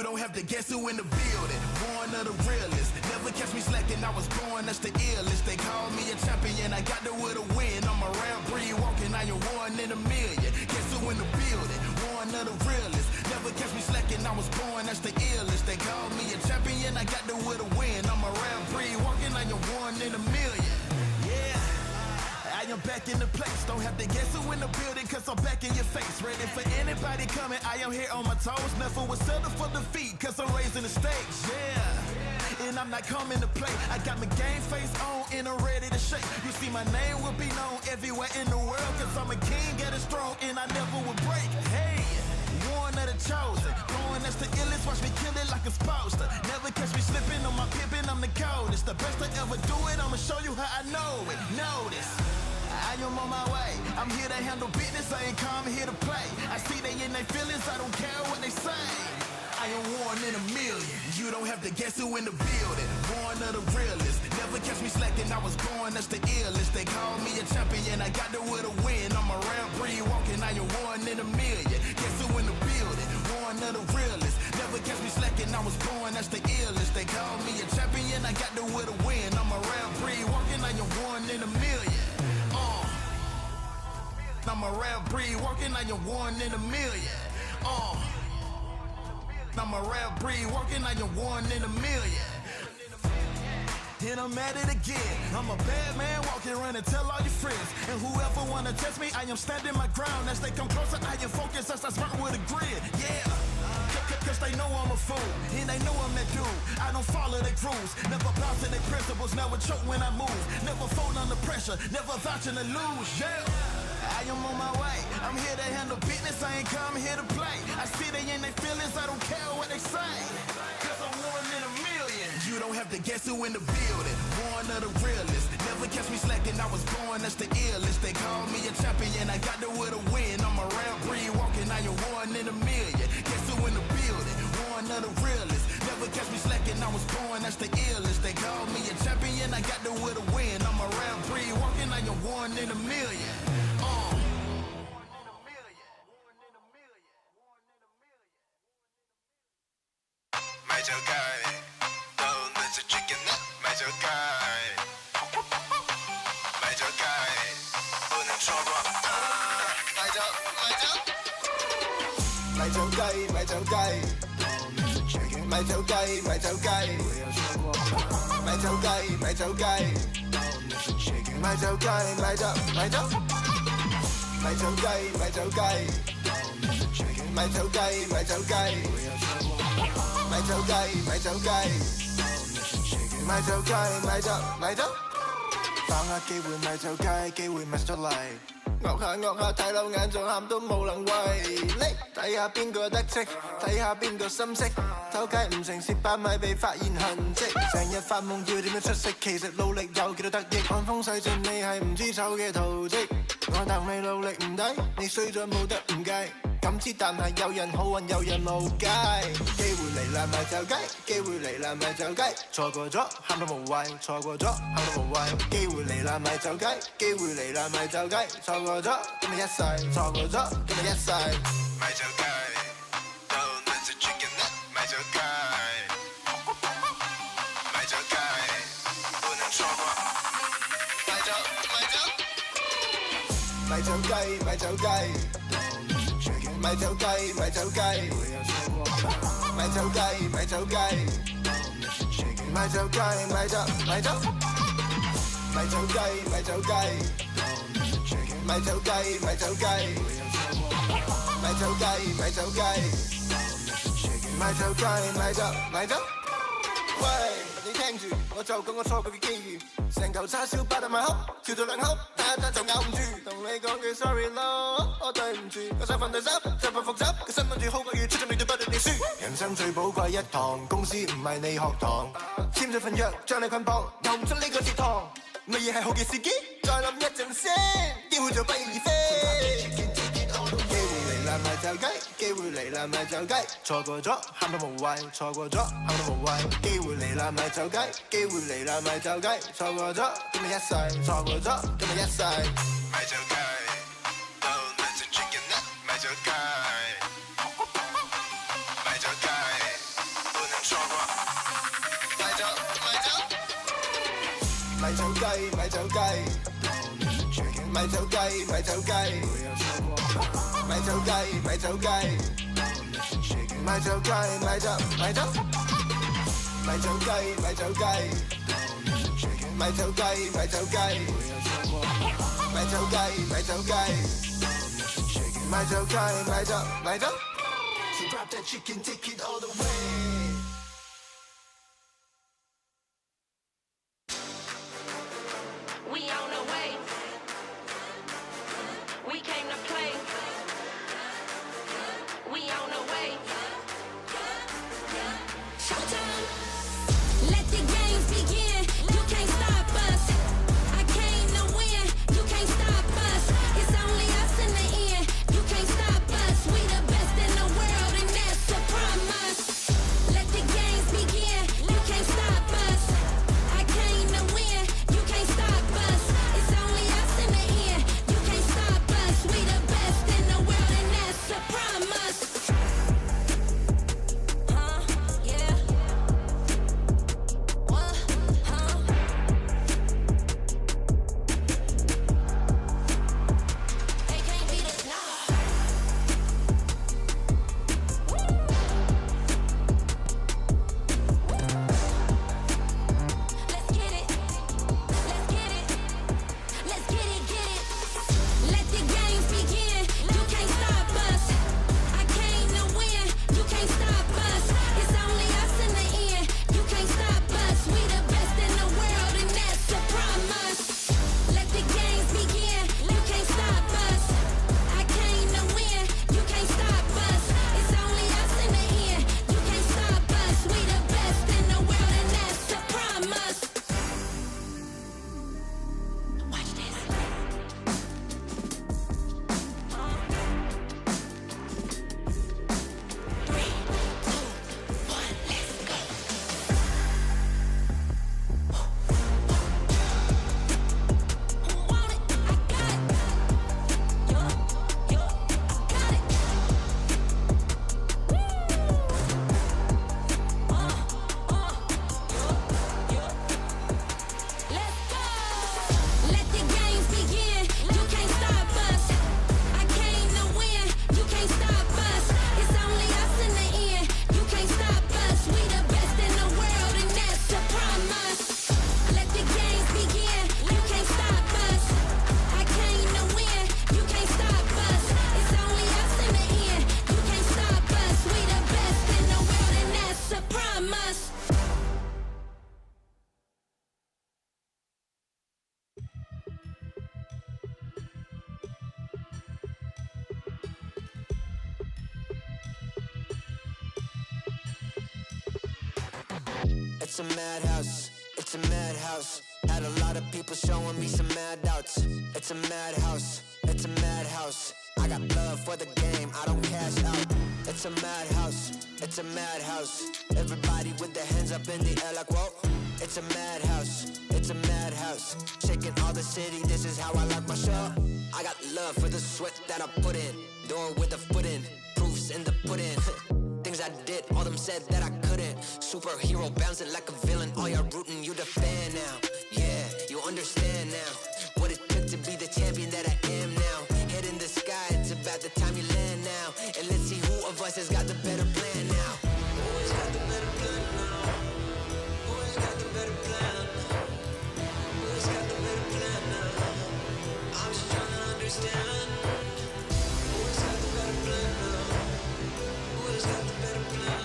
You don't have to guess who in the building. Born of the realest. Never catch me slacking, I was born, that's the illest. They call me a champion, I got there with a win. I'm a rare breed walking, I am one in a million. Guess who in the building? Born of the realest. Never catch me slacking, I was born, that's the illest. They call me a champion, I got there with a win. I'm a rare breed walking, I am one in a million. Yeah. I am back in the place, don't have to guess who in the building, cause I'm back in your face. Ready for anybody coming, I am here on my toes. Never was settled for defeat, cause I'm raising the stakes, yeah. And I'm not coming to play, I got my game face on and I'm ready to shake. You see my name will be known everywhere in the world, cause I'm a king, get it strong and I never will break. Hey, one of the chosen, going that's the illest, watch me kill it like a sposter. Never catch me slipping on my pippin', I'm the coldest. The best I ever do it, I'ma show you how I know it. Notice, I am on my way, I'm here to handle business, I ain't come here to play. I see they in their feelings, I don't care what they say. I am one in a million, you don't have to guess who in the building. Born of the realest, never catch me slacking, I was born, that's the illest. They call me a champion, I got there with a win. I'm a rare breed walking, I am one in a million. Guess who in the building? Born of the realest, never catch me slacking, I was born, that's the illest. They call me a champion, I got there with a win. I'm a rare breed walking, I am one in a million. I'm a rare breed walking, I am one in a million. I'm a rare breed walking, I am one in a million. And I'm at it again. I'm a bad man walking around and tell all your friends. And whoever wanna test me, I am standing my ground. As they come closer, I am focused as I smart with a grin. Yeah. Cause they know I'm a fool, and they know I'm that dude. I don't follow their rules, never bow to their principles, never choke when I move, never fold under pressure, never vouching to lose, yeah. I am on my way, I'm here to handle business, I ain't come here to play. I see they in their feelings, I don't care what they say. Cause I'm one in a million. You don't have to guess who in the building. Born of the realest, never catch me slacking, I was born, that's the illest. They call me a champion, I got there with a win. I'm a rare breed walking, I am one in a million. Guess who in the building? One of the realest, never catch me slacking, I was born, that's the illest. They call me a champion, I got there with a win. I'm a rare breed walking, I am one in a million.买就该，都能是 chicken 买就该，买就该，不能错过买就买就，买就该买就该，买就该买就该，买就该买就该，买就该买就买就，买就该买就该，买就该买就该。买就该，买就該，買就該，買就買就，把握機會買就該，機會咪出嚟，惡下睇漏眼仲喊都冇能為力，睇下邊個得戚，睇下邊個心息，偷雞唔成蝕把米被發現痕跡，成日發夢要點樣出色，其實努力有幾多得益，看風勢盡你係唔知醜嘅圖蹟，我戥你努力唔抵，你衰咗冇得唔計。感知但係有人好運有人無計，機會嚟啦咪就雞，機會嚟啦咪就雞，錯過咗喊到無謂，錯過咗喊到無謂，機會嚟啦咪就雞，機會嚟啦咪就雞，錯過咗今日一世，錯過咗今日一世，咪就雞，都能食 chicken 咪就雞，咪就雞，不能錯過，咪就咪就雞，咪就雞。買就雞，買就雞，買就雞，買就雞，買就雞，買就買就，買就雞，買就雞，買就雞，買就雞，買就雞，買就雞，買就雞，買就買就。喂，你聽住，我就講個錯過嘅機遇，成嚿叉燒包得埋口，跳到兩口，打一打就咬唔住，同你講句 sorry 咯，我對唔住，我想瞓第三，再份複習，個身份住好過要出咗你對不對你輸，人生最寶貴一堂，公司唔係你學堂，簽咗份約將你捆綁，遊唔出呢個節堂，乜嘢係好嘅時機？再諗一陣先，機會就不翼而飛。咪就雞，機會嚟啦咪就雞，錯過咗喊到無謂，錯過咗喊到無謂，機會嚟啦咪就雞，機會嚟啦咪就雞，錯過咗今日一世，錯過咗今日一世，咪就雞，都能食 chicken 咪就雞，咪就雞，雞，咪走雞，咪走雞，咪走雞，咪走雞，咪走雞，咪走雞，咪走咪走，咪走雞，咪走雞，咪走雞，咪走雞，咪走雞，咪走雞，咪走雞，咪走咪走。So drop that chicken, take it all the way. We on the way. We came to play. We on the way. Showdown. Let the games begin. You can't stop us. I came to win. You can't stop us. It's only us in the end. You can't stop us. We the best in the world, and that's a promise. Let the games begin. You can't stop us. I came to win. You can't stop us. It's only us in the end. You can't stop us. We the best in the world, and that's a promise. Yeah. What? They can't beat us now. Let's get it. Let's get it. Let's get it, get it. Let the games begin. You can't stop us. I came to win. You can't stop us. It's only us in the end. You can't stop us. We the best in the world, and that's a promise. Let the games begin. You can't stop us. I came to win. You can't stop us. It's only us in the end. You can't stop us. We the best in the world, and that's a promise. Watch this. 3, 2, 1, let's go. Who want it? I got it. Yo, I got it. Let's go. Let the games begin. You can't stop us. I came to win. You can't stop us. It's only us in the end. You can't stop us. We the best in the world, and that's a promise. Let the games begin. You can't stop us. I came to win. You can't stop us. It's only us in the end. You can't stop us. We the best in the world, and that's a promise. It's a madhouse, it's a madhouse. Had a lot of people showing me some mad doubts. It's a madhouse, it's a madhouse. I got love for the game, I don't cash out. It's a madhouse, it's a madhouse. Everybody with their hands up in the air like whoa. It's a madhouse, it's a madhouse. Shaking all the city, this is how I like my show. I got love for the sweat that I put in. Door with the foot in, proofs in the pudding. Things I did, all them said that I couldn't. Superhero bouncing like a villain. All y'all rooting, you the fan now. Yeah, you understand now what it took to be the champion that I am now. Head in the sky, it's about the time you land now. And let's see who of us has got the better plan now. Who has got the better plan now? Who has got the better plan? Who has got the better plan now? I'm just trying to understand. Who has got the better plan now? Who has got the better plan?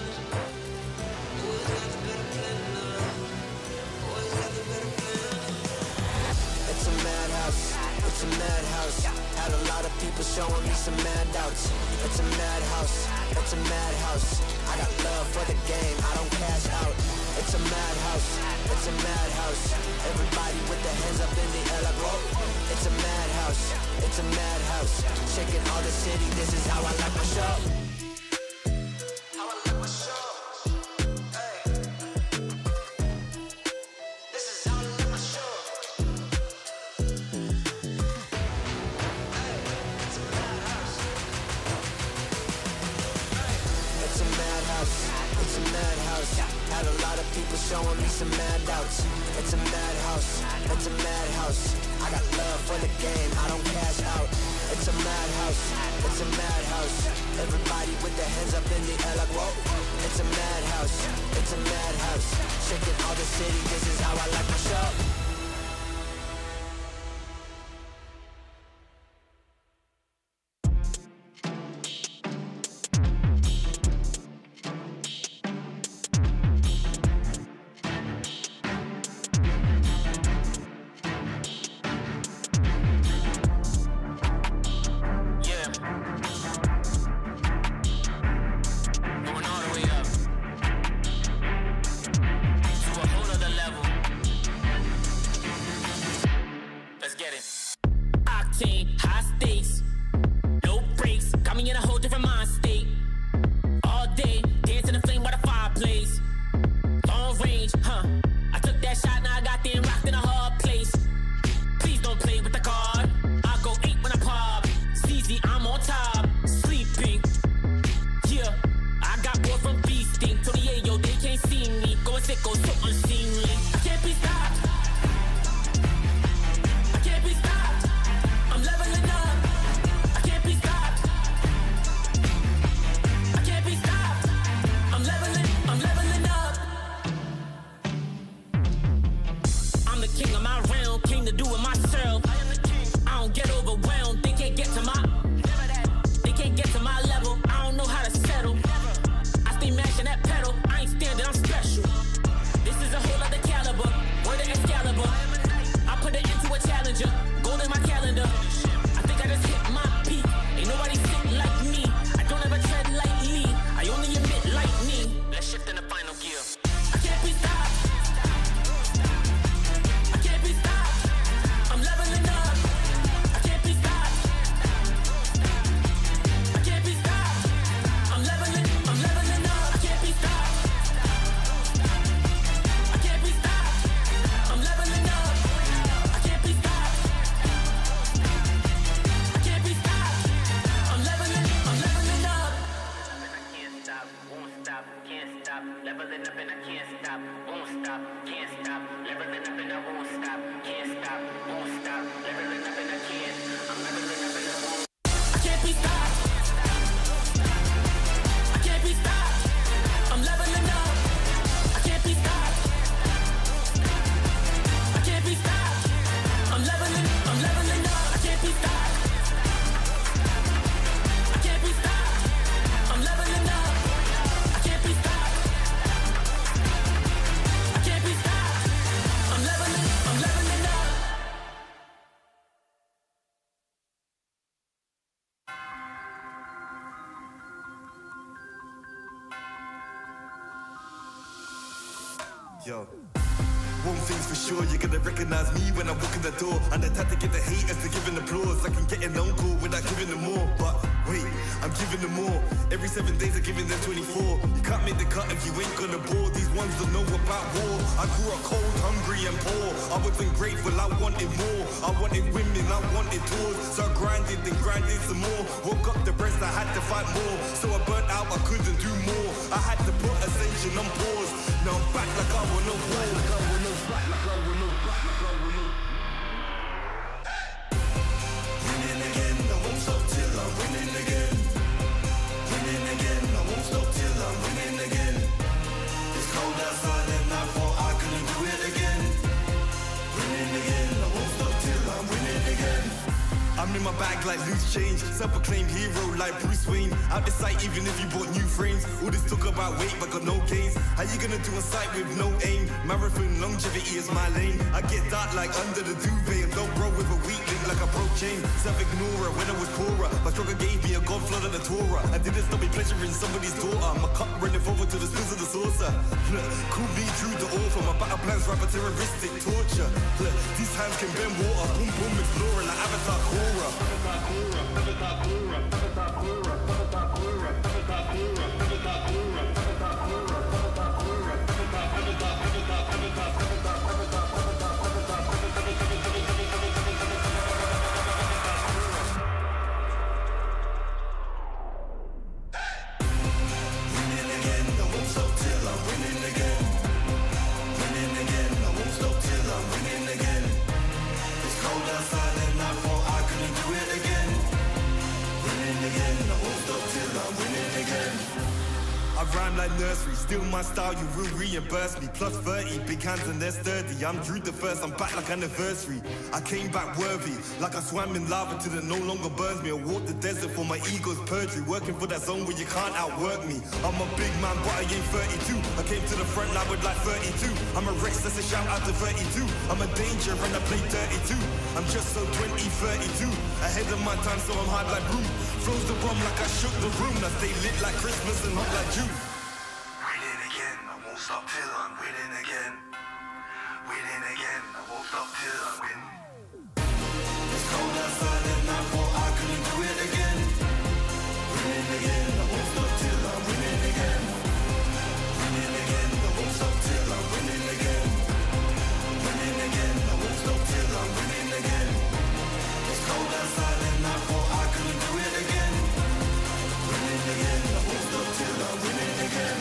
Who has got the better plan now? Who has got the better plan? It's a madhouse, it's a madhouse. Had a lot of people showing me some mad doubts. It's a madhouse, it's a madhouse. I got love for the game, I don't cash out. It's a madhouse, it's a madhouse. Everybody with their hands up in the air like whoa. It's a madhouse, it's a madhouse. Shaking all the city, this is how I like my show. How I like my show. Hey. This is how I like my show. Hey, it's a madhouse. Hey. It's a madhouse, it's a madhouse. Had a lot of people showing me some mad doubts. It's a madhouse, it's a madhouse. I got love for the game, I don't cash out. It's a madhouse, it's a madhouse. Everybody with their hands up in the air like whoa. It's a madhouse, it's a madhouse. Shaking all the city, this is how I like my show. Yo. One thing's for sure, you're gonna recognize me when I walk in the door. And I tend to get the haters to giving applause. I can get an uncle without giving them more. But wait, I'm giving them more. Every 7 days I'm giving them 24. You can't make the cut if you ain't gonna bore. These ones don't know about war. I grew up cold, hungry and poor. I wasn't grateful, I wanted more. I wanted women, I wanted tours. So I grinded and grinded some more. Woke up depressed, I had to fight more. So I burnt out, I couldn't do more. I had to put ascension on pause. Now I'm back like I want no war. Winning again, I won't stop till I'm winning again. Winning again, I won't stop till I'm winning again. It's cold outside and I thought I couldn't do it again. Winning again, I won't stop till I'm winning again. I'm in my bag like loose change. Self-proclaimed hero like Bruce Wayne. Out the sight even if you bought new frames. All this talk about weight but got no gains. How you gonna do a sight with no aim? Marathon longevity is my lane. I get dark like under the duvet. And don't roll with a weak link like a broke chain. Self-ignorer when I was poorer. My struggle gave me a God flood of the Torah. I didn't stop me pleasuring somebody's daughter. My cup running forward to the spills of the saucer. Call me true to author. My battle plans rapper terroristic torture. These hands can bend water. Boom boom exploring like Avatar Korra. Winning again, I won't stop till I'm winning again. Winning again, I won't stop till rhyme like nursery. Still my style, you will reimburse me. Plus 30, big hands and they're sturdy. I'm Drew the first, I'm back like anniversary. I came back worthy, like I swam in lava till it no longer burns me. I walked the desert for my ego's perjury. Working for that zone where you can't outwork me. I'm a big man, but I ain't 32. I came to the front line with like 32. I'm a Rex, that's a shout out to 32. I'm a danger and I play 32. I'm just so 20, 32. Ahead of my time, so I'm hard like room. Flows the rum like I shook the room. I stay lit like Christmas and hot like June. Winning again, I won't stop till I'm winning again. Winning again, I won't stop till I win. It's cold outside and I thought I couldn't do it again. Winning again, I won't stop till I'm winning again. Winning again, I won't stop till I'm winning again. Winning again, I won't stop till I'm winning again. It's cold outside and I thought I couldn't do it again. Winning again, I won't stop till I'm winning again.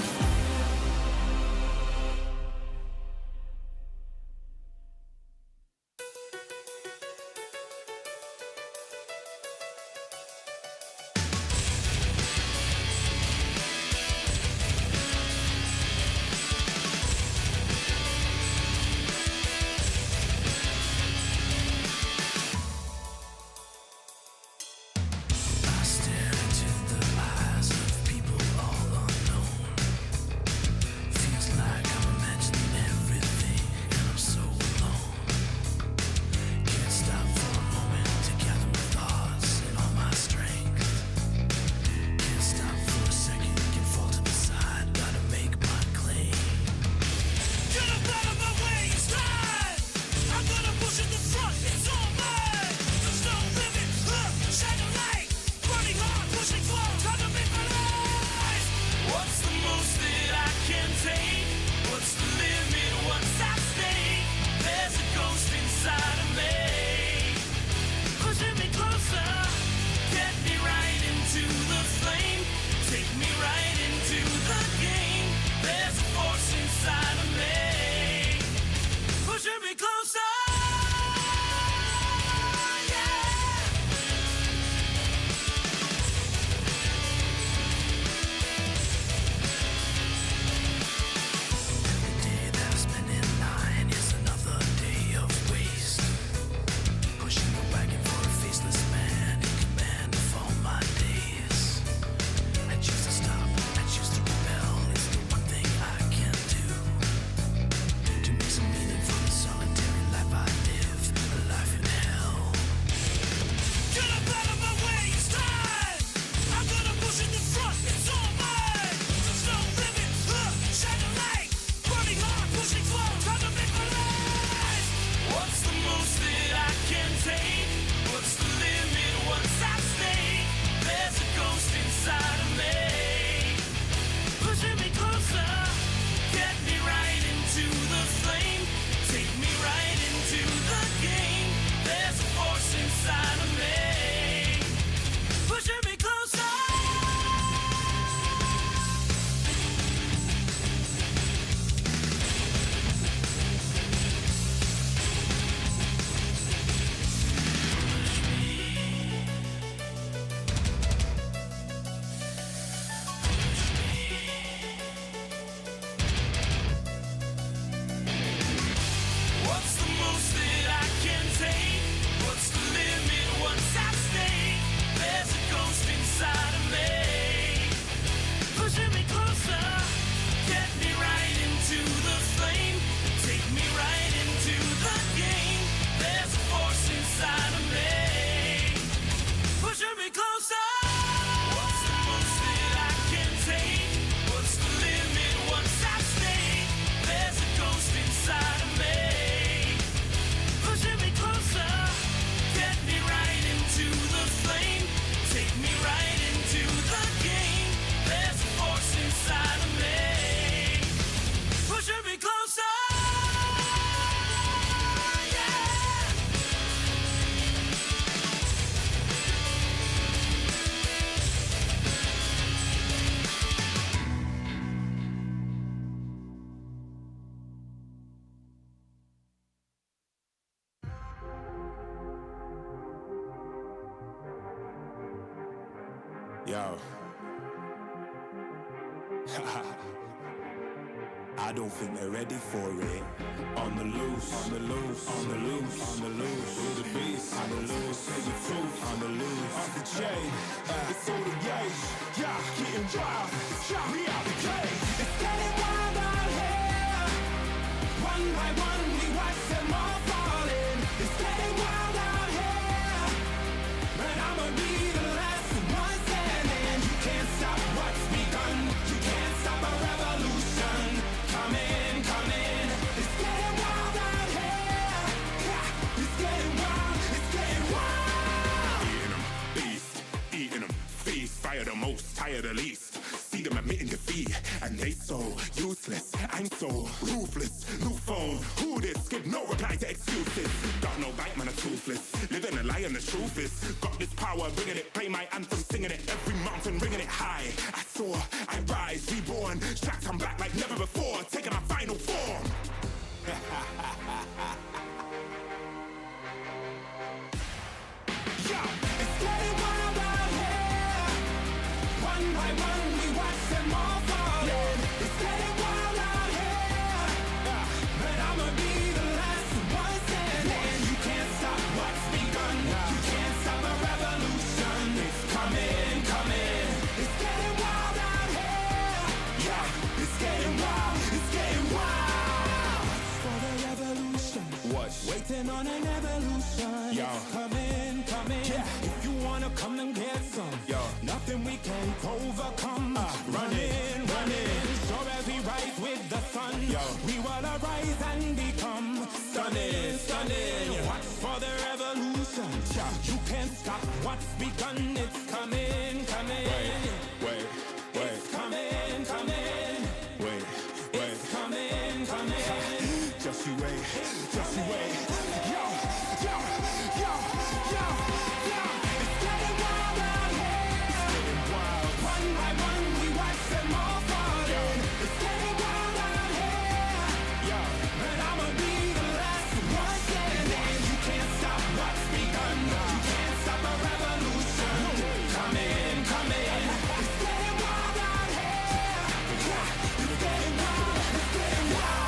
Yo. I don't think they're ready for it. On the loose, on the loose, on the loose, on the loose. With the beast, on the loose, say the truth, on the loose. Off the chain, it's all the gauge. Yeah, getting wild, yeah, we out the cage. It's getting wild out here. One by one, we watch them all falling. It's getting wild out here. But I'ma be the last one standing. You can't stop what's begun. You can't stop a revolution. Coming, coming. It's getting wild out here. Yeah, it's getting wild. It's getting wild. Eating them, beast. Eating them, feast. Fire the most, tire the least. See them admitting defeat, and they so useless. I'm so ruthless. New phone, who this? Give no reply to excuses. Got no bite, man, a toothless. Living a lie, and the truth is, got this power, bringing it. Play my anthem, singing it. Every mountain, ringing it high. I soar, I rise, reborn. Strapped, I'm back like never before. Taking my final form. Yeah, it's getting wild out here. One by one, we watch them all falling. It's getting wild out here. But I'ma be the last one standing. You can't stop what's begun. You can't stop a revolution. It's coming, coming. It's getting wild out here. Yeah, it's getting wild. It's getting wild. For the revolution. What? Waiting on an evolution. Yo. It's coming, coming. Yeah. If you wanna come and get some. Yo. Nothing we can't overcome. Running, running. So as we rise with the sun, yo, we will arise and become stunning, stunning. Watch for the revolution. You can't stop what's begun. It's coming, coming. Wait. It's coming, coming. Wait. It's coming, coming. Just you wait. Just you wait. Yo. It's getting wild out here. It's getting wild. One by one, we watch them all falling. It's getting wild out here. Yeah. But I'ma be the last one standing. You can't stop what's begun. You can't stop a revolution. Coming, coming. It's getting wild out here. Yeah. It's getting wild. It's getting wild.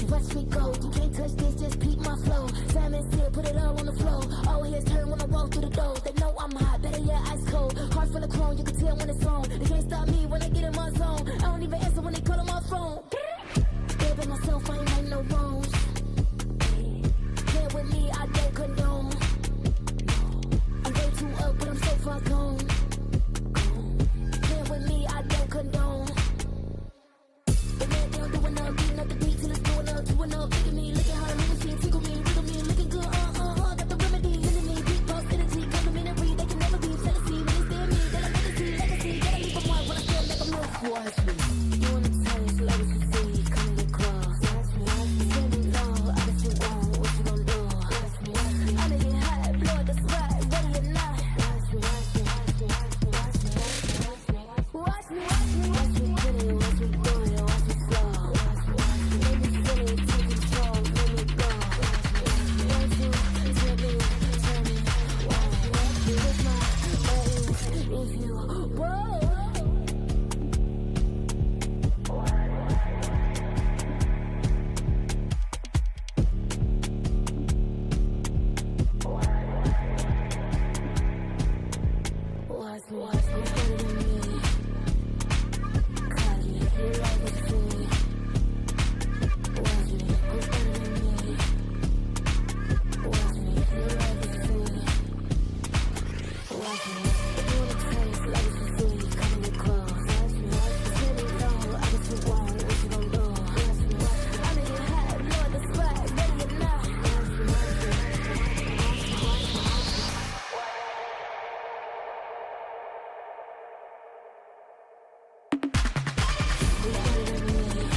Watch me go, you can't touch this, just peep my flow. Simon said, put it all on the floor. All here's turn when I walk through the door. They know I'm hot, better yeah, ice cold. Heart full of chrome, you can tell when it's on. They can't stop me when I get in my zone. I don't even answer when they call on my phone. Baby, myself, I ain't make no wrongs. Play with me, I don't condone. I'm way too up, but I'm so far gone. Play with me, I don't condone. The man down doing up, beating up the beat till it's doing up, doing up. Look at me, look at how I'm moving, tickle me, wiggle me, looking good, got the remedy, into me, big boss energy, complimentary, they can never be jealousy, when they stare at me, they like legacy, gotta leave a mark when I feel like I'm no watch me. You wanna taste, like what you see, come and get close. Send me low, I bet you want, what you gon' do? I'ma get hot, blow the spot, ready or not. Watch me, put it, watch me do it, watch me flow. Make me feel it, take control, let me go. Want you, tell me, watch me with my legs, if you, whoa. Watch me, better than me. Cause you like what you see. Watch me, better than me. Watch me, you like what you see. Watch me, if you wanna taste, like what you see, come and get close. Tell me low, I bet you want, what you gon' do? I'ma get hot, blow the spot, ready or not. You better than me.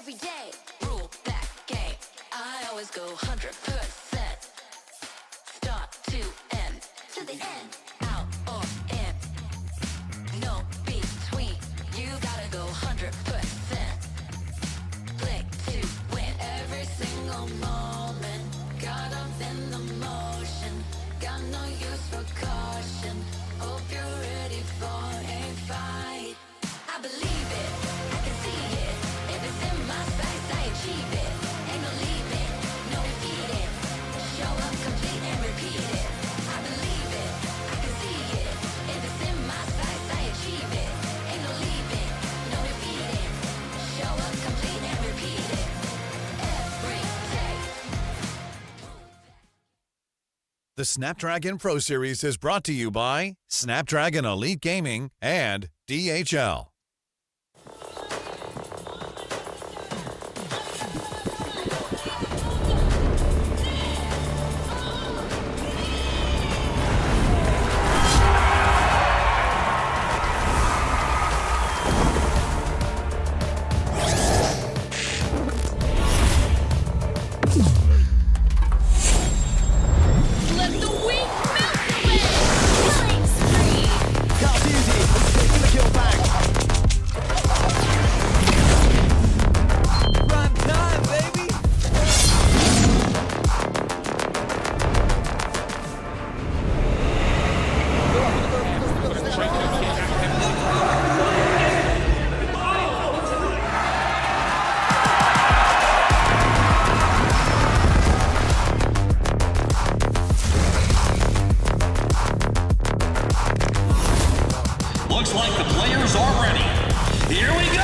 every day. Rule that game. I always go 100%. Start to end. To the end. Out or in. No between. You gotta go 100%. Play to win. Every single moment. Got up in the motion. Got no use for caution. Hope you're ready for a fight. I believe it, I can see it. If it's in my sights, I achieve it. Ain't no leaving, no defeating. Show up complete and repeat it. I believe it, I can see it. If it's in my sights, I achieve it. Ain't no leaving, no defeating. Show up complete and repeat it. Every day. The Snapdragon Pro Series is brought to you by Snapdragon Elite Gaming and DHL. Let the weak melt away! Killing spree! Looks like the players are ready. Here we go!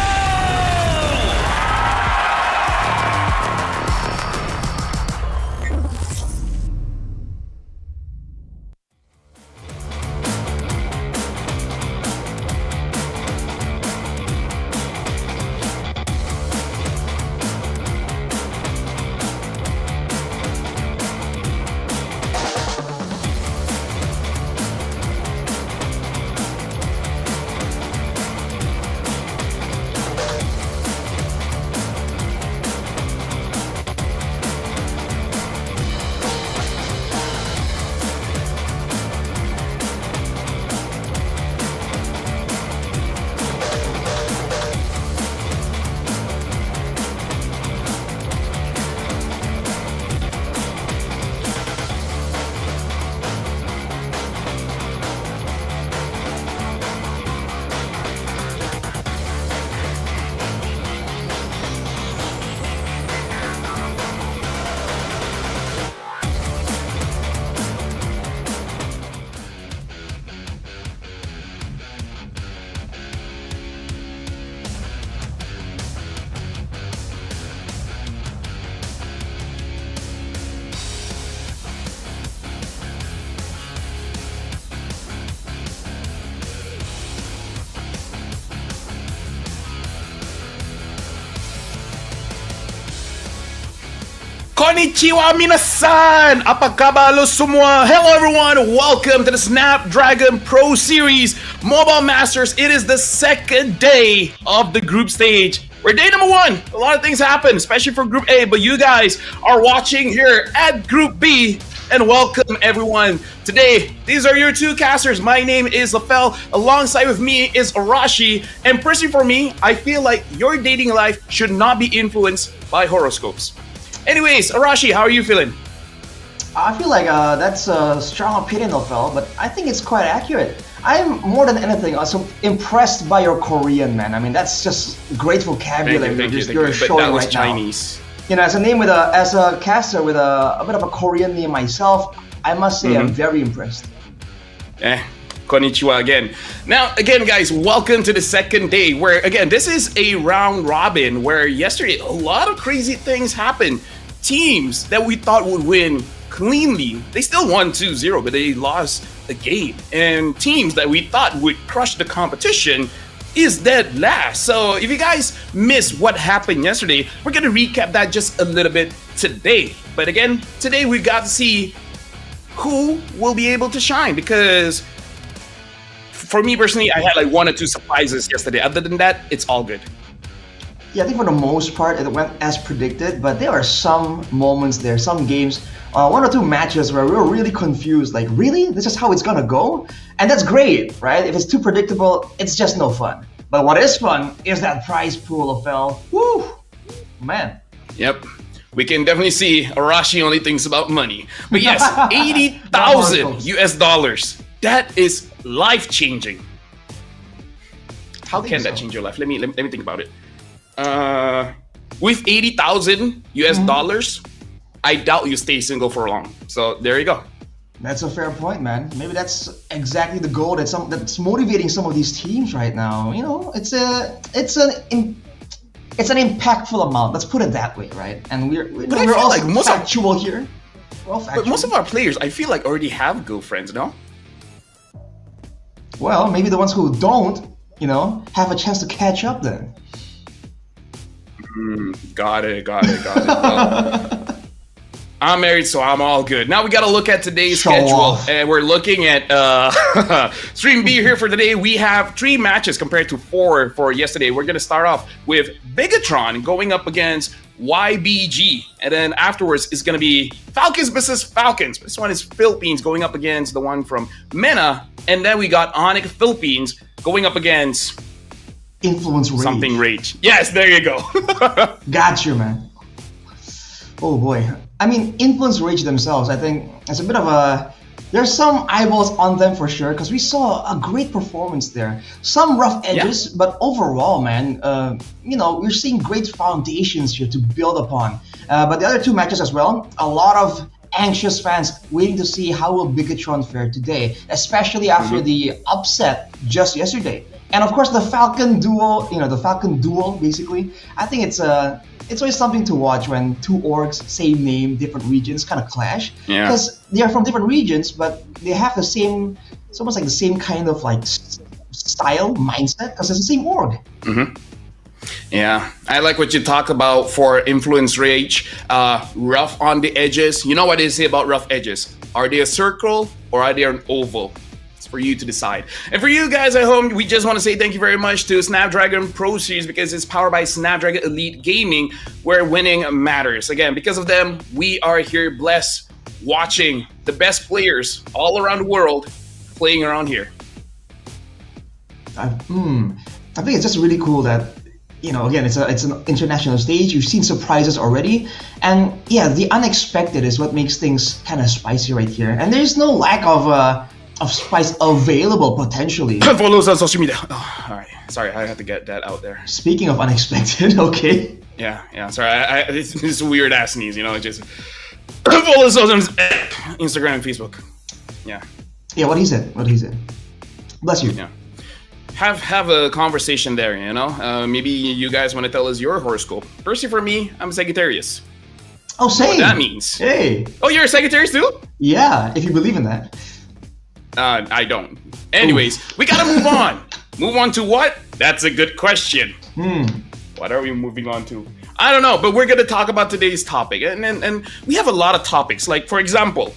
Konnichiwa minasan! Apagkabalo semua! Hello everyone! Welcome to the Snapdragon Pro Series Mobile Masters. It is the second day of the group stage. We're day number 1. A lot of things happen, especially for Group A, but you guys are watching here at Group B. And welcome everyone. Today, these are your 2 casters. My name is Lafel. Alongside with me is Arashi. And personally for me, I feel like your dating life should not be influenced by horoscopes. Anyways, Arashi, how are you feeling? I feel like that's a strong opinion, Lafel, but I think it's quite accurate. I'm more than anything also impressed by your Korean, man. I mean, that's just great vocabulary. Thank you. You're But showing that was right Chinese. now. You know, as a name as a caster with a bit of a Korean name myself, I must say I'm very impressed. Konnichiwa again. Now, again, guys, welcome to the second day where, again, this is a round robin where yesterday a lot of crazy things happened. Teams that we thought would win cleanly, they still won 2-0, but they lost the game. And teams that we thought would crush the competition is dead last. So if you guys missed what happened yesterday, we're going to recap that just a little bit today. But again, today we got to see who will be able to shine, because for me personally, I had like 1 or 2 surprises yesterday. Other than that, it's all good. Yeah, I think for the most part it went as predicted, but there are some moments there, some games, one or two matches where we were really confused. Like, really? This is how it's gonna go? And that's great, right? If it's too predictable, it's just no fun. But what is fun is that prize pool of Fel. Woo! Man. Yep. We can definitely see Arashi only thinks about money. But yes, 80,000 US dollars. That is life-changing. How can that change your life? Let me think about it. With 80,000 US dollars, I doubt you stay single for long. So there you go. That's a fair point, man. Maybe that's exactly the goal that's motivating some of these teams right now. You know, it's an impactful amount. Let's put it that way, right? And we're all like factual here. We're all factual. But most of our players, I feel like, already have girlfriends, no? Well, maybe the ones who don't, have a chance to catch up then. Got it. Well, I'm married, so I'm all good. Now we got to look at today's schedule, and we're looking at Stream B here for today. We have 3 matches compared to 4 for yesterday. We're going to start off with Bigetron going up against YBG, and then afterwards is going to be Falcons versus Falcons. This one is Philippines going up against the one from MENA, and then we got ONIC Philippines going up against Influence Rage. Something Rage. Yes, there you go. Got you, man. Oh boy. I mean, Influence Rage themselves, I think it's a bit of a... There's some eyeballs on them for sure, because we saw a great performance there. Some rough edges, but overall, man, we're seeing great foundations here to build upon. But the other 2 matches as well, a lot of anxious fans waiting to see how will Bigetron fare today, especially after the upset just yesterday. And of course, the Falcon duel, basically. I think it's always something to watch when 2 orgs, same name, different regions, kind of clash. Yeah. Because they are from different regions, but they have the same, it's almost like the same kind of like style, mindset, because it's the same org. Yeah, I like what you talk about for Influence Rage. Rough on the edges. You know what they say about rough edges? Are they a circle or are they an oval? For you to decide. And for you guys at home, we just want to say thank you very much to Snapdragon Pro Series, because it's powered by Snapdragon Elite Gaming, where winning matters. Again, because of them, we are here blessed watching the best players all around the world playing around here. I think it's just really cool that, again, it's an international stage. You've seen surprises already, and yeah, the unexpected is what makes things kind of spicy right here. And there's no lack of spice available potentially. Follow us on social media. Oh, all right, sorry, I had to get that out there. Speaking of unexpected, okay. Yeah. Sorry, this weird ass sneeze. Just follow us on Instagram and Facebook. Yeah. Yeah. What he said. Bless you. Yeah. Have a conversation there. Maybe you guys want to tell us your horoscope. Personally, for me, I'm Sagittarius. Oh, same. What that means. Hey. Oh, you're a Sagittarius too? Yeah, if you believe in that. I don't. Anyways, we gotta move on. Move on to what? That's a good question. What are we moving on to? I don't know, but we're gonna talk about today's topic, and we have a lot of topics. Like, for example,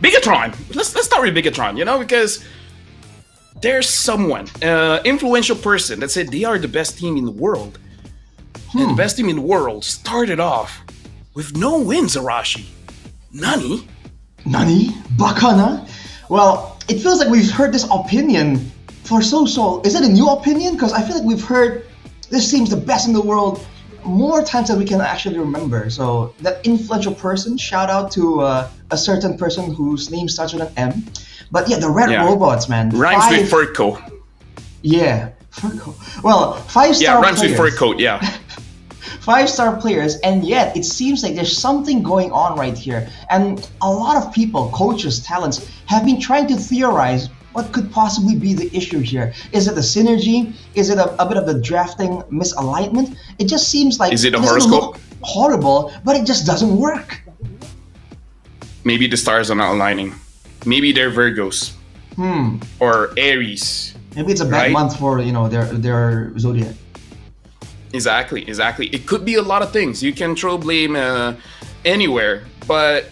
Bigetron. Let's start with Bigetron. Because there's someone, influential person, that said they are the best team in the world. And the best team in the world started off with no wins. Arashi, Nani? Bakana? Well, it feels like we've heard this opinion for so. Is it a new opinion? Because I feel like we've heard this team's the best in the world more times than we can actually remember. So that influential person, shout out to a certain person whose name starts with an M. But yeah, the Red Robots, man. Rhymes with fur coat. Yeah, fur coat. Well, 5-star Yeah, rhymes players. with fur coat, yeah. 5-star players, and yet it seems like there's something going on right here. And a lot of people, coaches, talents, have been trying to theorize what could possibly be the issue here. Is it the synergy? Is it a bit of the drafting misalignment? It just seems like... Is it a horoscope? Horrible, but it just doesn't work. Maybe the stars are not aligning. Maybe they're Virgos. Or Aries. Maybe it's a bad month for, their zodiac. Exactly. It could be a lot of things. You can throw blame anywhere, but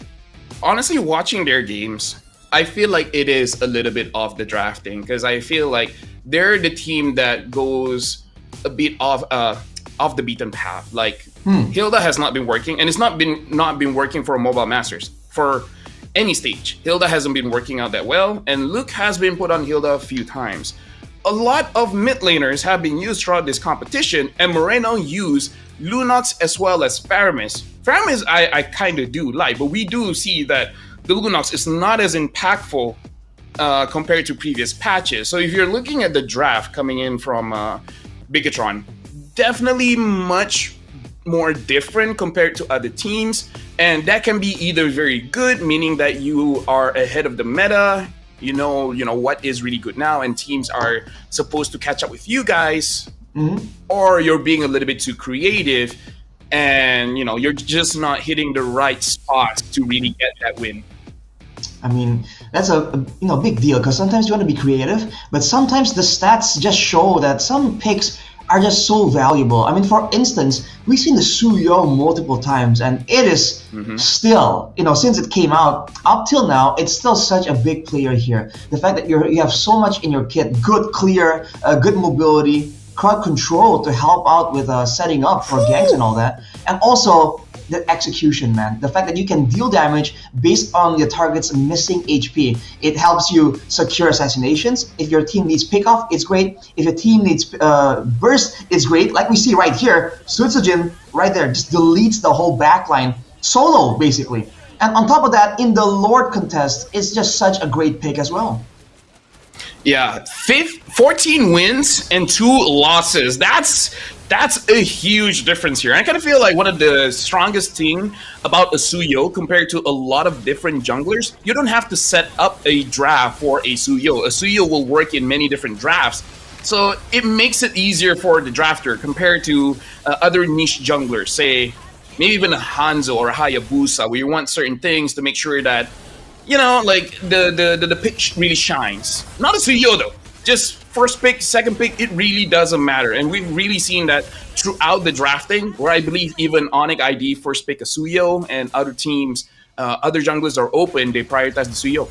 honestly, watching their games, I feel like it is a little bit off the drafting, because I feel like they're the team that goes a bit off the beaten path. Like Hilda has not been working, and it's not been working for a Mobile Masters for any stage. Hilda hasn't been working out that well, and Luke has been put on Hilda a few times. A lot of mid laners have been used throughout this competition, and Moreno used Lunox as well as Faramis. Faramis I kind of do like, but we do see that the Lunox is not as impactful compared to previous patches. So if you're looking at the draft coming in from Bigetron, definitely much more different compared to other teams, and that can be either very good, meaning that you are ahead of the meta, you know what is really good now, and teams are supposed to catch up with you guys, or you're being a little bit too creative, and you're just not hitting the right spots to really get that win. I mean, that's a big deal, because sometimes you want to be creative, but sometimes the stats just show that some picks are just so valuable. I mean, for instance, we've seen the Suyo multiple times, and it is still, since it came out up till now, it's still such a big player here. The fact that you have so much in your kit, good clear, good mobility, crowd control to help out with setting up for ganks and all that, and also the execution, man. The fact that you can deal damage based on your target's missing HP. It helps you secure assassinations. If your team needs pickoff, it's great. If your team needs burst, it's great. Like we see right here, Sutsujin right there just deletes the whole backline solo, basically. And on top of that, in the Lord contest, it's just such a great pick as well. Yeah, 14 wins and 2 losses. That's a huge difference here. I kind of feel like one of the strongest thing about a Suyo compared to a lot of different junglers, you don't have to set up a draft for a Suyo. A Suyo will work in many different drafts. So it makes it easier for the drafter compared to other niche junglers, say maybe even a Hanzo or a Hayabusa, where you want certain things to make sure that like the pick really shines. Not a Suyo though. Just first pick, second pick, it really doesn't matter. And we've really seen that throughout the drafting, where I believe even ONIC ID first pick a Suyo, and other teams, other junglers are open, they prioritize the Suyo.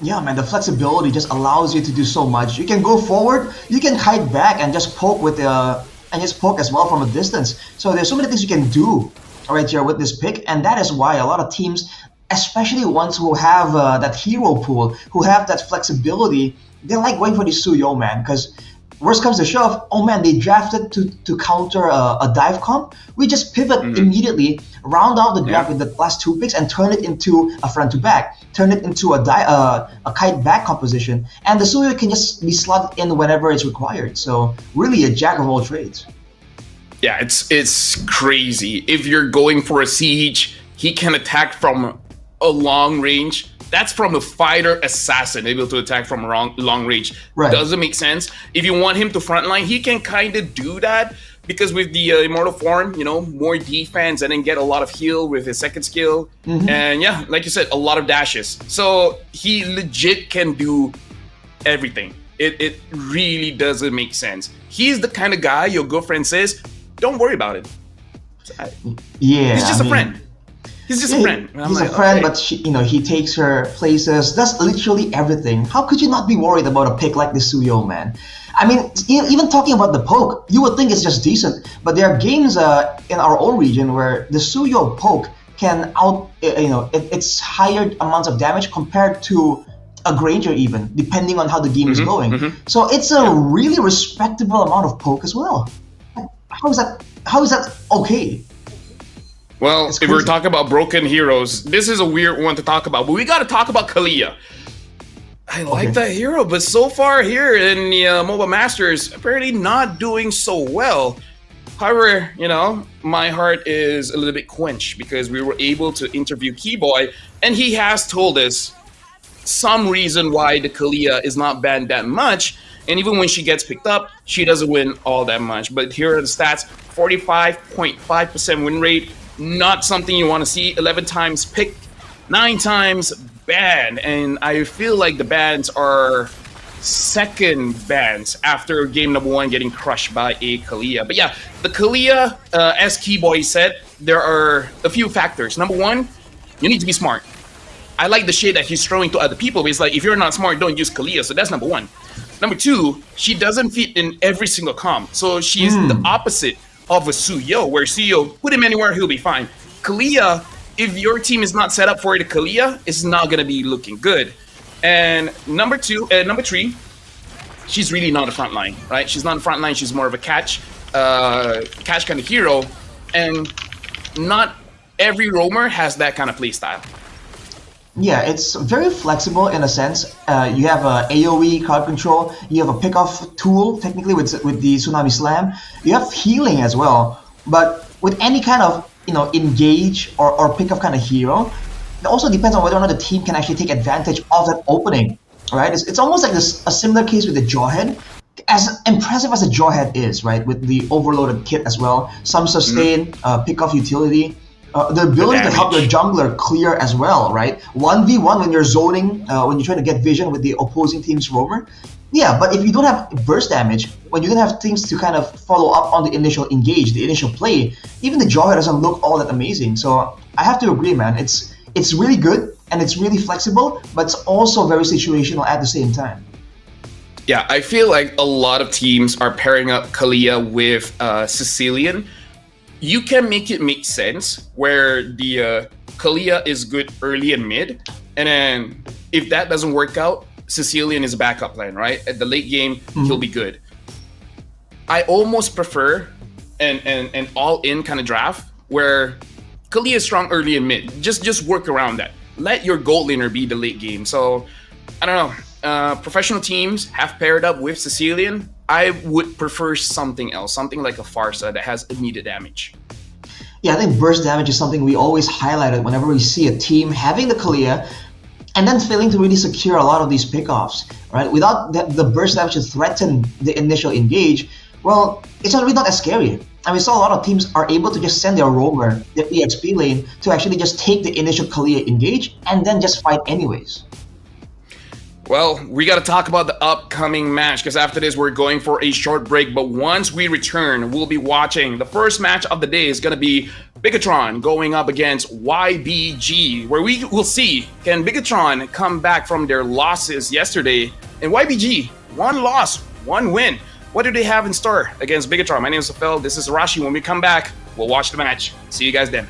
Yeah, man, the flexibility just allows you to do so much. You can go forward, you can kite back and just poke as well from a distance. So there's so many things you can do right here with this pick, and that is why a lot of teams, especially ones who have that hero pool, who have that flexibility, they like going for the Suyo, man, because worst comes to shove, oh man, they drafted to counter a dive comp. We just pivot immediately, round out the draft with the last 2 picks, and turn it into a front to back, turn it into a kite back composition, and the Suyo can just be slotted in whenever it's required. So really a jack of all trades. Yeah, it's crazy. If you're going for a siege, he can attack from a long range. That's from a fighter assassin able to attack from long range. Right. Doesn't make sense. If you want him to frontline, he can kind of do that, because with the immortal form, more defense, and then get a lot of heal with his second skill. And yeah, like you said, a lot of dashes. So he legit can do everything. It really doesn't make sense. He's the kind of guy your girlfriend says, don't worry about it. Yeah, he's just a friend. He's just a friend. He's a friend, but he takes her places, does literally everything. How could you not be worried about a pick like the Suyo, man? I mean, even talking about the poke, you would think it's just decent, but there are games in our own region where the Suyo poke can it's higher amounts of damage compared to a Granger even, depending on how the game is going. So it's a really respectable amount of poke as well. How is that okay? Well, if we're talking about broken heroes, this is a weird one to talk about, but we got to talk about Kalia. I like that hero, but so far here in the Mobile Masters, apparently not doing so well. However, my heart is a little bit quenched, because we were able to interview Keyboy, and he has told us some reason why the Kalia is not banned that much. And even when she gets picked up, she doesn't win all that much. But here are the stats: 45.5% win rate. Not something you want to see. 11 times picked, 9 times banned, and I feel like the bans are second bans after game number 1 getting crushed by a Kalia. But yeah, the Kalia, as Keyboy said, there are a few factors. Number 1, you need to be smart. I like the shade that he's throwing to other people, but it's like, if you're not smart, don't use Kalia. So that's number 1. Number two, she doesn't fit in every single comp. So she's the opposite of a Suyo, where Suyo, put him anywhere, he'll be fine. Kalia, if your team is not set up for it, Kalia is not going to be looking good. And number three, she's really not a front line, right? She's not a front line. She's more of a catch kind of hero. And not every roamer has that kind of play style. Yeah, it's very flexible in a sense. You have a AoE crowd control. You have a pick-off tool, technically with the Tsunami Slam. You have healing as well. But with any kind of engage or pick-off kind of hero, it also depends on whether or not the team can actually take advantage of that opening. Right? It's almost like a similar case with the Jawhead. As impressive as the Jawhead is, right, with the overloaded kit as well, some sustain, pick-off utility. The ability to help your jungler clear as well, right? 1v1 when you're zoning, when you're trying to get vision with the opposing team's roamer. Yeah, but if you don't have burst damage, when you don't have things to kind of follow up on the initial engage, the initial play, even the Jawhead doesn't look all that amazing. So I have to agree, man. It's really good and it's really flexible, but it's also very situational at the same time. Yeah, I feel like a lot of teams are pairing up Kalia with Sicilian. You can make it make sense where the Kalia is good early and mid, and then if that doesn't work out, Sicilian is a backup plan, right? At the late game, he'll be good. I almost prefer an all-in kind of draft where Kalia is strong early and mid. Just work around that. Let your gold laner be the late game. So, I don't know. Professional teams have paired up with Sicilian. I would prefer something else, something like a Farsa that has immediate damage. Yeah, I think burst damage is something we always highlighted whenever we see a team having the Kalia and then failing to really secure a lot of these pickoffs, right? Without the burst damage to threaten the initial engage, well, it's really not as scary. And we saw a lot of teams are able to just send their roamer, their EXP lane, to actually just take the initial Kalia engage and then just fight anyways. Well, we got to talk about the upcoming match because after this, we're going for a short break. But once we return, we'll be watching. The first match of the day is going to be Bigetron going up against YBG, where we will see, can Bigetron come back from their losses yesterday? And YBG, 1 loss, 1 win. What do they have in store against Bigetron? My name is Safel. This is Rashi. When we come back, we'll watch the match. See you guys then.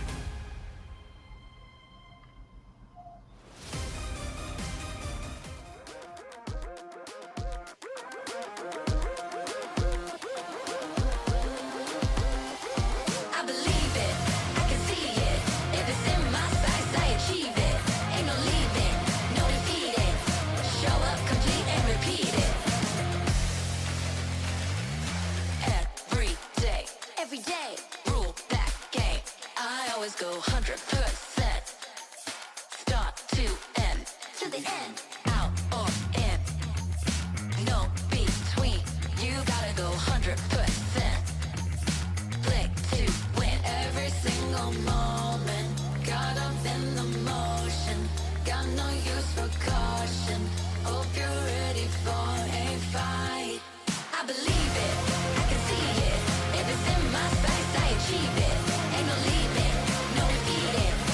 Go 100%. Start to end. To the end. Out or in. No between. You gotta go 100%. Click to win. Every single moment. Caught up in the motion. Got no use for caution. Hope you're ready for a fight. I believe it. I can see it. If it's in my sights, I achieve it. Ain't no leaving. No defeating.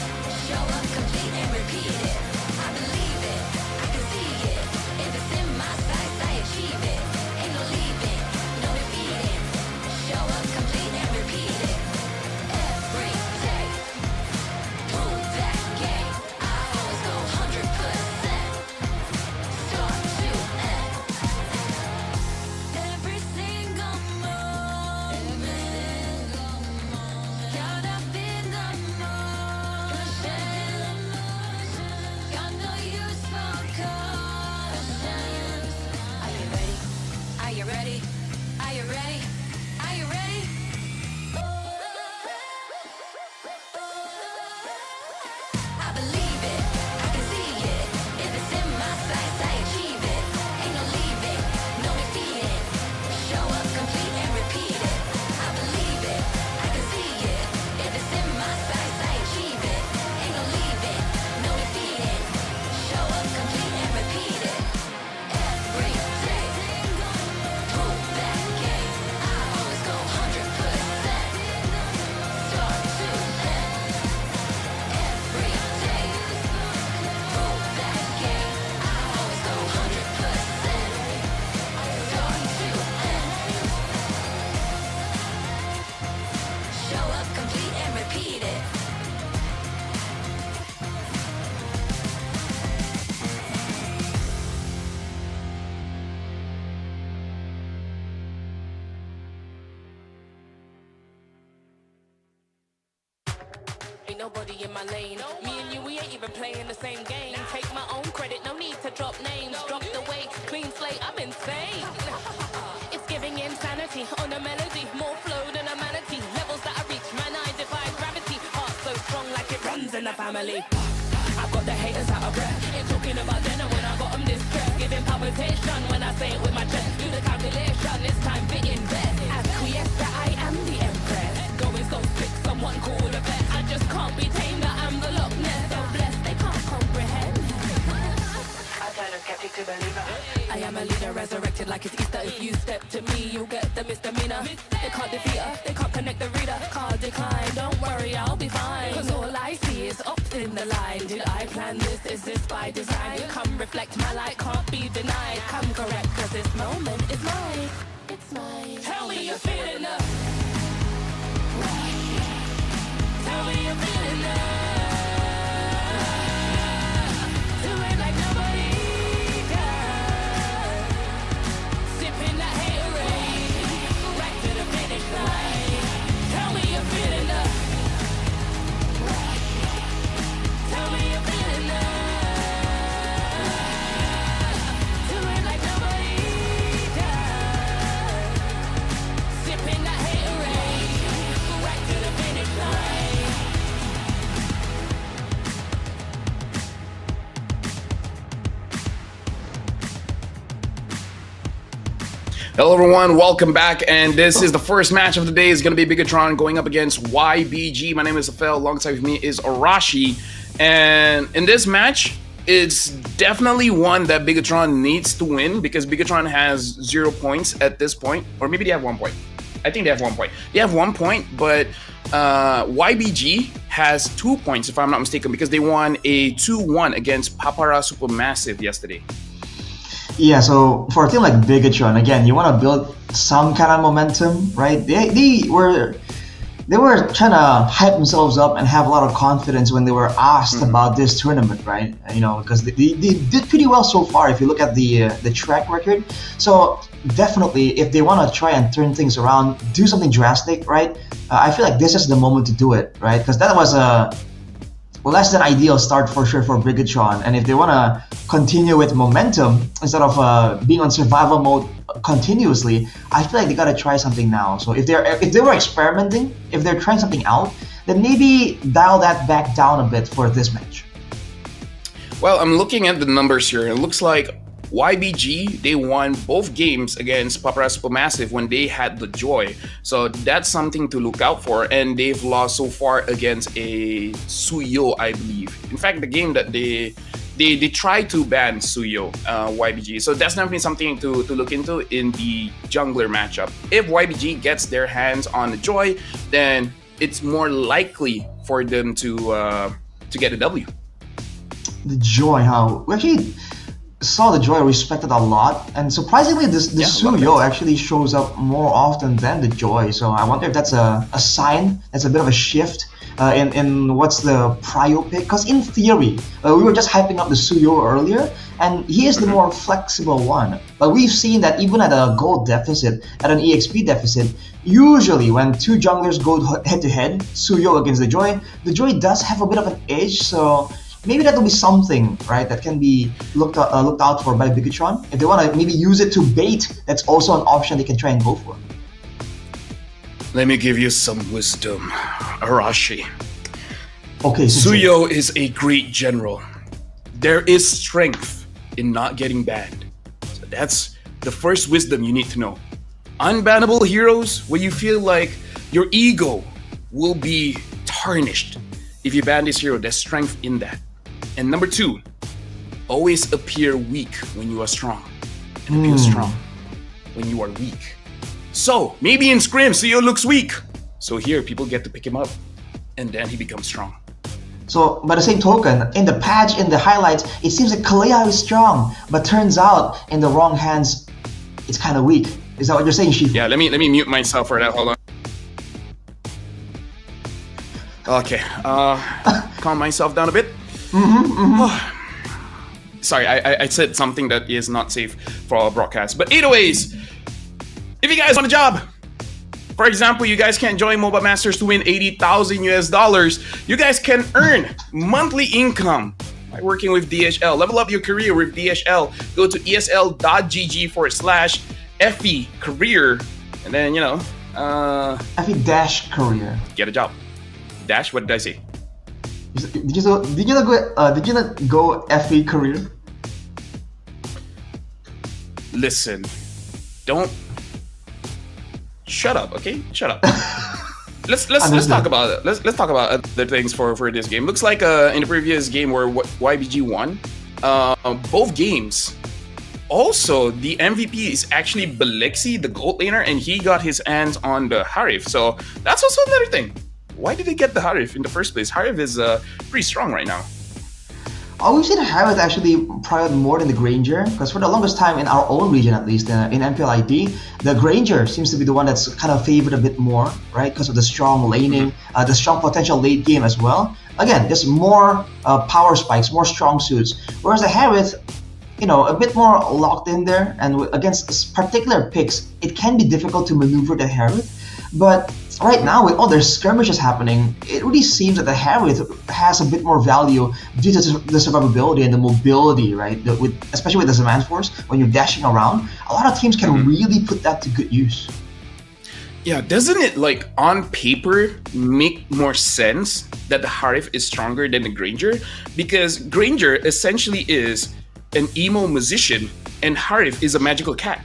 nobody in my lane. Me and you, we ain't even playing the same game. Take my own credit, no need to drop names. Drop the weight, clean slate, I'm insane. It's giving insanity on a melody. More flow than a manatee. Levels that I reach, man, I defy gravity. Heart so strong like it runs in the family. I've got the haters out of breath. Ain't talking about dinner when I got them distressed. Giving palpitation when I say it with my chest. Do the calculation, it's time to invest. Acquiesce that I am the empress. Going so sick, someone call the vet. I just can't be tamed, I'm the Loch Ness. So blessed, they can't comprehend. I turn a skeptic to believer. I am a leader resurrected like it's Easter. If you step to me, you'll get the misdemeanor. They can't defeat her, they can't connect the reader. Card decline, don't worry, I'll be fine. Cause all I see is ups in the line. Did I plan this? Is this by design? Come reflect, my light can't be denied. Come correct, cause this moment is mine. It's mine. Tell me you're feeling up. Tell me you're feeling up. Do it like nobody does. Sipping that haterade. Right to the finish line. Tell me you're feeling up. Tell me you're feeling up. Do it like nobody does. Sipping that haterade. Right to the finish line. Hello everyone, welcome back, and this is the first match of the day. It's going to be Bigetron going up against YBG. My name is Afel, alongside with me is Arashi, and in this match, it's definitely one that Bigetron needs to win because Bigetron has 0 points at this point, or maybe they have 1 point. I think they have 1 point. They have 1 point, but YBG has 2 points, if I'm not mistaken, because they won a 2-1 against Papara Supermassive yesterday. Yeah, so for a team like Bigetron, again, you want to build some kind of momentum, right? They were trying to hype themselves up and have a lot of confidence when they were asked about this tournament, right? You know, because they did pretty well so far if you look at the track record. So definitely, if they want to try and turn things around, do something drastic, right? I feel like this is the moment to do it, right? Because that was a less than ideal start for sure for Bigetron, and if they want to continue with momentum instead of being on survival mode continuously, I feel like they gotta try something now. So if they were experimenting, if they're trying something out, then maybe dial that back down a bit for this match. Well, I'm looking at the numbers here. It looks like YBG, they won both games against Papara Supermassive when they had the joy. So that's something to look out for. And they've lost so far against a Suyo, I believe. In fact, the game that they tried to ban Suyo, YBG. So that's definitely something to look into in the jungler matchup. If YBG gets their hands on the joy, then it's more likely for them to get a W. The joy, how we actually saw the joy respected a lot, and surprisingly, the Suyo actually shows up more often than the joy. So I wonder if that's a sign. That's a bit of a shift in what's the prio pick. Because in theory, we were just hyping up the Suyo earlier, and he is the more flexible one. But we've seen that even at a gold deficit, at an EXP deficit, usually when two junglers go head to head, Suyo against the joy does have a bit of an edge. So maybe that will be something, right, that can be looked out for by Bigetron. If they want to maybe use it to bait, that's also an option they can try and go for. Let me give you some wisdom, Arashi. Okay, Suyo is a great general. There is strength in not getting banned. So that's the first wisdom you need to know. Unbannable heroes, where you feel like your ego will be tarnished if you ban this hero, there's strength in that. And number two, always appear weak when you are strong, and appear strong when you are weak. So maybe in scrim, Suyo looks weak. So here, people get to pick him up, and then he becomes strong. So, by the same token, in the patch, in the highlights, it seems like Kalea is strong, but turns out, in the wrong hands, it's kind of weak. Is that what you're saying, Shifu? Yeah, let me mute myself for that. Hold on. Okay, calm myself down a bit. Sorry, I said something that is not safe for our broadcast. But anyways, if you guys want a job, For example, you guys can join Mobile Masters to win 80,000 US dollars. You guys can earn monthly income by working with DHL. Level up your career with DHL. Go to esl.gg/FE career. And then, FE career. get a job. Dash, what did I say? Did you not go FE career? Listen, don't shut up, okay? Shut up. Let's talk about it. Let's talk about other things for this game. Looks like in the previous game where YBG won, both games. Also, the MVP is actually Belexi, the gold laner, and he got his hands on the Harif. So that's also another thing. Why did they get the Harif in the first place? Harif is pretty strong right now. We've seen Harith actually prioritized more than the Granger, because for the longest time in our own region, at least in MPLID, the Granger seems to be the one that's kind of favored a bit more, right? Because of the strong laning, the strong potential late game as well. Again, there's more power spikes, more strong suits, whereas the Harith, a bit more locked in there, and against particular picks, it can be difficult to maneuver the Harith. But right now, with all their skirmishes happening, it really seems that the Harith has a bit more value due to the survivability and the mobility, right? Especially with the Zaman Force, when you're dashing around, a lot of teams can really put that to good use. Yeah, doesn't it, on paper, make more sense that the Harith is stronger than the Granger? Because Granger essentially is an emo musician, and Harith is a magical cat.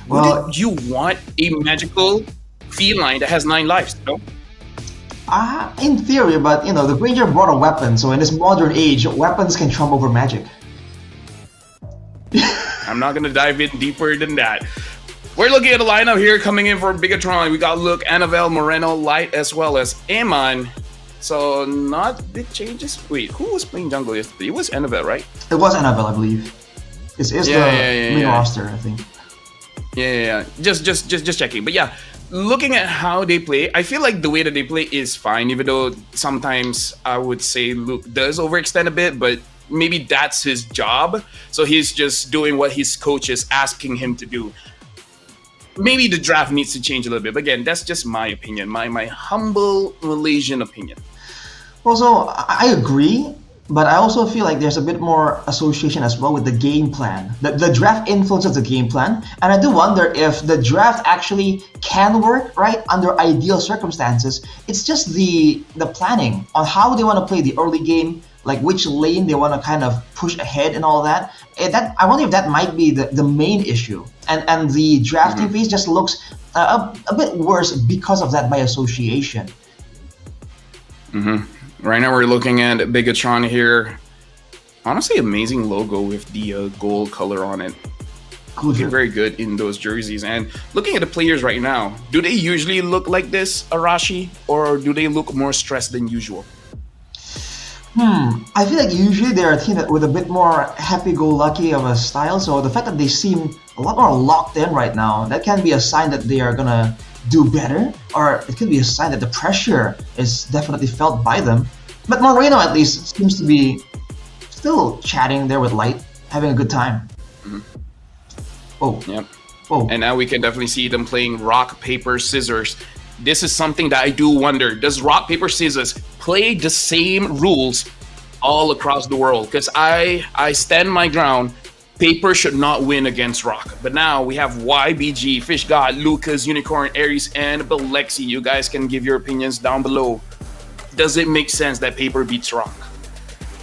Well, wouldn't you want a magical feline that has 9 lives, no? In theory, but the Granger brought a weapon, so in this modern age, weapons can trump over magic. I'm not gonna dive in deeper than that. We're looking at a lineup here coming in for Bigetron. We got Luke, Annabelle, Moreno, Light, as well as Amon. So not big changes. Wait, who was playing jungle yesterday? It was Annabelle, right? It was Annabelle, I believe. It's the main roster, I think. Yeah. Just checking. But yeah, looking at how they play, I feel like the way that they play is fine, even though sometimes I would say Luke does overextend a bit, but maybe that's his job. So he's just doing what his coach is asking him to do. Maybe the draft needs to change a little bit. But again, that's just my opinion, my humble Malaysian opinion. Also, I agree, but I also feel like there's a bit more association as well with the game plan. The draft influences the game plan, and I do wonder if the draft actually can work, right, under ideal circumstances. It's just the planning on how they want to play the early game, like which lane they want to kind of push ahead and all that. I wonder if that might be the main issue. And the drafting phase just looks a bit worse because of that by association. Right now we're looking at Bigetron here. Honestly, amazing logo with the gold color on it. Looking very good in those jerseys. And looking at the players right now, do they usually look like this, Arashi? Or do they look more stressed than usual? I feel like usually they're a team with a bit more happy-go-lucky of a style. So the fact that they seem a lot more locked in right now, that can be a sign that they are gonna do better, or it could be a sign that the pressure is definitely felt by them. But Moreno at least seems to be still chatting there with Light, having a good time. Oh. Yep. Oh. And now we can definitely see them playing rock, paper, scissors. This is something that I do wonder. Does rock, paper, scissors play the same rules all across the world? Because I stand my ground. Paper should not win against rock. But now we have YBG, Fish God, Lucas, Unicorn, Aries, and Belexi. You guys can give your opinions down below. Does it make sense that paper beats rock?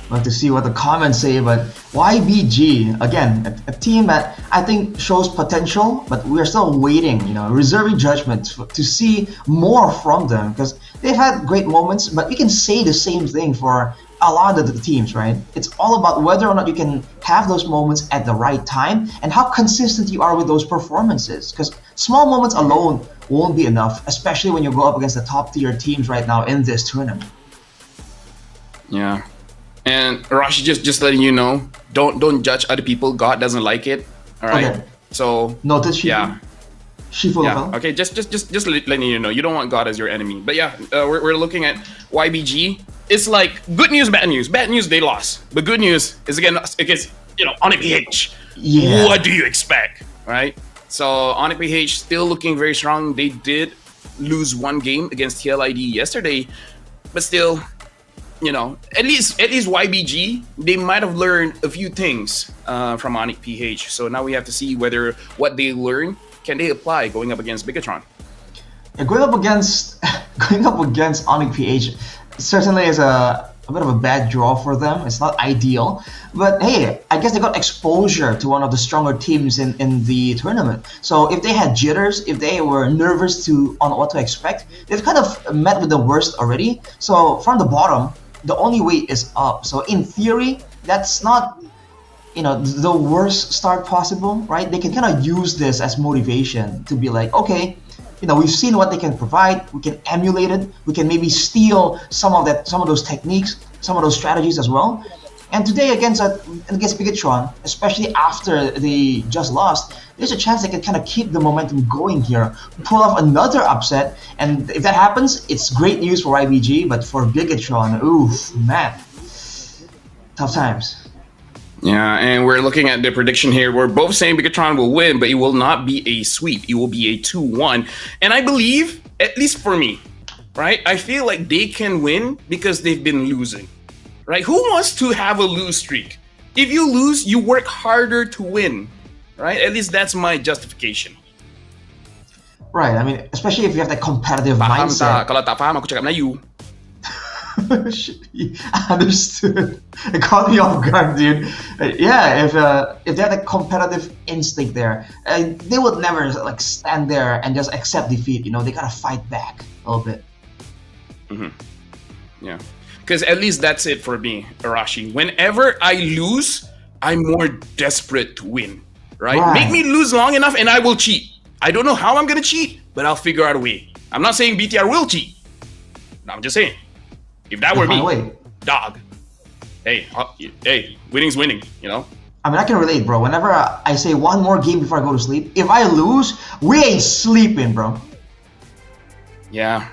We'll have to see what the comments say, but YBG, again, a team that I think shows potential, but we're still waiting, reserving judgment to see more from them, because they've had great moments, but we can say the same thing for a lot of the teams, right? It's all about whether or not you can have those moments at the right time and how consistent you are with those performances, because small moments alone won't be enough, especially when you go up against the top tier teams right now in this tournament. Yeah. And Rashi, just letting you know, don't judge other people. God doesn't like it. All right. Okay. So noted. Shifu. Yeah. Shifu. Yeah. Okay. Just letting you know, you don't want God as your enemy. But yeah, we're looking at YBG. It's like good news, bad news. Bad news, they lost. But good news is against ONIC. Yeah. What do you expect, right? So ONIC PH still looking very strong. They did lose one game against TLID yesterday, but still, you know, at least YBG, they might have learned a few things from ONIC PH. So now we have to see whether what they learn can they apply going up against Bigetron. Yeah, going up against ONIC PH certainly is a bit of a bad draw for them. It's not ideal, but hey, I guess they got exposure to one of the stronger teams in the tournament. So if they had jitters, if they were nervous on what to expect, they've kind of met with the worst already. So from the bottom, the only way is up. So in theory, that's not, you know, the worst start possible, right? They can kind of use this as motivation to be like, okay, you know, we've seen what they can provide. We can emulate it. We can maybe steal some of those techniques, some of those strategies as well. And today against Bigetron, especially after they just lost, there's a chance they can kind of keep the momentum going here, pull off another upset. And if that happens, it's great news for YBG. But for Bigetron, oof, man, tough times. Yeah, and we're looking at the prediction here. We're both saying Bigetron will win, but it will not be a sweep. It will be a 2-1. And I believe, at least for me, right, I feel like they can win because they've been losing, right? Who wants to have a lose streak? If you lose, you work harder to win, right? At least that's my justification. Right, I mean, especially if you have that competitive Paham mindset. tak? Kalau tak paham, aku cakap Melayu. Understood. It caught me off guard, dude. Yeah, if they had a competitive instinct there, they would never like stand there and just accept defeat. You know, they gotta fight back a little bit. Yeah, because at least that's it for me, Arashi. Whenever I lose, I'm more desperate to win. Right? Make me lose long enough, and I will cheat. I don't know how I'm gonna cheat, but I'll figure out a way. I'm not saying BTR will cheat. No, I'm just saying. If that were me, dog. Hey, winning's winning, you know? I mean, I can relate, bro. Whenever I say one more game before I go to sleep, if I lose, we ain't sleeping, bro. Yeah.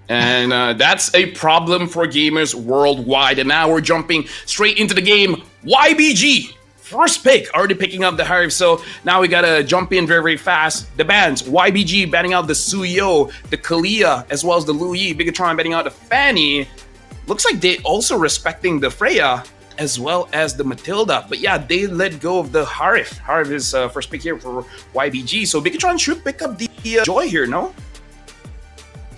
And that's a problem for gamers worldwide. And now we're jumping straight into the game. YBG, first pick, already picking up the Hive. So now we gotta jump in very, very fast. The bans, YBG banning out the Suyo, the Kalia, as well as the Luyi. Bigetron banning out the Fanny. Looks like they also respecting the Freya as well as the Matilda. But yeah, they let go of the Harif. Harif is first pick here for YBG. So Bigetron should pick up the Joy here, no?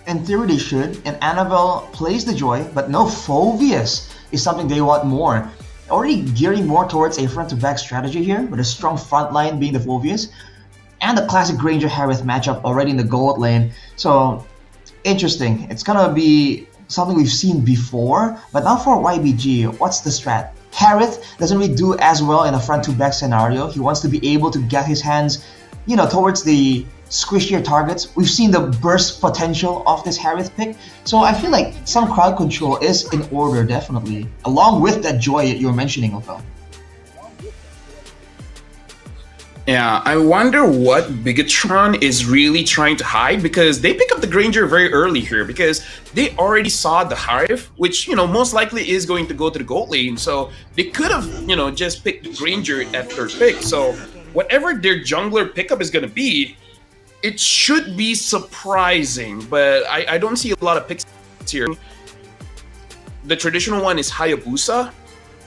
In theory, they should. And Annabelle plays the Joy, but no Phoveus is something they want more. Already gearing more towards a front-to-back strategy here, with a strong front line being the Phoveus. And the classic Granger Harith matchup already in the gold lane. So, interesting. It's gonna be something we've seen before, but now for YBG, what's the strat? Harith doesn't really do as well in a front-to-back scenario. He wants to be able to get his hands, you know, towards the squishier targets. We've seen the burst potential of this Harith pick, so I feel like some crowd control is in order, definitely, along with that Joy you were mentioning, Opel. Yeah, I wonder what Bigetron is really trying to hide, because they pick up the Granger very early here because they already saw the Hive, which, you know, most likely is going to go to the gold lane. So they could have, you know, just picked the Granger at third pick. So whatever their jungler pickup is going to be, it should be surprising, but I don't see a lot of picks here. The traditional one is Hayabusa.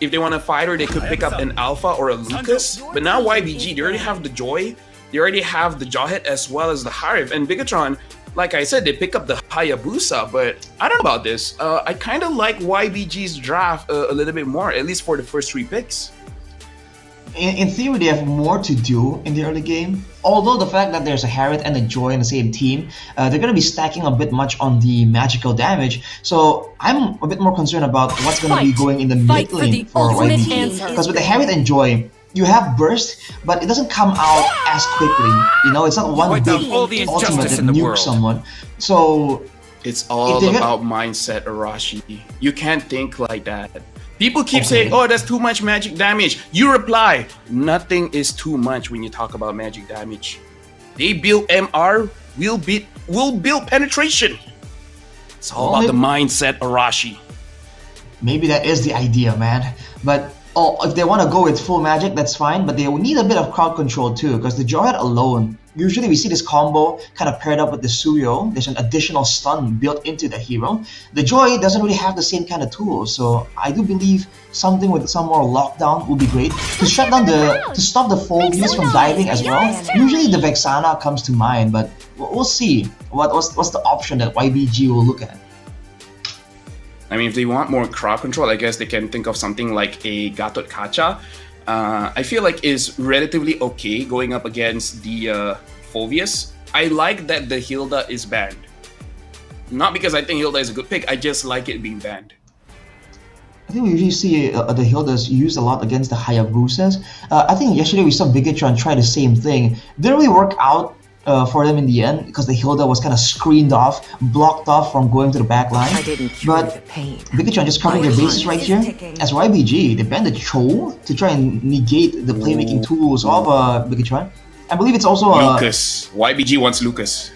If they want to fight her, they could pick up an Alpha or a Lucas. But now YBG, they already have the Joy, they already have the Jawhead as well as the Harif. And Bigetron, like I said, they pick up the Hayabusa. But I don't know about this. I kind of like YBG's draft a little bit more, at least for the first 3 picks. In theory, they have more to do in the early game. Although the fact that there's a Harith and a Joy in the same team, they're going to be stacking a bit much on the magical damage. So I'm a bit more concerned about what's going to be going in the mid lane for YBG. Because with the Harith and Joy, you have burst, but it doesn't come out as quickly. You know, it's not one big ultimate that nukes someone. So it's all about mindset, Arashi. You can't think like that. People keep saying, oh, that's too much magic damage. You reply, nothing is too much when you talk about magic damage. They build MR, we'll build penetration. It's all about the mindset, Arashi. Maybe that is the idea, man. But if they want to go with full magic, that's fine, but they will need a bit of crowd control too, because the Jawhead alone, usually we see this combo kind of paired up with the Suyo. There's an additional stun built into the hero. The Joy doesn't really have the same kind of tools, so I do believe something with some more lockdown would be great to shut down to stop the Phobias from diving as well. Usually the Vexana comes to mind, but we'll see what's the option that YBG will look at. I mean, if they want more crowd control, I guess they can think of something like a Gatot Kacha. I feel like is relatively okay going up against the Phobias. I like that the Hilda is banned. Not because I think Hilda is a good pick, I just like it being banned. I think we usually see the Hildas used a lot against the Hayabusas. I think yesterday we saw Bigetron try the same thing. Didn't really work out for them in the end because the Hilda was kind of screened off, blocked off from going to the back line. But Bigetron just covering their bases right here. As YBG, they banned the Cho to try and negate the playmaking tools of Bigetron. I believe it's also Lucas. YBG wants Lucas.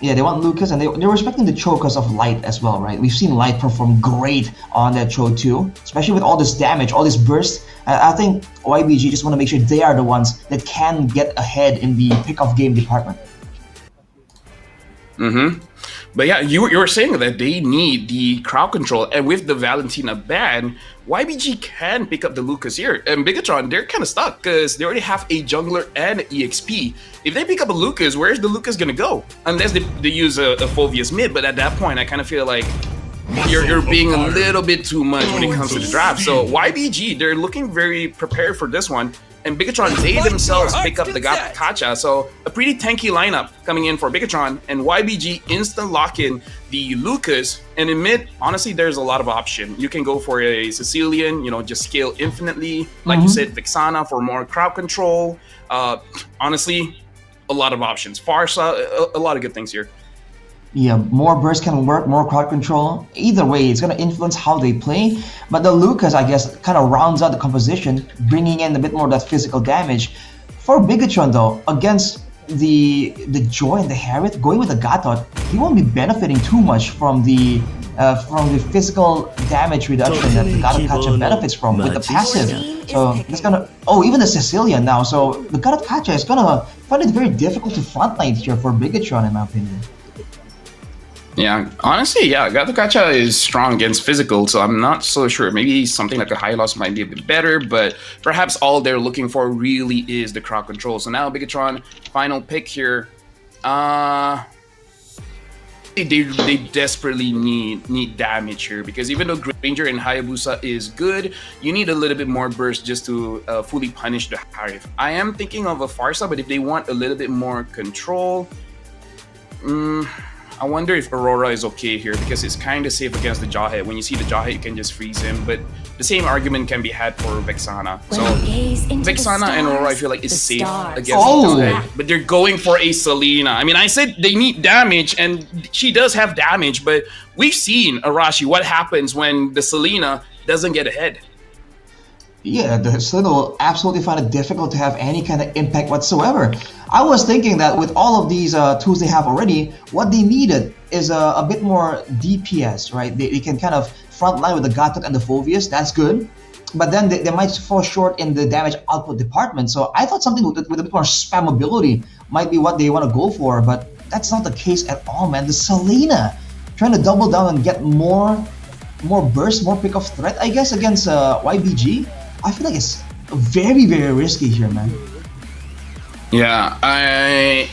Yeah, they want Lucas, and they're respecting the Cho because of Light as well, right? We've seen Light perform great on that Cho too, especially with all this damage, all this burst. I think YBG just want to make sure they are the ones that can get ahead in the pick-off game department. But yeah, you were saying that they need the crowd control, and with the Valentina ban, YBG can pick up the Lucas here. And Bigetron, they're kind of stuck because they already have a jungler and an EXP. If they pick up a Lucas, where's the Lucas gonna go? Unless they use a Phobias mid, but at that point, I kind of feel like you're being a little bit too much when it comes to the draft. So YBG, they're looking very prepared for this one. And Bigetron, they themselves pick up the Gatot Kacha. So a pretty tanky lineup coming in for Bigetron. And YBG instant lock in the Lucas. And in mid, honestly, there's a lot of option. You can go for a Sicilian, just scale infinitely. Like you said, Vexana for more crowd control. Honestly, a lot of options. Farsa, a lot of good things here. Yeah, more burst can work, more crowd control. Either way, it's going to influence how they play. But the Lucas, I guess, kind of rounds out the composition, bringing in a bit more of that physical damage. For Bigetron, though, against the Joy and the Harriet, going with the Gatot, he won't be benefiting too much from the physical damage reduction that the Gatot Kacha benefits from with the passive. So it's gonna... Oh, even the Sicilian now. So the Gatot Kacha is gonna find it very difficult to frontline here for Bigetron, in my opinion. Yeah, honestly, yeah, Gatot Kacha is strong against physical, so I'm not so sure. Maybe something like a Hylos might be a bit better, but perhaps all they're looking for really is the crowd control. So now Bigetron, final pick here. They desperately need damage here, because even though Granger and Hayabusa is good, you need a little bit more burst just to fully punish the Harith. I am thinking of a Farsa, but if they want a little bit more control, I wonder if Aurora is okay here, because it's kind of safe against the Jawhead. When you see the Jawhead, you can just freeze him, but the same argument can be had for Vexana. So Vexana and Aurora, I feel like is safe against the Jawhead, but they're going for a Selena. I mean, I said they need damage, and she does have damage, but we've seen, Arashi, what happens when the Selena doesn't get ahead. Yeah, the Selena will absolutely find it difficult to have any kind of impact whatsoever. I was thinking that with all of these tools they have already, what they needed is a bit more DPS, right? They can kind of frontline with the Gatot and the Phobias, that's good. But then they might fall short in the damage output department. So I thought something with a bit more spammability might be what they want to go for, but that's not the case at all, man. The Selena, trying to double down and get more burst, more pick of threat, I guess, against YBG. I feel like it's very, very risky here, man. Yeah, I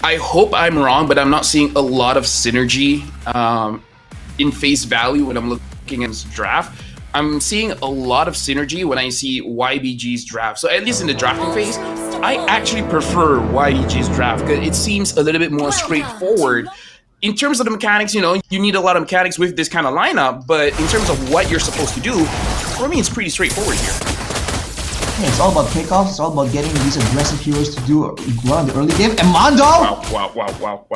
hope I'm wrong, but I'm not seeing a lot of synergy in face value when I'm looking at this draft. I'm seeing a lot of synergy when I see YBG's draft. So at least in the drafting phase, I actually prefer YBG's draft because it seems a little bit more straightforward. In terms of the mechanics, you need a lot of mechanics with this kind of lineup, but in terms of what you're supposed to do, for me, it's pretty straightforward here. Yeah, it's all about pickoffs, it's all about getting these aggressive heroes to do well in the early game. And Mondo! Wow.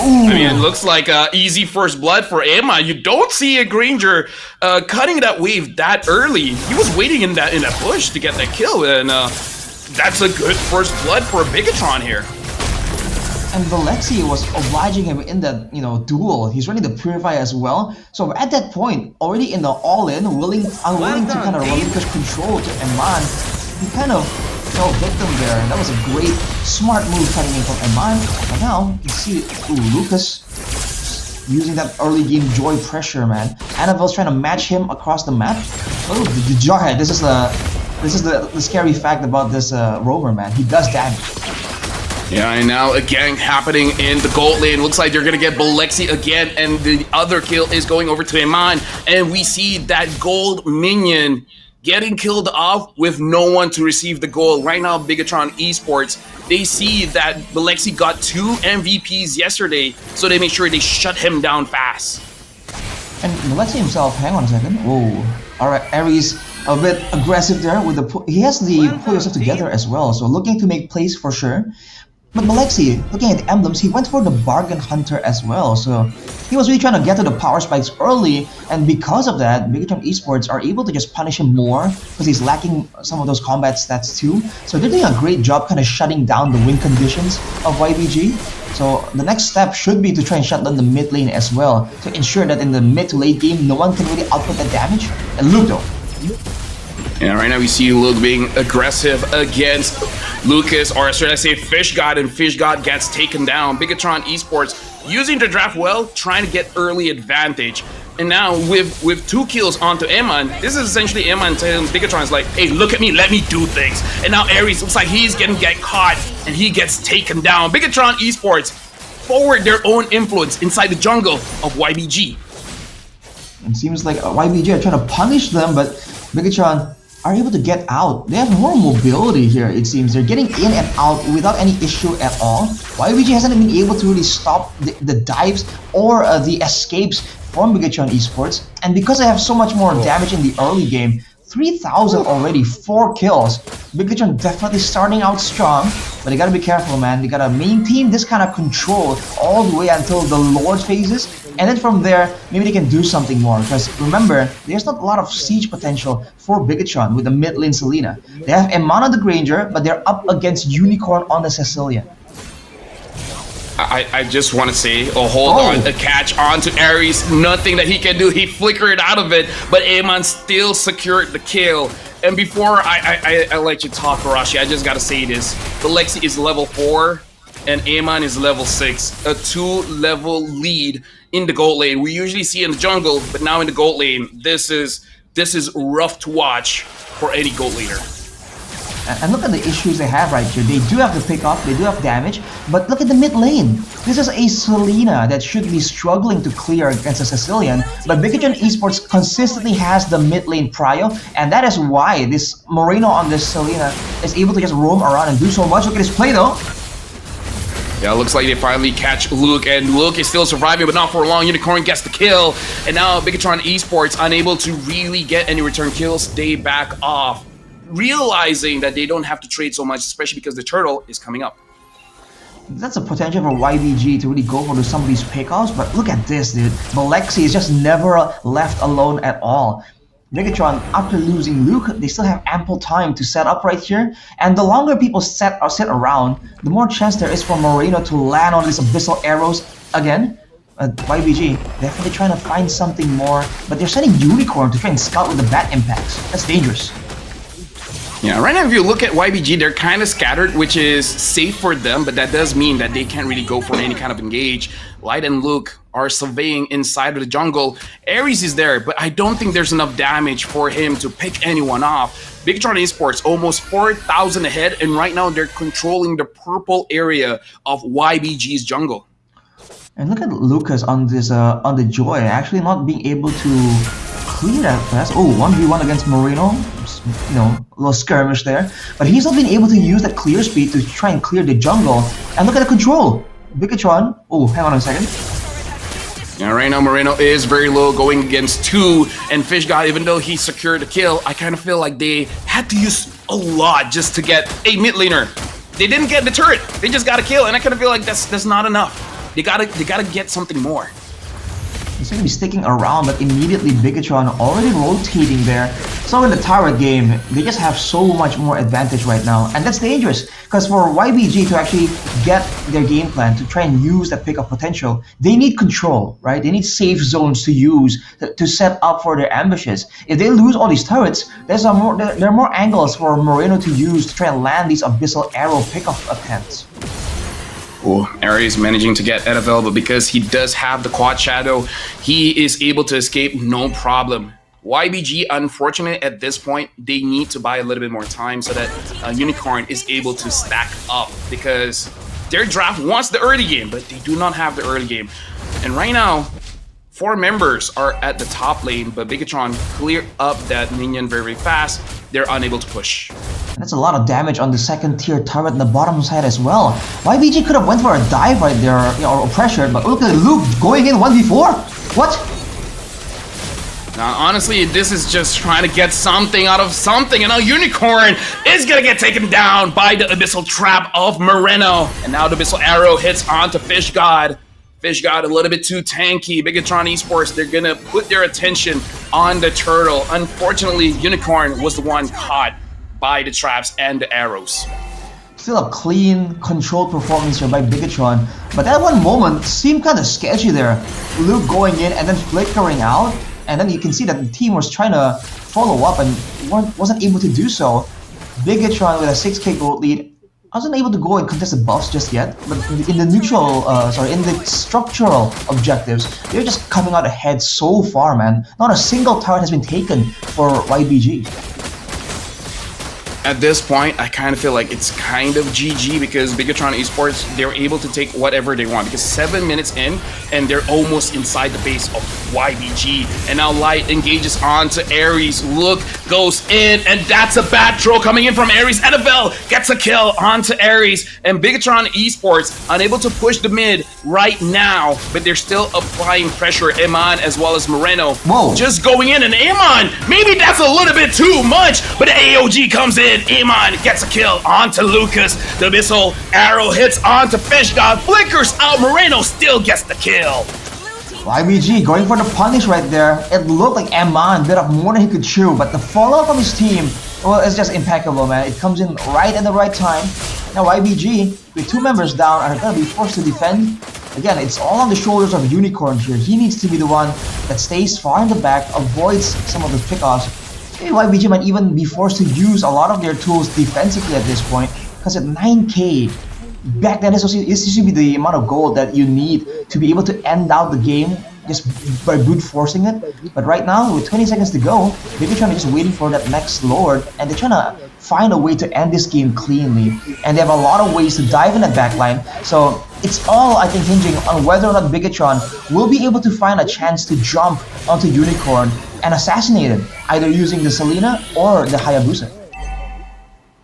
I mean, it looks like easy first blood for Emma. You don't see a Granger cutting that wave that early. He was waiting in that bush to get that kill, and that's a good first blood for Bigetron here. and Valexi was obliging him in that duel. He's running the Purify as well. So at that point, already in the all-in, unwilling to kind of relinquish control to Eman, he kind of fell victim there, and that was a great, smart move cutting in from Eman. But now you see, Lucas using that early game joy pressure, man. Annabelle's trying to match him across the map. Oh, the Jarhead. This is the scary fact about this roamer, man. He does damage. Yeah, and now again happening in the gold lane. Looks like they're gonna get Bolexi again, and the other kill is going over to Iman. And we see that gold minion getting killed off with no one to receive the gold. Right now, Bigetron Esports, they see that Bolexi got 2 MVPs yesterday, so they make sure they shut him down fast. And Bolexi himself, hang on a second. Whoa. Alright, Aries a bit aggressive there with he has the pull yourself together as well, so looking to make plays for sure. But Bolexi, looking at the emblems, he went for the bargain hunter as well, so he was really trying to get to the power spikes early, and because of that, Bigetron Esports are able to just punish him more because he's lacking some of those combat stats too. So they're doing a great job kind of shutting down the win conditions of YBG. So the next step should be to try and shut down the mid lane as well to ensure that in the mid to late game, no one can really output the damage. And Luke though. Yeah, right now we see Luke being aggressive against Lucas, or should I say Fish God, and Fish God gets taken down. Bigetron Esports using the draft well, trying to get early advantage. And now with 2 kills onto Eman, this is essentially Eman telling Bigetron's like, hey, look at me, let me do things. And now Aries looks like he's gonna get caught and he gets taken down. Bigetron Esports forward their own influence inside the jungle of YBG. It seems like YBG are trying to punish them, but Bigetron are able to get out. They have more mobility here, it seems. They're getting in and out without any issue at all. YBG hasn't been able to really stop the dives or the escapes from Bigetron Esports. And because they have so much more damage in the early game, 3,000 already, 4 kills. Bigetron definitely starting out strong, but they gotta be careful, man. They gotta maintain this kind of control all the way until the Lord phases, and then from there, maybe they can do something more. Because remember, there's not a lot of siege potential for Bigetron with the mid lane Selena. They have Eman on the Granger, but they're up against Unicorn on the Sicilian. I just want to say, hold on, a catch onto Aries, nothing that he can do. He flickered out of it, but Eman still secured the kill. And before I let you talk, Arashi, I just gotta say this. Bolexi is level 4 and Eman is level 6. A 2-level lead in the gold lane. We usually see in the jungle, but now in the gold lane, this is rough to watch for any gold laner. And look at the issues they have right here. They do have the pick up, they do have damage, but look at the mid lane. This is a Selena that should be struggling to clear against a Sicilian, but Bigetron Esports consistently has the mid lane prio, and that is why this Moreno on this Selena is able to just roam around and do so much. Look at his play though. Yeah, looks like they finally catch Luke, and Luke is still surviving, but not for long. Unicorn gets the kill, and now Bigetron Esports unable to really get any return kills. They back off, realizing that they don't have to trade so much, especially because the turtle is coming up. That's a potential for YBG to really go for some of these pickoffs, but look at this, dude. Bolexi is just never left alone at all. Bigetron, after losing Luke, they still have ample time to set up right here, and the longer people sit around, the more chance there is for Moreno to land on these abyssal arrows again. YBG, definitely trying to find something more, but they're sending Unicorn to try and scout with the bat impacts. That's dangerous. Yeah, right now if you look at YBG, they're kind of scattered, which is safe for them, but that does mean that they can't really go for any kind of engage. Light and Luke are surveying inside of the jungle. Aries is there, but I don't think there's enough damage for him to pick anyone off. Bigetron Esports almost 4,000 ahead, and right now they're controlling the purple area of YBG's jungle. And look at Lucas on this on the Joy, actually not being able to clear that fast. Oh, 1v1 against Moreno, you know, a little skirmish there. But he's not been able to use that clear speed to try and clear the jungle. And look at the control. Bigetron, oh, hang on a second. Yeah, right now Moreno is very low, going against 2, and Fish God, even though he secured the kill, I kind of feel like they had to use a lot just to get a mid laner. They didn't get the turret, they just got a kill, and I kind of feel like that's not enough. They gotta get something more. He's going to be sticking around, but immediately Bigetron already rotating there So in the turret game, they just have so much more advantage right now, and that's dangerous because for YBG to actually get their game plan to try and use that pickup potential, they need control, right? They need safe zones to use to set up for their ambushes. If they lose all these turrets, there are more angles for Moreno to use to try and land these abyssal arrow pickup attempts. Oh, Aries managing to get NFL, but because he does have the quad shadow, he is able to escape no problem. YBG, unfortunately, at this point, they need to buy a little bit more time so that Unicorn is able to stack up because their draft wants the early game, but they do not have the early game. And right now, 4 members are at the top lane, but Bigetron clear up that minion very, very fast. They're unable to push. That's a lot of damage on the second tier turret in the bottom side as well. YBG could have went for a dive right there, or pressure, but look at Luke going in 1v4. What? Now, honestly, this is just trying to get something out of something, and now Unicorn is gonna get taken down by the Abyssal Trap of Moreno. And now the Abyssal Arrow hits onto Fish God. Fish God a little bit too tanky. Bigetron Esports, they're gonna put their attention on the turtle. Unfortunately, Unicorn was the one caught by the traps and the arrows. Still a clean, controlled performance here by Bigetron, but that one moment seemed kind of sketchy there. Luke going in and then flickering out, and then you can see that the team was trying to follow up and wasn't able to do so. Bigetron with a 6k gold lead wasn't able to go and contest the buffs just yet, but in the in the structural objectives, they're just coming out ahead so far, man. Not a single turret has been taken for YBG. At this point, I kind of feel like it's kind of GG because Bigetron Esports, they're able to take whatever they want because 7 minutes in and they're almost inside the base of YBG. And now Light engages onto Aries. Look goes in, and that's a bad throw coming in from Aries. NFL gets a kill onto Aries, and Bigetron Esports unable to push the mid right now, but they're still applying pressure. Eman as well as Moreno. Whoa. Just going in, and Eman, maybe that's a little bit too much, but the AOG comes in. Eman gets a kill onto Lucas. The Abyssal Arrow hits onto Fish God, flickers out. Moreno still gets the kill. YBG going for the punish right there. It looked like Eman bit off more than he could chew, but the follow-up from his team, well, it's just impeccable, man. It comes in right at the right time. Now YBG, with 2 members down, are going to be forced to defend. Again, it's all on the shoulders of Unicorn here. He needs to be the one that stays far in the back, avoids some of the pickoffs. Maybe YBG might even be forced to use a lot of their tools defensively at this point, because at 9k, back then this used to be the amount of gold that you need to be able to end out the game just by brute forcing it. But right now, with 20 seconds to go, Bigetron is just waiting for that next lord, and they're trying to find a way to end this game cleanly. And they have a lot of ways to dive in that backline. So it's all, I think, hinging on whether or not Bigetron will be able to find a chance to jump onto Unicorn and assassinate him, either using the Selena or the Hayabusa.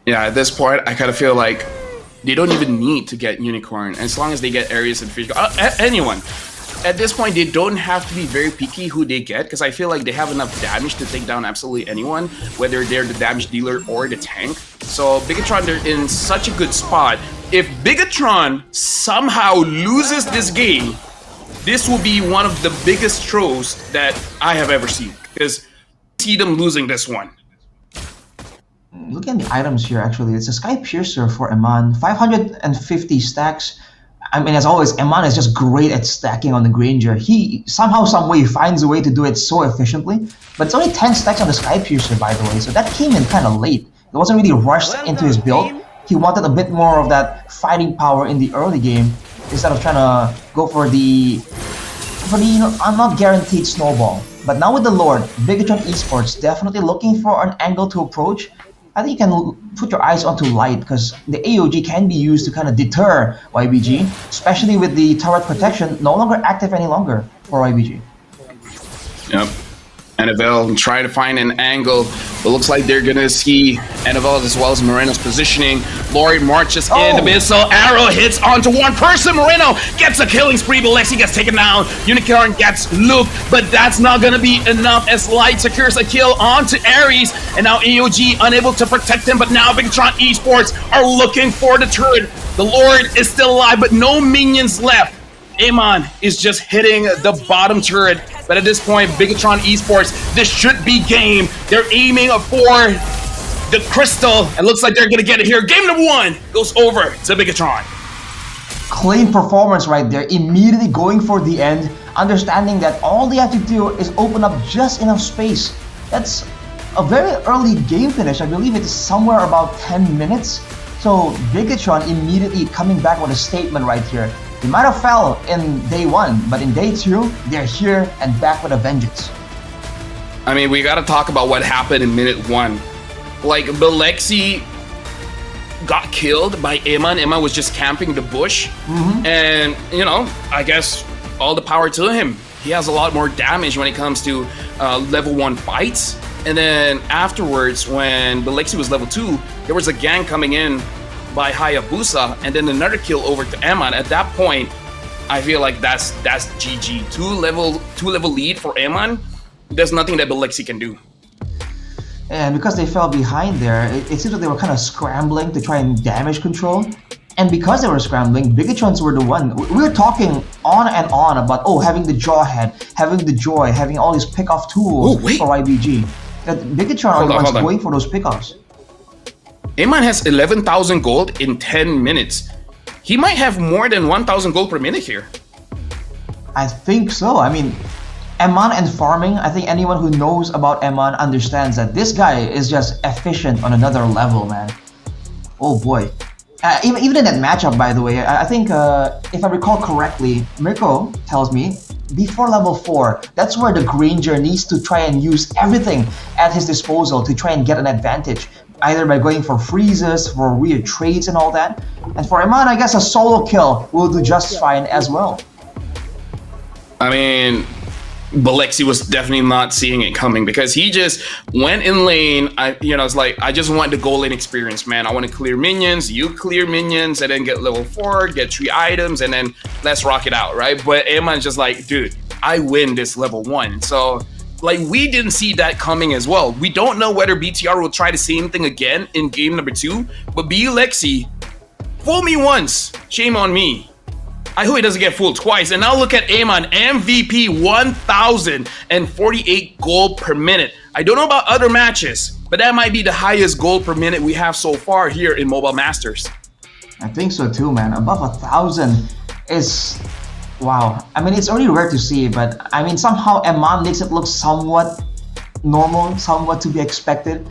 Yeah, at this point, I kind of feel like they don't even need to get Unicorn. As long as they get Aries and Fish God, anyone. At this point, they don't have to be very picky who they get, because I feel like they have enough damage to take down absolutely anyone, whether they're the damage dealer or the tank. So Bigetron, they're in such a good spot. If Bigetron somehow loses this game, this will be one of the biggest throws that I have ever seen, because I see them losing this one. Look at the items here, actually. It's a Sky Piercer for Eman. 550 stacks. I mean, as always, Eman is just great at stacking on the Granger. He somehow, some way finds a way to do it so efficiently. But it's only 10 stacks on the Sky Piercer, by the way, so that came in kind of late. It wasn't really rushed into his build. He wanted a bit more of that fighting power in the early game instead of trying to go for the not guaranteed snowball. But now with the Lord, Bigetron Esports definitely looking for an angle to approach. I think you can put your eyes onto Light, because the AOG can be used to kind of deter YBG, especially with the turret protection no longer active any longer for YBG. Yep. NFL try to find an angle. It looks like they're gonna see NFL as well as Moreno's positioning. Lord marches in. Abyssal Arrow hits onto one person. Moreno gets a killing spree, but Lexi gets taken down. Unicorn gets Luke, but that's not gonna be enough as Light secures a kill onto Aries. And now AOG unable to protect him, but now Bigetron Esports are looking for the turret. The Lord is still alive, but no minions left. Amon is just hitting the bottom turret. But at this point, Bigetron Esports, this should be game. They're aiming for the crystal. It looks like they're going to get it here. Game number 1 goes over to Bigetron. Clean performance right there, immediately going for the end, understanding that all they have to do is open up just enough space. That's a very early game finish. I believe it's somewhere about 10 minutes. So Bigetron immediately coming back with a statement right here. They might have fell in day 1, but in day 2, they're here and back with a vengeance. I mean, we got to talk about what happened in minute 1. Like, Bigelexi got killed by Amon. Amon was just camping the bush. And, you know, I guess all the power to him. He has a lot more damage when it comes to level 1 fights. And then afterwards, when Bigelexi was level 2, there was a gang coming in by Hayabusa, and then another kill over to Amon. At that point, I feel like that's GG. Two level lead for Amon. There's nothing that Bigelexi can do. And because they fell behind there, it seems like they were kind of scrambling to try and damage control. And because they were scrambling, Bigetrons were the one. We were talking on and on about, having the Jawhead, having the Joy, having all these pick-off tools for YBG. That Bigetron are the ones going for those pick-offs. Amon has 11,000 gold in 10 minutes. He might have more than 1,000 gold per minute here. I think so. I mean, Amon and farming, I think anyone who knows about Amon understands that this guy is just efficient on another level, man. Oh boy. Even in that matchup, by the way, I think, if I recall correctly, Mirko tells me, before level 4, that's where the Granger needs to try and use everything at his disposal to try and get an advantage. Either by going for freezes, for weird trades and all that. And for Amon, I guess a solo kill will do just fine as well. I mean, Bigelexi was definitely not seeing it coming because he just went in lane. It's like, I just want the gold lane experience, man. I want to clear minions, you clear minions, and then get level 4, get 3 items, and then let's rock it out, right? But Amon's just like, dude, I win this level 1. So, like, we didn't see that coming as well. We don't know whether BTR will try the same thing again in game number 2, but Bigelexi, fool me once, shame on me. I hope he doesn't get fooled twice. And now look at Amon, MVP, 1,048 gold per minute. I don't know about other matches, but that might be the highest gold per minute we have so far here in Mobile Masters. I think so too, man. Above 1,000 is... wow. I mean, it's already rare to see, but I mean, somehow Amon makes it look somewhat normal, somewhat to be expected.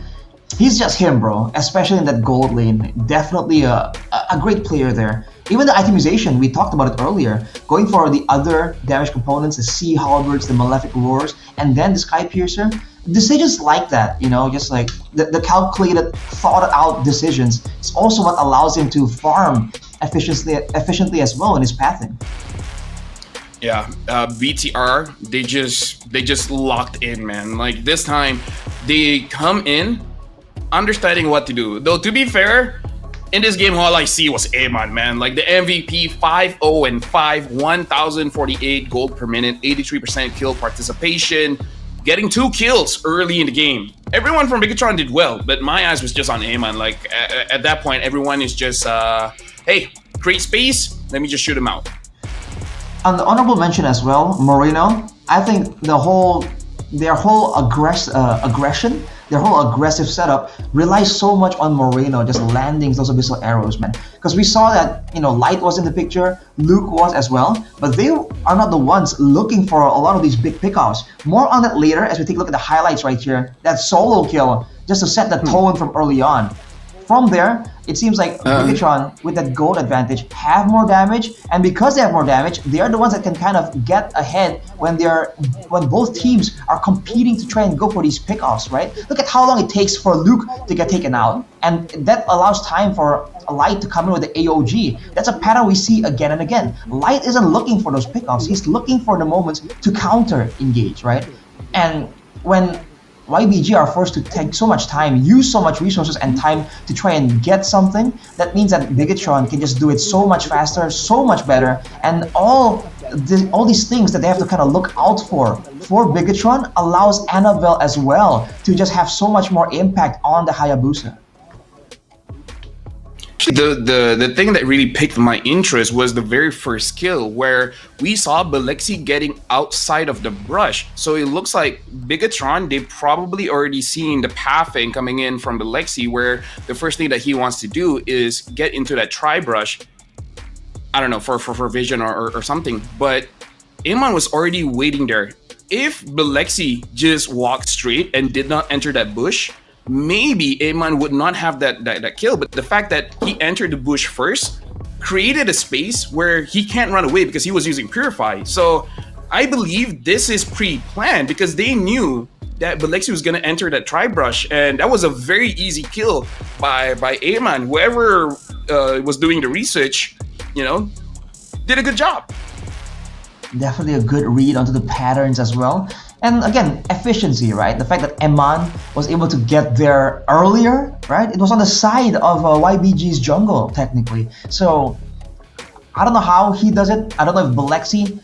He's just him, bro, especially in that gold lane. Definitely a great player there. Even the itemization, we talked about it earlier. Going for the other damage components, the Sea Halberds, the Malefic Roars, and then the Sky Piercer. Decisions like that, just like the calculated, thought-out decisions, is also what allows him to farm efficiently as well in his pathing. Yeah, BTR, they just locked in, man. Like, this time, they come in understanding what to do. Though, to be fair, in this game, all I see was Amon, man. Like, the MVP, 5-0-5, 1,048 gold per minute, 83% kill participation, getting 2 kills early in the game. Everyone from Bigetron did well, but my eyes was just on Amon. Like, at that point, everyone is just, hey, create space, let me just shoot him out. On the honorable mention as well, Moreno, I think their whole aggression, their whole aggressive setup relies so much on Moreno just landing those abyssal arrows, man. Because we saw that, Light was in the picture, Luke was as well, but they are not the ones looking for a lot of these big pickoffs. More on that later as we take a look at the highlights right here. That solo kill, just to set the tone from early on. From there, it seems like Bigetron, with that gold advantage, have more damage, and because they have more damage, they are the ones that can kind of get ahead when both teams are competing to try and go for these pickoffs, right? Look at how long it takes for Luke to get taken out, and that allows time for Light to come in with the AOG. That's a pattern we see again and again. Light isn't looking for those pickoffs, he's looking for the moments to counter engage, right? And when YBG are forced to take so much time, use so much resources and time to try and get something, that means that Bigetron can just do it so much faster, so much better, and all these things that they have to kind of look out for Bigetron allows Annabelle as well to just have so much more impact on the Hayabusa. The thing that really piqued my interest was the very first kill where we saw Bigelexi getting outside of the brush. So it looks like Bigetron, they probably already seen the pathing coming in from Bigelexi, where the first thing that he wants to do is get into that tri-brush. I don't know, for vision or something. But Amon was already waiting there. If Bigelexi just walked straight and did not enter that bush, maybe Amon would not have that kill. But the fact that he entered the bush first created a space where he can't run away because he was using Purify. So I believe this is pre-planned because they knew that Bigelexi was going to enter that tri-brush, and that was a very easy kill by Amon. Whoever was doing the research, did a good job. Definitely a good read onto the patterns as well. And again, efficiency, right? The fact that Eman was able to get there earlier, right? It was on the side of YBG's jungle, technically. So, I don't know how he does it. I don't know if Bigelexi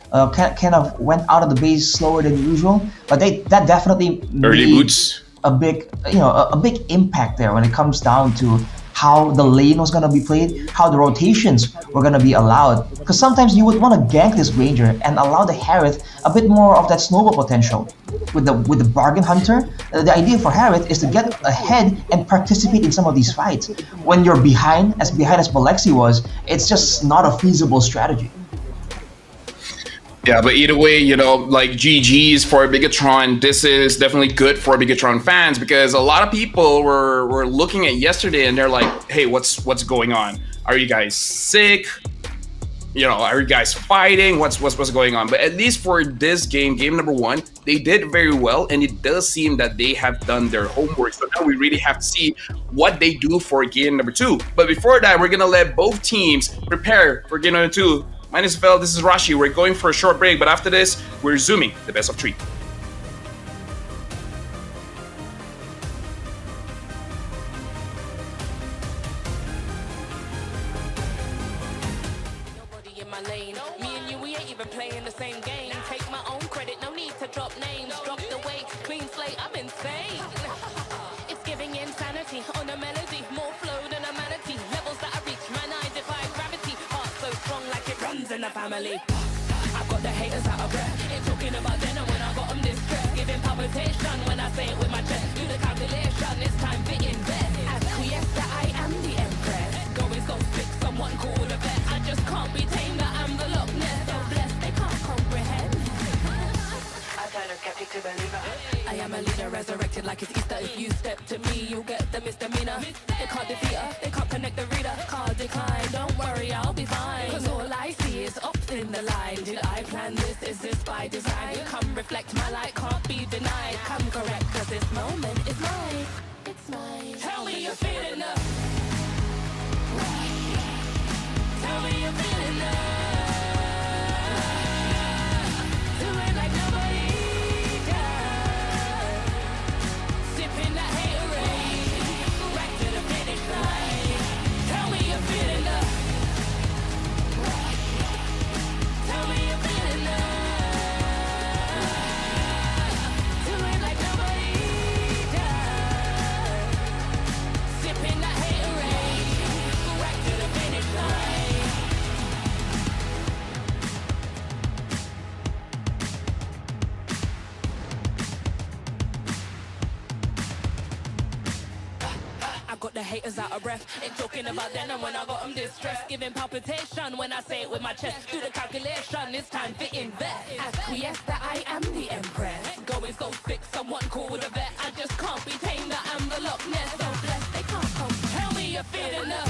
kind of went out of the base slower than usual, but that definitely early boots a big, a big impact there when it comes down to how the lane was going to be played, how the rotations were going to be allowed. Because sometimes you would want to gank this Ranger and allow the Harith a bit more of that snowball potential. With the Bargain Hunter, the idea for Harith is to get ahead and participate in some of these fights. When you're behind as Bigelexi was, it's just not a feasible strategy. Yeah, but either way, like GG's for Bigetron. This is definitely good for Bigetron fans because a lot of people were looking at yesterday and they're like, hey, what's going on? Are you guys sick? Are you guys fighting? What's going on? But at least for this game number 1, they did very well, and it does seem that they have done their homework. So now we really have to see what they do for game number 2. But before that, we're gonna let both teams prepare for game number 2. My name is Fel, this is Rashi. We're going for a short break, but after this, we're zooming the best of 3. Nobody in my lane. Me and you, we ain't even playing the same game. Take my own credit, no need to drop names. Drop the weight, clean slate, I'm insane. It's giving insanity on a melody. More flow than a manatee. Levels that I reach, man, I defy gravity. Heart so strong like it runs in the family. I've got the haters out of breath. Ain't talking about then and when I got them distressed. Giving palpitation when I say it with my chest. Do the calculation, it's time to invest. Acquiesce that I am the empress. Going so sick, someone call the vet. I just can't be tamed, that I'm the Loch Ness. So blessed, they can't comprehend. I turn a skeptic to believer. I am a leader, resurrected like it's Easter. If you step to me, you'll get the misdemeanor. They can't defeat her, they can't connect the reader. Can't decline, don't worry, I'll be fine. Cause all I see is up in the line. Did I plan this? Is this by design? Come reflect my light, can't be denied. Come correct, cause this moment is mine. It's mine. Tell me you're feeling love. Tell me you're feeling love. Do it like nobody does. Sipping that haterade, right to the finish line. Tell me you're feeling love. Tell me you're feeling love. Do it like nobody does. Sipping that haterade, right to the finish line. I got the haters out of breath. Ain't talking about then and when I got them distressed. Giving palpitation when I say it with my chest. Do the calculation, it's time to invest. Acquiesce that I am the empress. Going so sick, someone call with a vet. I just can't be tamed, that I'm the Loch Ness. So blessed, they can't come. Tell me you're feeling love.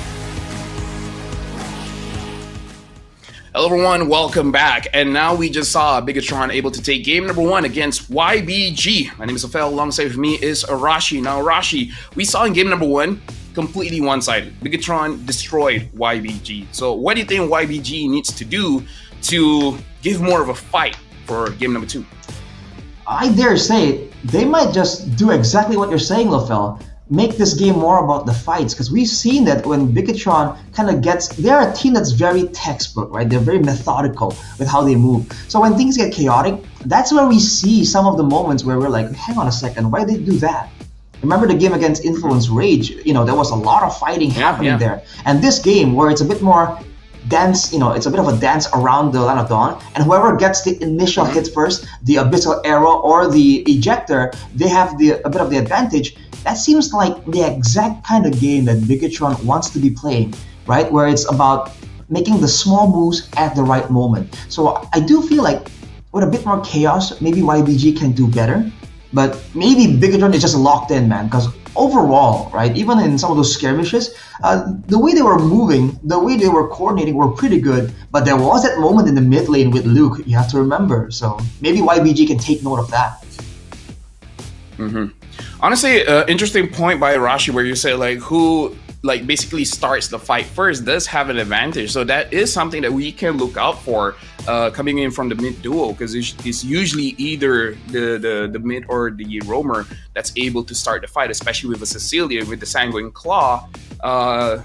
Hello everyone, welcome back. And now we just saw Bigetron able to take game number 1 against YBG. My name is Afel, alongside with me is Arashi. Now Arashi, we saw in game number 1, completely one-sided. Bigetron destroyed YBG. So what do you think YBG needs to do to give more of a fight for game number 2? I dare say, they might just do exactly what you're saying, Lofel. Make this game more about the fights, because we've seen that when Bigetron kind of they're a team that's very textbook, right? They're very methodical with how they move. So when things get chaotic, that's where we see some of the moments where we're like, hang on a second, why did they do that? Remember the game against Influence Rage? There was a lot of fighting happening there. And this game, where it's a bit more dance, it's a bit of a dance around the Land of Dawn, and whoever gets the initial hit first, the Abyssal Arrow or the Ejector, they have a bit of the advantage. That seems like the exact kind of game that Bigetron wants to be playing, right? Where it's about making the small moves at the right moment. So I do feel like with a bit more chaos, maybe YBG can do better. But maybe Bigetron is just locked in, man, because overall, right, even in some of those skirmishes, the way they were moving, the way they were coordinating were pretty good. But there was that moment in the mid lane with Luke, you have to remember. So maybe YBG can take note of that. Honestly, interesting point by Rashi where you say who basically starts the fight first does have an advantage. So that is something that we can look out for coming in from the mid duo, because it's usually either the mid or the roamer that's able to start the fight, especially with a Cecilia with the Sanguine Claw. I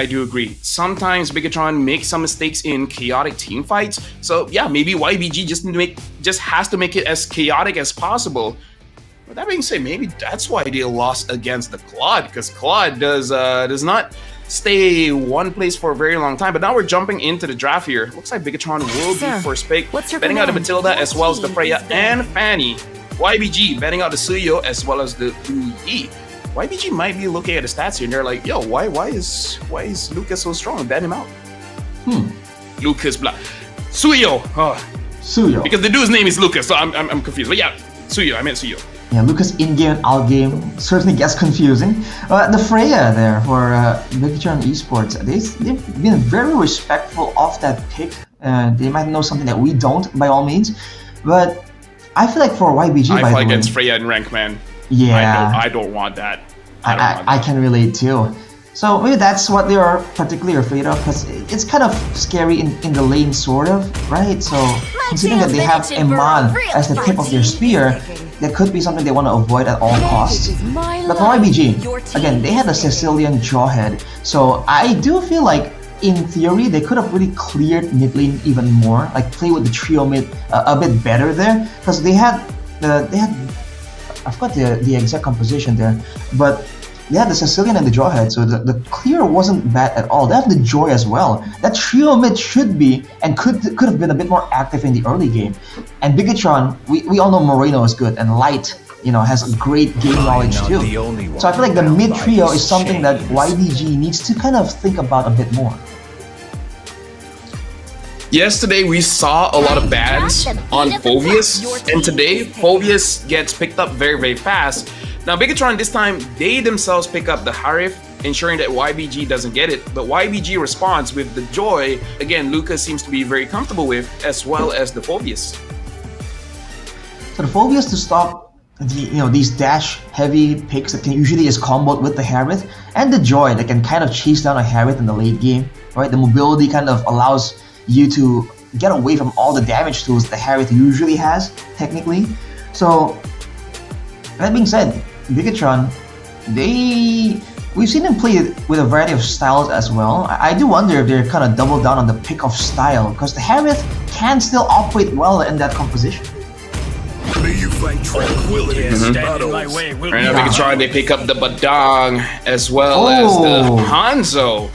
do agree. Sometimes Bigetron makes some mistakes in chaotic team fights. So yeah, maybe YBG just has to make it as chaotic as possible. But that being said, maybe that's why they lost against the Claude, because Claude does not stay one place for a very long time. But now we're jumping into the draft here. Looks like Bigetron will be first pick, betting out the Matilda as well as the Freya and Fanny. YBG betting out the Suyo as well as the Uyi. YBG might be looking at the stats here and they're like, yo, why is Lucas so strong? Bet him out. Lucas blah. Suyo. Suyo. Because the dude's name is Lucas, so I'm confused. But yeah, Suyo. I meant Suyo. Yeah, Lucas in-game and out-game certainly gets confusing. The Freya there for Bigetron Esports, they've been very respectful of that pick. They might know something that we don't, by all means. But I feel like for YBG, I fight against Freya in rank, man. Yeah. I don't want that. I can relate too. So maybe that's what they are particularly afraid of, because it's kind of scary in the lane, sort of, right? So considering that they have Eman as the tip of their spear, that could be something they want to avoid at all costs. But for YBG, again, they had a Sicilian Jawhead, so I do feel like in theory they could have really cleared mid lane even more, like play with the trio mid a bit better there, because they had I forgot the exact composition there, but they had the Sicilian and the Jawhead, so the clear wasn't bad at all. They have the Joy as well. That trio mid should be and could have been a bit more active in the early game. And Bigetron, we all know Moreno is good, and Light, has a great game knowledge too. So I feel like the mid trio is something that YBG needs to kind of think about a bit more. Yesterday we saw a lot of bans on Phoveus, and today Phoveus gets picked up very, very fast. Now Bigetron this time, they themselves pick up the Harif, ensuring that YBG doesn't get it, but YBG responds with the Joy. Again, Lucas seems to be very comfortable with, as well as the Phoveus. So the Phoveus to stop these dash heavy picks that can usually is comboed with the Harith, and the Joy that can kind of chase down a Harith in the late game, right? The mobility kind of allows you to get away from all the damage tools the Harith usually has, technically. So that being said, Bigetron, we've seen them play with a variety of styles as well. I do wonder if they're kind of double down on the pick of style, because the Harith can still operate well in that composition. May you find tranquility in battles. Right now, Bigetron, they pick up the Badang as well as the Hanzo.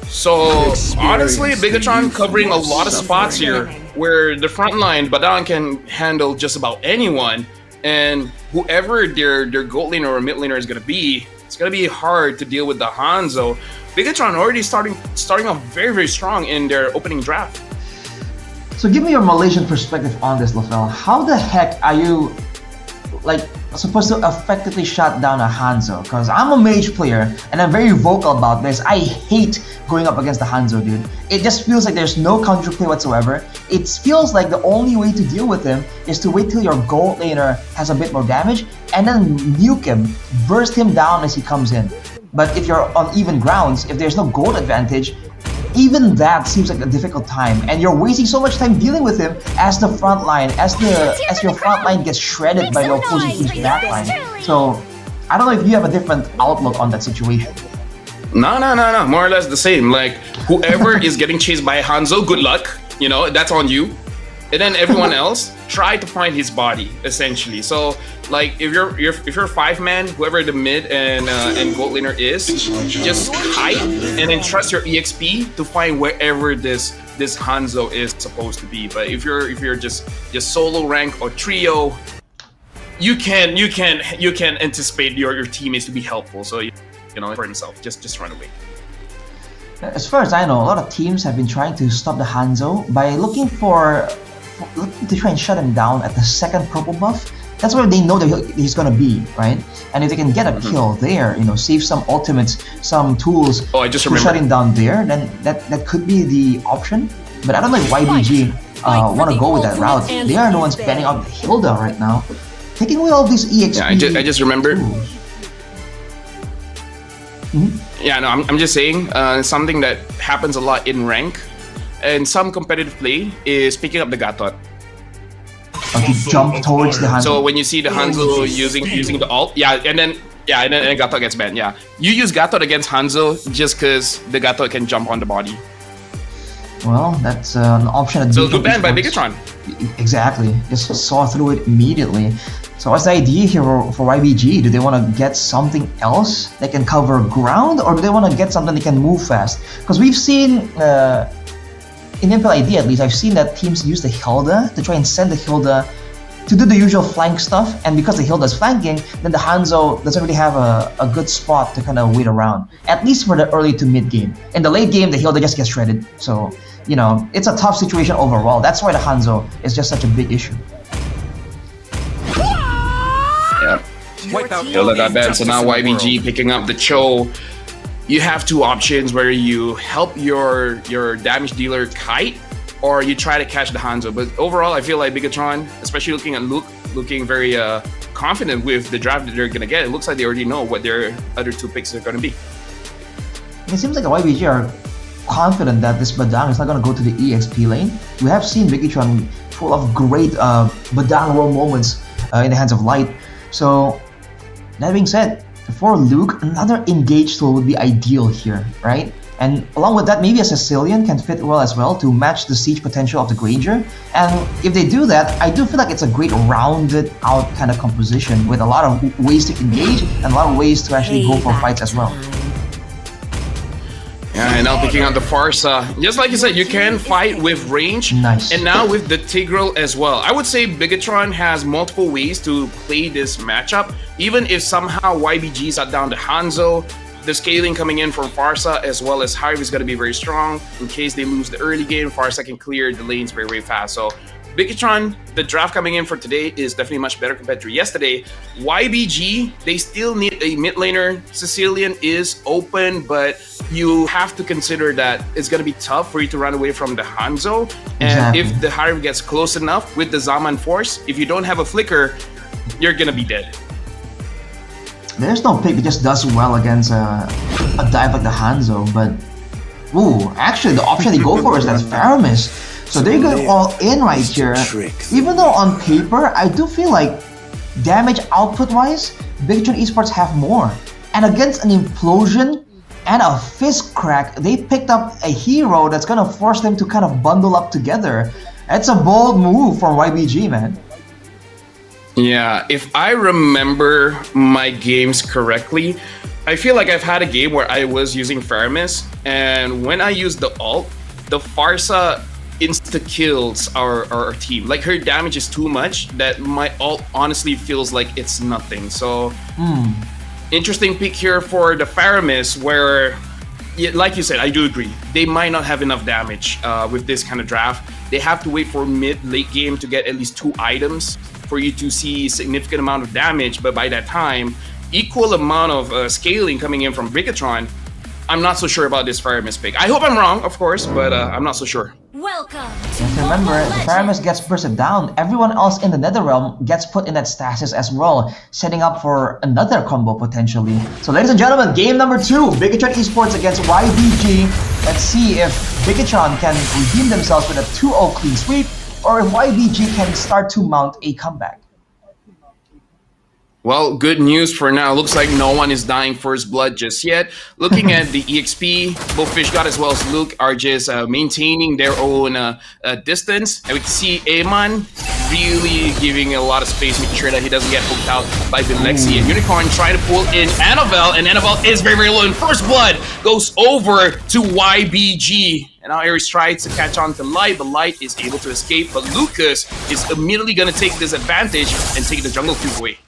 So honestly, Bigetron covering a lot of spots here, where the front line, Badang can handle just about anyone, and whoever their gold laner or mid laner is gonna be, it's gonna be hard to deal with the Hanzo. Bigetron already starting off very, very strong in their opening draft. So give me your Malaysian perspective on this, Lafel. How the heck are you supposed to effectively shut down a Hanzo? Because I'm a mage player and I'm very vocal about this. I hate going up against the Hanzo, dude. It just feels like there's no counterplay whatsoever. It feels like the only way to deal with him is to wait till your gold laner has a bit more damage and then nuke him, burst him down as he comes in. But if you're on even grounds, if there's no gold advantage, even that seems like a difficult time, and you're wasting so much time dealing with him as the front line, as your front line gets shredded by the opposing team's back line. So I don't know if you have a different outlook on that situation. No. More or less the same. Like, whoever is getting chased by Hanzo, good luck. That's on you. and then everyone else try to find his body essentially. So like if you're 5-man, whoever the mid and gold laner is, just hide and then trust your EXP to find wherever this Hanzo is supposed to be. But if you're just solo rank or trio, you can anticipate your teammates to be helpful. So you know, for himself, just run away. As far as I know, a lot of teams have been trying to stop the Hanzo by looking to try and shut him down at the second purple buff. That's where they know that he's gonna be, right? And if they can get a kill there, save some ultimates, some tools to shut him down there, then that could be the option. But I don't know if YBG want to go with that route. They are the ones banning out Hilda right now, taking away all these EXP. Yeah, I just remember. Yeah, no, I'm just saying something that happens a lot in rank and some competitive play is picking up the Gatot. To jump towards the Hanzo. So when you see the Hanzo using the ult, and then Gatot gets banned. Yeah, you use Gatot against Hanzo just because the Gatot can jump on the body. Well, that's an option. So good ban by Bigetron. Exactly, just saw through it immediately. So what's the idea here for YBG? Do they want to get something else that can cover ground, or do they want to get something that can move fast? Because we've seen, in MLBB at least, I've seen that teams use the Hilda to try and send the Hilda to do the usual flank stuff, and because the Hilda's flanking, then the Hanzo doesn't really have a good spot to kind of wait around, at least for the early to mid game. In the late game, the Hilda just gets shredded. So, it's a tough situation overall. That's why the Hanzo is just such a big issue. Yeah. Hilda got banned, so now YBG picking up the Cho. You have two options where you help your damage dealer kite, or you try to catch the Hanzo. But overall, I feel like Bigetron, especially looking at Luke, looking very confident with the draft that they're gonna get. It looks like they already know what their other two picks are gonna be. It seems like the YBG are confident that this Badang is not gonna go to the EXP lane. We have seen Bigetron full of great Badang roll moments in the hands of Light. So that being said, for Luke, another engage tool would be ideal here, right? And along with that, maybe a Sicilian can fit well as well to match the siege potential of the Granger. And if they do that, I do feel like it's a great rounded out kind of composition with a lot of ways to engage and a lot of ways to actually go for fights as well. Yeah, and now picking up the Farsa. Just like you said, you can fight with range. Nice. And now with the Tigreal as well. I would say Bigetron has multiple ways to play this matchup. Even if somehow YBG shut down the Hanzo, the scaling coming in from Farsa as well as Hive is going to be very strong. In case they lose the early game, Farsa can clear the lanes very, very fast. So Bigetron, the draft coming in for today is definitely much better compared to yesterday. YBG, they still need a mid laner. Sicilian is open, but you have to consider that it's going to be tough for you to run away from the Hanzo. And if the Hive gets close enough with the Zaman Force, if you don't have a flicker, you're going to be dead. There's no pick that just does well against a dive like the Hanzo, but actually the option they go for is that Faramis. So they're going all in right here. Even though on paper, I do feel like damage output-wise, Bigetron Esports have more. And against an Implosion and a Fist Crack, they picked up a hero that's gonna force them to kind of bundle up together. It's a bold move from YBG, man. Yeah, if I remember my games correctly, I feel like I've had a game where I was using Faramis, and when I used the ult, the Farsa insta-kills our team. Like, her damage is too much that my ult honestly feels like it's nothing. So, interesting pick here for the Faramis, where, like you said, I do agree. They might not have enough damage with this kind of draft. They have to wait for mid-late game to get at least 2 items for you to see significant amount of damage, but by that time, equal amount of scaling coming in from Bigetron. I'm not so sure about this Faramis pick. I hope I'm wrong, of course, but I'm not so sure. Welcome to remember, if Faramis gets bursted down, everyone else in the Netherrealm gets put in that stasis as well, setting up for another combo potentially. So ladies and gentlemen, game number 2, Bigetron Esports against YBG. Let's see if Bigetron can redeem themselves with a 2-0 clean sweep, or if YBG can start to mount a comeback. Well, good news for now. Looks like no one is dying first blood just yet. Looking at the EXP, both Fishgod as well as Luke are just maintaining their own distance. And we can see Aman really giving a lot of space, making sure that he doesn't get hooked out by Bilexi. And Unicorn trying to pull in Annabelle, and Annabelle is very, very low. And first blood goes over to YBG. And now Ares tries to catch on to Light, but Light is able to escape. But Lucas is immediately going to take this advantage and take the jungle cube away.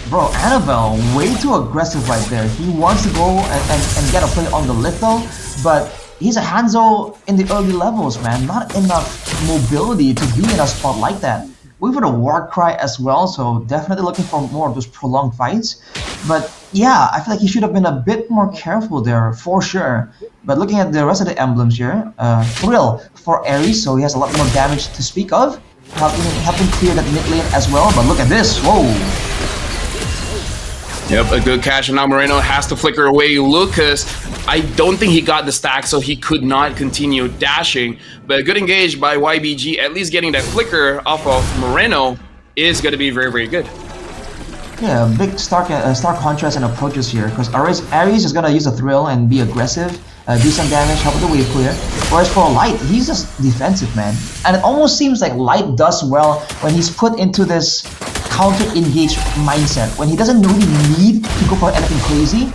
Bro, Annabelle, way too aggressive right there. He wants to go and get a play on the Litho, but he's a Hanzo in the early levels, man. Not enough mobility to be in a spot like that. We've got a Warcry as well, so definitely looking for more of those prolonged fights. But yeah, I feel like he should have been a bit more careful there, for sure. But looking at the rest of the emblems here, Thrill for Ares, so he has a lot more damage to speak of. Helping clear that mid lane as well, but look at this, whoa! Yep, a good catch, and now Moreno has to flicker away Lucas. I don't think he got the stack, so he could not continue dashing. But a good engage by YBG, at least getting that flicker off of Moreno is going to be very, very good. Yeah, big stark contrast in approaches here, because Ares is going to use a Thrill and be aggressive, do some damage, help with the wave clear. Whereas for Light, he's just defensive, man. And it almost seems like Light does well when he's put into this counter-engage mindset, when he doesn't really need to go for anything crazy,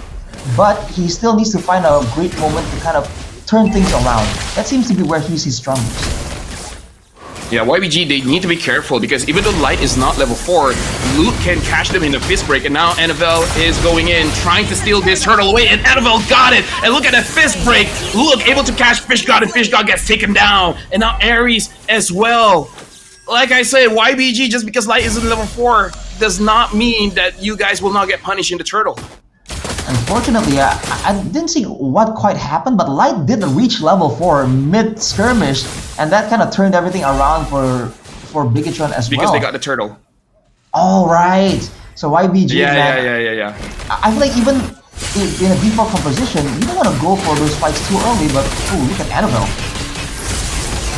but he still needs to find a great moment to kind of turn things around. That seems to be where he's his strongest. Yeah, YBG, they need to be careful because even though Light is not level 4, Luke can catch them in the fist break, and now Annabelle is going in, trying to steal this turtle away, and Annabelle got it! And look at that fist break! Luke able to catch Fishgod, and Fishgod gets taken down! And now Ares as well! Like I said, YBG, just because Light isn't level 4, does not mean that you guys will not get punished in the turtle. Unfortunately, I didn't see what quite happened, but Light did reach level 4 mid-skirmish, and that kind of turned everything around for Bigetron as well. Because they got the turtle. All right. So YBG, Yeah. I feel like even in a default composition, you don't want to go for those fights too early, but oh, look at Annabelle.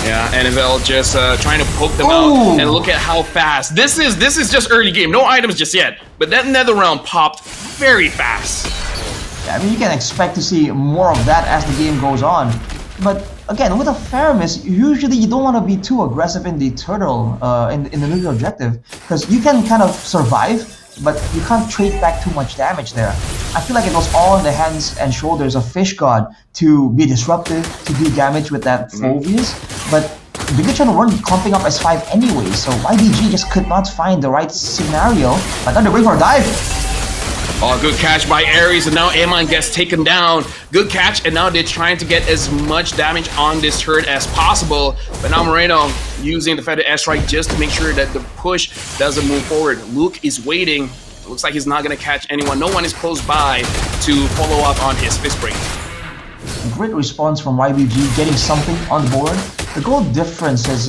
Yeah, Annabelle just trying to poke them out, and look at how fast. This is just early game, no items just yet, but that Nether Realm popped very fast. Yeah, I mean, you can expect to see more of that as the game goes on. But again, with a Faramis, usually you don't want to be too aggressive in the turtle, in the neutral objective, because you can kind of survive, but you can't trade back too much damage there. I feel like it was all in the hands and shoulders of Fishgod to be disruptive, to do damage with that Phobius, but Bigetron weren't clumping up S5 anyway, so YBG just could not find the right scenario. But now they're going for a dive! Oh, good catch by Ares, and now Amon gets taken down. Good catch, and now they're trying to get as much damage on this turret as possible. But now Moreno using the feather airstrike just to make sure that the push doesn't move forward. Luke is waiting. It looks like he's not going to catch anyone. No one is close by to follow up on his fist break. Great response from YBG, getting something on the board. The goal difference is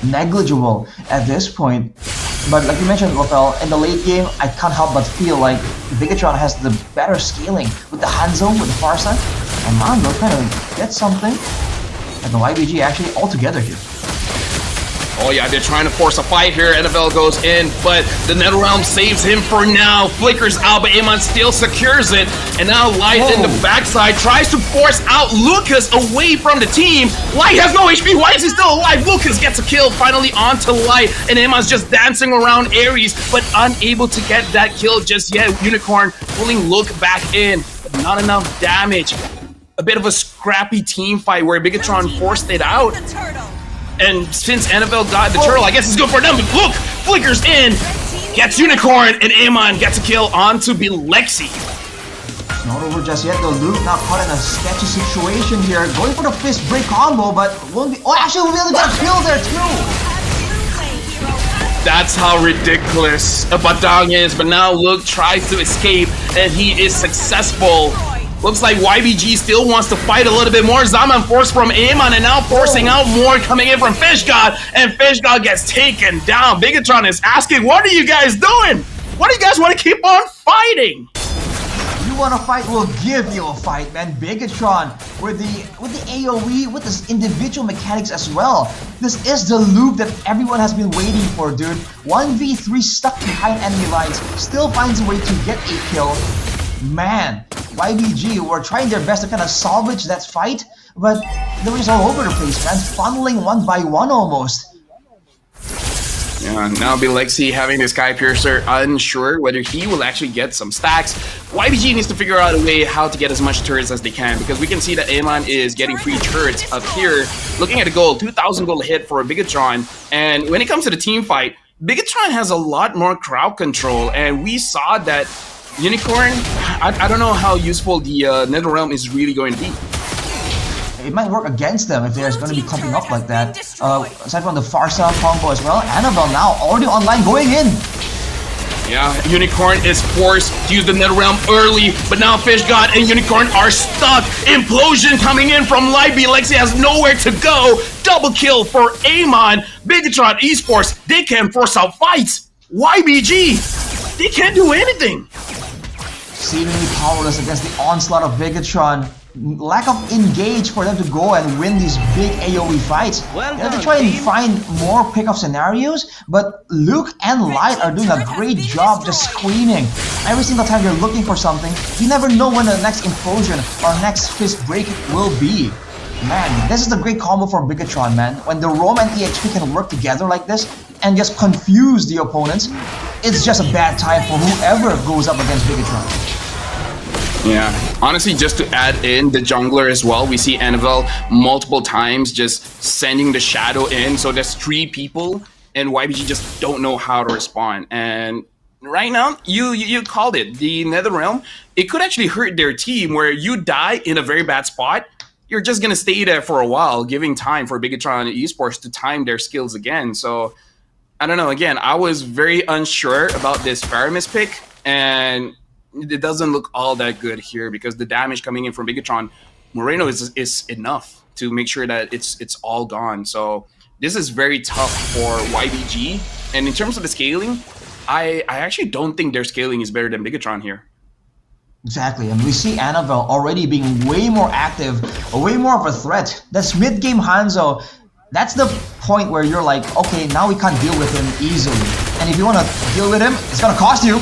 negligible at this point. But like you mentioned, Rafael, in the late game, I can't help but feel like Bigetron has the better scaling with the Hanzo, with the Farsa, and Mando kind of gets something. And the YBG actually all together here. Oh yeah, they're trying to force a fight here. Annabelle goes in, but the NetherRealm saves him for now. Flickers out, but Amon still secures it. And now Light in the backside tries to force out Lucas away from the team. Light has no HP. Why is he still alive? Lucas gets a kill finally onto Light, and Amon's just dancing around Ares, but unable to get that kill just yet. Unicorn pulling Luke back in, but not enough damage. A bit of a scrappy team fight where Bigetron forced it out. And since Annabelle got the turtle, I guess it's good for them. But look, flickers in, gets Unicorn, and Amon gets a kill onto Bilexi. Not over just yet though. Luke now caught in a sketchy situation here. Going for the fist break combo, but won't be. Oh, actually, we'll be able to get a kill there too. That's how ridiculous a Batang is. But now Luke tries to escape, and he is successful. Looks like YBG still wants to fight a little bit more. Zaman forced from Amon, and now forcing out more coming in from Fishgod, and Fishgod gets taken down. Bigetron is asking, what are you guys doing? Why do you guys want to keep on fighting? You want a fight, we'll give you a fight, man. Bigetron with the AoE, with this individual mechanics as well. This is the loop that everyone has been waiting for, dude. 1v3 stuck behind enemy lines, still finds a way to get a kill. Man, YBG were trying their best to kind of salvage that fight, but they were just all over the place, man. Funneling one by one almost. Yeah, now Bilexi having this Sky Piercer, unsure whether he will actually get some stacks. YBG needs to figure out a way how to get as much turrets as they can, because we can see that Amon is getting free turrets up here. Looking at the gold, 2,000 gold hit for Bigetron. And when it comes to the team fight, Bigetron has a lot more crowd control, and we saw that Unicorn, I don't know how useful the Netherrealm is really going to be. It might work against them if they're going to be clumping up like that. Aside from the Farsa combo as well, Annabelle now already online going in. Yeah, Unicorn is forced to use the Netherrealm early, but now Fish God and Unicorn are stuck. Implosion coming in from Libby. Lexi has nowhere to go. Double kill for Amon. Bigetron esports, they can force out fights. YBG, they can't do anything. Seemingly powerless against the onslaught of Bigetron. Lack of engage for them to go and win these big AoE fights. Well done, they try and find more pickup scenarios, but Luke and Light are doing a great job just screaming. Every single time you're looking for something, you never know when the next implosion or next fist break will be. Man, this is the great combo for Bigetron, man. When the Roam and EXP can work together like this and just confuse the opponents, it's just a bad time for whoever goes up against Bigetron. Yeah, honestly, just to add in the jungler as well, we see Annabelle multiple times just sending the shadow in, so there's 3 people, and YBG just don't know how to respond. And right now, you called it, the Netherrealm, it could actually hurt their team, where you die in a very bad spot, you're just gonna stay there for a while, giving time for Bigetron esports to time their skills again. So, I don't know, again, I was very unsure about this Faramis pick, and it doesn't look all that good here, because the damage coming in from Bigetron, Moreno is enough to make sure that it's all gone. So this is very tough for YBG. And in terms of the scaling, I actually don't think their scaling is better than Bigetron here. Exactly, and we see Annabelle already being way more active, way more of a threat. That's mid-game Hanzo. That's the point where you're like, okay, now we can't deal with him easily. And if you want to deal with him, it's gonna cost you.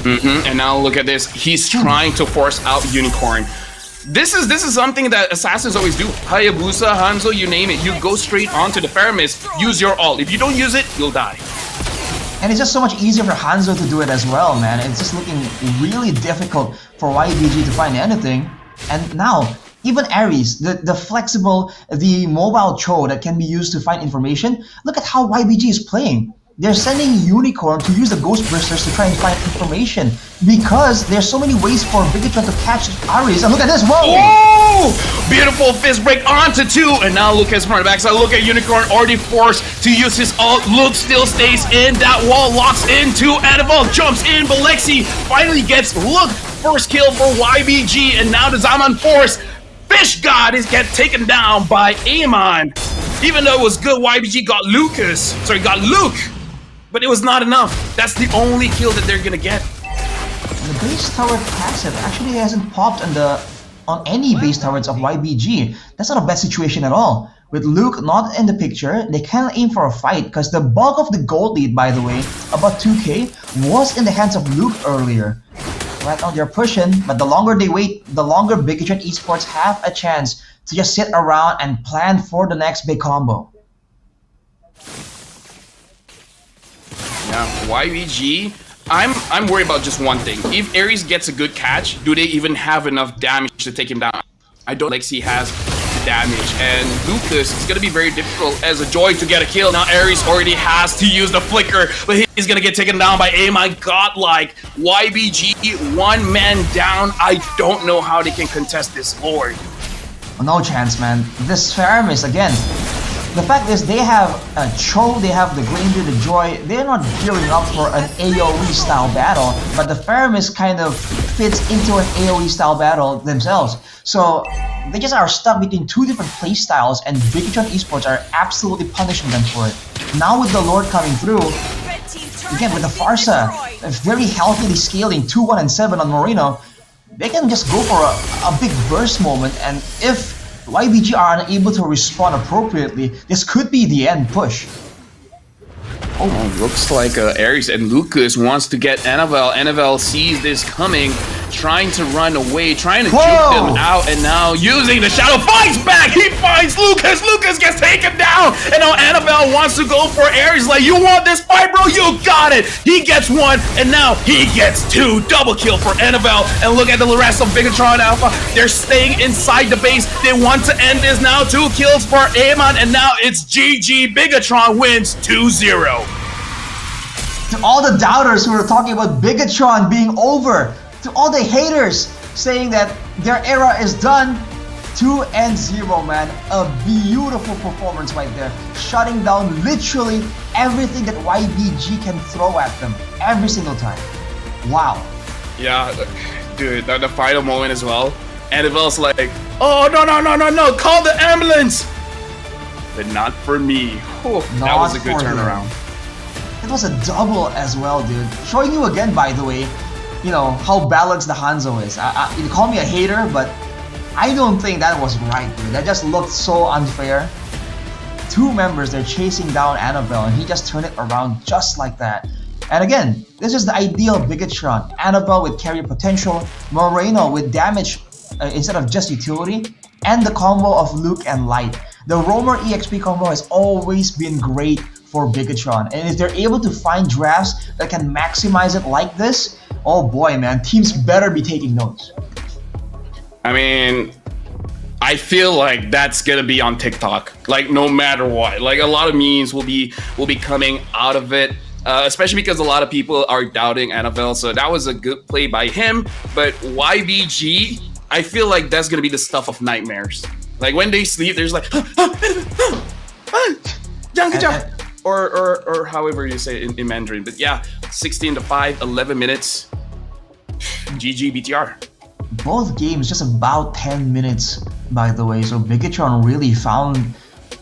And now look at this. He's trying to force out Unicorn. This is something that assassins always do. Hayabusa, Hanzo, you name it. You go straight onto the Faramis. Use your ult. If you don't use it, you'll die. And it's just so much easier for Hanzo to do it as well, man. It's just looking really difficult for YBG to find anything. And now, even Ares, the flexible, the mobile Cho that can be used to find information, look at how YBG is playing. They're sending Unicorn to use the Ghost Bursters to try and find information, because there's so many ways for Bigetron to catch Ares. And look at this, whoa! Oh! Beautiful fist break onto 2, and now Lucas from the backside. Look at Unicorn already forced to use his ult. Luke still stays in. That wall locks into Annabelle, jumps in, but Lexi finally gets Luke. First kill for YBG, and now the Zaman Force. Fish God is get taken down by Amon. Even though it was good, YBG got Luke. But it was not enough. That's the only kill that they're gonna get. And the base tower passive actually hasn't popped on any base turrets of YBG. That's not a bad situation at all. With Luke not in the picture, they can't aim for a fight, because the bulk of the gold lead, by the way, about 2k, was in the hands of Luke earlier. Right now they're pushing, but the longer they wait, the longer Bigetron esports have a chance to just sit around and plan for the next big combo. Yeah, YBG, I'm worried about just one thing. If Ares gets a good catch, do they even have enough damage to take him down? I don't think he has the damage. And Lucas, it's going to be very difficult as a Joy to get a kill. Now Ares already has to use the flicker, but he's going to get taken down by my godlike YBG, 1 man down. I don't know how they can contest this Lord. No chance, man. This Faramis, again, the fact is they have a Cho, they have the Granger, the Joy. They're not gearing up for an AoE style battle, but the Faramis kind of fits into an AoE style battle themselves. So they just are stuck between 2 different play styles, and Bigetron esports are absolutely punishing them for it. Now with the Lord coming through, again with the Farsa, very healthily scaling 2, 1, and 7 on Moreno, they can just go for a big burst moment, and if YBG are unable to respond appropriately, this could be the end push. Oh, looks like Aries and Lucas wants to get Annabelle. Annabelle sees this coming, trying to run away, trying to juke them out, and now using the shadow, finds back! He finds Lucas! Lucas gets taken down! And now Annabelle wants to go for Aries, like, you want this fight, bro? You got it! He gets one, and now he gets two! Double kill for Annabelle, and look at the rest of Bigetron Alpha. They're staying inside the base. They want to end this now. 2 kills for Amon, and now it's GG. Bigetron wins 2-0. To all the doubters who were talking about Bigetron being over, to all the haters saying that their era is done, 2-0, man. A beautiful performance right there, shutting down literally everything that YBG can throw at them every single time. Wow. Yeah, dude, the final moment as well. Annabelle's like, oh, no, call the ambulance! But not for me. Oh, that was a good turnaround. It was a double as well, dude. Showing you again, by the way, you know, how balanced the Hanzo is. You call me a hater, but I don't think that was right, dude. That just looked so unfair. 2 members, they're chasing down Annabelle, and he just turned it around just like that. And again, this is the ideal Bigetron. Annabelle with carry potential, Moreno with damage instead of just utility, and the combo of Luke and Light. The Roamer EXP combo has always been great for Bigetron, and if they're able to find drafts that can maximize it like this, oh boy, man, teams better be taking notes. I mean, I feel like that's gonna be on TikTok, like no matter what. Like a lot of memes will be coming out of it, especially because a lot of people are doubting Annabelle. So that was a good play by him. But YBG, I feel like that's gonna be the stuff of nightmares. Like when they sleep, there's like, or however you say it in Mandarin. But yeah, 16-5, 11 minutes. GG BTR. Both games just about 10 minutes, by the way. So Bigetron really found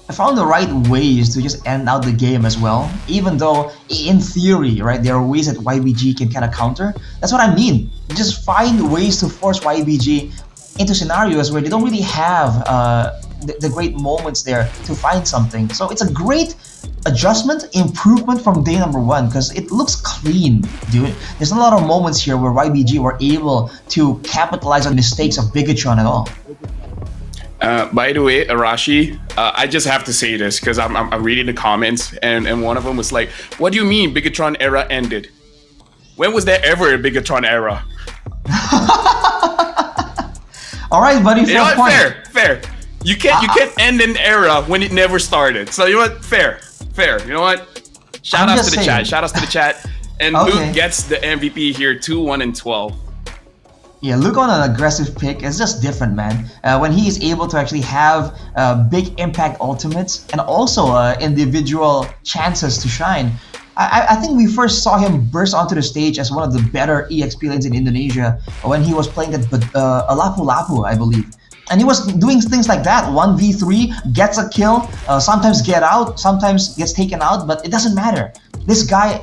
the right ways to just end out the game as well. Even though, in theory, right, there are ways that YBG can kind of counter. That's what I mean. Just find ways to force YBG into scenarios where they don't really have the great moments there to find something. So it's a great adjustment, improvement from day number 1, because it looks clean, dude. There's a lot of moments here where YBG were able to capitalize on mistakes of Bigetron at all. By the way, Arashi, I just have to say this because I'm reading the comments, and one of them was like, what do you mean Bigetron era ended? When was there ever a Bigetron era? All right, buddy, you know what? Fair. You can't end an era when it never started. So you know what? Fair. You know what? Shout outs to the chat. And okay. Luke gets the MVP here, 2-1-12. Yeah, Luke on an aggressive pick is just different, man. When he is able to actually have big impact ultimates and also individual chances to shine. I think we first saw him burst onto the stage as one of the better EXP lanes in Indonesia when he was playing that Lapu-Lapu, I believe. And he was doing things like that, 1v3, gets a kill, sometimes get out, sometimes gets taken out, but it doesn't matter. This guy,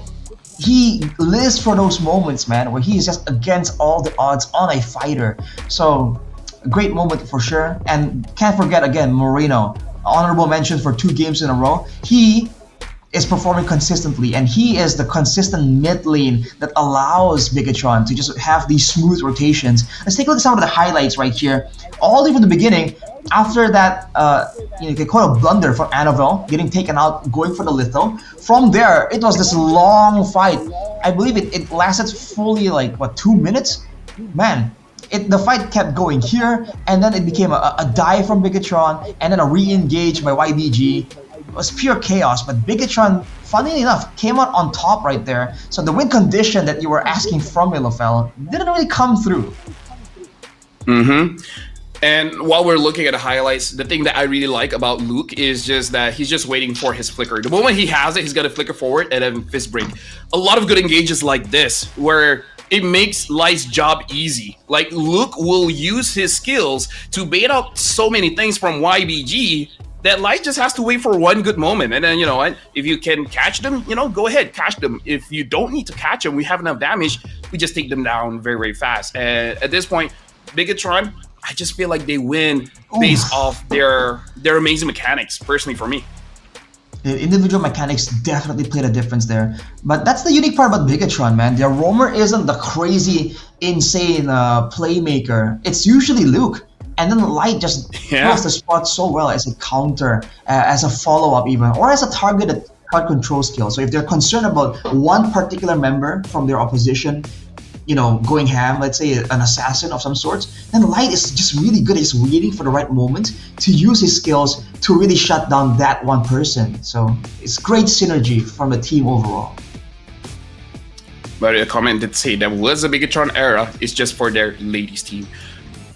he lives for those moments, man, where he is just against all the odds on a fighter. So, a great moment for sure. And can't forget, again, Moreno. Honorable mention for 2 games in a row. He is performing consistently, and he is the consistent mid lane that allows Bigetron to just have these smooth rotations. Let's take a look at some of the highlights right here. All the way from the beginning, after that, you can call it a blunder from Annabelle, getting taken out, going for the litho. From there, it was this long fight. I believe it lasted fully like, what, 2 minutes? Man, the fight kept going here, and then it became a dive from Bigetron, and then a re-engage by YBG. It was pure chaos, but Bigetron, funnily enough, came out on top right there. So the win condition that you were asking from Milofel didn't really come through. And while we're looking at the highlights, the thing that I really like about Luke is just that he's just waiting for his flicker. The moment he has it, he's got to flicker forward and then fist break. A lot of good engages like this, where it makes Light's job easy. Like, Luke will use his skills to bait out so many things from YBG, that Light just has to wait for one good moment, and then if you can catch them, go ahead, catch them. If you don't need to catch them, we have enough damage, we just take them down very, very fast. And at this point, Bigetron, I just feel like they win based off their amazing mechanics. Personally, for me, the individual mechanics definitely played a difference there. But that's the unique part about Bigetron, man. Their roamer isn't the crazy, insane playmaker. It's usually Luke. And then Light just fills the spot so well as a counter, as a follow-up even, or as a targeted card control skill. So if they're concerned about one particular member from their opposition, going ham, let's say an assassin of some sort, then Light is just really good at just waiting for the right moment to use his skills to really shut down that one person. So it's great synergy from the team overall. But a comment did say that was a Bigetron era. It's just for their ladies team.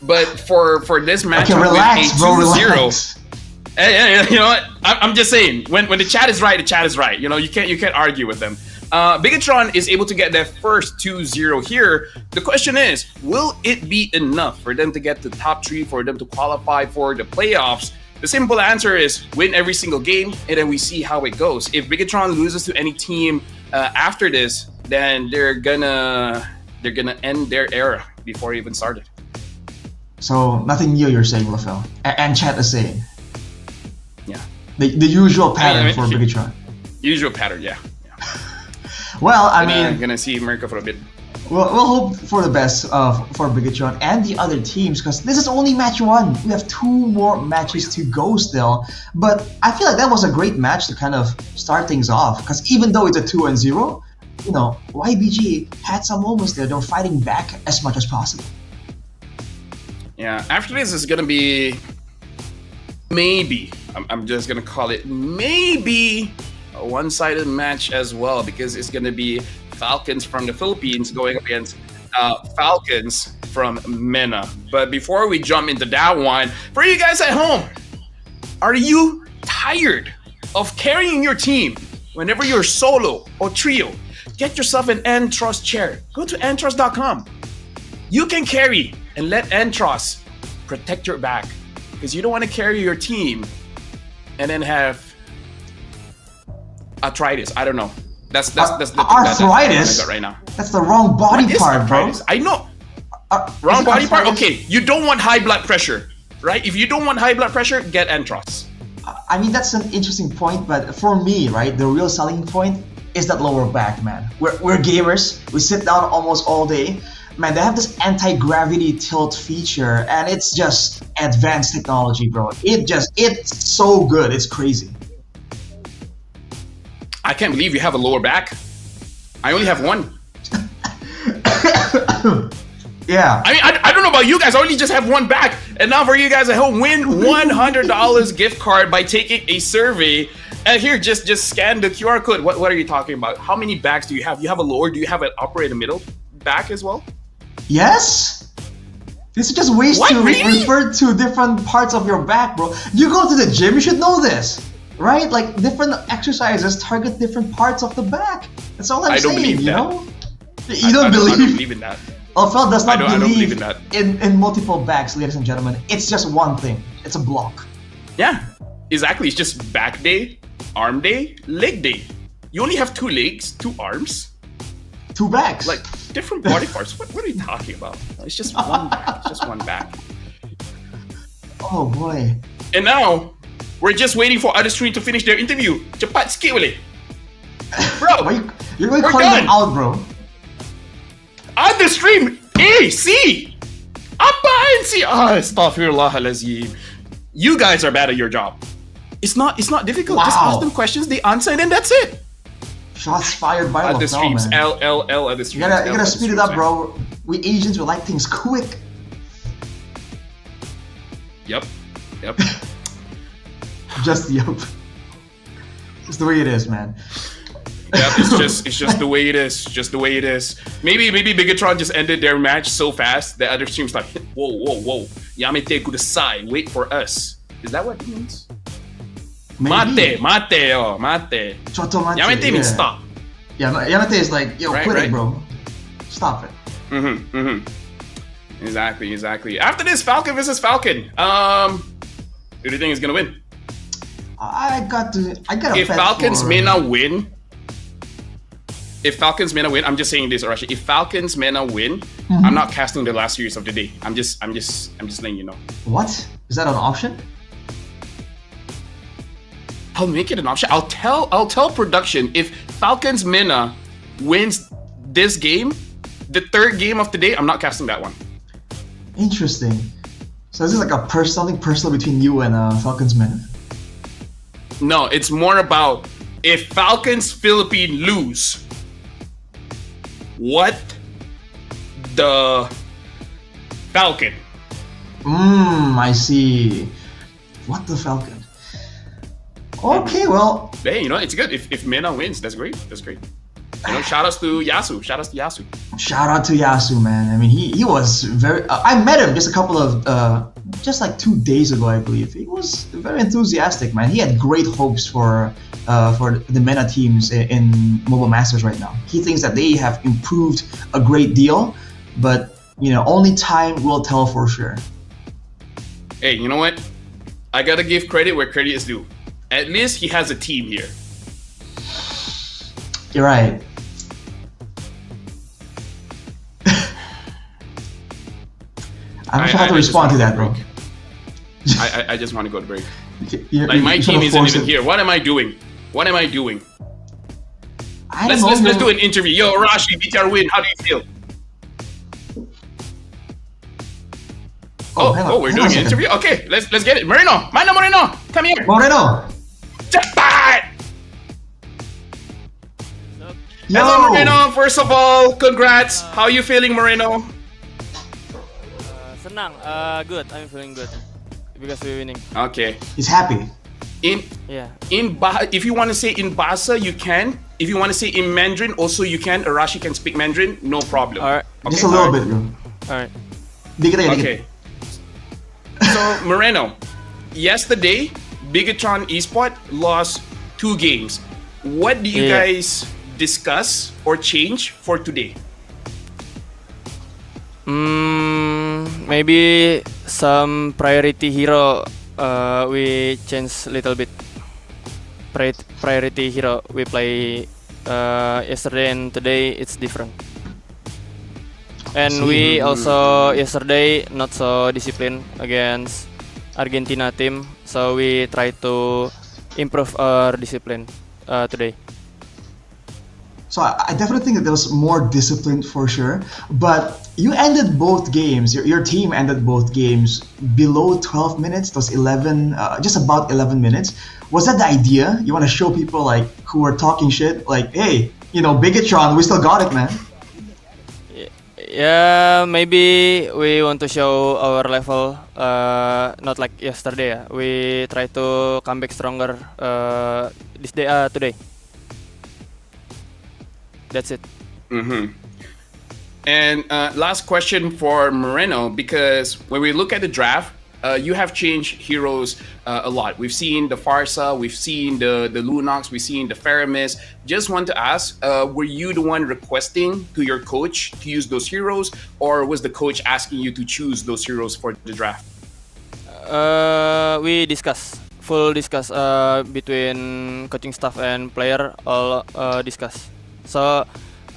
But for this matchup, okay, relax, with a bro, 2-0, relax. You know what? I'm just saying, when the chat is right, the chat is right. You can't argue with them. Bigetron is able to get their first 2-0 here. The question is, will it be enough for them to get to top 3, for them to qualify for the playoffs? The simple answer is win every single game, and then we see how it goes. If Bigetron loses to any team after this, then they're gonna end their era before it even started. So nothing new, you're saying, LaFell, and chat is saying. Yeah. The usual pattern for Bigetron. Usual pattern, yeah. Well, I mean, I'm gonna see America for a bit. We'll hope for the best for Bigetron and the other teams, because this is only match 1. We have 2 more matches to go still. But I feel like that was a great match to kind of start things off, because even though it's a 2-0, YBG had some moments there. They were fighting back as much as possible. Yeah, after this is gonna be maybe, I'm just gonna call it maybe a one-sided match as well, because it's gonna be Falcons from the Philippines going up against Falcons from MENA. But before we jump into that one, for you guys at home, are you tired of carrying your team whenever you're solo or trio? Get yourself an Entros chair. Go to entros.com. You can carry and let Entros protect your back, because you don't want to carry your team and then have arthritis. I don't know. That's the arthritis. That's right now. That's the wrong body part, bro. I know. Wrong body part. Okay, you don't want high blood pressure, right? If you don't want high blood pressure, get Entros. I mean, that's an interesting point, but for me, right, the real selling point is that lower back, man. We're gamers. We sit down almost all day. Man, they have this anti-gravity tilt feature, and it's just advanced technology, bro. It's so good. It's crazy. I can't believe you have a lower back. I only have one. Yeah. I mean, I don't know about you guys. I only just have one back. And now for you guys at home, win $100 gift card by taking a survey. And here, just scan the QR code. What are you talking about? How many backs do you have? You have a lower, do you have an upper and a middle back as well? Yes. This is just ways to refer to different parts of your back, bro. You go to the gym, you should know this. Right? Like, different exercises target different parts of the back. That's all I'm saying, believe you that. know? I don't believe in that. Alfel does not believe in that. In multiple backs, ladies and gentlemen. It's just one thing. It's a block. Yeah, exactly. It's just back day, arm day, leg day. You only have 2 legs, 2 arms. 2 backs. Like, different body parts. What are you talking about? It's just one back. It's just one back. Oh, boy. And now, we're just waiting for other stream to finish their interview. Cepat sikit boleh. Bro, you're going to call them out, bro. Other stream, C. Apaan sih? Astaghfirullahalazim. You guys are bad at your job. It's not difficult. Wow. Just ask them questions, they answer, and then that's it. Shots fired by other streams, man. LLL other streams. You gotta speed it up, bro. We Asians, we like things quick. Yep. Just yup. It's the way it is, man. Yep, it's just the way it is. Just the way it is. Maybe Bigetron just ended their match so fast that other streams like, whoa. Yamete kudasai, wait for us. Is that what it means? Maybe. Mate. Chotomate. Yamete means stop. Yeah, Yamete is like, yo, quit it, bro. Stop it. Exactly. After this, Falcon versus Falcon. Who do you think is gonna win? I got a If bet Falcons for... may not win, I'm just saying this, Arashi. If Falcons may not win, I'm not casting the last series of the day. I'm just letting you know. What? Is that an option? I'll make it an option. I'll tell production if Falcons Mina wins this game, the third game of the day, I'm not casting that one. Interesting. So this is like something personal between you and Falcons men. No, it's more about if Falcons Philippine lose, what the Falcon? I see. What the Falcon? Okay, well. Hey, you know, it's good. If Mina wins, that's great. That's great. You know, shout outs to Yasu. Shout out to Yasu, man. I mean, he was very. I met him just just like 2 days ago, I believe. He was very enthusiastic, man. He had great hopes for the MENA teams in Mobile Masters right now. He thinks that they have improved a great deal, but you know, only time will tell for sure. Hey, you know what? I gotta give credit where credit is due. At least he has a team here. You're right. I'm not sure how to respond to that, bro. I just want to go to break. Like my team isn't even here. What am I doing? Let's do an interview. Yo, Arashi, BTR win. How do you feel? Oh, we're doing an interview? Okay, let's get it. Moreno, come here. Moreno. Jackpot! Yo. Hello, Moreno. First of all, congrats. How are you feeling, Moreno? Senang, good. I'm feeling good because we're winning. Okay. He's happy. If you want to say in Bahasa, you can. If you want to say in Mandarin, also you can. Arashi can speak Mandarin, no problem. Alright. Okay? Just a little bit, bro. Alright. Okay. So, Moreno, yesterday, Bigetron Esport lost 2 games. What do you guys discuss or change for today? Maybe some priority hero we change a little bit. Priority hero we play yesterday and today it's different. And we also yesterday not so disciplined against Argentina team, so we try to improve our discipline today. So I definitely think that there was more discipline for sure, but you ended both games, your team ended both games below 12 minutes, it was 11, just about 11 minutes. Was that the idea? You want to show people like who were talking shit, like, hey, you know, Bigetron, we still got it, man. Yeah, maybe we want to show our level, not like yesterday. We try to come back stronger this day, today. That's it. And last question for Moreno, because when we look at the draft, you have changed heroes a lot. We've seen the Farsa, we've seen the Lunox, we've seen the Faramis. Just want to ask, were you the one requesting to your coach to use those heroes, or was the coach asking you to choose those heroes for the draft? We full discuss between coaching staff and player, all discuss. So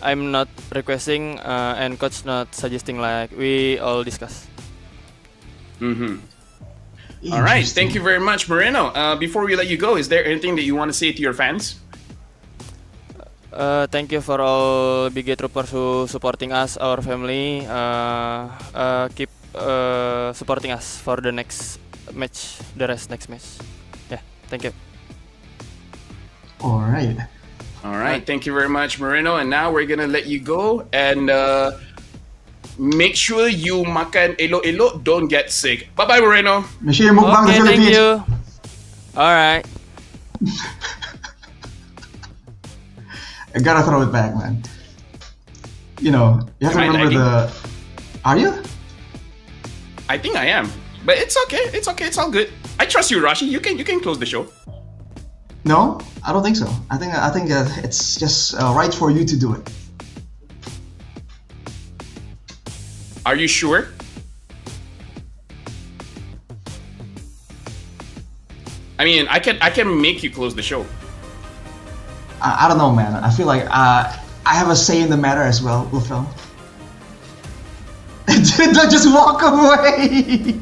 I'm not requesting and coach not suggesting, like we all discuss. All right, thank you very much, Moreno. Before we let you go, is there anything that you want to say to your fans? Thank you for all BG troopers who supporting us, our family. Keep supporting us for the next match, next match. Yeah, thank you. All right, thank you very much, Moreno. And now we're gonna let you go and make sure you makan elo-elo, don't get sick. Bye-bye, Moreno. Make sure you mukbang the Philippines. Thank you. All right. I gotta throw it back, man. You know, you have to remember the... Are you? I think I am, but it's okay. It's all good. I trust you, Rashi. You can close the show. No, I don't think so. I think it's just right for you to do it. Are you sure? I mean, I can make you close the show. I don't know, man. I feel like I have a say in the matter as well, Lufel. Don't just walk away.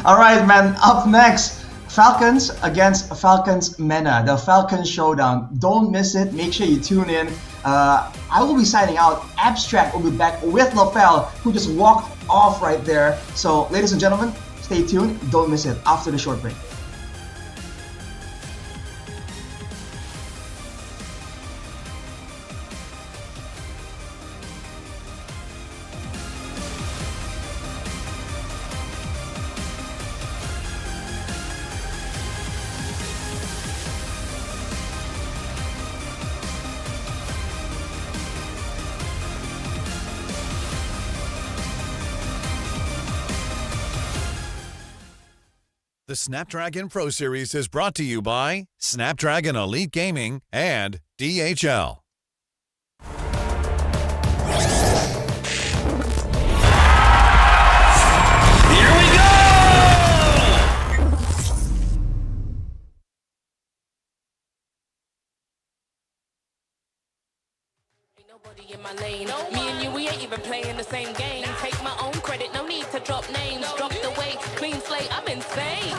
All right, man. Up next, Falcons against Falcons Mena, the Falcon showdown. Don't miss it. Make sure you tune in. I will be signing out. Abstract will be back with Lufel, who just walked off right there. So, ladies and gentlemen, stay tuned. Don't miss it after the short break. The Snapdragon Pro Series is brought to you by Snapdragon Elite Gaming and DHL. Here we go! Ain't nobody in my lane. Me and you, we ain't even playing the same game. Take my own credit, no need to drop names. Drop the weight, clean slate, I'm insane.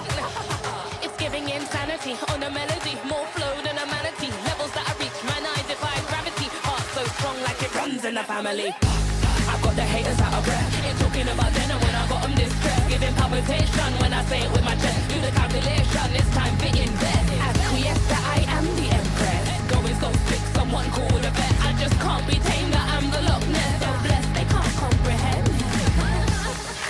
It's giving insanity on a melody. More flow than a manatee. Levels that I reach, man, I defy gravity. Heart so strong like it runs in the family. I've got the haters out of breath. Ain't talking about dinner when I got them distressed. Giving palpitation when I say it with my chest. Do the calculation, it's time to invest. Acquiesce that I am the empress. Going so sick, someone call the vet. I just can't be tamed, that I'm the Loch Ness. So blessed, they can't comprehend.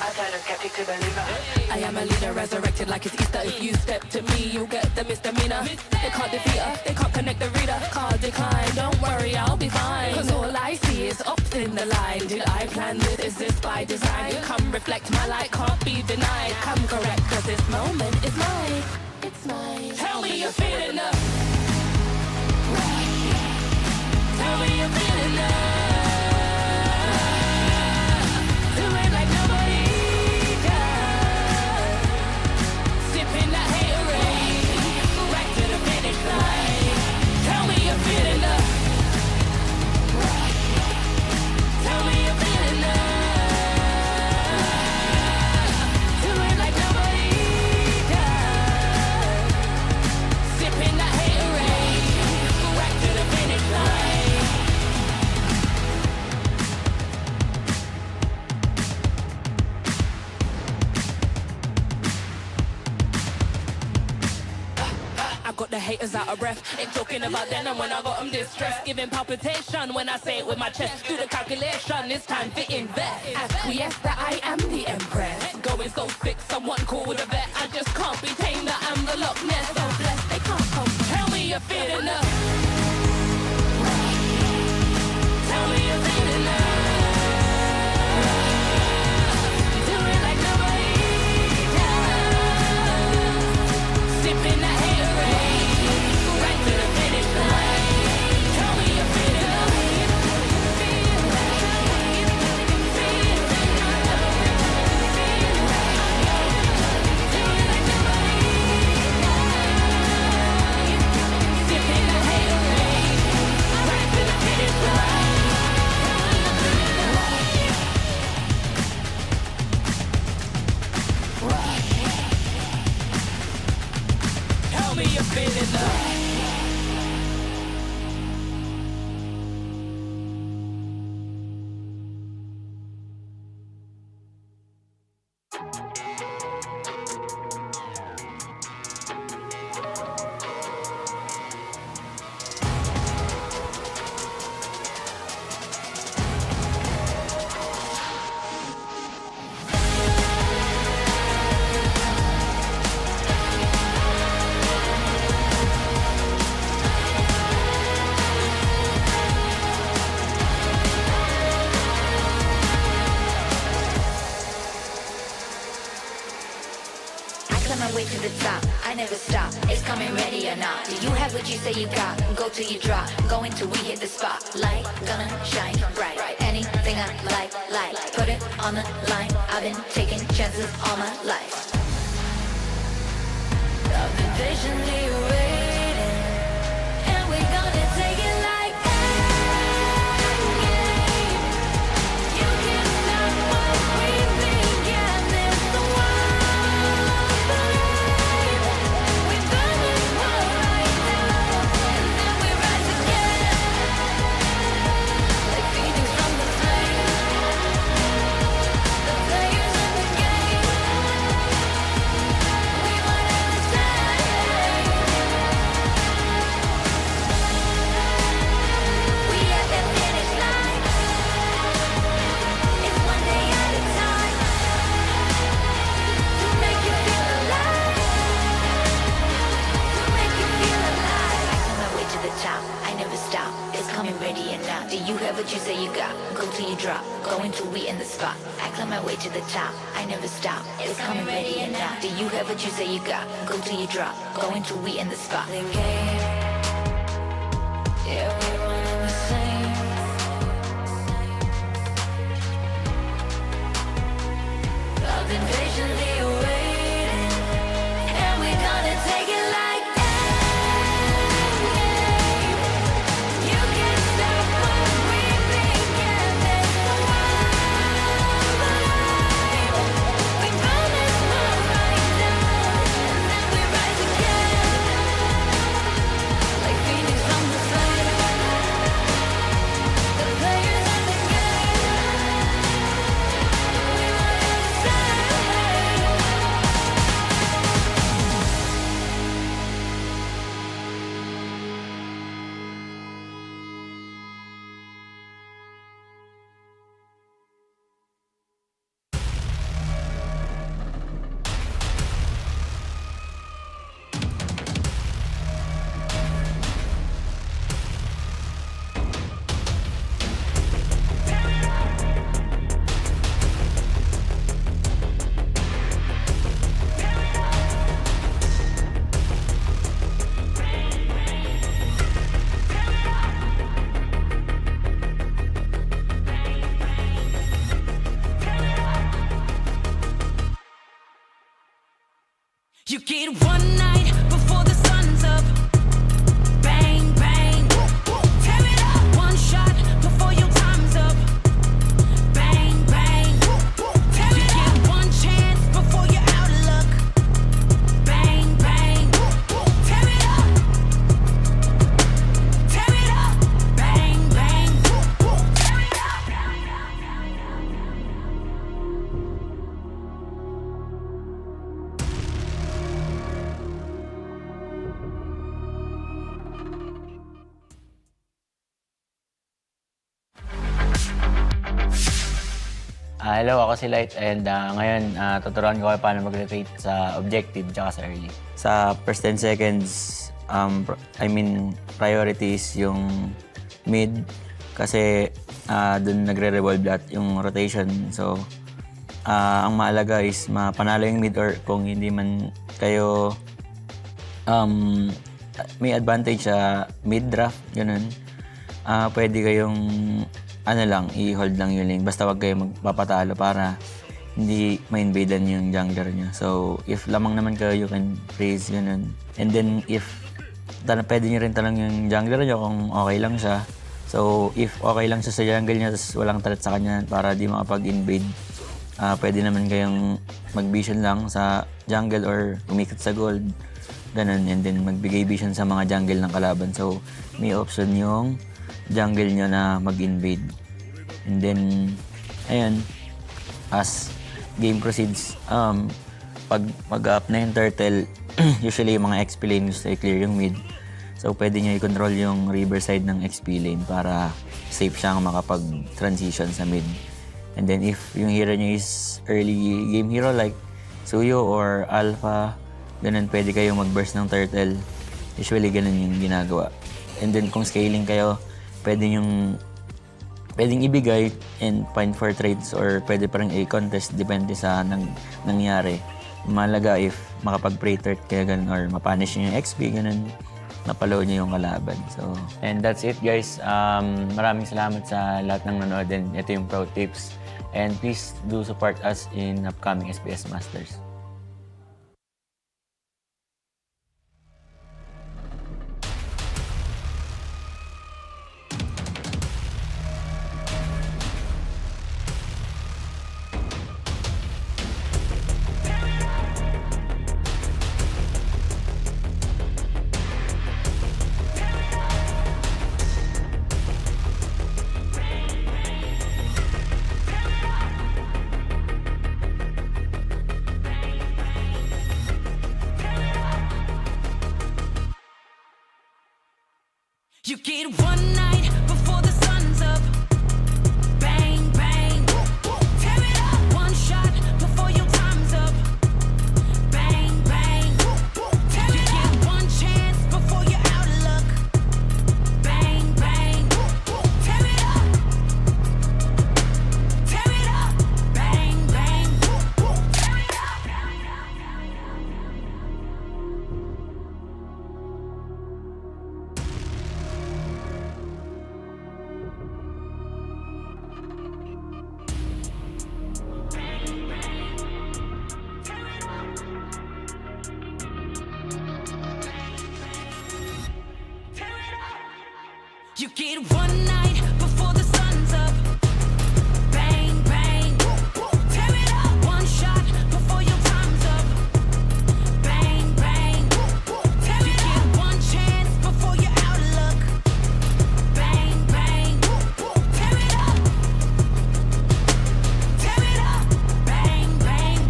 I turn a skeptic to believer. I am a leader resurrected like it's Easter. If you step to me, you'll get the misdemeanor. They can't defeat her, they can't connect the reader. Card decline, don't worry, I'll be fine. Cause all I see is ups in the line. Did I plan this? Is this by design? Come reflect, my light can't be denied. Come correct, cause this moment is mine. It's mine. Tell me you're feeling love. Tell me you're feeling love. Do it like nobody does. Sipping that haterade, right to the finish line. Tell me you're feeling love. Tell me you're feeling love. Do it like nobody does. Sipping that haterade, right to the finish line. I got the haters out of breath. Ain't talking about then and when I got them distressed. Giving palpitation when I say it with my chest. Do the calculation, it's time to invest. Acquiesce that I am the empress. Going so sick, someone call the vet. I just can't be tamed, that I'm the Loch Ness. So blessed, they can't come. Tell me you're feeling love. Tell me you're feeling love. Do it like nobody does. Sipping that haterade, right to the finish line. Tell me you're feeling love. Do it like nobody does. Sipping that haterade, right to the finish line. Tell me you're feeling love. I climb my way to the top, I never stop. It's coming ready or not. Do you have what you say you got? Go till you drop, go until we hit the spotlight. Gonna shine bright, anything I like. Put it on the line, I've been taking chances all my life. I've been patiently waiting, and we're gonna take it like endgame. You can't stop what we began. There's the wildfire. We burn this world right now, and then we rise again, like phoenix from the flame. The players in the game, we might have the same. We at the finish line. It's one day at a time. To make you feel alive. To make you feel alive. I climb my way to the top. I never stop. It's coming ready and now. Do you have what you say you got? Go till you drop. Going till we in the spot. I climb my way to the top. I never stop. It's coming ready and now. Do you have what you say you got? Go till you drop. Going till we in the spot. The game. Yeah, we running the same. I've been patiently waiting, and we're gonna take it like endgame. You can't stop what we began. There's the wildfire. We burn this world right down, and then we rise again, like phoenix from the flame. The players in the game, we might have the same. You get one night before the sun's up. Bang, bang. Tear it up. One shot before your time's up. Bang, bang. Tear it up. You get one chance before you're out of luck. Bang, bang. Tear it up. Tear it up. Bang, bang. Tear it up. Hello, ako si Light and ngayon tuturuan ko kayo paano mag-rotate sa objective tsaka sa early. Sa first 10 seconds, priority is yung mid kasi dun nagre-revolve lahat yung rotation. So, ang mahalaga is mapanalo yung mid or kung hindi man kayo may advantage sa mid draft, ganun. Pwede kayong i-hold lang yung lane. Basta wag kayo magpapatalo para hindi ma-invadean yung jungler nyo. So, if lamang naman kayo, you can freeze, ganun. And then, if pwede nyo rin talang yung jungler nyo kung okay lang siya. So, if okay lang siya sa jungle niya, tapos walang threat sa kanya para di makapag-invade, pwede naman kayong mag-vision lang sa jungle or umikot sa gold. Ganun. And then, magbigay vision sa mga jungle ng kalaban. So, may option yung jungle nyo na mag-invade. And then, ayun, as game proceeds, pag mag-up na yung turtle, usually yung mga XP lane gusto i-clear yung mid. So, pwede nyo i-control yung river side ng XP lane para safe siyang makapag-transition sa mid. And then, if yung hero nyo is early game hero like Suyo or Alpha, ganun, pwede kayong mag-burst ng turtle. Usually, ganun yung ginagawa. And then, kung scaling kayo, pwedeng ibigay and find for trades or pwede pa rin i-contest depende sa nangyari. Malaga if makapag-pre threat kaya ganun or mapunish nyo yung XP, ganun, napalo nyo yung kalaban. So, and that's it guys. Maraming salamat sa lahat ng nanood and ito yung pro tips. And please do support us in upcoming SBS Masters. You get one night before the sun's up. Bang, bang. Tear it up. One shot before your time's up. Bang, bang. Tear it up. You get one chance before you're out of luck. Bang, bang. Tear it up. Tear it up. Bang, bang. Tear it up. You get one night before the sun's up. Bang, bang. Tear it up. One shot before your time's up. Bang, bang. Tear it up. You get one chance before you're out of luck. Bang, bang. Tear it up. Tear it up. Bang, bang.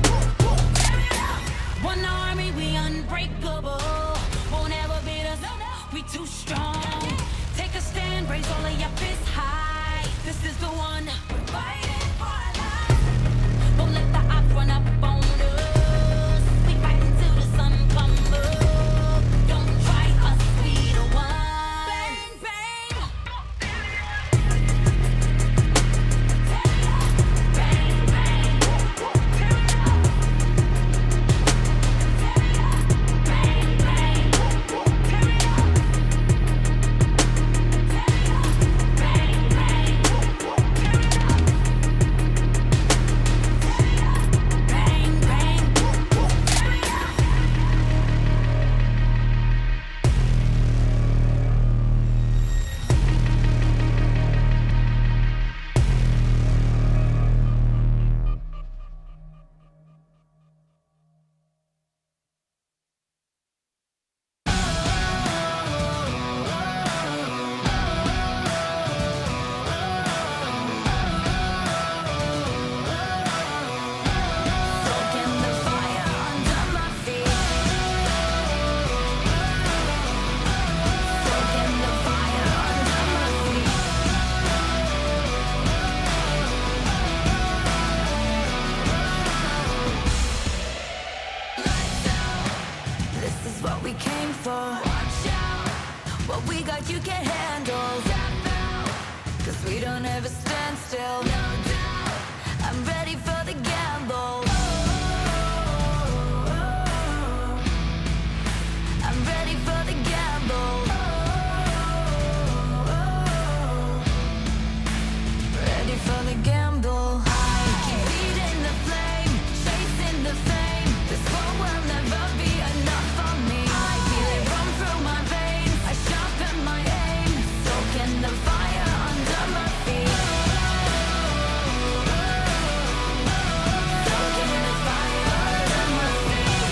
Tear it up. One army, we unbreakable. Won't ever beat us. We too strong. Take a stand, raise all of your fists high. This is the one. We're fighting for our lives. Won't let the odds run up on us. We fight until the sun comes up. Don't try us, we the one. Bang, bang. Bang, bang. Bang, bang. What we got you can't handle. Cause we don't ever stand still. I'm ready for the gamble. I'm ready for the gamble. Ready for the gamble. I keep feeding the flame, chasing the fame. This war will never be enough for me. I feel it run through my veins. I sharpen my aim, soaking the fire under my feet. Soaking the fire under my feet.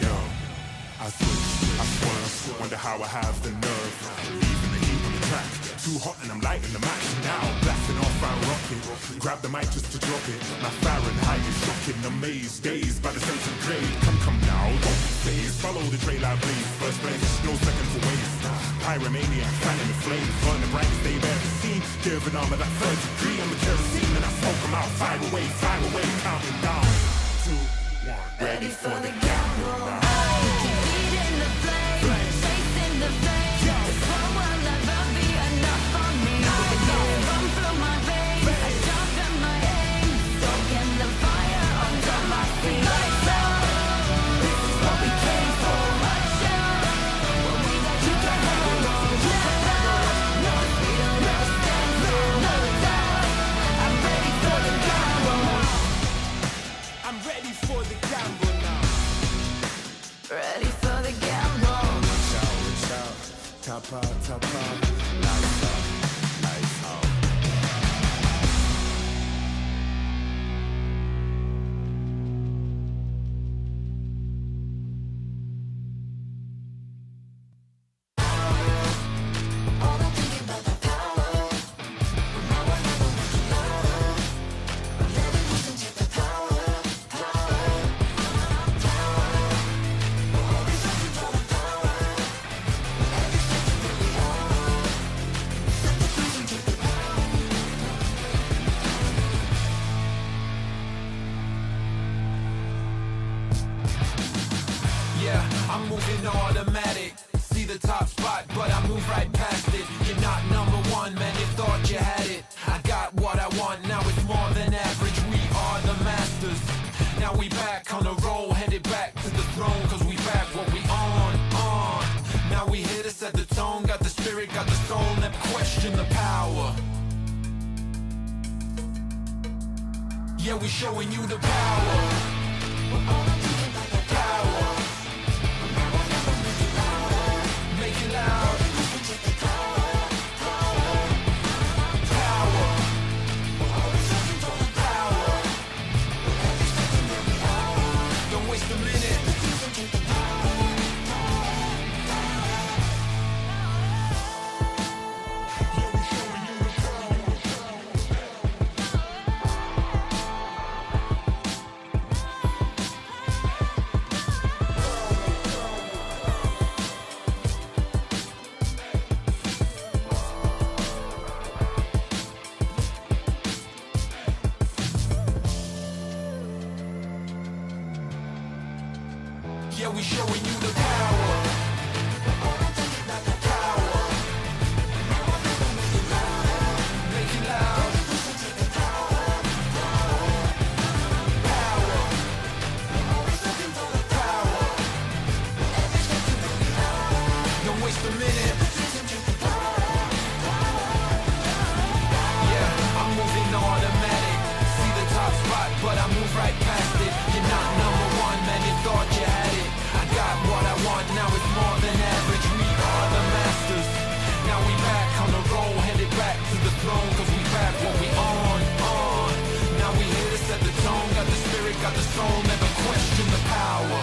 Yo, I swear, wonder how I have the nerve. Leaving the heat on the track, too hot and I'm lighting the match. Now I'm blasting off, I'm rocking. Grab the mic just to drop it. My Fahrenheit is shocking. Amazed, dazed by the sense of grade. Come now, don't be phased. Follow the trail I blaze. First place, no second to waste. Pyromaniac, fanning the flames. Burn the brightest they've ever seen. Give an arm at that third degree. I'm a kerosene and I smoke them out. Fire away, counting down. 2, 1, ready for the gamble. Keep feeding the flame, chasing the flame. This war will never be enough for me. I feel it run through my veins. I sharpen my aim, soaking the fire under my feet. Lights out, this is what we came for. Watch out, what we got you can handle. No, we don't ever stand still. No doubt, I'm ready for the gamble. I'm ready for the gamble now. Ready for the gamble. Reach out, tap out, lights out, lights out. I'm moving automatic. See the top spot, but I move right past it. You're not number one, man, you thought you had it. I got what I want, now it's more than average. We are the masters. Now we back on the roll, headed back to the throne, cause we back what we on. Now we here to set the tone, got the spirit, got the soul, never question the power. Yeah, we showing you the power. Power. Make it loud. Power. Power. Don't waste a minute. Yeah, we showing you the power. Power. Make it loud. Power. Power. Don't waste a minute. Yeah, I'm moving automatic. See the top spot, but I move right past it. You're not number one, man, you thought you had it. I got what I want, now it's more than average. We are the masters. Now we back on the roll, headed back to the throne, cause we back what we on. Now we here to set the tone, got the spirit, got the soul, never question the power.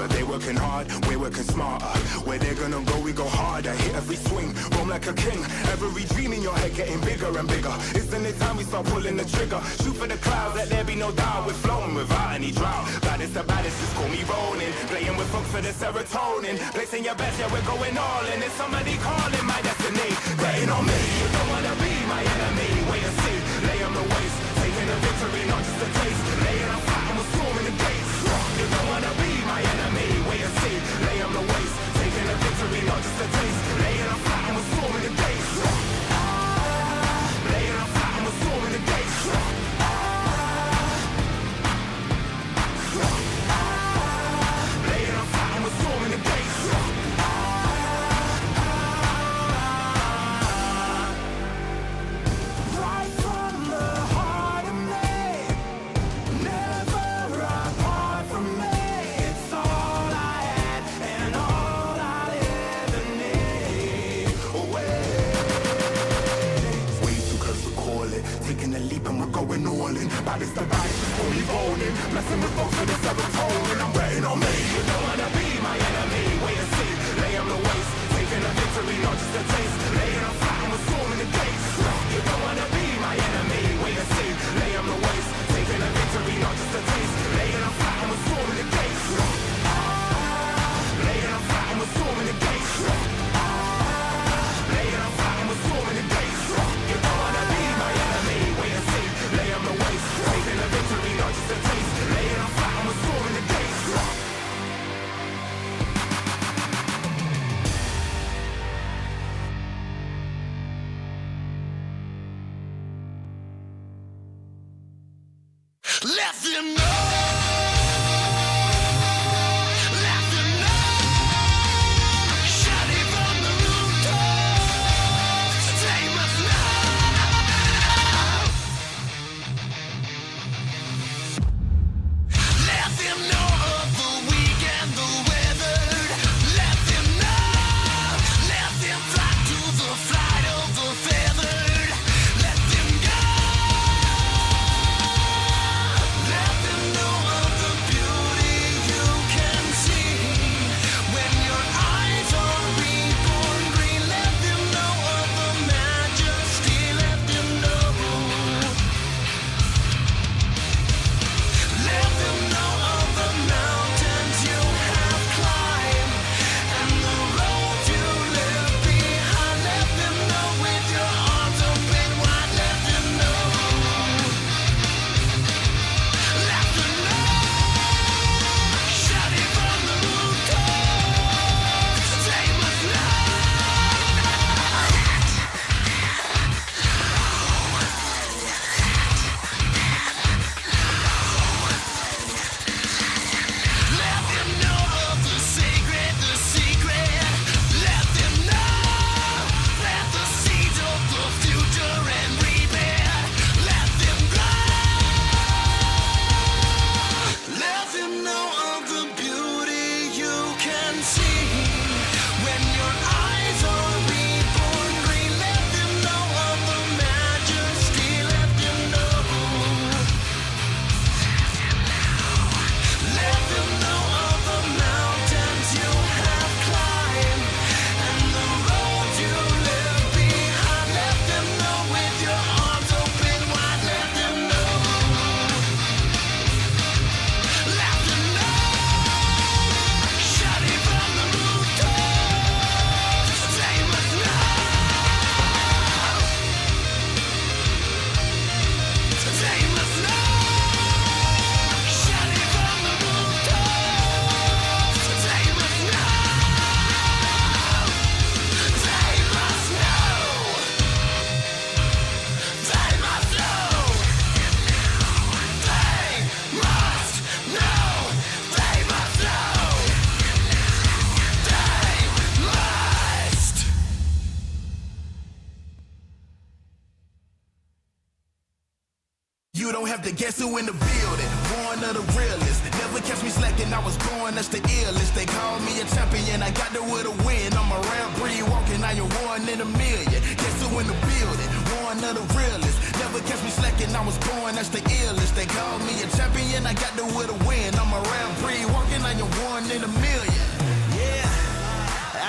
They working hard, we're working smarter. Where they're gonna go, we go harder. Hit every swing, roam like a king. Every dream in your head getting bigger and bigger. Isn't it time we start pulling the trigger? Shoot for the clouds, let there be no doubt. We're flowing without any drought. Baddest the baddest, just call me rolling. Playing with folks for the serotonin. Placing your bets, yeah, we're going all in. It's somebody calling my destiny. Betting on me, you don't wanna be my enemy. Wait and see, lay on the waist. Taking a victory, not just a taste. Laying on flat and we're storming the gates. You don't wanna be my enemy. Wait and see, lay on the waist. Taking a victory, not just a taste. Laying on flat and we're storming the gates. Laying on flat and we're storming the gates. Laying on flat and we're storming the gates. Right from the heart of me, never apart from me. It's all I had and all I ever need. Way too close to call it. Taking a leap and we're going all in. Baddest the baddest, just call me rolling. Messing with folks for the serotonin. I'm betting on me. You don't wanna be my enemy. Wait and see, lay on the waist. Taking a victory, not just a taste. Laying on flat and we're storming the gates. You don't wanna be my enemy. Wait and see, lay on the waist. Taking a victory, not just a taste. Laying on flat and we're storming the gates. Laying on flat and we're storming the gates. Laying on flat and we're storming the gates. You don't wanna be my enemy. Wait and see, lay on the waist. Taking a victory, not just a taste. Laying on flat and we're storming the gates. Let them know. Let them know. Shout it from the rooftops. They must know. Let them know of the weak and the weathered. Let them know. Let them flock to the flight of the feathered. have to guess who in the building. Born of the realest. Never catch me slacking, I was born, that's the illest. They call me a champion, I got there with a win. I'm a rare breed walking, I am one in a million. Guess who in the building? Born of the realest. Never catch me slacking, I was born, that's the illest. They call me a champion, I got there with a win. I'm a rare breed walking, I am one in a million. Yeah.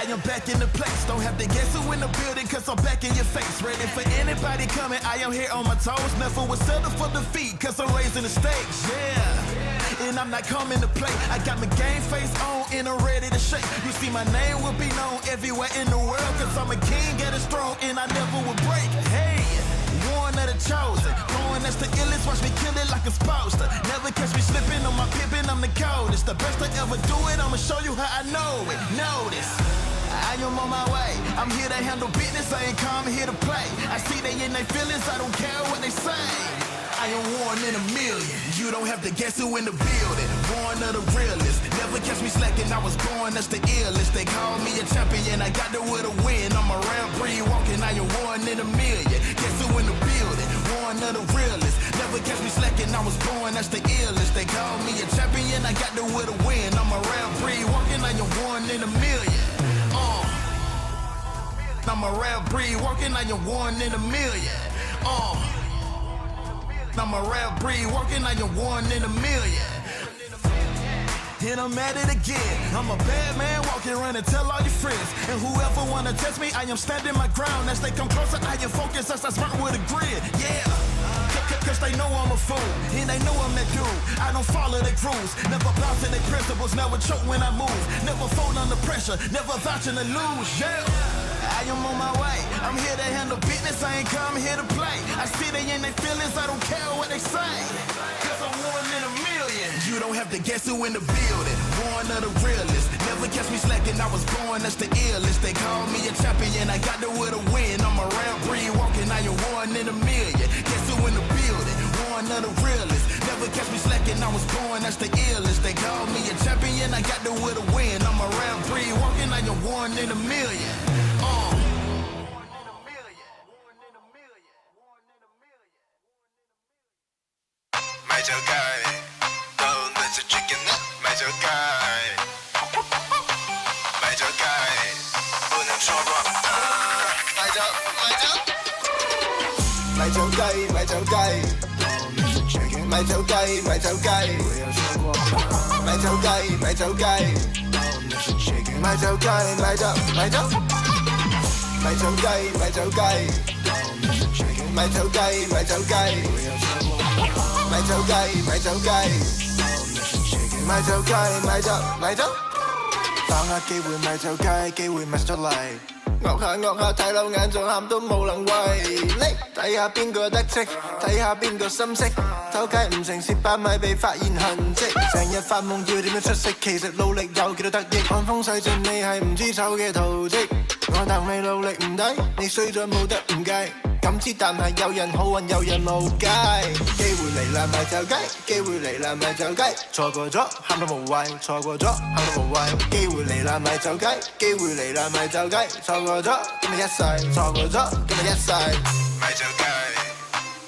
I am back in the place, don't have to guess who in the building, cause I'm back in your face. Ready for anybody coming, I am here on my toes. Never was settled for defeat, cause I'm raising the stakes, yeah. And I'm not coming to play, I got my game face on and I'm ready to shake. You see my name will be known everywhere in the world, cause I'm a king at a throne and I never will break. Hey, one of the chosen, going that's the illest, watch me kill it like a poster. Never catch me slipping on my pippin', I'm the coldest. The best I ever do it, I'ma show you how I know it. Notice, I am on my way, I'm here to handle business, I ain't come here to play. I see they in their feelings, I don't care what they say. I am one in a million, you don't have to guess who in the building. Born of the realest, never catch me slacking, I was born, that's the illest. They call me a champion, I got there with a win. I'm a rare breed walking, I am one in a million. Guess who in the building? Born of the realest, never catch me slacking, I was born, that's the illest. They call me a champion, I got there with a win. I'm a rare breed walking, I am one in a million. I'm a rare breed walking, I am one in a million. I'm a rare breed walking, I am one in a million. And I'm at it again. I'm a bad man walking around and tell all your friends. And whoever wanna test me, I am standing my ground. As they come closer, I am focused as I smart with a grin. Yeah. Cause they know I'm a fool, and they know I'm that dude. I don't follow their rules, never bow to their principles, never choke when I move, never fold under pressure, never vouching to lose, yeah. I am on my way, I'm here to handle business, I ain't come here to play. I see they in their feelings, I don't care what they say. Cause I'm one in a million. You don't have to guess who in the building. Born of the realest, never catch me slacking, I was born, that's the illest. They call me a champion, I got there with a win. I'm a rare breed walking, I am one in a million. Guess who in the building? Born of the realest, never catch me slacking, I was born, that's the illest. They call me a champion, I got there with a win. I'm a rare breed walking, I am one in a million. My Joe guy, don't let the chicken up. My Joe guy, my Joe guy, 不能错过。My Joe, my Joe, my Joe guy, my Joe guy, my Joe guy, my Joe guy, my Joe guy, my Joe guy, my Joe guy, my Joe, my Joe, my Joe guy, my Joe guy, my Joe guy, my Joe guy. My Joe guy, my Joe guy, my Joe guy, my Joe, my Joe。把握機會，咪就雞，機會咪出嚟。惡下睇漏眼，仲喊都冇能為力。睇下邊個得戚，睇下邊個心息。偷雞唔成蝕8米被發現痕跡。成日發夢要點樣出色，其實努力有幾多得益。看風勢盡你係唔知醜嘅圖蹟。我當你努力唔抵，你衰咗冇得唔計。感知但係有人好運有人無計，機會嚟啦咪就雞，機會嚟啦咪就雞，錯過咗喊到無謂，錯過咗喊到無謂，機會嚟啦咪就雞，機會嚟啦咪就雞，錯過咗今日一世，錯過咗今日一世。咪就雞，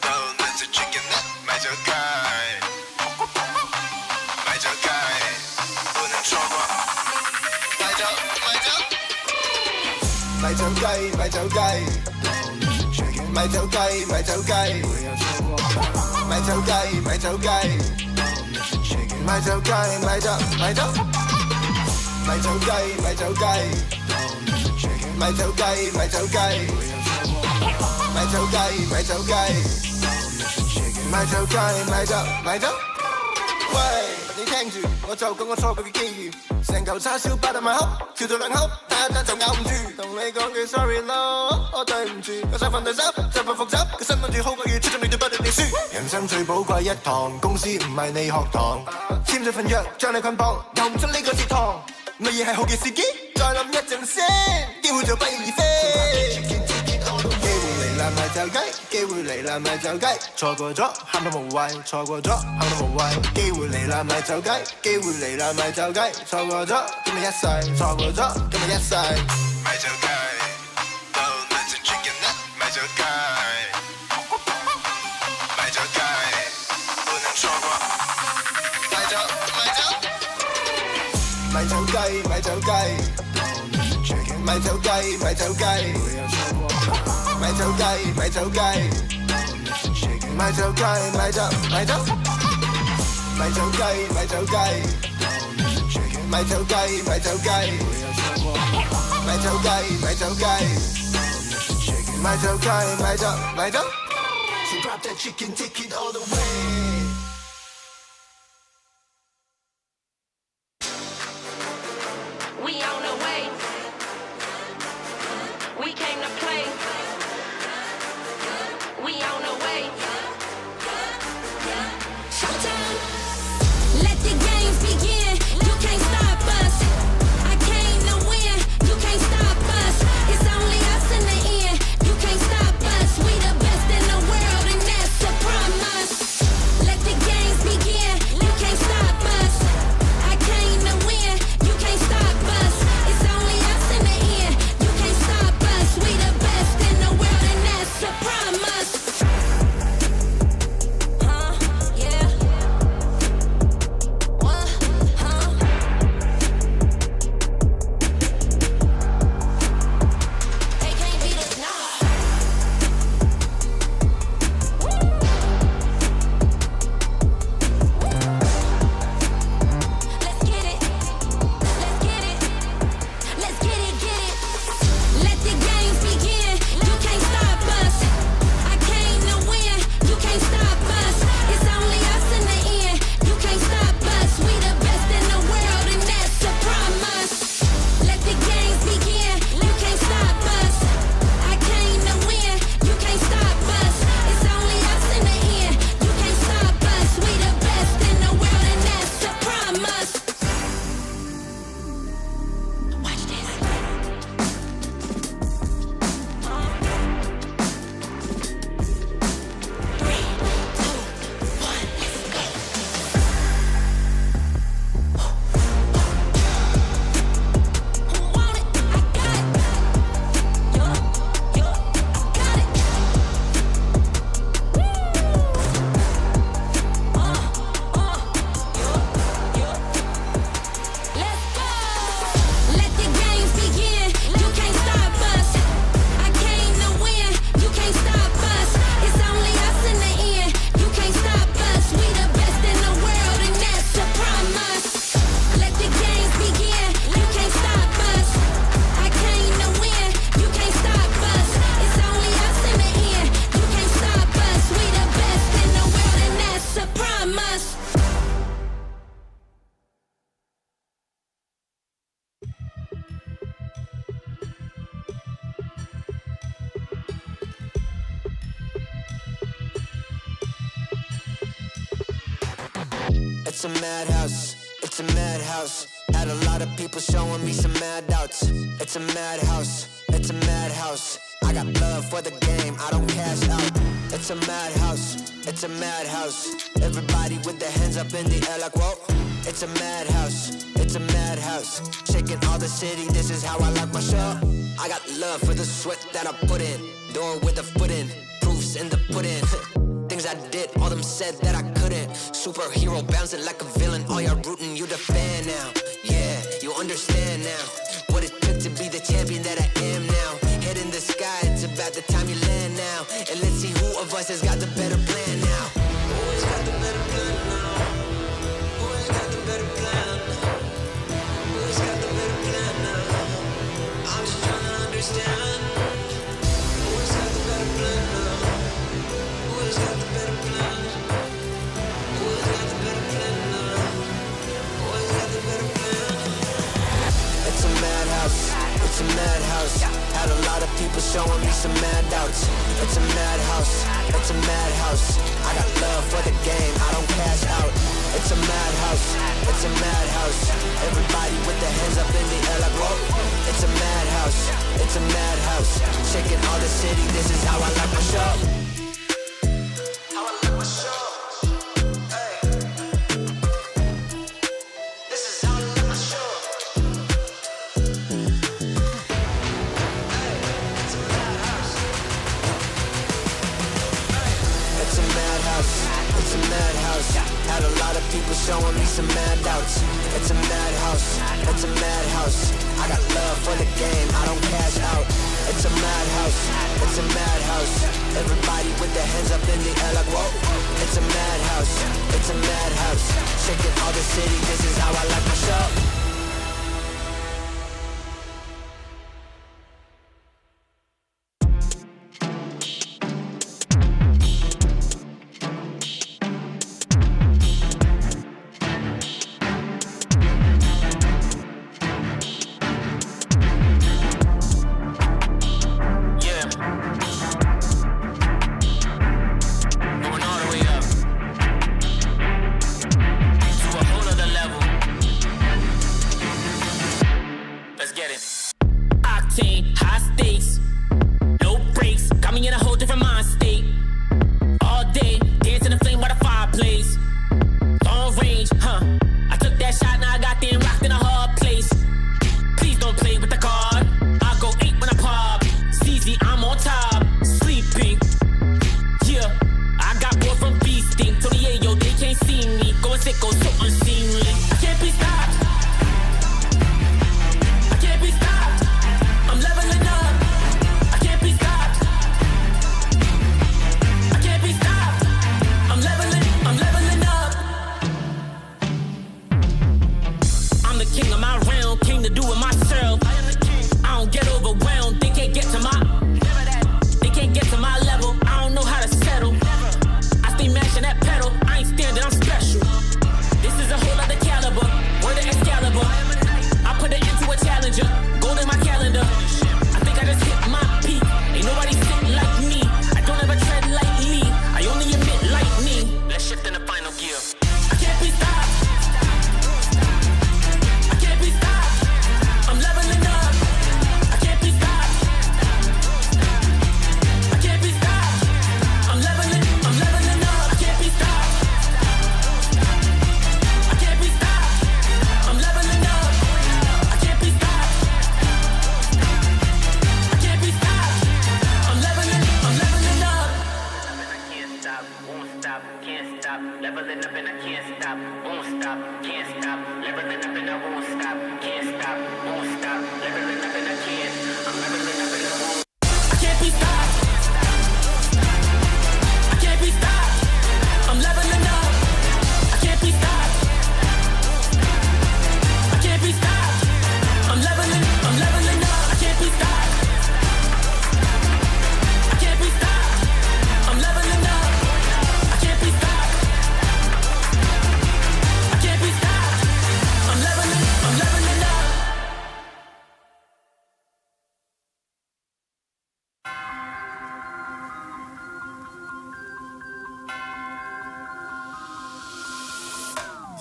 到你隻 chicken 咪就雞，咪就雞，不能錯過。咪就雞，咪就雞。咪走雞，咪走雞，咪走雞，咪走雞，咪走雞，咪走，咪走，咪走雞，咪走雞，咪走雞，咪走雞，咪走雞，咪走雞，咪走雞，咪走，咪走。喂，你聽住，我就講我錯過嘅機遇，成嚿叉燒擺到埋口，跳到兩口，打一打就咬唔住。同你講句 sorry 咯，我對唔住，我想瞓對手，就份復習，個身份住好過要出盡力對不對你輸。人生最寶貴一堂，公司唔係你學堂，簽咗份約將你捆綁，又唔出呢個節堂，乜嘢係好嘅時機？再諗一陣先，機會就不翼而飛。咪就雞，機會嚟啦咪就雞，錯過咗喊到無謂，錯過咗喊到無謂，機會嚟啦咪就雞，機會嚟啦咪就雞，錯過咗今日一世，錯過咗今日一世。咪就雞，到你隻 chicken 咪就雞，咪就雞， guy, my toe guy. My toe guy, my toe guy. My toe guy, my toe guy. My toe guy, my toe, my toe. My toe guy, my toe guy. My toe guy, my toe guy. My toe guy, my toe guy. My toe guy, my toe, my toe. So grab that chicken ticket all the way. We on the way. We came to play. We on the way. Showdown. Let the games begin. You can't stop us. I came to win. You can't stop us. It's only us in the end. You can't stop us. We the best in the world, and that's a promise. Let the games begin. You can't stop us. I came to win. You can't stop us. It's only us in the end. You can't stop us. We the best in the world, and that's a promise. Yeah. What? They can't beat us now. Let's get it. Let's get it. Let's get it, get it. Let the games begin. You can't stop us. I came to win. You can't stop us. It's only us in the end. You can't stop us. We the best in the world, and that's a promise. Let the games begin. You can't stop us. I came to win. You can't stop us. It's only us in the end. You can't stop us. We the best in the world, and that's a promise. Watch this. 3, 2, 1, let's go. Who want it? I got it. Yo, I got it. Let's go. Let the games begin. You can't stop us. I came to win. You can't stop us. It's only us in the end. You can't stop us. We the best in the world, and that's a promise. Let the games begin. You can't stop us. I came to win. You can't stop us. It's only us in the end. You can't stop us. We the best in the world, and that's a promise. It's a madhouse, it's a madhouse. Had a lot of people showing me some mad doubts. It's a madhouse, it's a madhouse. I got love for the game, I don't cash out. It's a madhouse, it's a madhouse. Everybody with their hands up in the air like whoa. It's a madhouse, it's a madhouse. Shaking all the city, this is how I like my show. I got love for the sweat that I put in. Door with a foot in, proofs in the pudding. Things I did, all them said that I couldn't. Superhero bouncing like a villain. All y'all rooting, you the fan now. Yeah, you understand now what it took to be the champion that I am now. Head in the sky, it's about the time you land now. And let's see who of us has got the better plan now. Who has got the better plan now? Who has got the better plan? Who has got the better plan now? I'm just trying to understand. Who has got the better plan now? Who has got the better plan? Who has got the better plan now? Who has got the better plan? It's a madhouse, it's a madhouse. Had a lot of people showing me some mad doubts. It's a madhouse, it's a madhouse. I got love for the game, I don't cash out. It's a madhouse, it's a madhouse. Everybody with their hands up in the air like whoa. It's a madhouse, it's a madhouse. Shaking all the city, this is how I like my show. How I like my show. Hey. This is how I like my show. Hey, it's a madhouse. Hey. It's a madhouse, it's a madhouse. Had a lot of people showing me some mad doubts. It's a madhouse, it's a madhouse. I got love for the game, I don't cash out. It's a madhouse, it's a madhouse. Everybody with their hands up in the air like whoa. It's a madhouse, it's a madhouse. Shaking all the city, this is how I like my show.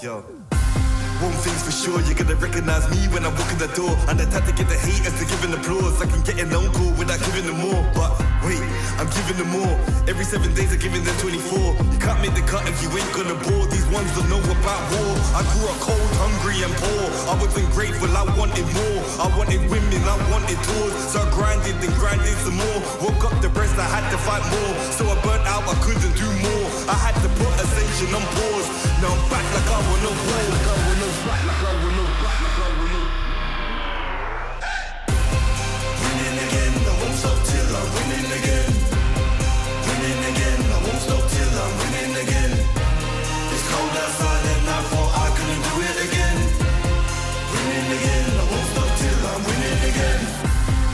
Yo. One thing's for sure, you're gonna recognize me when I walk in the door. And the tactic get the haters to giving applause. I can get an uncle without giving them more. But wait, I'm giving them more. Every 7 days I'm giving them 24. You can't make the cut if you ain't gonna bore. These ones don't know about war. I grew up cold, hungry and poor. I wasn't grateful, I wanted more. I wanted women, I wanted tours. So I grinded and grinded some more. Woke up depressed, I had to fight more. So I burnt out, I couldn't do more. I had to put ascension on pause. Now I'm back like I want no war. Winning again, I won't stop till I'm winning again. Winning again, I won't stop till I'm winning again. It's cold outside and I thought I couldn't do it again. Winning again, I won't stop till I'm winning again.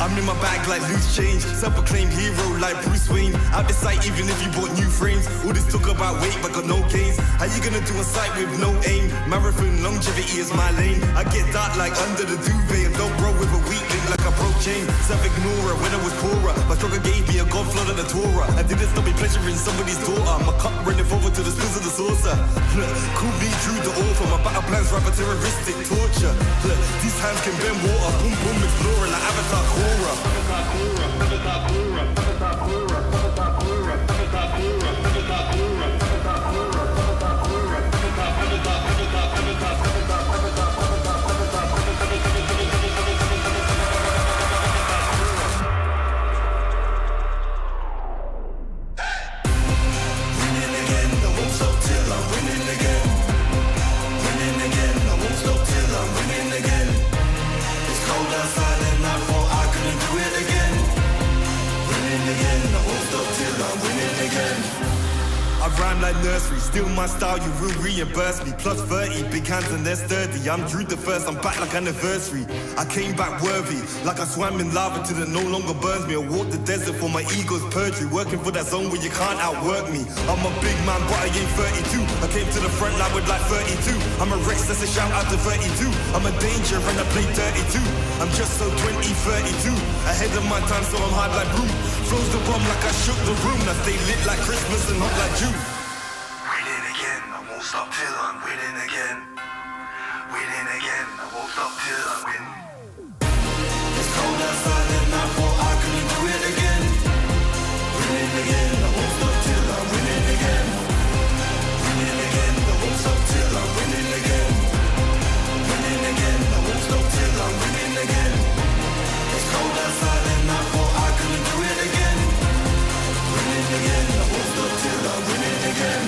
I'm in my bag like loose change. Self-proclaimed hero like Bruce Wayne. Out the sight even if you bought new frames. All this talk about weight but got no gains. How you gonna do a sight with no aim? Marathon longevity is my lane. I get dark like under the duvet. And don't roll with a weak link like a broke chain. Self-ignorer when I was poorer. My struggle gave me a God flood of the Torah. I didn't stop me pleasuring somebody's daughter. My cup running forward to the spills of the saucer. Call me Drew the author. My battle plans rapper terroristic torture. These hands can bend water. Boom boom exploring like Avatar Korra. Winning again, I won't stop till I'm winning again. rhyme like nursery. Still my style, you will reimburse me. Plus 30, big hands and they're sturdy. I'm Drew the first, I'm back like anniversary. I came back worthy, like I swam in lava till it no longer burns me. I walked the desert for my ego's perjury. Working for that zone where you can't outwork me. I'm a big man, but I ain't 32. I came to the front line with like 32. I'm a Rex, that's a shout out to 32. I'm a danger and I play 32. I'm just so 20, 32. Ahead of my time, so I'm hard like broom. Flows the bomb like I shook the room. I stay lit like Christmas and hot like June. Winning again, I won't stop till I'm winning again. Winning again, I won't stop till I win. It's cold outside and I thought I couldn't do it again. Winning again, I won't stop till I'm winning again. Winning again, I won't stop till I'm winning again. Winning again, I won't stop till I'm winning again. It's cold outside and I thought I couldn't do it again. Winning again, I won't stop till I'm winning again.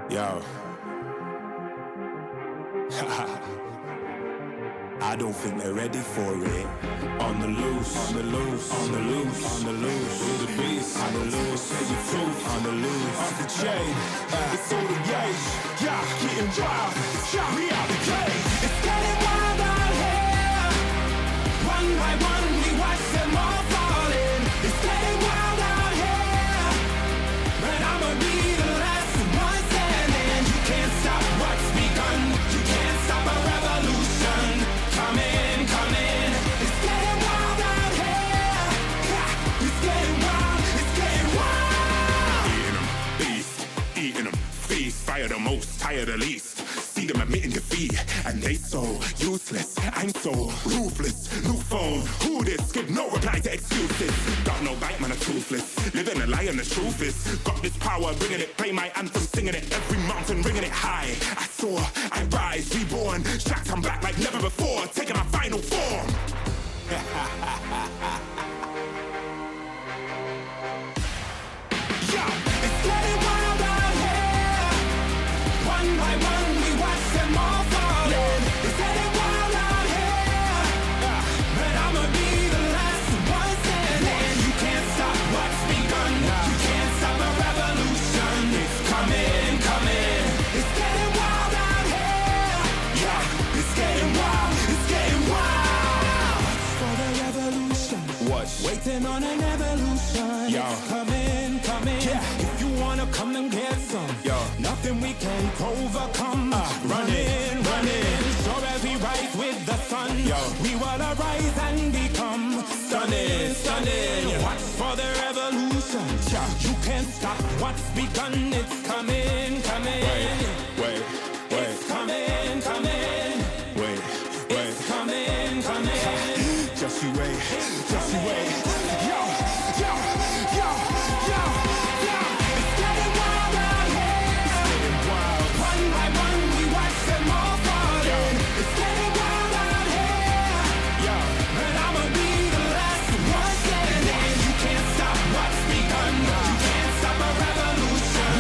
Yo. I don't think they're ready for it. On the loose, on the loose, on the loose, on the loose. With the beast, on the loose, say the truth, on the loose. Off the chain, it's all the gauge. Yeah, getting wild, shot me out the cage. It's getting wild out here. One by one, we watch them all falling. It's getting wild out here. But I'ma be the last one standing. You can't stop what's begun. You can't stop a revolution. Coming, coming. It's getting wild out here. Yeah, it's getting wild. It's getting wild. Eating them, beast. Eating them, feast. Fire the most, tire the least. See them admitting defeat, and they so useless. I'm so ruthless. New phone, who this? Give no reply to excuses. Got no bite, man, I'm toothless. Living a lie, and the truth is, got this power, bringing it. Play my anthem, singing it. Every mountain, ringing it high. I soar, I rise, reborn. Shacked, I'm back like never before. Taking my final form. Yeah, it's getting wild out here. One by one, we watch them all falling. It's getting wild out here. But I'ma be the last one standing. You can't stop what's begun. You can't stop a revolution. It's coming, coming. It's getting wild out here. Yeah, it's getting wild. It's getting wild. For the revolution. Watch. Waiting on an evolution. Yo. It's coming, coming. Yeah. If you wanna come and get some. Yo. Nothing we can't overcome. Running, running. So as we rise with the sun. Yo. We will arise and become stunning, stunning. Watch for the revolution. You can't stop what's begun. It's coming, coming. Wait. It's coming, coming. Wait. It's coming, coming. Just you wait. Just you wait. Yo. It's getting wild out here. It's getting wild. One by one, we watch them all falling. It's getting wild out here. Yeah. But I'ma be the last one standing. You can't stop what's begun. You can't stop a revolution.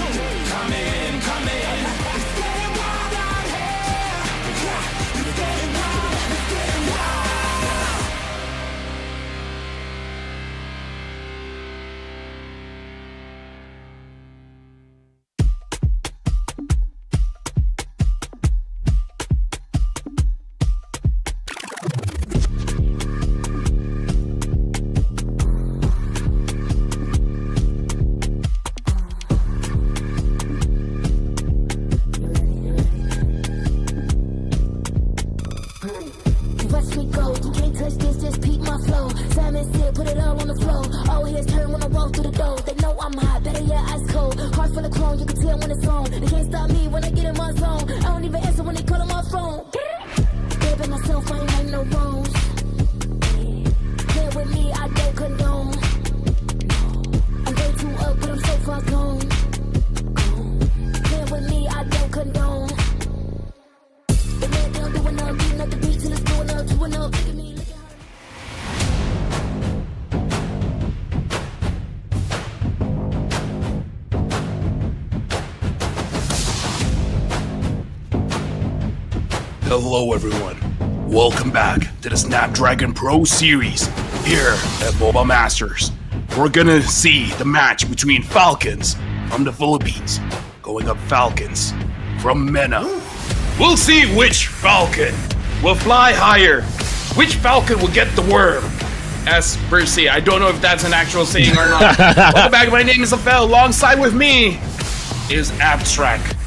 Coming, coming. It's getting wild out here. Yeah. It's getting wild. It's getting wild. West we go, you can't touch this, just peep my flow. Simon said, put it all on the floor. All heads turn when I walk through the door. They know I'm hot, better yeah, ice cold. Heart full of chrome, you can tell when it's on. They can't stop me when I get in my zone. I don't even answer when they call on my phone. Baby, myself, I ain't like no wrongs. Play with me, I don't condone. I'm way too up, but I'm so far gone. Play with me, I don't condone. The man down doing up, beating up the beat till it's going up, doing up. Look at me, look at her. Hello everyone, welcome back to the Snapdragon Pro Series here at Mobile Masters. We're gonna see the match between Falcons from the Philippines going up Falcons from MENA. We'll see which Falcon will fly higher, which Falcon will get the worm. As per se, I don't know if that's an actual saying or not. Welcome back, my name is Afel. Alongside with me is Abstract.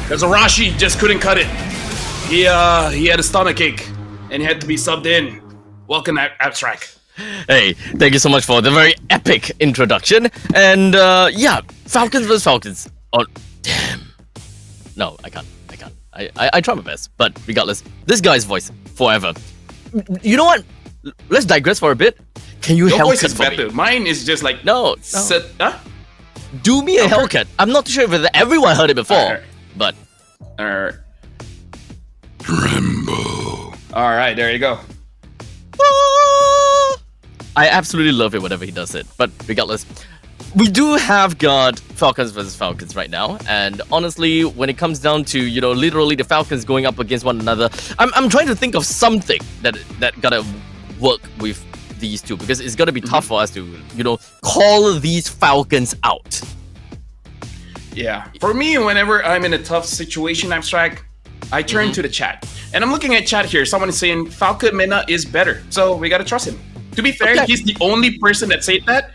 Because Arashi just couldn't cut it. He had a stomachache and he had to be subbed in. Welcome, Abstract. Hey, thank you so much for the very epic introduction. And yeah, Falcons vs Falcons. Oh, damn. No, I can't. I try my best, but regardless, this guy's voice forever. You know what? Let's digress for a bit. Can you Your Hellcat voice is for better. me? Mine is just like No. Huh? Do me a Hellcat. I'm not too sure if everyone heard it before, Alright. but Tremble. All right, there you go. I absolutely love it whenever he does it. But regardless, we do have got Falcons versus Falcons right now, and honestly, when it comes down to literally the Falcons going up against one another, I'm trying to think of something that gotta work with these two, because it's gonna be tough for us to call these Falcons out. Yeah, for me, whenever I'm in a tough situation, Abstract, I turn to the chat, and I'm looking at chat here. Someone is saying Falcon Mena is better, so we gotta trust him. To be fair, he's the only person that said that.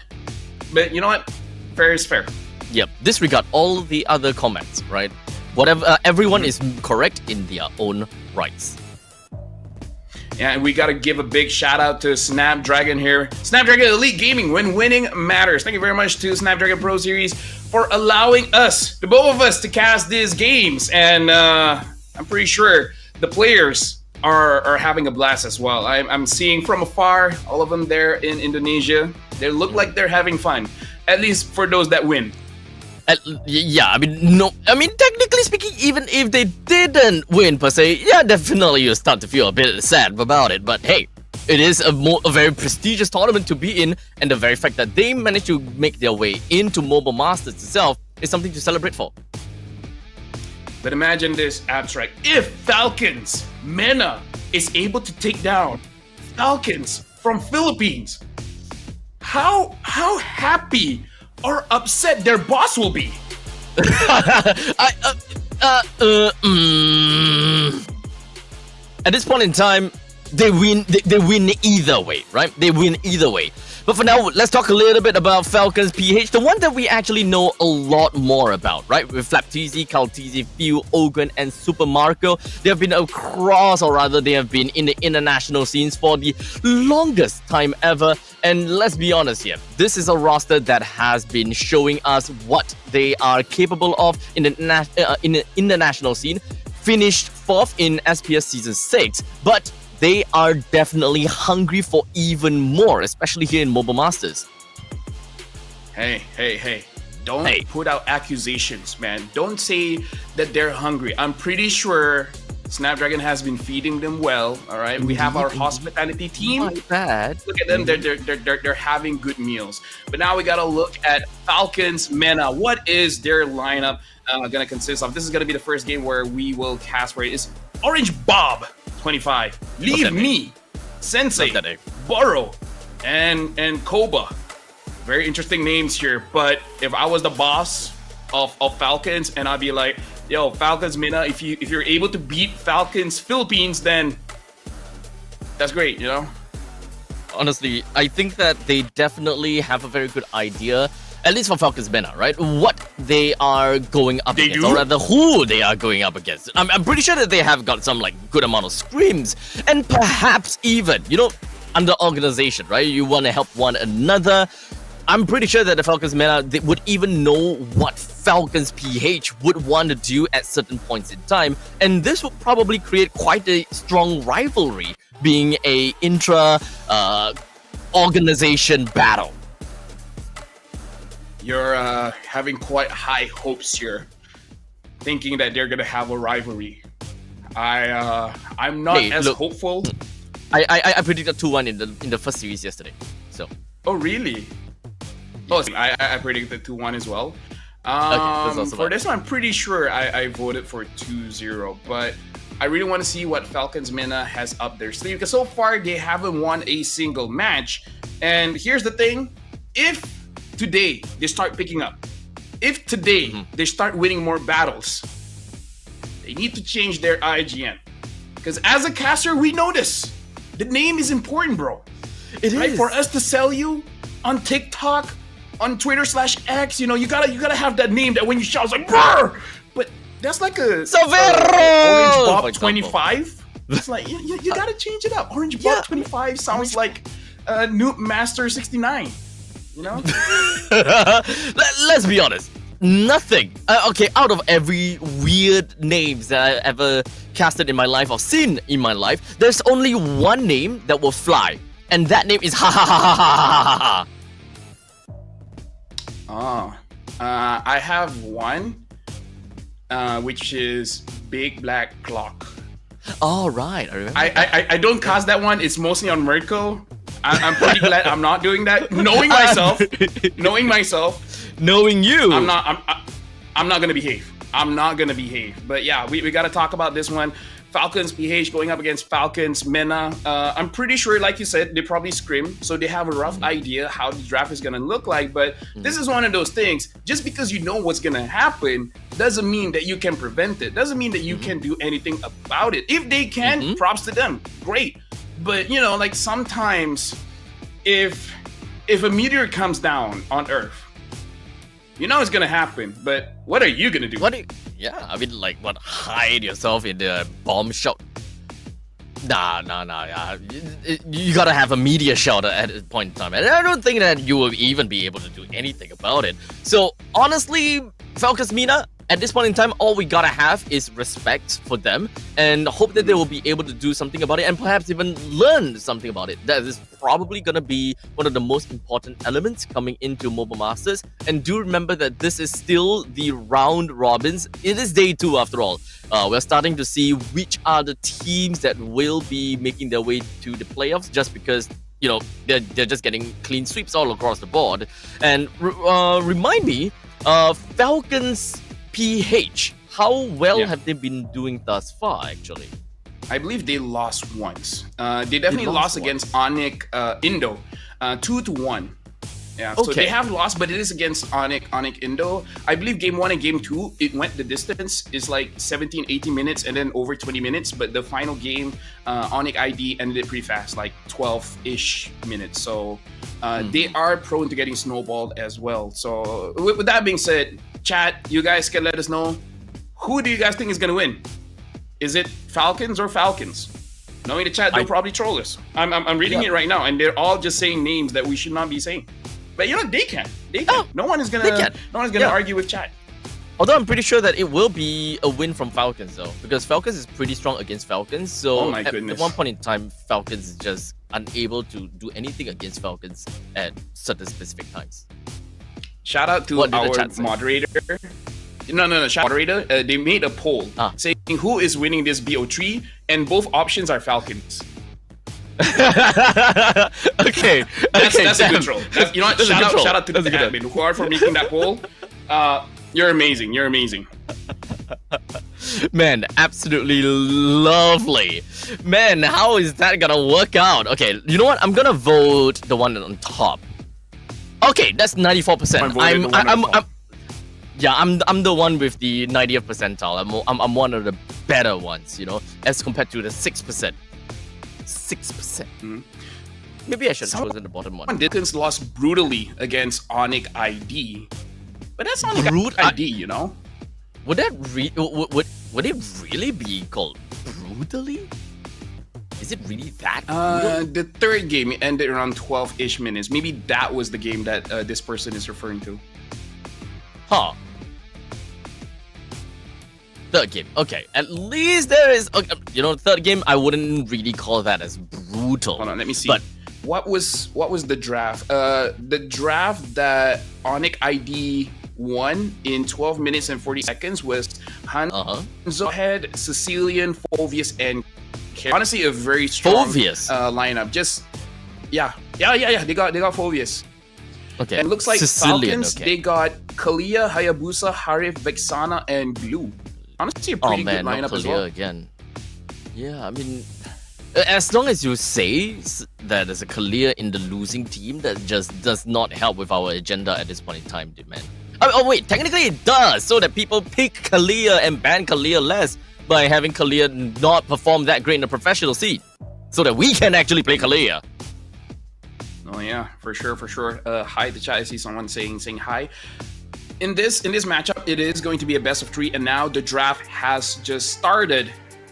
But you know what? Fair is fair. Yep. Disregard all the other comments, right? Whatever. Everyone is correct in their own rights. Yeah, and we gotta give a big shout out to Snapdragon here. Snapdragon Elite Gaming, when winning matters. Thank you very much to Snapdragon Pro Series for allowing us, the both of us, to cast these games. And I'm pretty sure the players are having a blast as well. I'm seeing from afar, all of them there in Indonesia. They look like they're having fun, at least for those that win. Yeah, technically speaking, even if they didn't win per se, yeah, definitely you start to feel a bit sad about it. But hey, it is a very prestigious tournament to be in, and the very fact that they managed to make their way into Mobile Masters itself is something to celebrate for. But imagine this, Abstract. If Falcons Mena is able to take down Falcons from Philippines, how happy or upset their boss will be. At this point in time, they win either way, right? They win either way. But for now, let's talk a little bit about Falcons PH, the one that we actually know a lot more about, right? With Flapteezy, Kalteezy, Few, Ogun, and Super Marco, they have been across, or rather, they have been in the international scenes for the longest time ever. And let's be honest here, this is a roster that has been showing us what they are capable of in the international scene. Finished 4th in SPS Season 6, but they are definitely hungry for even more, especially here in Mobile Masters. Hey. Don't put out accusations, man. Don't say that they're hungry. I'm pretty sure Snapdragon has been feeding them well, all right? We have our hospitality team. My bad. Look at them. They're having good meals. But now we got to look at Falcons Mena. What is their lineup going to consist of? This is going to be the first game where we will cast where it is Orange Bob 25. Leave me, Sensei, Burrow, and Koba. Very interesting names here. But if I was the boss of Falcons, and I'd be like, yo, Falcons Mena, if you're able to beat Falcons Philippines, then that's great, Honestly, I think that they definitely have a very good idea, at least for Falcons Mena, right? What they are going up against, or rather who they are going up against. I'm pretty sure that they have got some good amount of scrims, and perhaps even, under organization, right? You want to help one another. I'm pretty sure that the Falcons Mena, they would even know what Falcons PH would want to do at certain points in time, and this would probably create quite a strong rivalry, being a intra organization battle. You're having quite high hopes here, thinking that they're gonna have a rivalry. I'm not hopeful. I predicted 2-1 in the first series yesterday. So. Oh really? Yes. Oh, I predicted 2-1 as well. For this one, I'm pretty sure I voted for 2-0, but I really want to see what Falcons Mena has up their sleeve, because so far they haven't won a single match. And here's the thing: if today they start picking up, if today they start winning more battles, they need to change their IGN. Because as a caster, we know this. The name is important, bro. It right? is. For us to sell you on TikTok, on Twitter/X, you gotta have that name that when you shout, it's like, brr! But that's like a Orange Bob 25. It's like, you gotta change it up. Orange Bob 25 sounds like Noob Master 69. Let's be honest. Nothing. Okay, out of every weird names that I ever casted in my life or seen in my life, there's only one name that will fly, and that name is ha ha ha ha ha ha ha. I have one, which is Big Black Clock. Oh right, I remember. I don't cast that one. It's mostly on Mirko. I'm pretty glad I'm not doing that. Knowing myself, knowing you, I'm not gonna behave. I'm not gonna behave. But yeah, we gotta talk about this one. Falcons PH going up against Falcons MENA. I'm pretty sure, like you said, they probably scrim, so they have a rough idea how the draft is gonna look like. But this is one of those things. Just because you know what's gonna happen doesn't mean that you can prevent it. Doesn't mean that you can do anything about it. If they can, props to them. Great. But you know, like sometimes, if a meteor comes down on Earth, you know it's gonna happen. But what are you gonna do? Yeah, I mean, like, what, hide yourself in the bomb shelter? Nah. You gotta have a media shelter at this point in time. And I don't think that you will even be able to do anything about it. So, honestly, Falcons MENA, at this point in time, all we gotta have is respect for them and hope that they will be able to do something about it and perhaps even learn something about it. That is probably gonna be one of the most important elements coming into Mobile Masters. And do remember that this is still the round robins. It is day 2 after all. We're starting to see which are the teams that will be making their way to the playoffs just because, you know, they're just getting clean sweeps all across the board. And remind me, Falcons PH, how well have they been doing thus far, actually? I believe they lost once. They definitely lost against ONIC Indo, 2-1. Yeah, so they have lost, but it is against ONIC Indo. I believe game 1 and game 2, it went the distance. It's like 17, 18 minutes and then over 20 minutes. But the final game, ONIC ID ended it pretty fast, like 12-ish minutes. So they are prone to getting snowballed as well. So with that being said, chat, you guys can let us know, who do you guys think is going to win? Is it Falcons or Falcons? Knowing the chat, they'll probably troll us. I'm reading it right now, and they're all just saying names that we should not be saying. But you know, they can. No one is gonna argue with chat. Although I'm pretty sure that it will be a win from Falcons though, because Falcons is pretty strong against Falcons. So at one point in time, Falcons is just unable to do anything against Falcons at certain specific times. Shout out to our moderator. No. Shout out moderator. They made a poll saying who is winning this BO3, and both options are Falcons. Okay, that's a good troll. You know what? Shout out to the admin who are for making that poll. You're amazing. You're amazing. Man, absolutely lovely. Man, how is that gonna work out? Okay, you know what? I'm gonna vote the one on top. Okay, that's 94%. I'm the one with the 90th percentile. I'm one of the better ones, you know, as compared to the 6%. 6%. Maybe I should have chosen the bottom one. Dickens lost brutally against ONIC ID, but that's ONIC ID, you know. Would that would it really be called brutally? Is it really that brutal? The third game ended around 12-ish minutes. Maybe that was the game that this person is referring to. Huh. Third game. Okay, at least there is. Okay, you know, third game. I wouldn't really call that as brutal. Hold on, let me see. But what was the draft? The draft that ONIC ID won in 12 minutes and 40 seconds was Hanzo Head, Sicilian, Fovius, and Care. Honestly, a very strong lineup. Just yeah. They got Fovius. Okay. And it looks like Sicilian, Falcons. They got Kalia, Hayabusa, Harif, Vexana, and Glue. Honestly, a pretty good lineup as well. Again. Yeah, I mean, as long as you say that there's a Kalia in the losing team, that just does not help with our agenda at this point in time, man. Oh wait, technically it does, so that people pick Kalia and ban Kalia less by having Kalia not perform that great in the professional scene, so that we can actually play Kalia. Oh yeah, for sure. Hi, the chat. I see someone saying hi. In this matchup, it is going to be a best of 3, and now the draft has just started.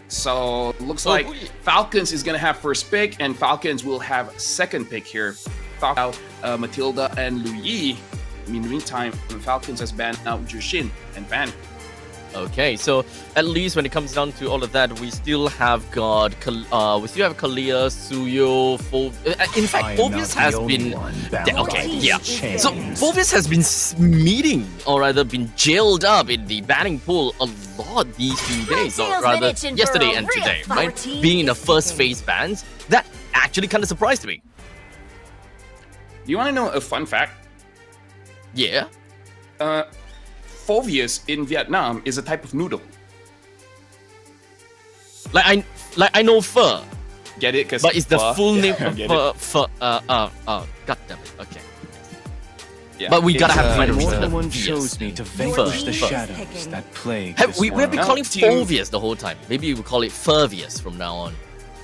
So looks like Falcons is gonna have first pick, and Falcons will have second pick here. Falcon, Matilda, and Luyi. In the meantime, Falcons has banned out Jushin and Fan. Okay, so at least when it comes down to all of that, we still have got Kalia, Suyo, in fact, Fovius has been So Fovius has been meeting, or rather been jailed up in the banning pool a lot these few days, or rather yesterday and today, right? Being in the first phase bans, that actually kind of surprised me. Do you want to know a fun fact? Yeah. Phovius in Vietnam is a type of noodle. Like I know pho. Get it? But it's the full name Get of pho. God damn it. Okay. Yeah. But we gotta It's, have More the than one Vius. shows me to Pho. vanquish the Pho. shadows that plague Have this we have been world. calling Team- Phovius the whole time. Maybe we call it Furvius from now on.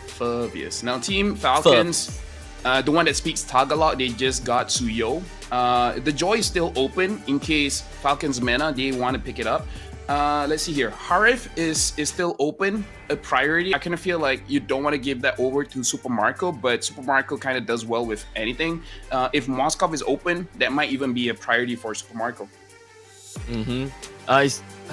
Phovius. Now, Team Falcons, the one that speaks Tagalog, they just got Suyo. The Joy is still open in case Falcons Mena, they want to pick it up. Let's see here. Harif is still open, a priority. I kind of feel like you don't want to give that over to Super Marco, but Super Marco kind of does well with anything. If Moskov is open, that might even be a priority for Super Marco. Mm-hmm.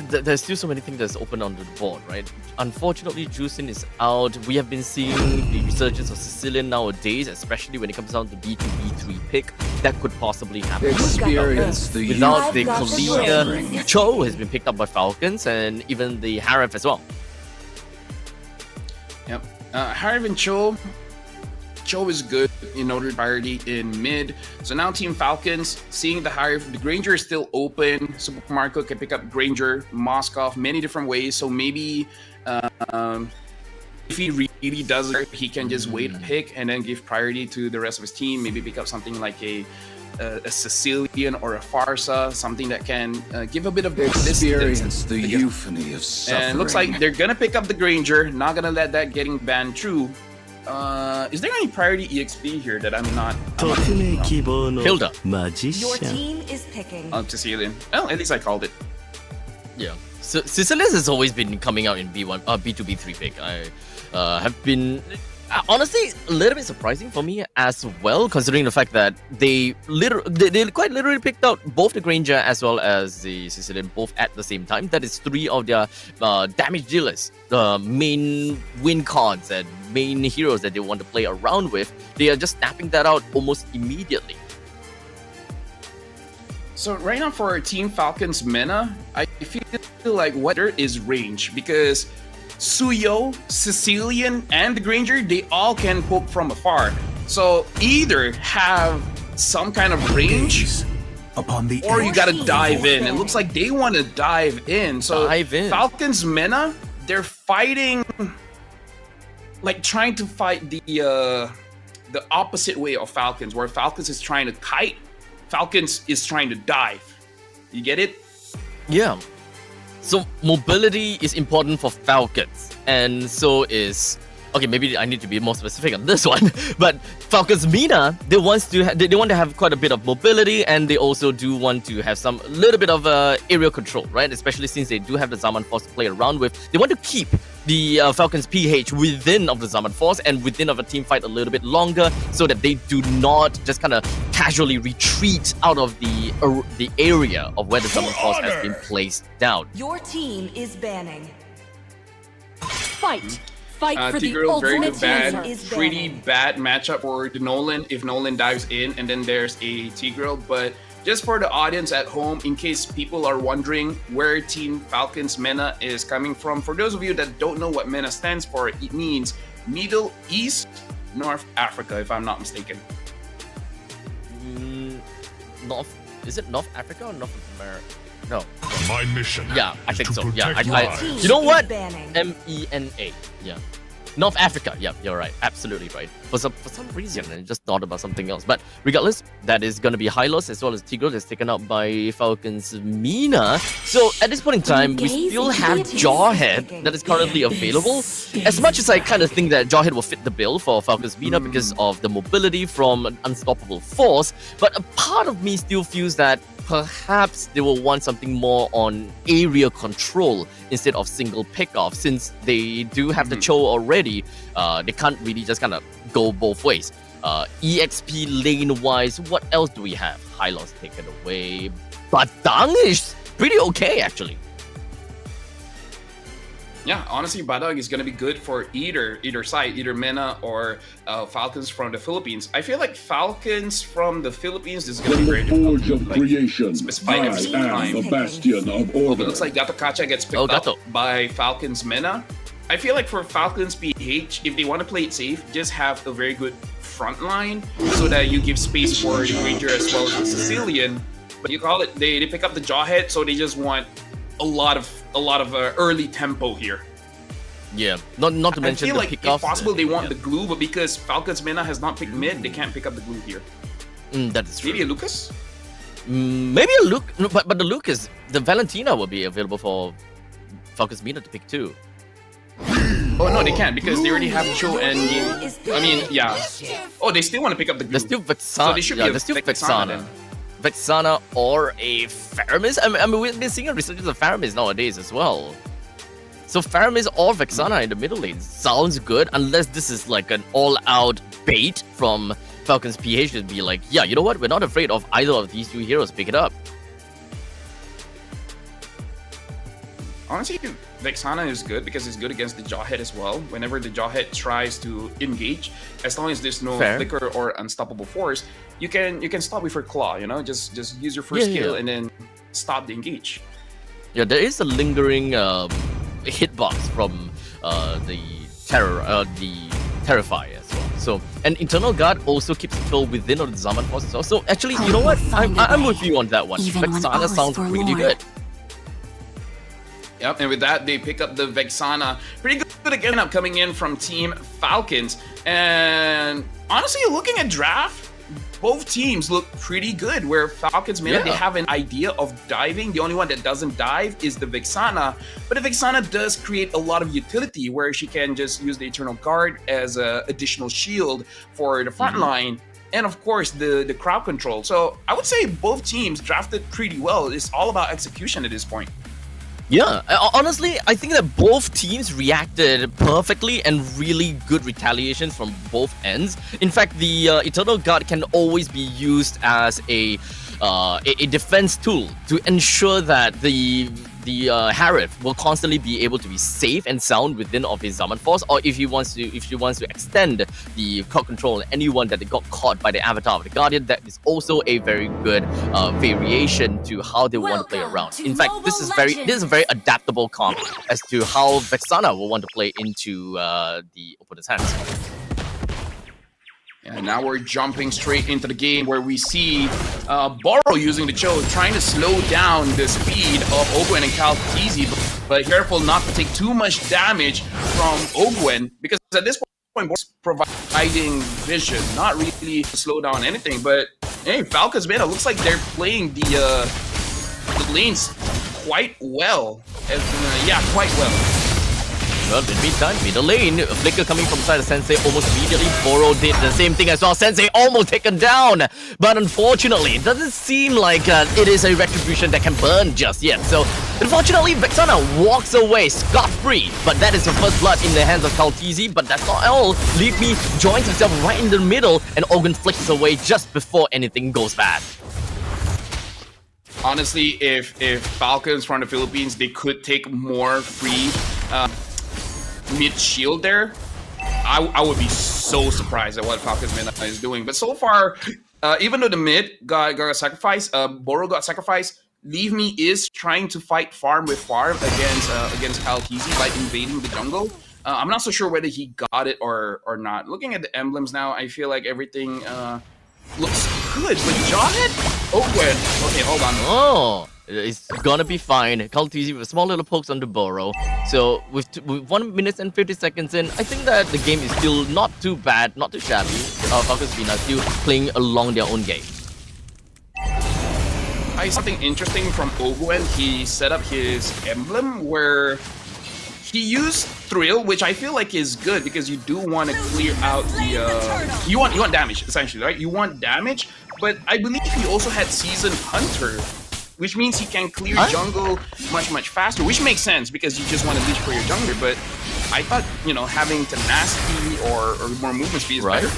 There's still so many things that's open on the board, right? Unfortunately, Juicin is out. We have been seeing the resurgence of Sicilian nowadays, especially when it comes down to B2, B3 pick. That could possibly happen. Experience the Without the youth of Kalina, suffering. Cho has been picked up by Falcons, and even the Harif as well. Yep. Harif and Cho is good in order priority in mid. So now Team Falcons, seeing the Harif, the Granger is still open. Super Marco can pick up Granger, Moskov, many different ways. So maybe if he really does it, he can just wait a pick and then give priority to the rest of his team. Maybe pick up something like a Sicilian or a Farsa, something that can give a bit of Experience distance. the euphony of suffering. And looks like they're gonna pick up the Granger, not gonna let that getting banned through. Is there any priority EXP here that I'm not? Hilda. Your team is picking. Sicilian. Well, at least I called it. Yeah. So Sicilius has always been coming out in B1, B2, B3 pick. I have been honestly a little bit surprising for me as well, considering the fact that they quite literally picked out both the Granger as well as the Sicilian both at the same time. That is three of their damage dealers, the main win cards and main heroes that they want to play around with. They are just snapping that out almost immediately. So right now for Team Falcons Mena, I feel like what there is range because Suyo, Sicilian, and the Granger, they all can poke from afar. So either have some kind of range upon the or you gotta dive in. It looks like they want to dive in. So Dive in. Falcons Mena, they're fighting, like trying to fight the opposite way of Falcons, where Falcons is trying to kite, Falcons is trying to dive. You get it? Yeah. So mobility is important for Falcons, and so is okay. Maybe I need to be more specific on this one. But Falcons Mina, they want to have quite a bit of mobility, and they also do want to have some little bit of aerial control, right? Especially since they do have the Zaman Force to play around with. They want to keep the Falcons PH within of the Zaman Force and within of a team fight a little bit longer, so that they do not just kind of casually retreat out of the area of where the Zaman Force has been placed down. Your team is banning. Fight. Fight for the T-Girl, very ultimate good bad. team is Pretty banning. bad matchup for the Nolan if Nolan dives in and then there's a T-Girl. But just for the audience at home, in case people are wondering where Team Falcons MENA is coming from, for those of you that don't know what MENA stands for, it means Middle East, North Africa, if I'm not mistaken. Is it North Africa or North America? No. My mission. Yeah, I think so. Yeah, protect lives. you know what? Banning. MENA. Yeah. North Africa. Yeah, you're right. Absolutely right. For some reason, I just thought about something else. But regardless, that is going to be Hylos as well as Tigreal that's taken out by Falcons Mina. So at this point in time, we still have Jawhead that is currently available. As much as I kind of think that Jawhead will fit the bill for Falcons Mina because of the mobility from an unstoppable force, but a part of me still feels that perhaps they will want something more on area control instead of single pickoff, since they do have the Cho already. They can't really just kind of go both ways. EXP lane wise, what else do we have? Hylos taken away. Badang is pretty okay actually. Yeah, honestly, Badang is going to be good for either side, either MENA or Falcons from the Philippines. I feel like Falcons from the Philippines is going to be very difficult to Creation. specify every single I am time. the bastion of It order. looks like Gato Kacha gets picked up by Falcons MENA. I feel like for Falcon's PH, if they want to play it safe, just have a very good front line so that you give space for the Ranger as well as the Sicilian. But you call it, they pick up the Jawhead, so they just want a lot of early tempo here. Yeah, not to mention I feel the like pickoffs. if possible they want the glue, but because Falcon's Mena has not picked mid, they can't pick up the glue here. That is true. Maybe a Lucas? Maybe a Luke, no, but the Lucas, the Valentina will be available for Falcons Mena to pick too. Oh no, they can't because they already have Cho and I mean, yeah. Oh, they still want to pick up the glue. There's still Vexana. So they should be there's still Vexana. Vexana. Vexana or a Faramis. I mean, we've been seeing a resurgence of Faramis nowadays as well. So Faramis or Vexana in the middle lane sounds good, unless this is like an all-out bait from Falcons PH to be like, yeah, you know what? We're not afraid of either of these two heroes. Pick it up. Honestly, Vexana is good because it's good against the Jawhead as well. Whenever the Jawhead tries to engage, as long as there's no flicker or unstoppable force, you can stop with your claw. You know, just use your first skill and then stop the engage. Yeah, there is a lingering hitbox from the Terrify as well. So, and Internal Guard also keeps control within of the Zaman Force as well. So actually, you know what? I'm with you on that one. Vexana sounds really good. Yep, and with that, they pick up the Vexana. Pretty good again up coming in from Team Falcons. And honestly, looking at draft, both teams look pretty good. Where Falcons, they have an idea of diving. The only one that doesn't dive is the Vexana. But the Vexana does create a lot of utility where she can just use the Eternal Guard as an additional shield for the front line. And of course, the crowd control. So I would say both teams drafted pretty well. It's all about execution at this point. Yeah, honestly, I think that both teams reacted perfectly and really good retaliations from both ends. In fact, the Eternal Guard can always be used as a defense tool to ensure that the Harith will constantly be able to be safe and sound within of his Zaman Force, or if she wants to extend the crowd control on anyone that got caught by the avatar of the Guardian, that is also a very good variation to how they want to play around. In fact, this is a very adaptable comp as to how Vexana will want to play into the opponent's hands. And now we're jumping straight into the game where we see Boro using the Cho, trying to slow down the speed of Ogwen and Kalkizi, but careful not to take too much damage from Ogwen, because at this point, Boro's providing vision, not really to slow down anything, but hey, Falcons, man, it looks like they're playing the lanes quite well. Yeah, quite well. Well, in the meantime, middle lane, a flicker coming from side of Sensei almost immediately. Boro did the same thing as well. Sensei almost taken down. But unfortunately, it doesn't seem like it is a retribution that can burn just yet. So, unfortunately, Vexana walks away scot-free. But that is the first blood in the hands of Kalkizi. But that's not all. Leave Me joins himself right in the middle, and Ogun flicks away just before anything goes bad. Honestly, if Falcons from the Philippines, they could take more free mid shield there, I would be so surprised at what Falcons Mena is doing. But so far, even though the mid got sacrificed, Boro got sacrificed, Leave Me is trying to fight farm with farm against Kalkizi by invading the jungle. I'm not so sure whether he got it or not. Looking at the emblems now, I feel like everything looks good. But Jawhead? Oh, good. Okay, hold on. Oh, it's gonna be fine. Kalkizi with small little pokes on the Boro. So with 1 minute and 50 seconds in, I think that the game is still not too bad, not too shabby. Falcons Mena still playing along their own game. I saw something interesting from Ogwen. He set up his emblem where he used Thrill, which I feel like is good because you do want to clear out the you want damage essentially, right? You want damage, but I believe he also had Seasoned Hunter, which means he can clear jungle much faster, which makes sense because you just want to leech for your jungler. But I thought, you know, having tenacity or more movement speed is better.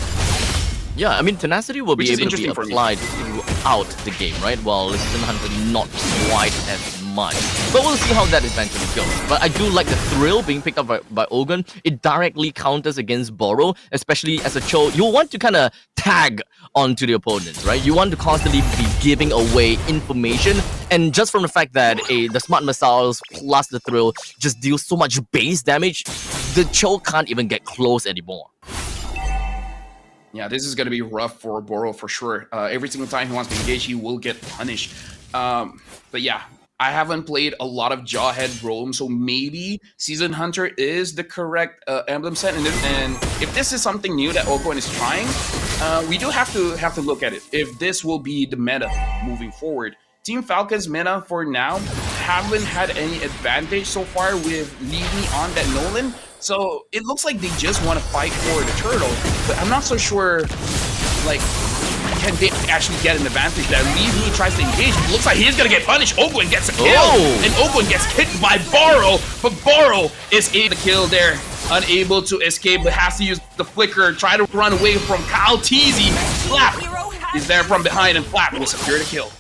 Yeah, I mean, tenacity will be able to be applied throughout the game, right? While Seasoned Hunter not quite as much. But we'll see how that eventually goes. But I do like the Thrill being picked up by Ogun. It directly counters against Boro, especially as a Cho. You want to kind of tag onto the opponents, right? You want to constantly be giving away information. And just from the fact that the Smart Missiles plus the Thrill just deal so much base damage, the choke can't even get close anymore. Yeah, this is going to be rough for Boro for sure. Every single time he wants to engage, he will get punished. But yeah, I haven't played a lot of Jawhead Roam, so maybe Season Hunter is the correct emblem set. And if this is something new that Open is trying, we do have to look at it. If this will be the meta moving forward. Team Falcon's meta for now haven't had any advantage so far with leaving on that Nolan. So it looks like they just want to fight for the turtle, but I'm not so sure, like, can they actually get an advantage that Levy tries to engage? It looks like he's gonna get punished. Ogwin gets a kill, and Ogwin gets kicked by Boro, but Boro is able to kill there. Unable to escape, but has to use the flicker, try to run away from Kyle Teasy. Flap is there from behind, and Flap will secure the kill.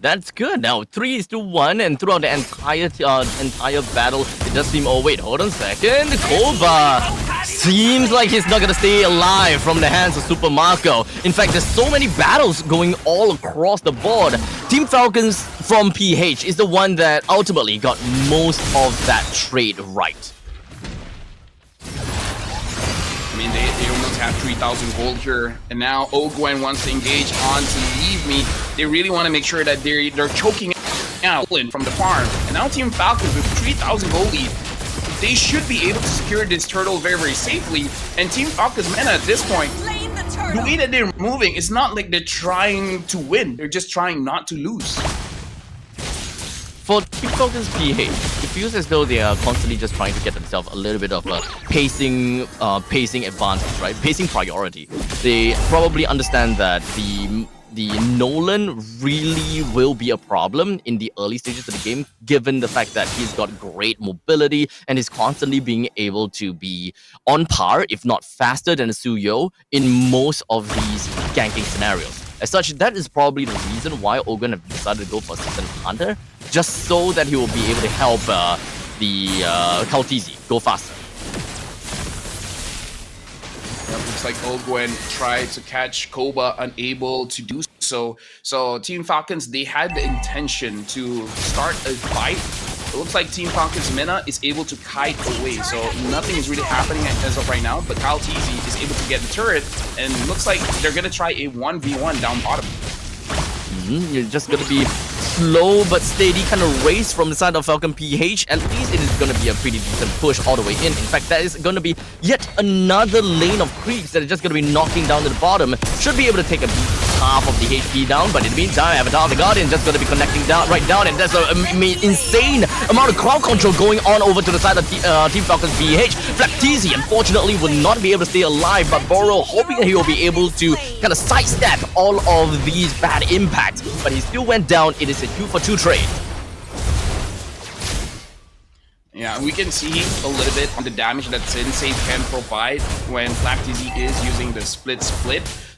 That's good. Now 3-1, and throughout the entire battle, it does seem. Oh wait, hold on a second. Koba seems like he's not gonna stay alive from the hands of Super Marco. In fact, there's so many battles going all across the board. Team Falcons from PH is the one that ultimately got most of that trade right. I mean, they almost have 3,000 gold here, and now Ogwen wants to engage on to Leave Me. They really want to make sure that they're choking out from the farm. And now Team Falcons with 3,000 gold lead, they should be able to secure this turtle very, very safely. And Team Falcons meta at this point, the way that they're moving, it's not like they're trying to win. They're just trying not to lose. For Team Falcons PH, it feels as though they are constantly just trying to get themselves a little bit of a pacing advantage, right? Pacing priority. They probably understand that the Nolan really will be a problem in the early stages of the game, given the fact that he's got great mobility and is constantly being able to be on par, if not faster than Suyo in most of these ganking scenarios. As such, that is probably the reason why Ogun have decided to go for Season Hunter, just so that he will be able to help the Kaltizi go faster. Looks like Ogwen tried to catch Koba, unable to do so. So Team Falcons, they had the intention to start a fight. It looks like Team Falcons Mena is able to kite away, so nothing is really happening as of right now, but Kyle Teasy is able to get the turret, and looks like they're gonna try a 1v1 down bottom. You're just gonna be slow but steady kind of race from the side of Falcon PH. At least it is gonna be a pretty decent push all the way in. In fact, that is gonna be yet another lane of creeps that are just gonna be knocking down to the bottom. Should be able to take a half of the HP down, but in the meantime, Avatar the Guardian just gonna be connecting down right down, and there's an insane amount of crowd control going on over to the side of Team Falcons PH. Flapteezy unfortunately will not be able to stay alive, but Boro hoping that he will be able to kind of sidestep all of these bad impacts, but he still went down. It is a 2-for-2 trade. Yeah, we can see a little bit on the damage that Sensei can provide when Flapteezy is using the split.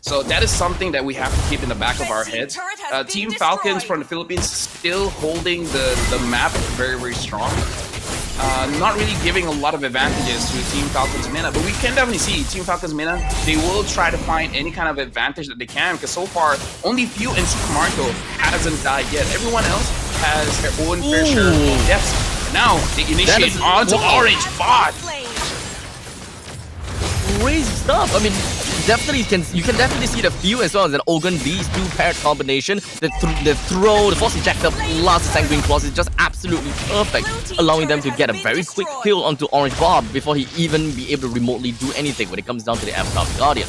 So that is something that we have to keep in the back of our heads. Team Falcons from the Philippines still holding the map very, very strong. Not really giving a lot of advantages to Team Falcons Mena, but we can definitely see Team Falcons Mena, they will try to find any kind of advantage that they can, because so far, only Few and Super Marco hasn't died yet. Everyone else has their own fair share of deaths. Now, they initiate onto Orange Bot. Crazy stuff. I mean, you can definitely see the Few as well as an Ogun. These two paired combination, the throw, the force ejector plus the Sanguine Claws is just absolutely perfect, allowing them to get a very quick kill onto Orange Bob before he even be able to remotely do anything when it comes down to the Avatar Guardian.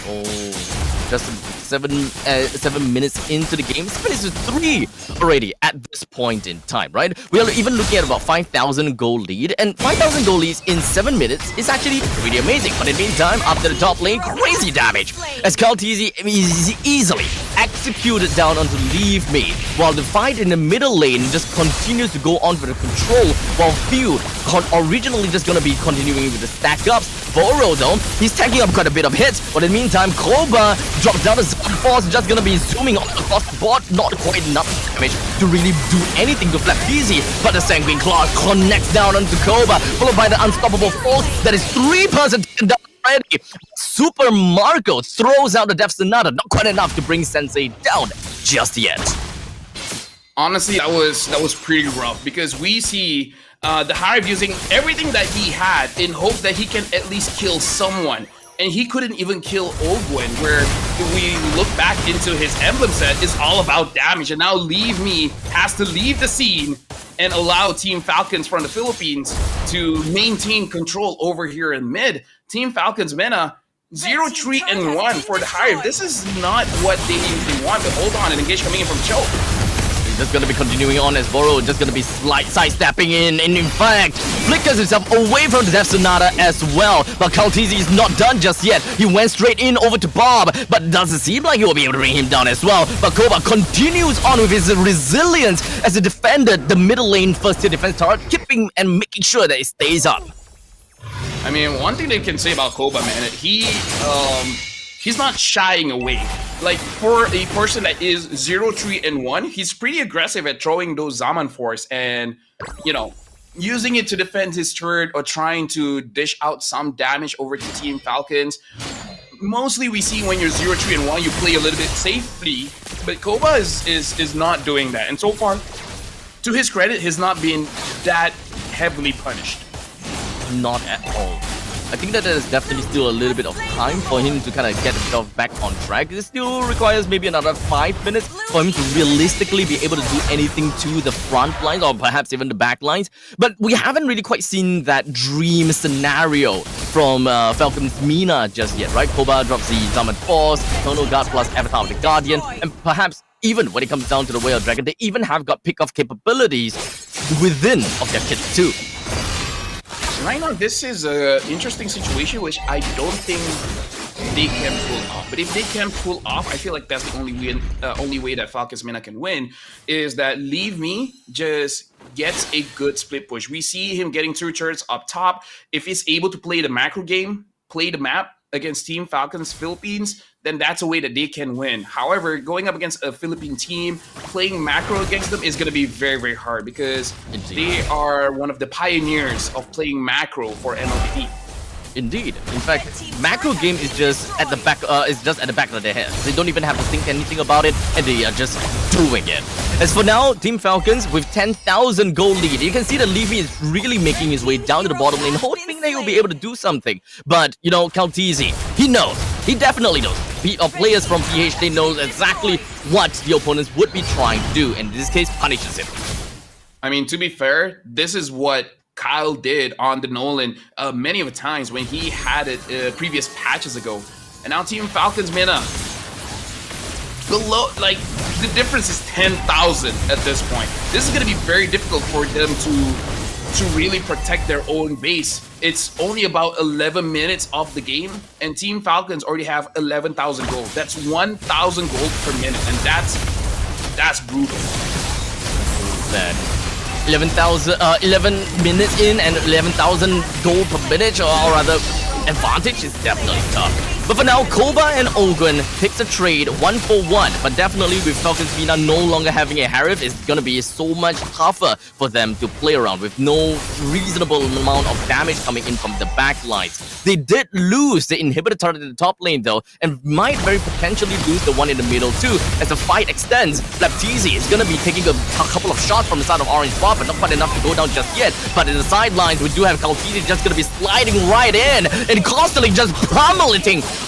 Oh, just 7 minutes into the game. 7 minutes to 3 already at this point in time, right? We are even looking at about 5,000 goal lead, and 5,000 goal leads in 7 minutes is actually pretty amazing. But in the meantime, after the top lane, crazy damage as Kaltizi is easily executed down onto Leave Me, while the fight in the middle lane just continues to go on for the control, while Few originally just gonna be continuing with the stack ups. Boro though, he's tanking up quite a bit of hits, but in the meantime, Koba drops down the force, just gonna be zooming across the board, not quite enough damage to really do anything to Flapteezy, but the Sanguine Claw connects down onto Koba, followed by the Unstoppable Force that is 3% down already. Super Marco throws out the Death Sonata, not quite enough to bring Sensei down just yet. Honestly, that was pretty rough because we see the Hive using everything that he had in hopes that he can at least kill someone. And he couldn't even kill Ogwen, where we look back into his emblem set, it's all about damage. And now Leave Me has to leave the scene and allow Team Falcons from the Philippines to maintain control over here in mid. Team Falcons Mena, 0-3-1 for the Hive. This is not what they usually want, but hold on, an engage coming in from Choke. Just gonna be continuing on as Boro just gonna be sidestepping in, and in fact flickers himself away from the Death Sonata as well. But Kaltizi is not done just yet. He went straight in over to Bob, but it doesn't seem like he will be able to bring him down as well. But Koba continues on with his resilience as he defended the middle lane first tier defense turret, keeping and making sure that it stays up. I mean, one thing they can say about Koba, man, he's not shying away. Like, for a person that is 0-3-1, he's pretty aggressive at throwing those Zaman Force and, you know, using it to defend his turret or trying to dish out some damage over to Team Falcons. Mostly we see when you're 0-3-1, you play a little bit safely, but Koba is not doing that. And so far, to his credit, he's not been that heavily punished. Not at all. I think that there's definitely still a little bit of time for him to kind of get himself back on track. It still requires maybe another 5 minutes for him to realistically be able to do anything to the front lines or perhaps even the back lines. But we haven't really quite seen that dream scenario from Falcon's Mina just yet, right? Koba drops the Zaman Force, Eternal Guard plus Avatar of the Guardian, and perhaps even when it comes down to the Way of Dragon, they even have got pick-off capabilities within of their kits too. Right now, this is an interesting situation which I don't think they can pull off. But if they can pull off, I feel like that's the only way that Falcons Mena can win, is that Leave Me just gets a good split push. We see him getting 2 turrets up top. If he's able to play the macro game, play the map against Team Falcons Philippines, then that's a way that they can win. However, going up against a Philippine team, playing macro against them is going to be very, very hard because they are one of the pioneers of playing macro for MLBB. Indeed. In fact, macro game is just at the back. Of their heads. They don't even have to think anything about it, and they are just doing it. As for now, Team Falcons with 10,000 gold lead. You can see that Leafy is really making his way down to the bottom lane, hoping that he'll be able to do something. But you know, Kaltizi, he knows. He definitely knows. Players from PH, they know exactly what the opponents would be trying to do, and in this case, punishes him. I mean, to be fair, this is what Kyle did on the Nolan many of the times when he had it previous patches ago. And now Team Falcons Mena below, like, the difference is 10,000 at this point. This is going to be very difficult for them to really protect their own base. It's only about 11 minutes of the game, and Team Falcons already have 11,000 gold. That's 1,000 gold per minute, and that's brutal. Bad. 11 minutes in and 11,000 gold per minute, or rather advantage, is definitely tough. But for now, Koba and Ogwen picks a trade 1-for-1, but definitely with Falcons Mena no longer having a Harif, it's gonna be so much tougher for them to play around with no reasonable amount of damage coming in from the back lines. They did lose the inhibitor turret in the top lane though, and might very potentially lose the one in the middle too. As the fight extends, Baptiste is gonna be taking a couple of shots from the side of Orange Spot, but not quite enough to go down just yet. But in the sidelines, we do have Kaltisi just gonna be sliding right in and constantly just pummeling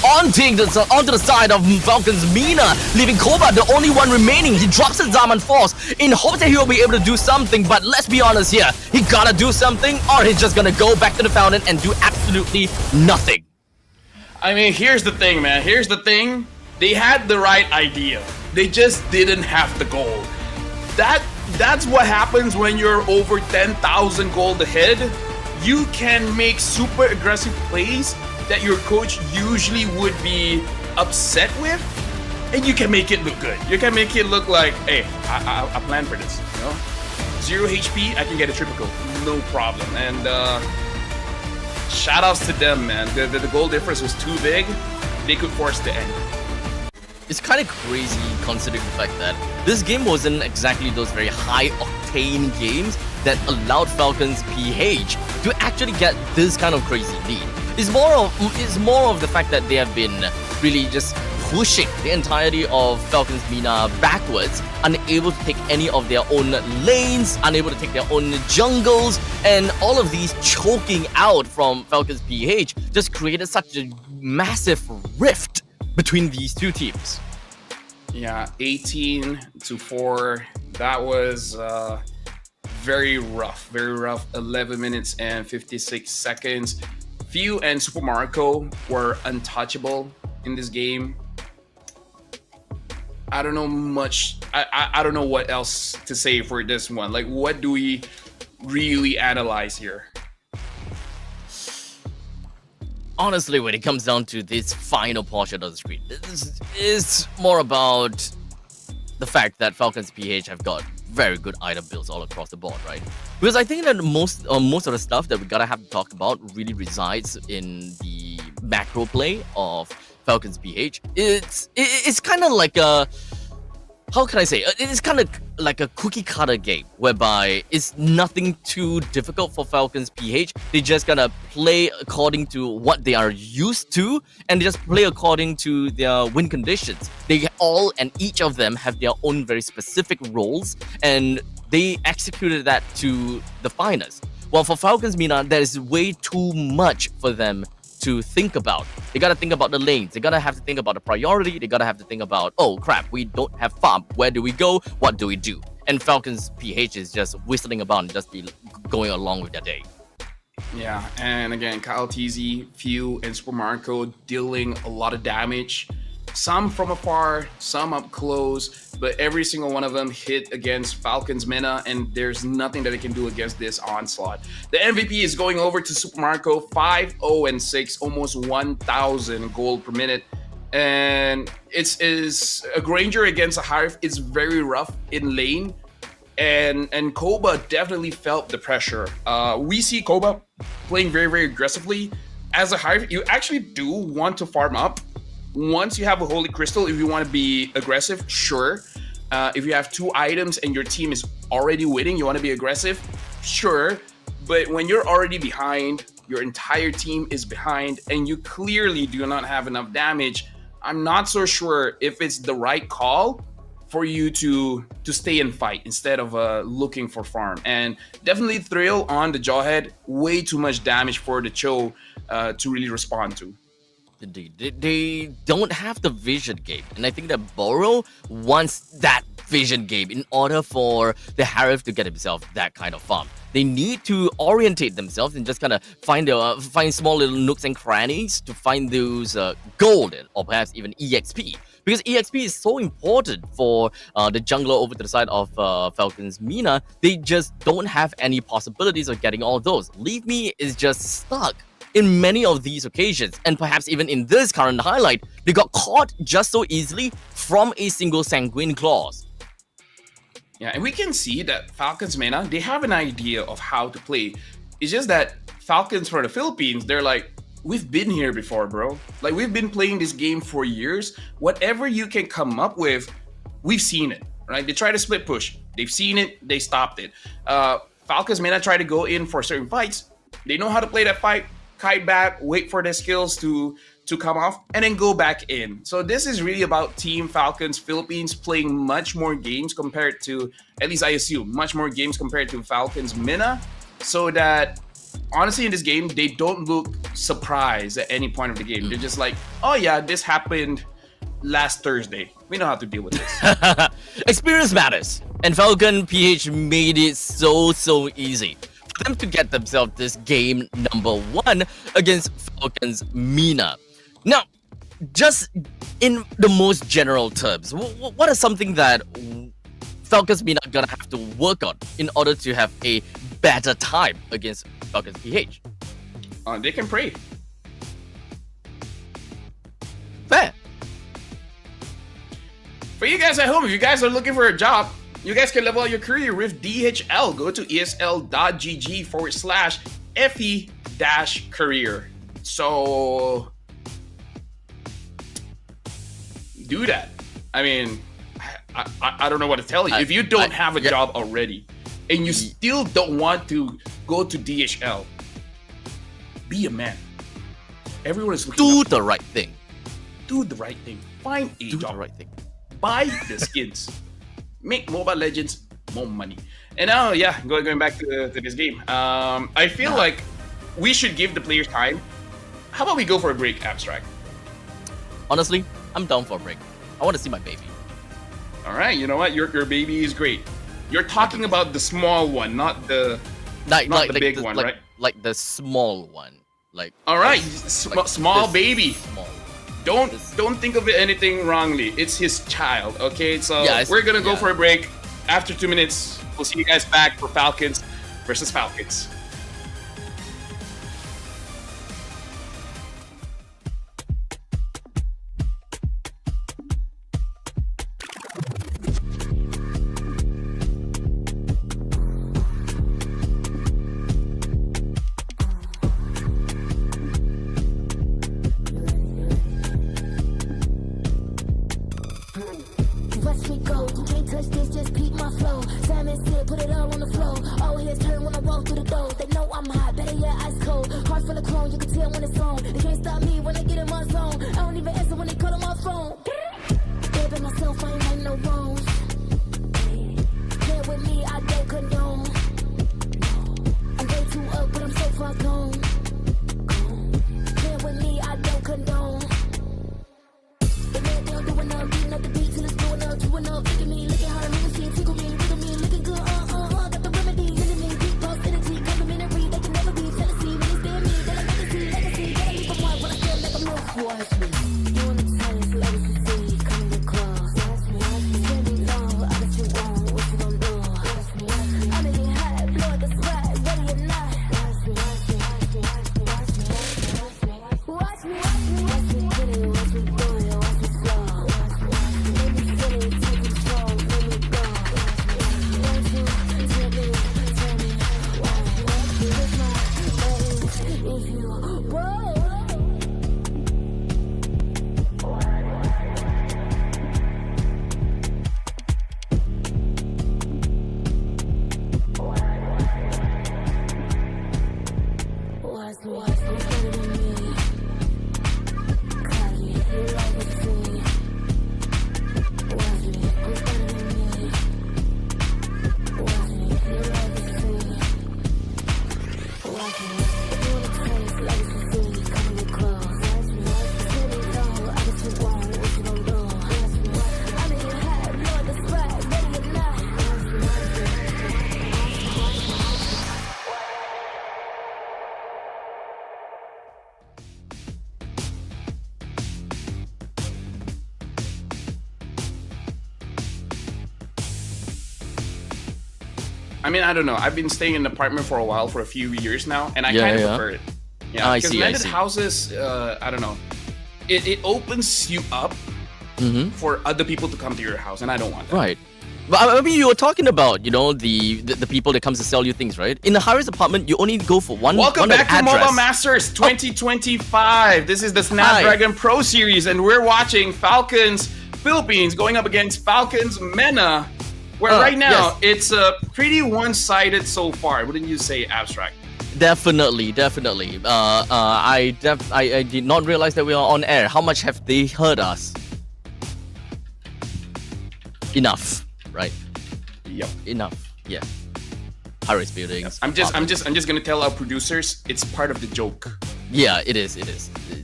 onto the side of Falcons Mena, leaving Koba the only one remaining. He drops his Zaman Force in hopes that he'll be able to do something, but let's be honest here, he gotta do something or he's just gonna go back to the fountain and do absolutely nothing. I mean, here's the thing, man. Here's the thing. They had the right idea. They just didn't have the gold. That's what happens when you're over 10,000 gold ahead. You can make super aggressive plays that your coach usually would be upset with, and you can make it look good. You can make it look like, hey, I planned for this, you know? 0 HP, I can get a triple kill, no problem. And shout outs to them, man. The goal difference was too big. They could force the end. It's kind of crazy considering the fact that this game wasn't exactly those very high-octane games that allowed Falcons PH to actually get this kind of crazy lead. It's more of the fact that they have been really just pushing the entirety of Falcon's Mina backwards, unable to take any of their own lanes, unable to take their own jungles, and all of these choking out from Falcon's PH just created such a massive rift between these two teams. Yeah, 18-4. That was very rough. 11 minutes and 56 seconds. Few and Super Marco were untouchable in this game. I don't know much. I don't know what else to say for this one. Like, what do we really analyze here? Honestly, when it comes down to this final portion of the screen, this is more about the fact that Falcon's PH have got very good item builds all across the board, right? Because I think that most of the stuff that we gotta have to talk about really resides in the macro play of Falcon's PH. It's kind of like a, how can I say? It's kind of like a cookie cutter game whereby it's nothing too difficult for Falcon's PH. They just gotta play according to what they are used to, and they just play according to their win conditions. They all and each of them have their own very specific roles, and they executed that to the finest. While for Falcon's Mina, there is way too much for them to think about. They gotta think about the lanes. They gotta have to think about the priority. They gotta have to think about, oh crap, we don't have farm. Where do we go? What do we do? And Falcon's PH is just whistling about and just be going along with their day. Yeah, and again, Kyle TZ, Few, and Super Marco dealing a lot of damage. Some from afar, some up close, but every single one of them hit against Falcon's Mina, and there's nothing that they can do against this onslaught. The MVP is going over to Super Marco, 5-0-6, almost 1,000 gold per minute. And it's a Granger against a Hive. It's very rough in lane, and Koba definitely felt the pressure. We see Koba playing very aggressively. As a Hive, you actually do want to farm up. Once you have a Holy Crystal, if you want to be aggressive, sure. If you have 2 items and your team is already winning, you want to be aggressive, sure. But when you're already behind, your entire team is behind, and you clearly do not have enough damage, I'm not so sure if it's the right call for you to stay and fight instead of looking for farm. And definitely Thrill on the Jawhead, way too much damage for the Cho to really respond to. Indeed. They don't have the vision game, and I think that Boro wants that vision game in order for the Harif to get himself that kind of farm. They need to orientate themselves and just kind of find small little nooks and crannies to find those gold or perhaps even EXP. Because EXP is so important for the jungler over to the side of Falcon's Mina. They just don't have any possibilities of getting all those. Leave Me is just stuck in many of these occasions, and perhaps even in this current highlight, they got caught just so easily from a single Sanguine Claws. Yeah, and we can see that Falcons Mina, they have an idea of how to play. It's just that Falcons for the Philippines, they're like, we've been here before, bro. Like, we've been playing this game for years. Whatever you can come up with, we've seen it, right? They try to split push. They've seen it, they stopped it. Falcons Mina try to go in for certain fights. They know how to play that fight. Kite back, wait for their skills to come off, and then go back in. So this is really about Team Falcons Philippines playing much more games compared to, at least I assume, much more games compared to Falcons Mina, so that honestly in this game, they don't look surprised at any point of the game. They're just like, oh yeah, this happened last Thursday. We know how to deal with this. Experience matters, and Falcon PH made it so easy for them to get themselves this game number 1 against Falcon's Mina. Now, just in the most general terms, what are something that Falcon's Mina gonna have to work on in order to have a better time against Falcon's PH? They can pray. Fair. For you guys at home, if you guys are looking for a job, you guys can level out your career with DHL. Go to esl.gg/FE-career. So do that. I mean, I don't know what to tell you. If you don't have a job already and you still don't want to go to DHL, be a man. Everyone is looking do the right thing. Do the right thing. find a Do job. the right thing. Buy the skins. Make Mobile Legends more money. And now, yeah, going back to this game. I feel like we should give the players time. How about we go for a break, Abstract? Honestly, I'm down for a break. I want to see my baby. All right, you know what? Your baby is great. You're talking about the small one, not the big one, right? Like the small one. Like. All right, like small this baby. Small. Don't think of it anything wrongly. It's his child, okay? So Yeah, we're gonna go for a break. After 2 minutes, we'll see you guys back for Falcons versus Falcons. Watch me go, you can't touch this, just peep my flow. Simon said, put it all on the floor. All heads turn when I walk through the door. They know I'm hot, better yeah, ice cold. Heart full of chrome, you can tell when it's on. They can't stop me when I get in my zone. I don't even answer when they call on my phone. Baby, myself, I ain't make no wrongs. Play with me, I don't condone. I'm way too up, but I'm so far gone. Play with me, I don't condone. The man down doing up, beating up the beat till it's blowing up, chewing up. Look at me, look at how I'm moving, shit, tickle me, wiggle me, looking good, got the remedy, enemy, big boss energy, complimentary, they can never be jealousy, when they stay at me, they like legacy, gotta leave a mark when I feel like I'm no. Watch me, doing the tennis, like what you see, coming get close. Watch me, send me low, I bet you won't, what you gon' do? Watch me, I'm in your hat, blow the sweat, ready or not. Watch me, watch me, watch me, watch me, watch me, watch me, watch me, watch me, watch me, get it, watch me do it, watch me flow. Watch me, make me feel it, take control, make me go. Watch me, tell me, watch me, with my legs, if you roll. Watch me, better than me. Cocky, you like what you see. Watch me, I'm better than me. Watch me, you like what you see. Watch me, doing the tennis, like what you see, coming get close. Watch me, send me low, I bet you won't, what you gon' do? Watch me, I'm in your hat, blowing the spot, ready or not. Watch me, watch me, I mean, I don't know. I've been staying in an apartment for a while, for a few years now, and I Yeah, kind of yeah. prefer it. Yeah, I because see, I rented see. houses, I don't know. It opens you up for other people to come to your house, and I don't want that. Right. But I mean, you were talking about, you know, the people that comes to sell you things, right? In the high-rise apartment, you only go for one. Welcome one back to address. Mobile Masters 2025. This is the Snapdragon Pro Series, and we're watching Falcons Philippines going up against Falcons MENA, where right now it's pretty one-sided so far. Wouldn't you say, Abstract? Definitely. I did not realize that we are on air. How much have they heard us? Enough, right? Yep. Enough. Yeah. High-rise buildings. I'm just gonna tell our producers it's part of the joke. Yeah, it is.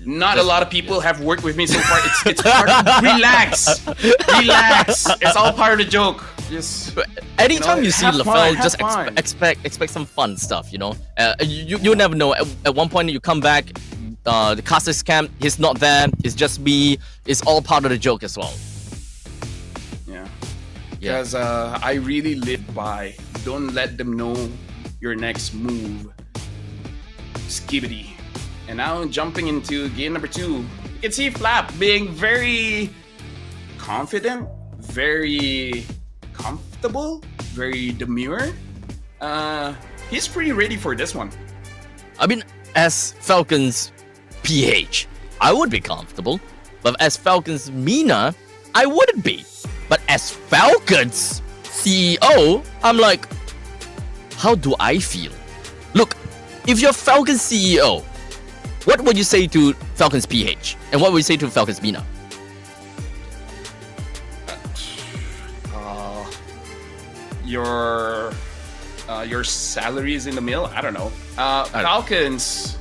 Not a lot of people have worked with me so far. It's part of, relax. It's all part of the joke. Just anytime you see have LaFell, fun, just have fun. expect some fun stuff. You know, you never know. At one point you come back, the cast is camp. He's not there. It's just me. It's all part of the joke as well. Yeah. Because I really live by don't let them know your next move. Skibbity. And now jumping into game number 2, you can see Flap being very confident, very comfortable, very demure. He's pretty ready for this one. I mean, as Falcons PH, I would be comfortable, but as Falcons MENA, I wouldn't be. But as Falcons CEO, I'm like, how do I feel? Look, if you're Falcons CEO, what would you say to Falcons PH? And what would you say to Falcons MENA? your salary is in the mill. I don't know. Falcons,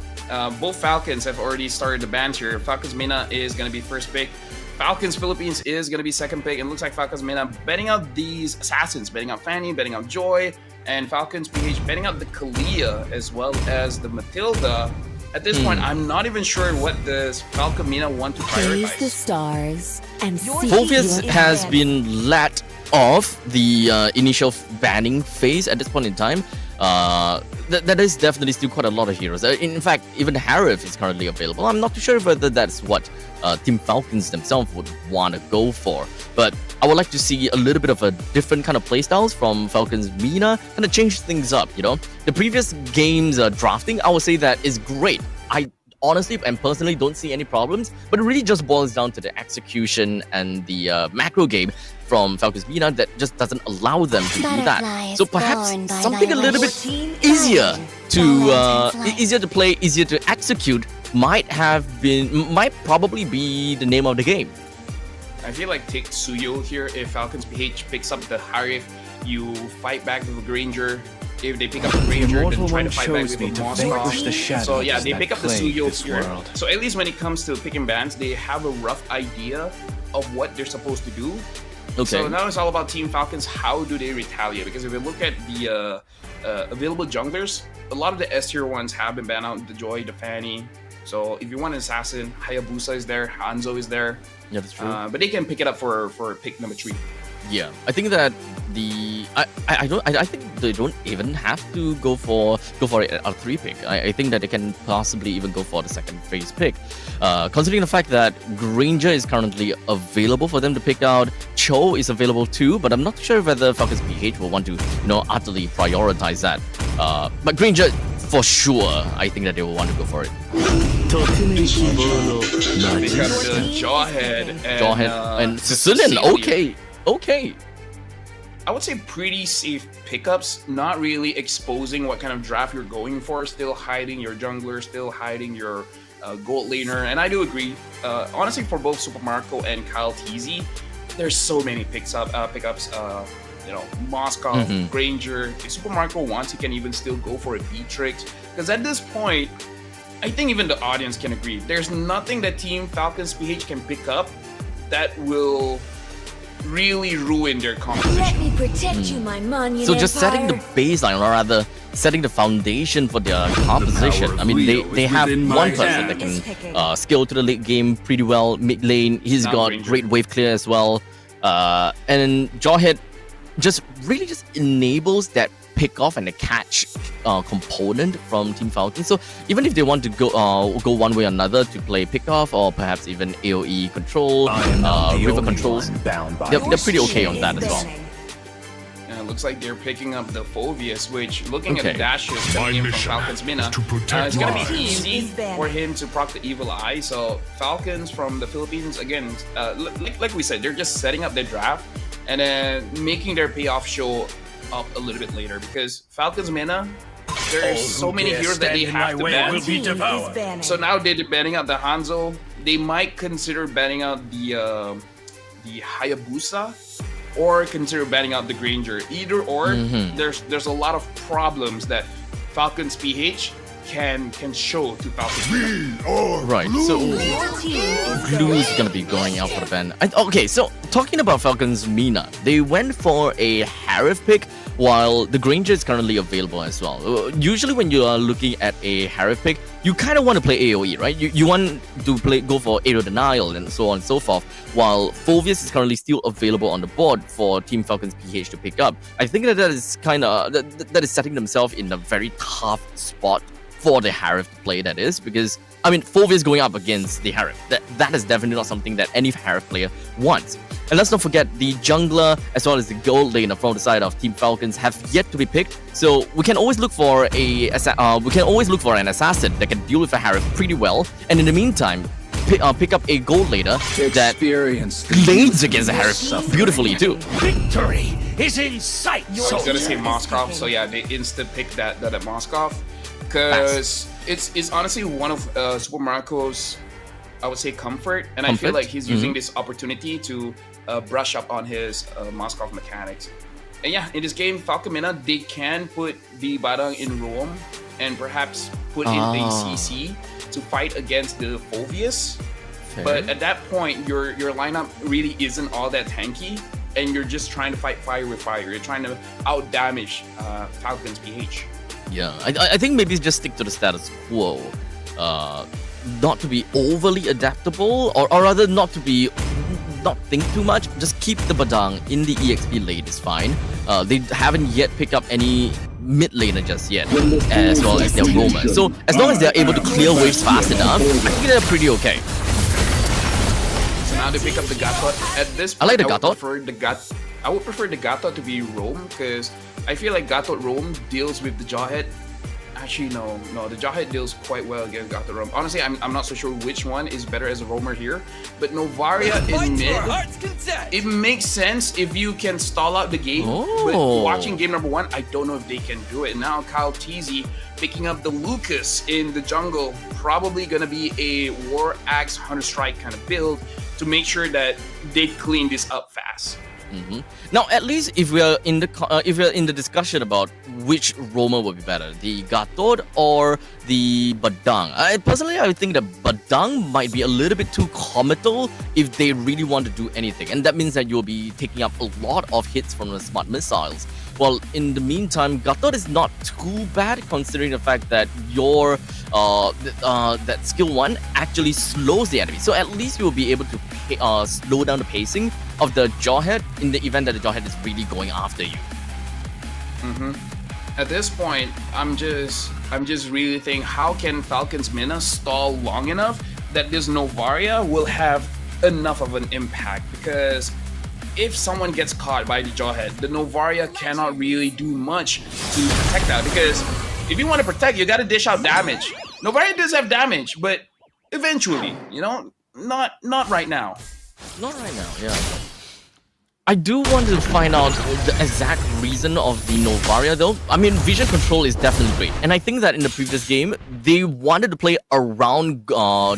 both Falcons have already started the band here. Falcons MENA is going to be first pick. Falcons Philippines is going to be second pick. It looks like Falcons MENA betting out these assassins, betting out Fanny, betting out Joy, and Falcons PH betting out the Kalia as well as the Matilda. At this point, I'm not even sure what the Falcon MENA want to Praise the prioritize. stars and see Phoveus your has advantage. been let off the initial banning phase at this point in time. That is definitely still quite a lot of heroes. In fact, even Harif is currently available. I'm not too sure whether that's what Team Falcons themselves would want to go for. But I would like to see a little bit of a different kind of playstyles from Falcons MENA, kind of change things up, you know? The previous games drafting, I would say that is great. I honestly and personally don't see any problems, but it really just boils down to the execution and the macro game from Falcons MENA that just doesn't allow them to do that. So perhaps something a little bit easier to play, easier to execute might probably be the name of the game. I feel like take Suyo here. If Falcons PH picks up the Harif, you fight back with the Granger. If they pick up the Granger, then try to fight back with the Moskov. So yeah, they pick up the Suyo here. So at least when it comes to picking bans, they have a rough idea of what they're supposed to do. Okay. So now it's all about Team Falcons. How do they retaliate? Because if we look at the available junglers, a lot of the S tier ones have been banned out. The Joy, the Fanny. So if you want an assassin, Hayabusa is there, Hanzo is there. Yeah, that's true. But they can pick it up for pick number 3. Yeah, I think that I think they don't even have to go for a 3 pick. I think that they can possibly even go for the second phase pick. Considering the fact that Granger is currently available for them to pick out, Cho is available too, but I'm not sure whether Falcons PH will want to, utterly prioritize that. But Granger, for sure, I think that they will want to go for it. Jawhead and Sicilian. Okay. I would say pretty safe pickups, not really exposing what kind of draft you're going for, still hiding your jungler, still hiding your gold laner. And I do agree, honestly, for both Super Marco and Kyle TZ, there's so many pickups. Moskov, Granger. If Super Marco wants, he can even still go for a Beatrix. Because at this point, I think even the audience can agree, there's nothing that Team Falcons PH can pick up that will really ruin their composition. Let me protect you, my monument. So just setting the baseline, or rather setting the foundation for their composition. I mean, they have one person that can scale to the late game pretty well. Mid lane, he's got great wave clear as well. And Jawhead just enables that pick off and the catch component from Team Falcon. So even if they want to go one way or another to play pick off, or perhaps even AoE control, river controls, they're pretty okay on that as well. It looks like they're picking up the Phoveus, which, looking at the dashes coming in from Falcons MENA, it's going to be easy for him to proc the Evil Eye. So Falcons from the Philippines, again, like we said, they're just setting up their draft and then making their payoff show up a little bit later, because Falcons MENA, there's so many heroes that they have to ban. So now they're banning out the Hanzo. They might consider banning out the Hayabusa, or consider banning out the Granger. Either or, there's a lot of problems that Falcons PH can show to Falcons MENA. Right, so Glue is gonna be going out for the ban. Okay, so talking about Falcons MENA, they went for a Harif pick, while the Granger is currently available as well. Usually when you are looking at a Harif pick, you kind of want to play AoE, right? You want to go for Aerial Denial and so on and so forth, while Phoveus is currently still available on the board for Team Falcons PH to pick up. I think that is kind of that is setting themselves in a very tough spot for the Harif to play, that is, because I mean, Phoveus going up against the Harif, that is definitely not something that any Harif player wants. And let's not forget, the jungler as well as the gold laner from the side of Team Falcons have yet to be picked. So we can always look for an assassin that can deal with a Harif pretty well. And in the meantime, pick up a gold laner that lanes against the Harif beautifully too. Victory is in sight. I was gonna say Moskov, so yeah, they insta pick that at Moskov, because it's honestly one of Super Marco's, I would say, comfort, and I feel like he's using this opportunity to brush up on his Moskov mechanics. And yeah, in this game, Falcon Mina, they can put the Badang in roam and perhaps put in the CC to fight against the Phoveus. But at that point, your lineup really isn't all that tanky, and you're just trying to fight fire with fire. You're trying to out damage Falcon's PH. Yeah, I think maybe just stick to the status quo. Not to be overly adaptable, or rather not think too much. Just keep the Badang in the EXP lane is fine. They haven't yet picked up any mid laner just yet, as well as their roamer. So as long as they're able to clear waves fast enough, I think they're pretty okay. So now they pick up the Gatot. At this point, I like the Gatot. I would prefer the Gatot to be roam, because I feel like Gatot roam deals with the Jawhead. Actually, no, the Jawhead deals quite well against Gatot roam. Honestly, I'm not so sure which one is better as a roamer here. But Novaria in mid, it makes sense if you can stall out the game. But watching game number 1, I don't know if they can do it. Now Kyle TZ picking up the Lucas in the jungle, probably gonna be a War Axe Hunter Strike kind of build to make sure that they clean this up fast. Now, at least if we are in the discussion about which roamer would be better, the Gatot or the Badang. Personally, I would think that Badang might be a little bit too comical if they really want to do anything, and that means that you'll be taking up a lot of hits from the smart missiles. Well, in the meantime, Gatot is not too bad considering the fact that your that skill 1 actually slows the enemy. So at least you'll be able to slow down the pacing of the Jawhead in the event that the Jawhead is really going after you. At this point, I'm just really thinking, how can Falcon's Mina stall long enough that this Novaria will have enough of an impact? Because if someone gets caught by the Jawhead, the Novaria cannot really do much to protect that. Because if you want to protect, you got to dish out damage. Novaria does have damage, but eventually, you know, not right now. Not right now, yeah. I do want to find out the exact reason of the Novaria though. I mean, vision control is definitely great. And I think that in the previous game, they wanted to play around Boro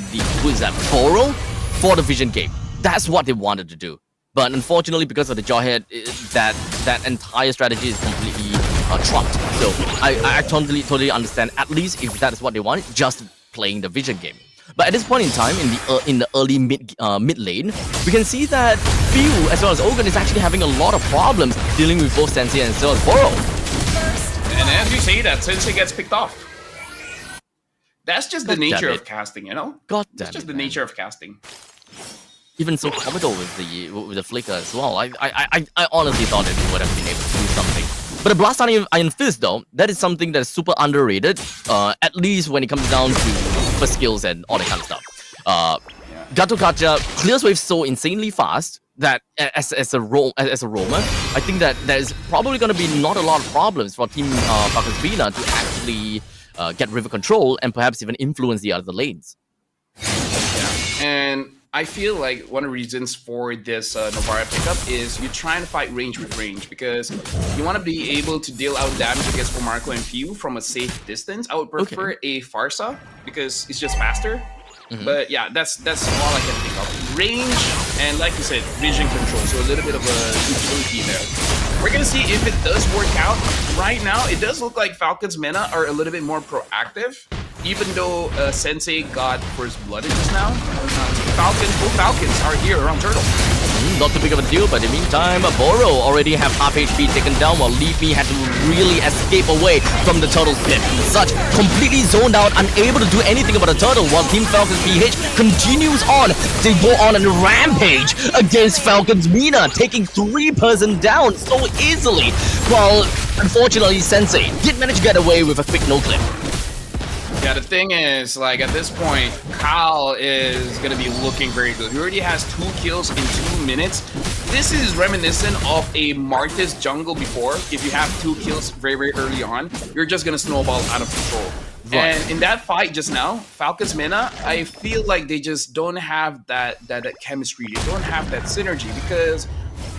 for the vision game. That's what they wanted to do. But unfortunately, because of the Jawhead, that entire strategy is completely trumped. So I totally understand, at least if that is what they want, just playing the vision game. But at this point in time, in the early mid lane, we can see that Few as well as Ogun is actually having a lot of problems dealing with both Sensei and as well as Boro. And as you say that, Sensei gets picked off. That's just the nature of casting, you know? That's just the nature of casting. Even so comical with the flicker as well. I honestly thought that he would have been able to do something. But the Blast Iron Fist though, that is something that is super underrated. At least when it comes down to first skills and all that kind of stuff. Gato Gacha clears waves so insanely fast that as a roamer, I think that there is probably going to be not a lot of problems for Team Falcon's Mina to actually get river control and perhaps even influence the other lanes. Yeah, and I feel like one of the reasons for this Novaria pickup is you're trying to fight range with range, because you want to be able to deal out damage against Marco and Few from a safe distance. I would prefer a Farsa because it's just faster. But yeah, that's all I can think of. Range and, like you said, vision control. So a little bit of a utility there. We're gonna see if it does work out. Right now, it does look like Falcon's Mina are a little bit more proactive. Even though Sensei got first blooded just now, both Falcons are here around Turtle. Not too big of a deal, but in the meantime, Boro already have half HP taken down, while Leave Me had to really escape away from the Turtle's pit. Such completely zoned out, unable to do anything about the Turtle, while Team Falcon's PH continues on. They go on a rampage against Falcon's Mina, taking 3-person down so easily, while unfortunately Sensei did manage to get away with a quick no-clip. Yeah, the thing is, like, at this point, Kyle is going to be looking very good. He already has 2 kills in 2 minutes. This is reminiscent of a Martis jungle before. If you have 2 kills very, very early on, you're just going to snowball out of control. Right. And in that fight just now, Falcon's Mina, I feel like they just don't have that chemistry. They don't have that synergy, because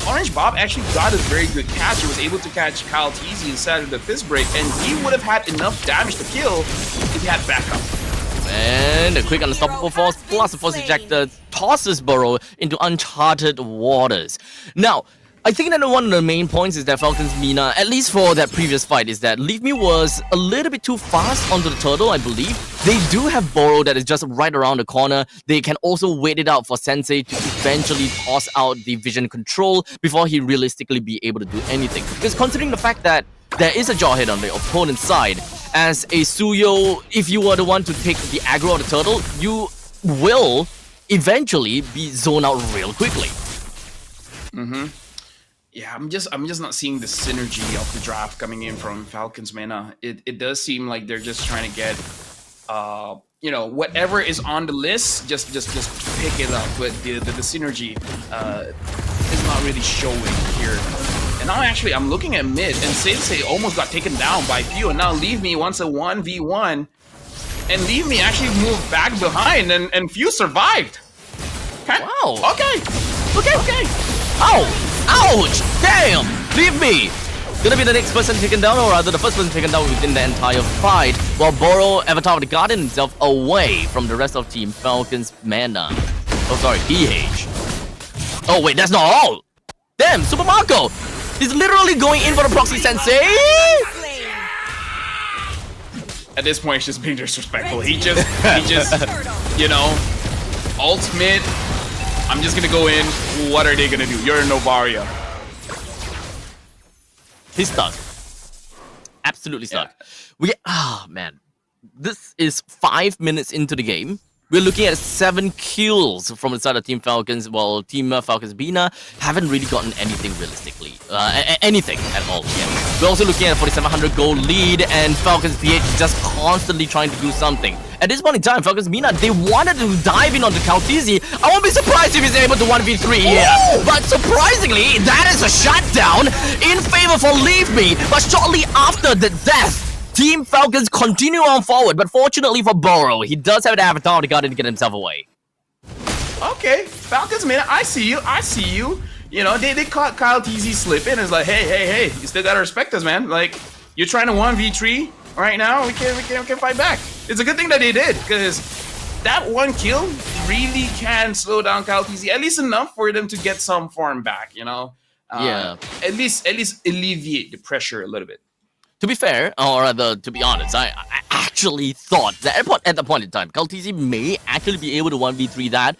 Orange Bob actually got a very good catch. He was able to catch Kyle TZ inside of the fist break, and he would have had enough damage to kill if he had backup. And a quick unstoppable force plus a force ejector tosses Boro into uncharted waters. Now, I think that one of the main points is that Falcon's Mina, at least for that previous fight, is that Leave Me was a little bit too fast onto the turtle, I believe. They do have Boro that is just right around the corner. They can also wait it out for Sensei to eventually toss out the vision control before he realistically be able to do anything. Because considering the fact that there is a Jawhead on the opponent's side, as a Suyo, if you were the one to take the aggro of the turtle, you will eventually be zoned out real quickly. Yeah, I'm just not seeing the synergy of the draft coming in from Falcon's Mana. It does seem like they're just trying to get you know, whatever is on the list, just pick it up. But the synergy is not really showing here. And now actually I'm looking at mid, and Sensei almost got taken down by Pew, and now Leave Me wants a 1v1. And Leave Me actually moved back behind, and Few survived. Okay. Wow. Okay. Ow! Ouch! Damn! Leave Me! Gonna be the next person taken down, or rather the first person taken down within the entire fight, while Boro, Avatar of the Garden, himself away from the rest of Team Falcon's Mana. Oh, sorry, PH. Oh, wait, that's not all! Damn, Super Marco! He's literally going in for the proxy Sensei! At this point, it's just being disrespectful. He just, you know, ultimate. I'm just gonna go in. What are they gonna do? You're a Novaria. He's stuck. Absolutely stuck. Man. This is 5 minutes into the game. We're looking at 7 kills from the side of Team Falcons, while Team Falcons Bina haven't really gotten anything realistically. Anything at all yet. We're also looking at a 4,700 gold lead, and Falcons PH just constantly trying to do something. At this point in time, Falcons Bina, they wanted to dive in onto Kaltizi. I won't be surprised if he's able to 1v3 here. But surprisingly, that is a shutdown in favor for Leave Me. But shortly after the death, Team Falcons continue on forward, but fortunately for Boro, he does have an Avatar of the Garden to get himself away. Okay, Falcons, man, I see you. You know, they caught Kyle TZ slipping. It's like, hey, you still gotta respect us, man. Like, you're trying to 1v3 right now. We can't fight back. It's a good thing that they did, because that one kill really can slow down Kyle TZ, at least enough for them to get some form back. You know, Yeah. At least alleviate the pressure a little bit. To be fair, or rather, to be honest, I actually thought that at the point in time, Kaltizi may actually be able to 1v3 that,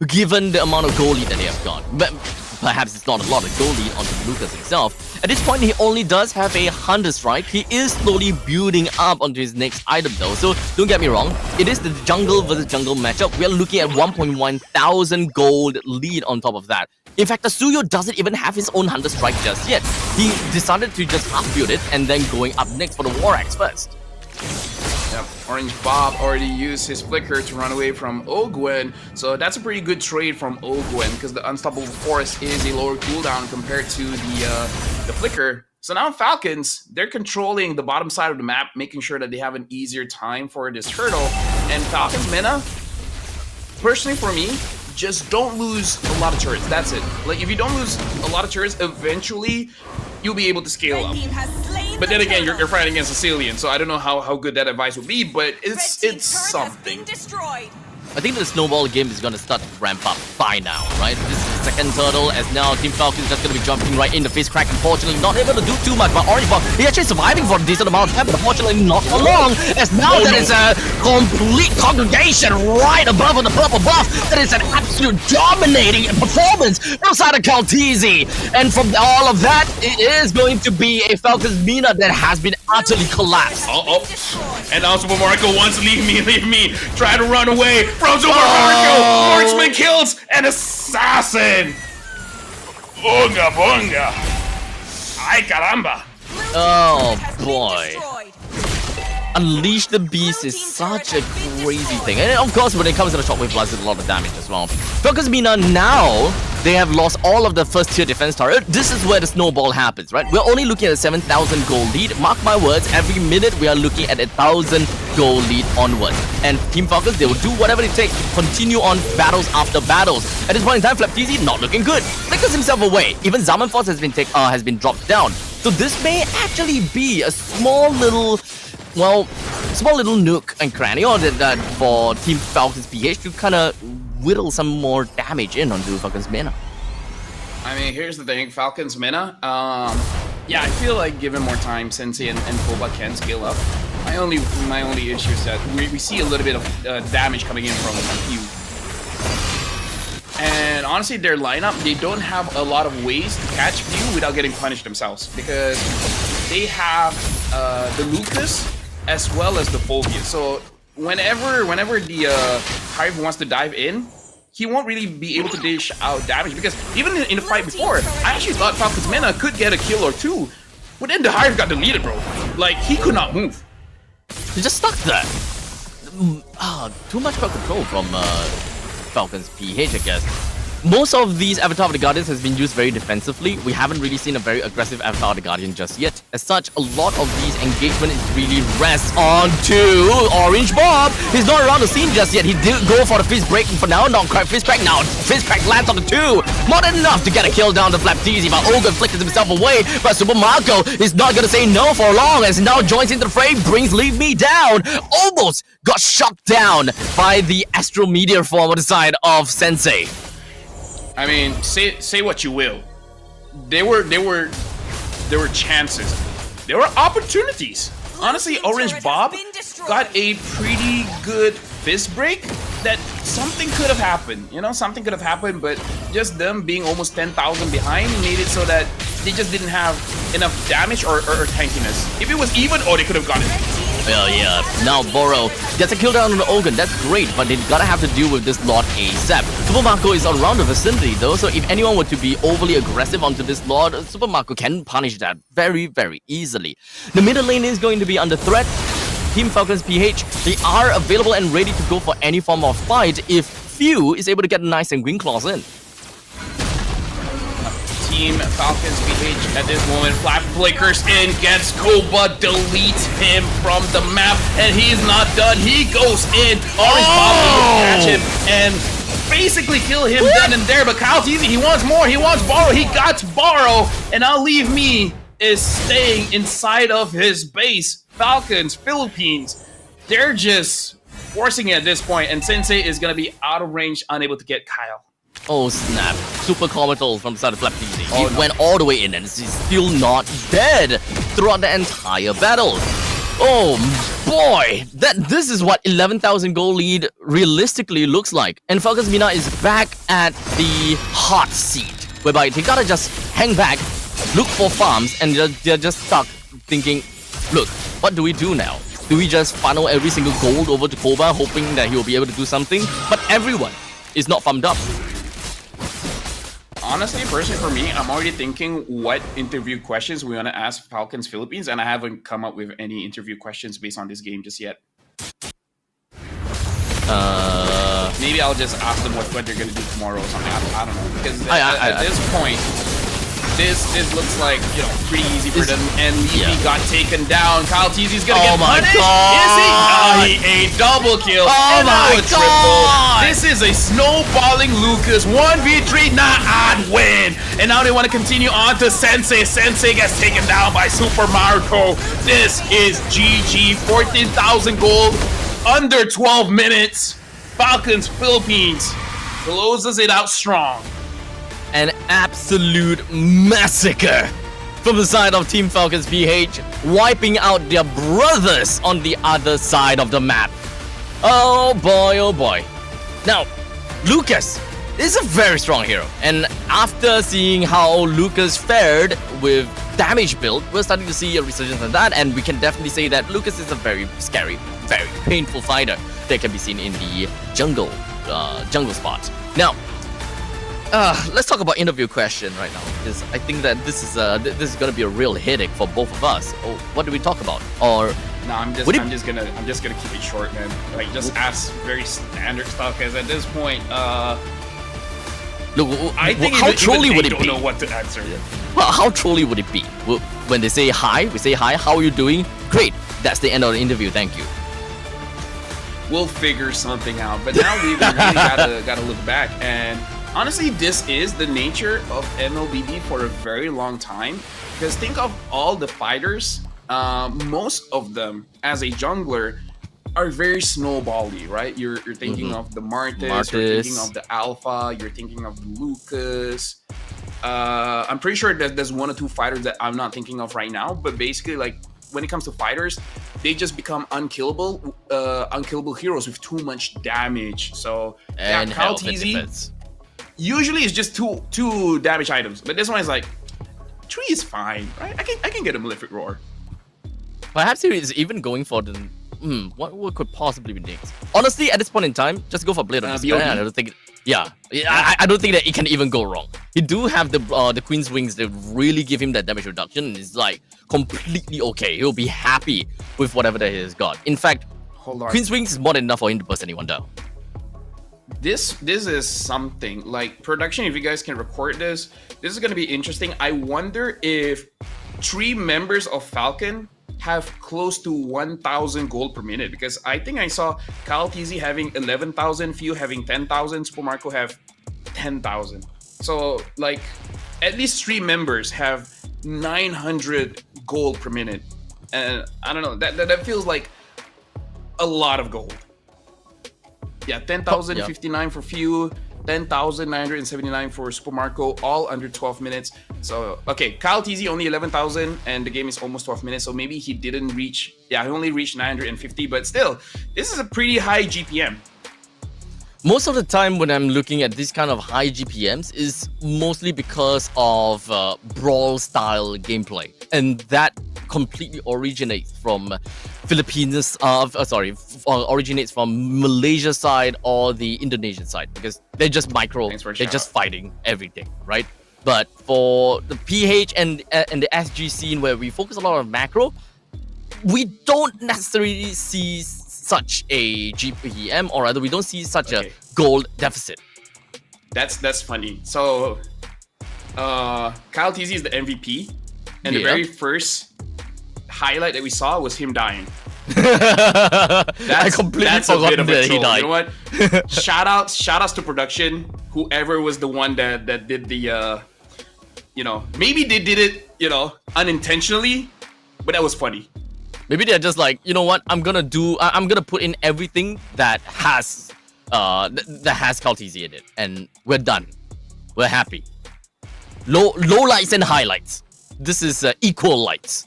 given the amount of gold lead that they have got. But perhaps it's not a lot of gold lead onto Lucas himself. At this point, he only does have a Hunter Strike. He is slowly building up onto his next item though, so don't get me wrong. It is the jungle versus jungle matchup. We are looking at 1.1 thousand gold lead on top of that. In fact, the Suyo doesn't even have his own Hunter Strike just yet. He decided to just upbuild it and then going up next for the War Axe first. Yep, Orange Bob already used his Flicker to run away from Ogwen, so that's a pretty good trade from Ogwen, because the Unstoppable Force is a lower cooldown compared to the Flicker. So now Falcons, they're controlling the bottom side of the map, making sure that they have an easier time for this hurdle. And Falcons Mina, personally for me, just don't lose a lot of turrets. That's it. Like, if you don't lose a lot of turrets, eventually you'll be able to scale up. But then again, you're fighting against a Cillian, so I don't know how good that advice would be, but it's something. I think the snowball game is going to start to ramp up by now, right? This is the second turtle, as now Team Falcon is just going to be jumping right in the face crack. Unfortunately, not able to do too much, but Orange Bob, he's actually surviving for a decent amount of time, but unfortunately not for long, as now there is a complete congregation right above on the purple buff. That is an absolute dominating performance outside of Kaltizi. And from all of that, it is going to be a Falcons Mina that has been utterly collapsed. And now Super Marco wants to leave me. Try to run away from Super Marco. Marksman kills an assassin. Bunga. Ay caramba. Oh boy. Unleash the Beast is such a crazy thing. And of course, when it comes to the Shockwave Blast, it's a lot of damage as well. Falcons Mina now, they have lost all of the first tier defense turret. This is where the snowball happens, right? We're only looking at a 7,000 gold lead. Mark my words, every minute we are looking at 1,000 gold lead onward. And Team Falcons, they will do whatever it takes to continue on battles after battles. At this point in time, Flaptizi not looking good. Flickers himself away. Even Zaman Force has been dropped down. So this may actually be a small little nook and cranny, or that for Team Falcons PH to kind of whittle some more damage in onto Falcons Mina. I mean, here's the thing, Falcon's Mena. Yeah, I feel like given more time, Sensei and Koba can scale up. My only issue is that we see a little bit of damage coming in from Hugh. And honestly, their lineup, they don't have a lot of ways to catch Hugh without getting punished themselves, because they have the Lucas as well as the Phobia. So whenever the Hive wants to dive in, he won't really be able to dish out damage, because even in the fight before, I actually thought Falcon's Mena could get a kill or two, but then the Hive got deleted, bro. Like, he could not move. He just stuck there. Too much crowd control from Falcon's PH, I guess. Most of these Avatar of the Guardians has been used very defensively. We haven't really seen a very aggressive Avatar of the Guardian just yet. As such, a lot of these engagement is really rests on to Orange Bob. He's not around the scene just yet. He did go for the fist break for now. Not quite fist crack now. Fist crack lands on the 2. More than enough to get a kill down the Flap Teasy, but Ogre flickers himself away. But Super Marco is not gonna say no for long as he now joins into the fray. Brings Leave Me Down. Almost got shot down by the Astral Meteor form on the side of Sensei. I mean, say what you will. There were chances. There were opportunities. Honestly, Orange Bob got a pretty good fist break that something could have happened. You know, something could have happened, but just them being almost 10,000 behind made it so that they just didn't have enough damage or tankiness. If it was even, they could have gotten it. Well, yeah. Now Boro gets a kill down on the Ogun. That's great, but they gotta have to deal with this Lord ASAP. Super Marco is around the vicinity though, so if anyone were to be overly aggressive onto this Lord, Super Marco can punish that very, very easily. The middle lane is going to be under threat. Team Falcon's PH, they are available and ready to go for any form of fight if Few is able to get a nice and Wing Claws in. Team Falcon's PH at this moment, Flap flickers in, gets Koba, deletes him from the map, and he's not done. He goes in. Orange Bob will catch him and basically kill him then and there, but Kyle's easy. He wants more. He wants Borrow. He got Borrow, and I'll Leave Me is staying inside of his base. Falcons, Philippines, they're just forcing it at this point, and Sensei is going to be out of range, unable to get Kyle. Oh snap, super comatose from the side of Flap Teasy. He went all the way in and he's still not dead throughout the entire battle. Oh boy, this is what 11,000 gold lead realistically looks like. And Falcon's Mina is back at the hot seat, whereby they gotta just hang back, look for farms, and they're just stuck thinking, look, what do we do now? Do we just funnel every single gold over to Koba, hoping that he will be able to do something? But everyone is not farmed up. Honestly, personally for me, I'm already thinking what interview questions we want to ask Falcons Philippines, and I haven't come up with any interview questions based on this game just yet. Maybe I'll just ask them what they're gonna do tomorrow or something. I don't know, because at this point, this looks like, you know, pretty easy for them. And Levy got taken down. Kyle Teasy's gonna get punished. Is he? He ate double kill. Oh my god! This is a snowballing Lucas 1v3 not odd win. And now they want to continue on to Sensei. Sensei gets taken down by Super Marco. This is GG. 14,000 gold under 12 minutes. Falcons Philippines closes it out strong. An absolute massacre from the side of Team Falcon's PH, wiping out their brothers on the other side of the map. Oh boy, oh boy. Now, Lucas is a very strong hero, and after seeing how Lucas fared with damage build, we're starting to see a resurgence of that, and we can definitely say that Lucas is a very scary, very painful fighter that can be seen in the jungle spot. Now, let's talk about interview question right now, because I think that this is gonna be a real headache for both of us. Oh, what do we talk about? Or no, I'm just gonna keep it short, man. Like, just ask very standard stuff, because at this point, look, I think how trolly would it be? Don't know what to answer. Well, how trolly would it be? When they say hi, we say hi. How are you doing? Great. That's the end of the interview. Thank you. We'll figure something out. But now we really gotta look back, and honestly, this is the nature of MLBB for a very long time. Because think of all the fighters, most of them as a jungler are very snowbally, right? You're thinking of the Martis, you're thinking of the Alpha, you're thinking of the Lucas. I'm pretty sure that there's one or two fighters that I'm not thinking of right now, but basically, like, when it comes to fighters, they just become unkillable heroes with too much damage. So And yeah, Kyle health and TZ defense. usually it's just two damage items, but this one is like 3 is fine, right? I can get a Malefic Roar. Perhaps he is even going for the what could possibly be next. Honestly, at this point in time, just go for Blade of Despair. BOD. I don't think. I don't think that it can even go wrong. He do have the Queen's Wings that really give him that damage reduction. And it's like completely okay. He'll be happy with whatever that he has got. In fact, Hold on. Queen's Wings is more than enough for him to burst anyone down. This is something like production. If you guys can record this is going to be interesting. I wonder if 3 members of Falcon have close to 1,000 gold per minute, because I think I saw Kyle TZ having 11,000, Few having 10,000, Super Marco have 10,000. So like at least 3 members have 900 gold per minute, and I don't know, that feels like a lot of gold. Yeah, 10,059 for Few, 10,979 for Super Marco, all under 12 minutes. So, okay, Kyle TZ only 11,000, and the game is almost 12 minutes, so maybe he didn't reach, he only reached 950, but still, this is a pretty high GPM. Most of the time when I'm looking at this kind of high GPMs is mostly because of brawl style gameplay, and that completely originates from originates from Malaysia side or the Indonesian side, because they're just they're just fighting everything, right? But for the PH and the SG scene where we focus a lot on macro, we don't necessarily see such a GPM, or rather we don't see such a gold deficit. That's funny. So Kyle TZ is the MVP, and the very first highlight that we saw was him dying. I completely forgot that he died. You know what? Shoutouts to production. Whoever was the one that did the maybe they did it, unintentionally, but that was funny. Maybe they're just like, you know what? I'm gonna put in everything that has Kyle TZ in it, and we're done. We're happy. Low lights and highlights. This is equal lights.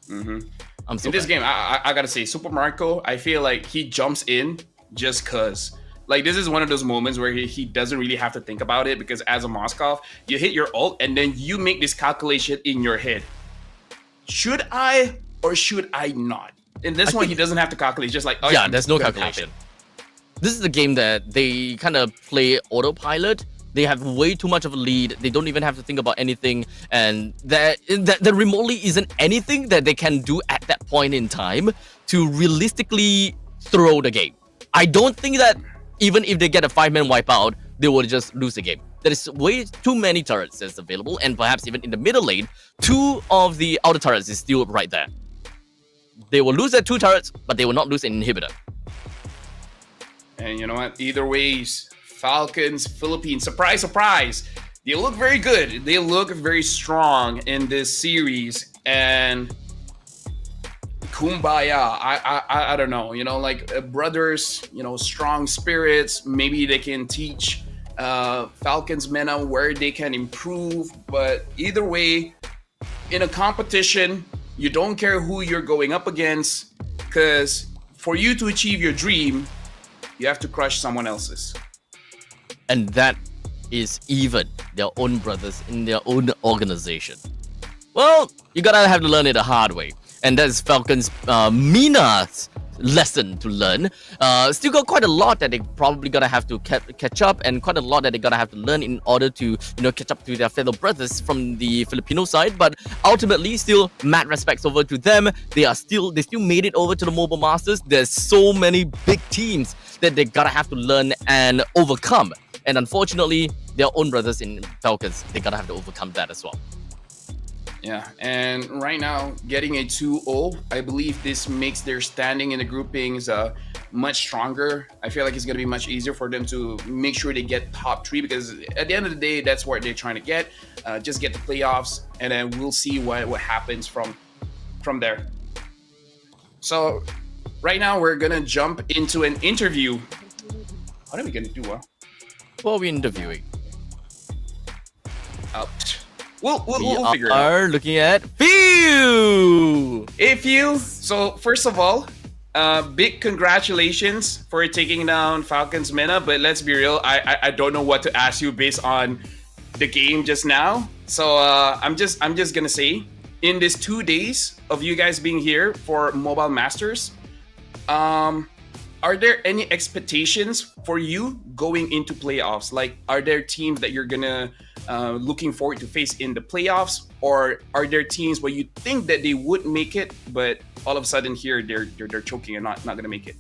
Mm-hmm. I'm so in this game, I gotta say, Super Marco, I feel like he jumps in just cause. Like, this is one of those moments where he doesn't really have to think about it, because as a Moskov, you hit your ult and then you make this calculation in your head. Should I or should I not? In this one, he doesn't have to calculate. Just like, there's no calculation. This is a game that they kind of play autopilot. They have way too much of a lead. They don't even have to think about anything, and there remotely isn't anything that they can do at that point in time to realistically throw the game. I don't think that even if they get a 5-man wipeout, they will just lose the game. There is way too many turrets that's available, and perhaps even in the middle lane, 2 of the outer turrets is still right there. They will lose their 2 turrets, but they will not lose an inhibitor. And you know what? Either ways, Falcons, Philippines, surprise, surprise. They look very good. They look very strong in this series. And kumbaya, I don't know. Brothers, strong spirits. Maybe they can teach Falcons Mena where they can improve. But either way, in a competition, you don't care who you're going up against, because for you to achieve your dream, you have to crush someone else's. And that is even their own brothers in their own organization. Well, you gotta have to learn it the hard way. And that's Falcon's Mina's lesson to learn. Still got quite a lot that they probably gotta have to catch up, and quite a lot that they gotta have to learn in order to catch up to their fellow brothers from the Filipino side. But ultimately, still mad respects over to them. They still made it over to the Mobile Masters. There's so many big teams that they gotta have to learn and overcome. And unfortunately, their own brothers in Falcons, they gotta have to overcome that as well. Yeah, and right now, getting a 2-0, I believe this makes their standing in the groupings much stronger. I feel like it's going to be much easier for them to make sure they get top 3, because at the end of the day, that's what they're trying to get. Just get the playoffs, and then we'll see what happens from there. So right now, we're going to jump into an interview. What are we going to do, What are we interviewing? We'll figure it out. Are looking at Few. Hey, Few. So first of all, big congratulations for taking down Falcon's Mena. But let's be real, I don't know what to ask you based on the game just now. So I'm just gonna say, in these 2 days of you guys being here for Mobile Masters, are there any expectations for you going into playoffs? Like, are there teams that you're gonna looking forward to face in the playoffs, or are there teams where you think that they would make it, but all of a sudden here they're choking and not gonna make it?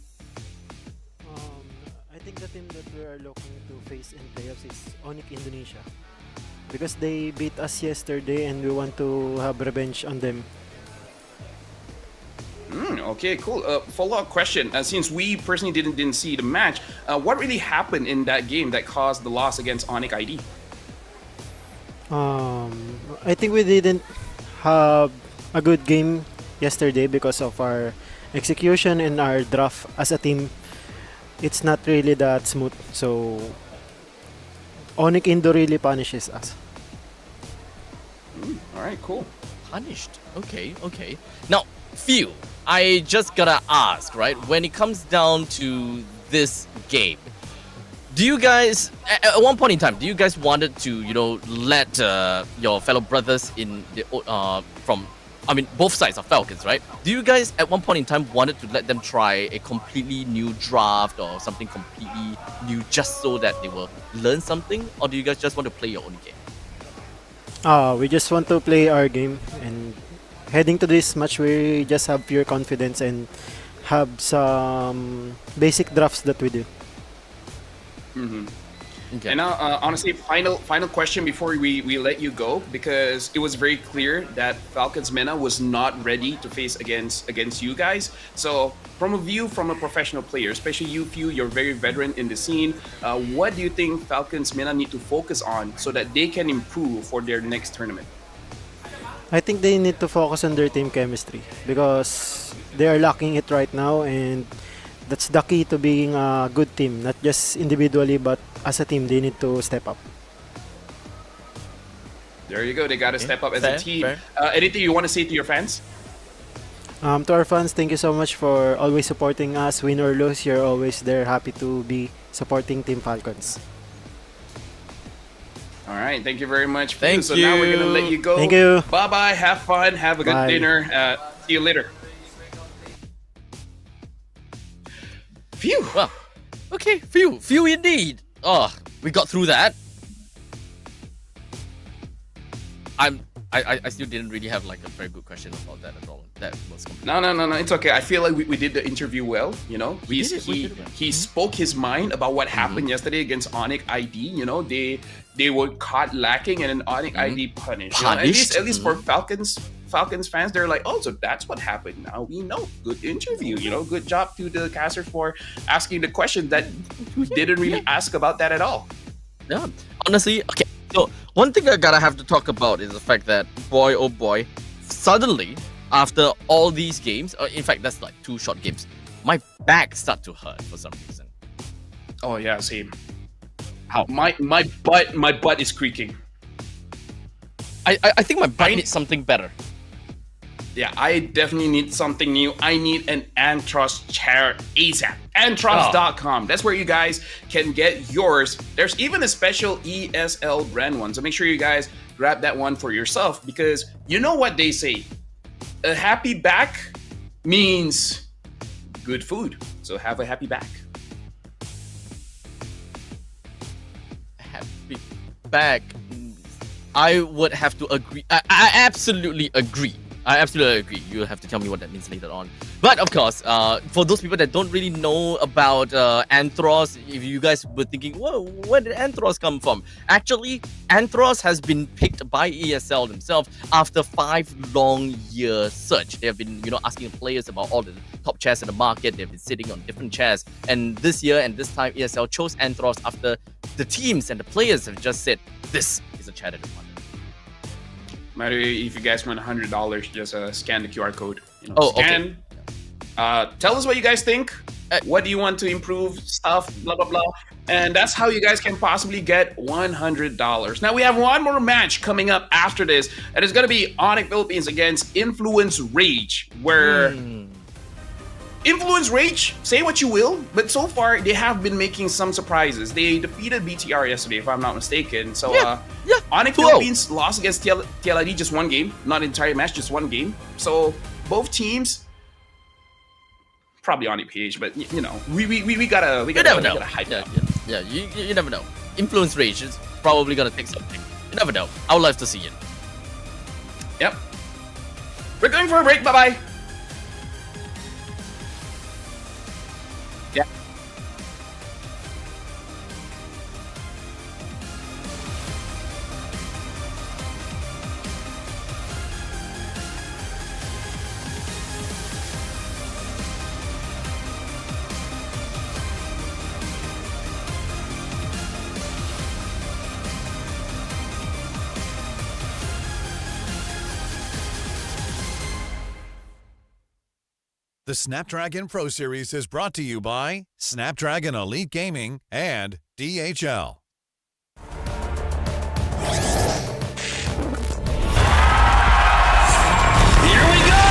I think the team that we are looking to face in playoffs is ONIC Indonesia, because they beat us yesterday and we want to have revenge on them. Okay, cool. Follow-up question. Since we personally didn't see the match, what really happened in that game that caused the loss against ONIC ID? I think we didn't have a good game yesterday because of our execution and our draft as a team. It's not really that smooth, so ONIC Indo really punishes us. All right, cool. Punished. Okay. Now, Few, I just gotta ask, right? When it comes down to this game, do you guys, at one point in time, do you guys wanted to, let your fellow brothers in the both sides of Falcons, right? Do you guys at one point in time wanted to let them try a completely new draft or something completely new just so that they will learn something, or do you guys just want to play your own game? We just want to play our game, and heading to this match, we just have pure confidence and have some basic drafts that we do. Okay. And now, honestly, final question before we let you go, because it was very clear that Falcons Mena was not ready to face against you guys. So, from a professional player, especially you, Few, you're very veteran in the scene. What do you think Falcons Mena need to focus on so that they can improve for their next tournament? I think they need to focus on their team chemistry because they are lacking it right now, and that's the key to being a good team, not just individually but as a team. They need to step up. There you go. They got to step up as a team. Anything you want to say to your fans? To our fans, thank you so much for always supporting us. Win or lose, you're always there. Happy to be supporting Team Falcons. All right. Thank you very much. Thank So you. now we're going to let you go. Thank you. Bye-bye. Have fun. Have a good Bye. dinner. See you later. Phew. Well, okay, Few indeed. Oh, we got through that. I still didn't really have like a very good question about that at all. That was completely... No. It's okay. I feel like we did the interview well. He spoke his mind about what happened yesterday against ONIC ID. They were caught lacking, and then ONIC ID punished. At least for Falcons fans, they're like, oh, so that's what happened. Now we know. Good interview. Good job to the caster for asking the question that didn't really ask about that at all. Yeah, honestly, okay. So one thing I gotta have to talk about is the fact that, boy oh boy, suddenly after all these games, in fact that's like 2 short games, my back started to hurt for some reason. Oh yeah, same. How? My butt is creaking. I think my butt needs something better. Yeah, I definitely need something new. I need an Antros chair ASAP. Antros.com. That's where you guys can get yours. There's even a special ESL brand one. So make sure you guys grab that one for yourself, because you know what they say. A happy back means good food. So have a happy back. Happy back. I would have to agree. I absolutely agree. You'll have to tell me what that means later on. But of course, for those people that don't really know about Antros, if you guys were thinking, whoa, where did Antros come from? Actually, Antros has been picked by ESL themselves after 5 long year search. They have been, asking players about all the top chairs in the market. They've been sitting on different chairs. And this year and this time, ESL chose Antros after the teams and the players have just said, this is a chair that they want. Matter if you guys want $100, just scan the QR code. Okay. Tell us what you guys think. what do you want to improve, stuff, blah, blah, blah. And that's how you guys can possibly get $100. Now, we have one more match coming up after this, and it's going to be ONIC Philippines against Influence Rage, where Influence Rage, say what you will, but so far they have been making some surprises. They defeated BTR yesterday, if I'm not mistaken. So, ONIC Philippines lost against TLID just one game, not entire match, just one game. So, both teams, probably ONIC PH, but you know, we gotta hype it up. Yeah, you never know. Influence Rage is probably gonna take something. You never know. I would love to see it. Yep. We're going for a break. Bye bye. Yeah. The Snapdragon Pro Series is brought to you by Snapdragon Elite Gaming and DHL. Here we go!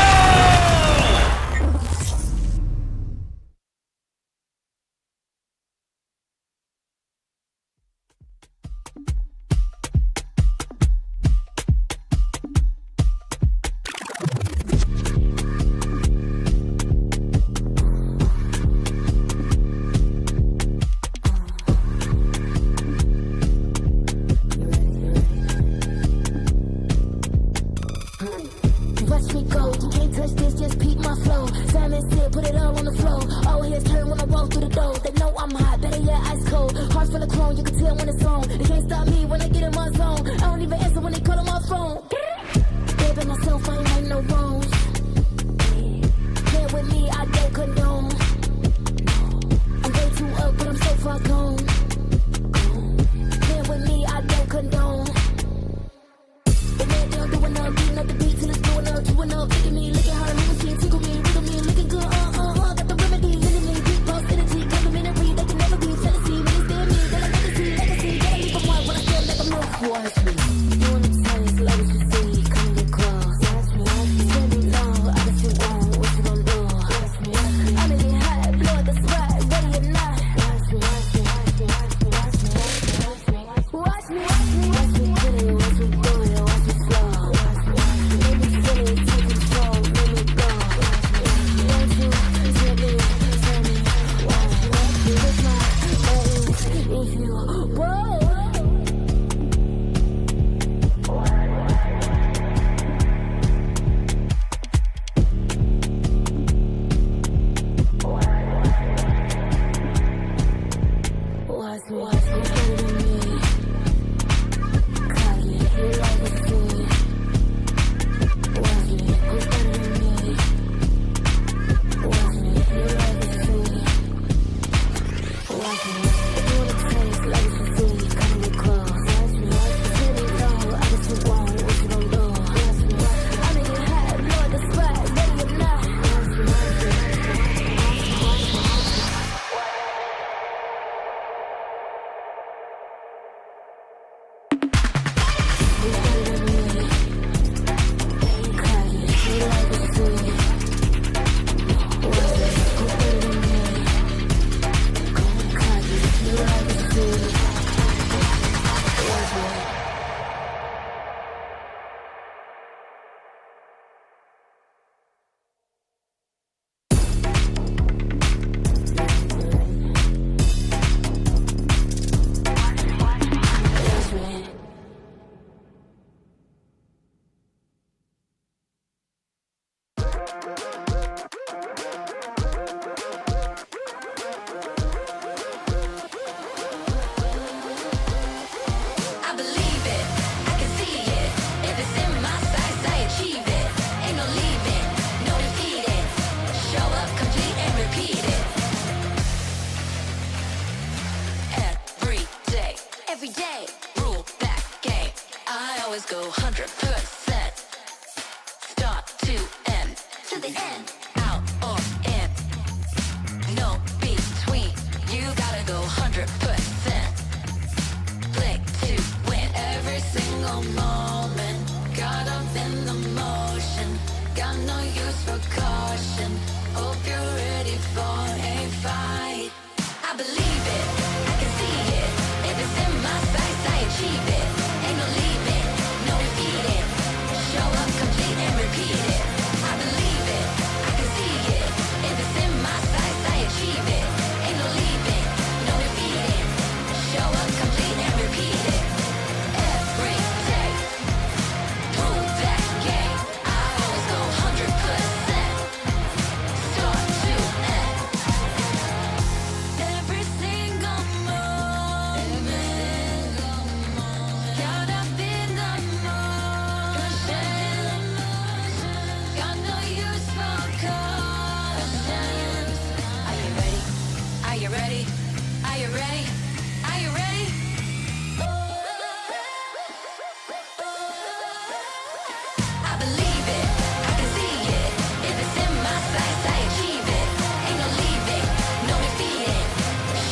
Watch me go, you can't touch this, just peep my flow. Simon said, put it all on the floor. All heads turn when I walk through the door. They know I'm hot, better yet ice cold. Heart full of chrome, you can tell when it's on. They can't stop me when I get in my zone. I don't even answer when they call on my phone. Baby, myself, I ain't like no wrongs. Here with me, I don't condone. I'm way too up, but I'm so far gone. Here with me, I don't condone. The man down doing up, beating up the beat till it's blowing up, chewing up, hitting me, look at how the machine tickle me, riddle me, looking good, got the remedy, hitting me, deep boss energy, complimentary, they can never be jealousy, when they stare me, they like legacy, gotta leave from one when I feel like I'm not. Watch me, doing the times, love what you see, come get close, watch me, tell me no, I guess you won't, what you gon' do, watch me, I'm in the high, blow the spot, ready or not, watch me, watch me, watch me, watch me, watch me, watch me, watch me, watch me, watch me, kill it, watch me do it, watch me slow, watch me, make me feel it, take control, make me go, watch me, want you, tell me, watch me, with my buttons, if you, whoa. Watch me, watch me, better than me. Cocky, you like a fool. Watch me, who's better than me? Watch me, you like a fool. Watch me, doing the taste like it's a fool. Come get close. Watch me, tell me no, I guess you won't, what you gon' do? Watch me, I'm in your hat, blow the spot, ready or not. Watch me, watch me, watch me, watch me. I believe it, I can see it. If it's in my sights, I achieve it. Ain't no leaving, no defeating. Show up, complete and repeat it. Every day, rule that game. I always go 100%. Start to end, out or in. No 100%. Click to win every single moment. Caught up in the motion. Got no use for caution. Hope you're ready for a fight. I believe it, I can see it. If it's in my sights, I achieve it. Ain't no leaving, no defeating. Show up, complete and repeat it. I believe it, I can see it. If it's in my sights, I achieve it. Ain't no leaving, no defeating. Show up, complete and repeat it. Every day, prove that game. I always go 100%. Start to end. Every single moment. Caught up in the motion. Got no use for caution. Are you ready? Are you ready? Are you ready? Are you ready? I believe it, I can see it. If it's in my sights, I achieve it. Ain't no leaving, no defeating.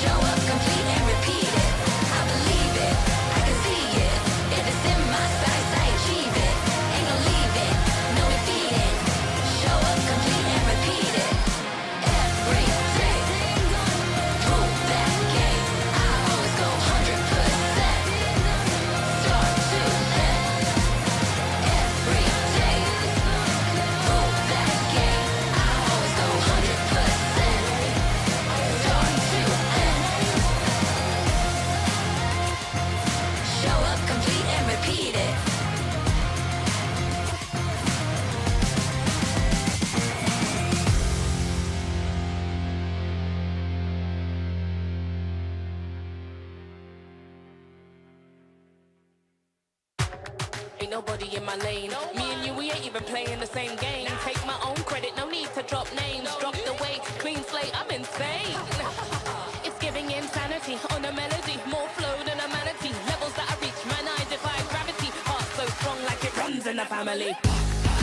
Show up, complete and repeat it. I believe it, I can see it. If it's in my sights, I achieve it. Ain't no leaving, no defeating. Show up, complete and repeat it. Every day, prove that game. I always go 100%. Start to end. Every day, prove that game. I always go 100%. Start to end. Show up, complete and repeat it. Ain't nobody in my lane. Me and you, we ain't even playing the same game. Take my own credit, no need to drop names. Drop the weight, clean slate, I'm insane. It's giving insanity on a melody. More flow than a manatee. Levels that I reach, man, I defy gravity. Heart so strong like it runs in the family.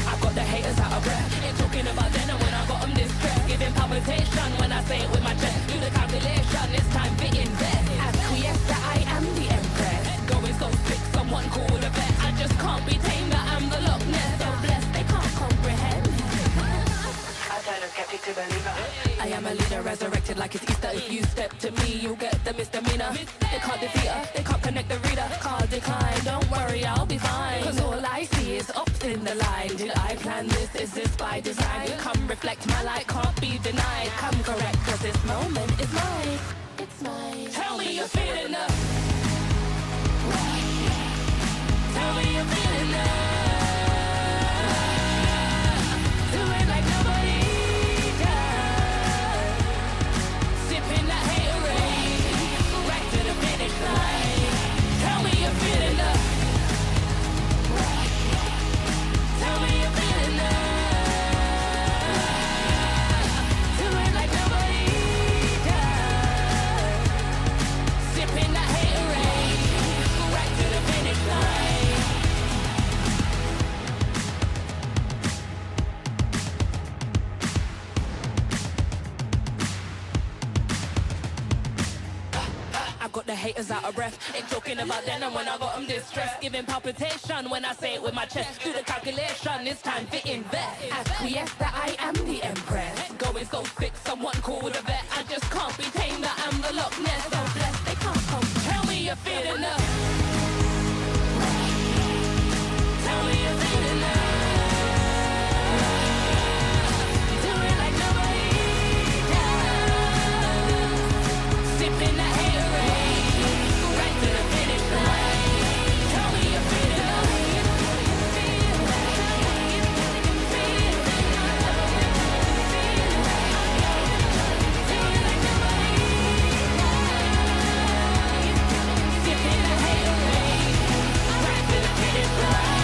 I got the haters out of breath. Ain't talking about then and when I got them distressed. Giving palpitation when I say it with my chest. Do the calculation, it's time to invest. Acquiesce that I am the empress. Going so sick, someone call the vet. I just can't be tamed, that I'm the Loch Ness. So blessed, they can't comprehend. I turn a skeptic to believer. I am a leader, resurrected like it's Easter. If you step to me, you'll get the misdemeanor. They can't defeat her, they can't connect the reader. Can't decline, don't worry, I'll be fine. Cause all I see is ups in the line. Did I plan this? Is this by design? Come reflect my light, can't be denied. Come correct, cause this moment is mine. It's mine. Tell me you're feeling up. Tell me you're feeling up. Do it like nobody does. Sipping that haterade, right to the finish line. Tell me you're feeling up. Tell me you're feeling up. Do it like nobody does. Sipping that haterade, right to the finish line. I got the haters out of breath. Ain't talking about then and when I got them distressed. Giving palpitation when I say it with my chest. Do the calculation, it's time to invest. Acquiesce that I am the empress. Going so sick, someone call the vet. I just can't be tamed, that I'm the Loch Ness. So blessed, they can't come. Tell me you're feeling up. Tell me you're feeling up. Do it like nobody does. Sipping that haterade, right to the finish line. Tell me you're feeling up. Sipping that haterade, right to the finish line.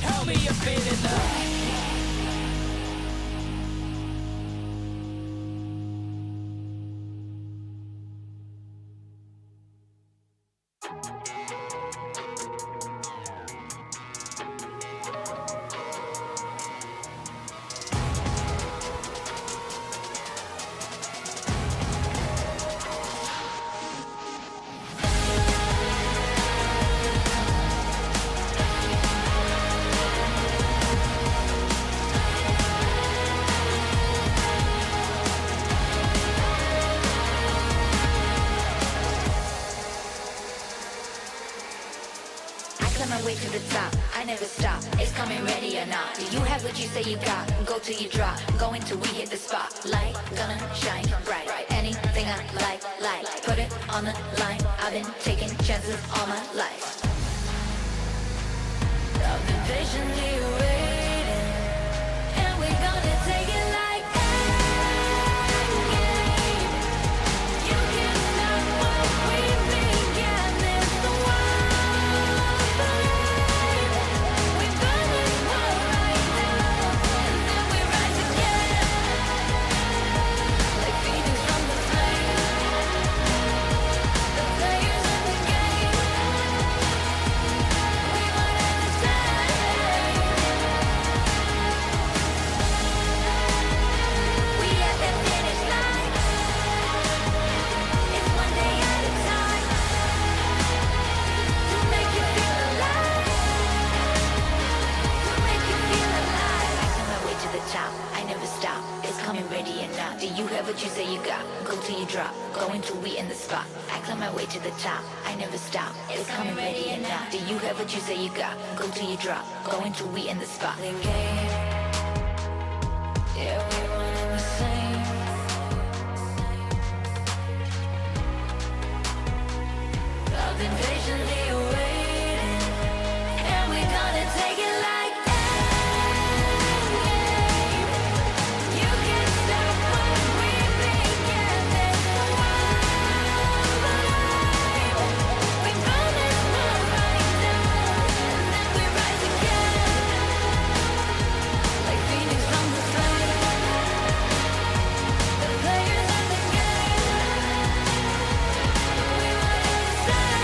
Tell me you're feeling up. climb my way to the top, I never stop. It's coming ready or not. Do you have what you say you got? Go till you drop. Going till we hit the spot. Light gonna shine bright. Anything I like. Put it on the line. I've been taking chances all my life. I've been patiently waiting, and we're gonna take it like endgame. You can't stop what we began. It's the wild flame. We burn this world right now, and then we rise again, like phoenix from the flame. The players in the game, we might understand. We at the finish line. It's one day at a time. To make you feel alive. To make you feel alive. I climb my way to the top. I never stop. It's coming ready or not. Do you have what you say you got? Go till you drop. Going till we in the spot. I climb my way to the top. I never stop. It's coming ready or not. Do you have what you say you got? Go till you drop. Going till we in the spot. The game. Yeah, we one and the same. I've been patiently waiting, and we're gonna take it like endgame. You can't stop what we began. There's no wild flame. We burn this world right down, and then we rise again, like phoenix from the flame. The players in the game, we might understand.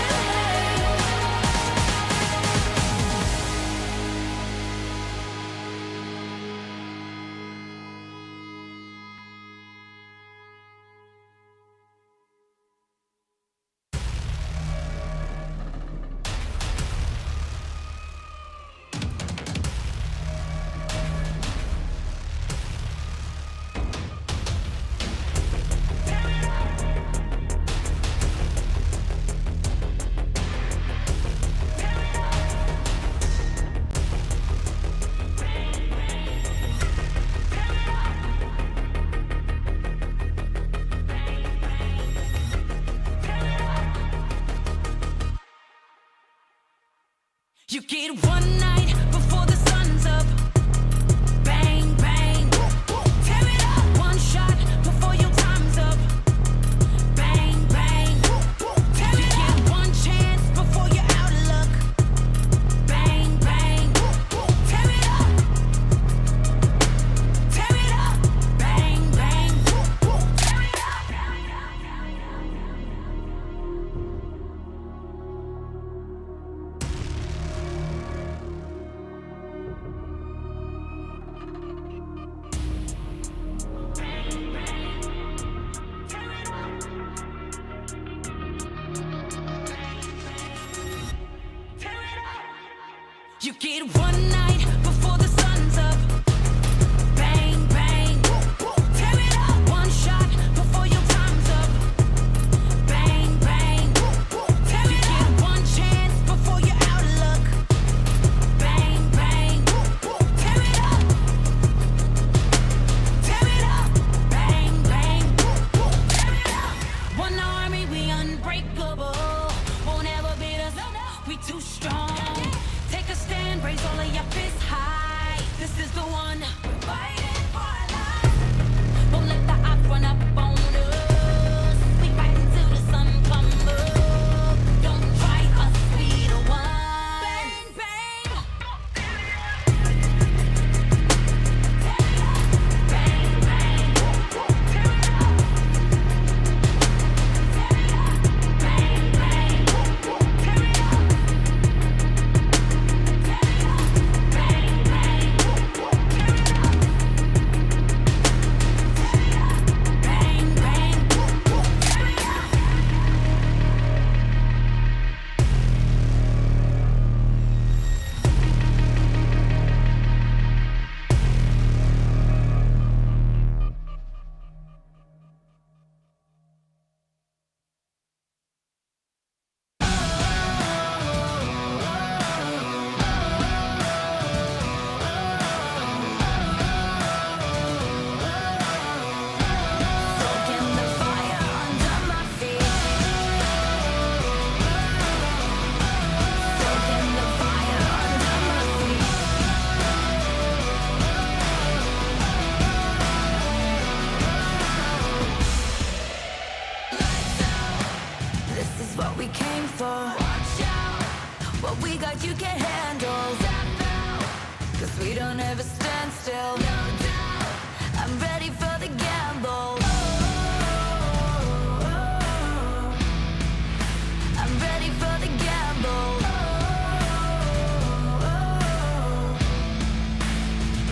You get one night before the sun's up. Bang, bang. Tear it up. One shot before your time's up. Bang, bang. Tear it up. You get one chance before you're out of luck. Bang, bang. Tear it up. Tear it up. Bang, bang. Tear it up. You get one night before the sun's up. Bang, bang. Tear it up. One shot before your time's up. Bang, bang. Tear it up. You get one chance before you're out of luck. Bang, bang. Tear it up. Tear it up. Bang, bang. Tear it up. One army, we unbreakable. Won't ever beat us. We too strong. Take a stand, raise all of your fists. what we came for. Watch out, what we got you can't handle. Step out, 'cause we don't ever stand still. No doubt, I'm ready for the gamble. I'm ready for the gamble.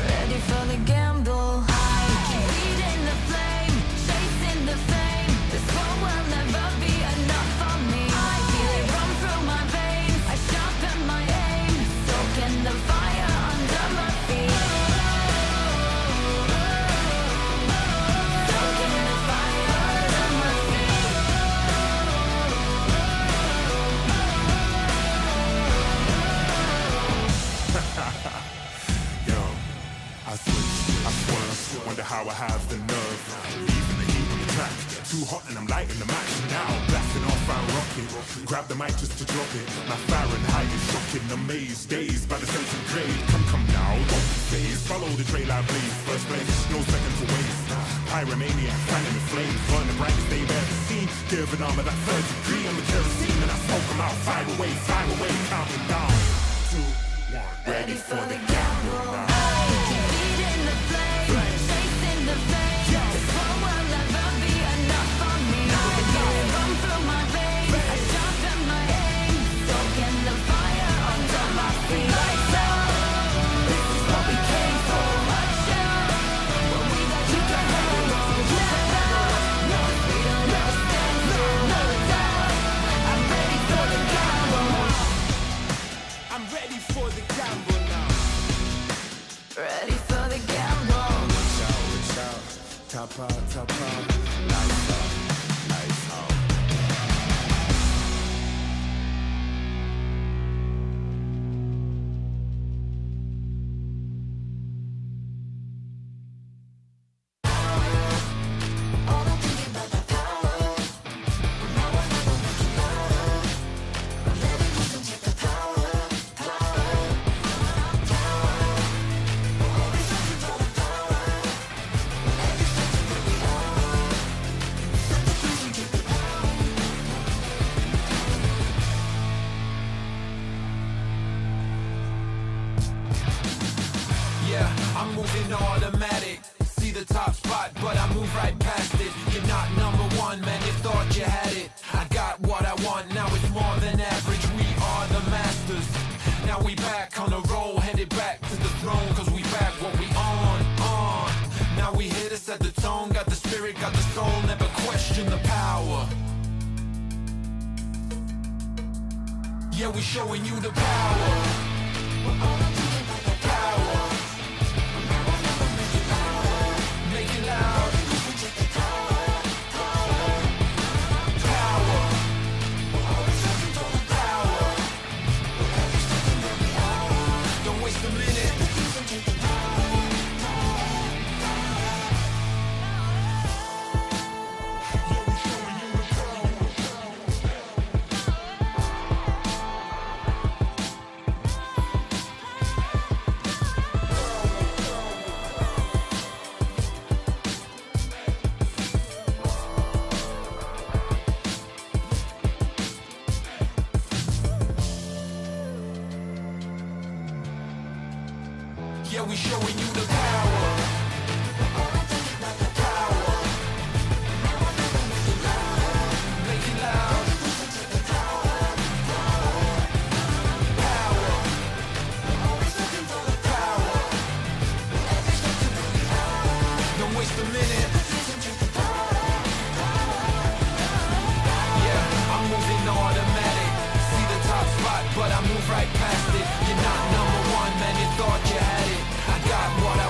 Ready for the gamble. I keep feeding the flame, chasing the fame. This world will never be enough for me. I feel it run through my veins. I sharpen my aim, soaking the fire under my feet. Soaking the fire under my feet. Yo, I swear, wonder how I have the nerve. Leaving the heat on the track, too hot and I'm lighting the match now. Blasting off our rocket, grab the mic just to drop it. My Fahrenheit is shocking, amazed, dazed by the sense of grade. Come now, don't be phased, follow the trail I blaze. First place, no second to waste. Pyromaniac, fanning the flames, burn the brightest they've ever seen. Giving armor that third degree on the kerosene, and I smoke them out. Fire away, counting down. 2, 1, Ready for the gamble. I keep feeding the flame, chasing the fame. This world will never be enough for me. I feel it run through my veins. I sharpen my aim, soaking the fire under my feet. Lights out, this is what we came for. Watch out, what we got you can't handle. Step out, no, we don't ever stand still. No doubt, I'm ready for the gamble. I'm ready for the gamble now. Ready for the gamble. Watch out, top out, lights out, lights out. Yeah, I'm moving automatic. See the top spot, but I move right past it. You're not number one, man, you thought you had it. I got what I want, now it's more than average. We are the masters. Now we back on the roll, headed back to the throne, 'cause we back what we on. Now we here to set the tone, got the spirit, got the soul, never question the power. Yeah, we showing you the power. Power. Make it loud. Power. Power. Don't waste a minute. Yeah, we showing you the power. Power. Make it loud. Power. Power. Don't waste a minute. Yeah, I'm moving automatic. See the top spot, but I move right past it. You're not number one, man, you thought you had it. I got what I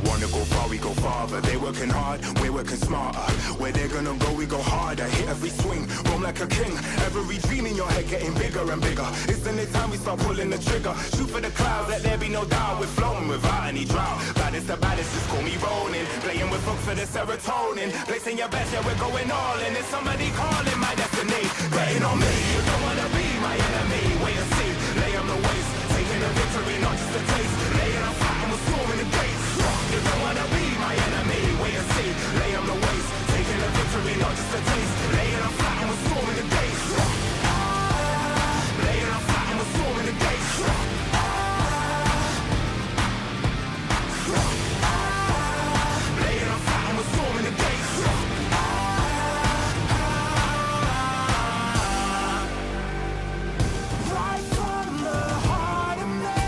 wanna go far, we go farther. They working hard, we're working smarter. Where they're gonna go, we go harder. Hit every swing, roam like a king. Every dream in your head getting bigger and bigger. Isn't it time we start pulling the trigger? Shoot for the clouds, let there be no doubt. We're flowing without any drought. Baddest the baddest, just call me rolling. Playing with folks for the serotonin. Placing your best, yeah, we're going all in. It's somebody calling my destiny. Betting on me, you don't wanna be my enemy. Wait and see, lay on the waist. Taking a victory, not just a taste. Laying on fire, we're storming the gates. You don't wanna be my enemy. Wait and see, lay on the waist. Taking a victory, not just a taste. Laying on fire, we're storming the gates. Laying on fire, we're storming the gates. Laying on fire, we're storming the gates. Right from the heart of me,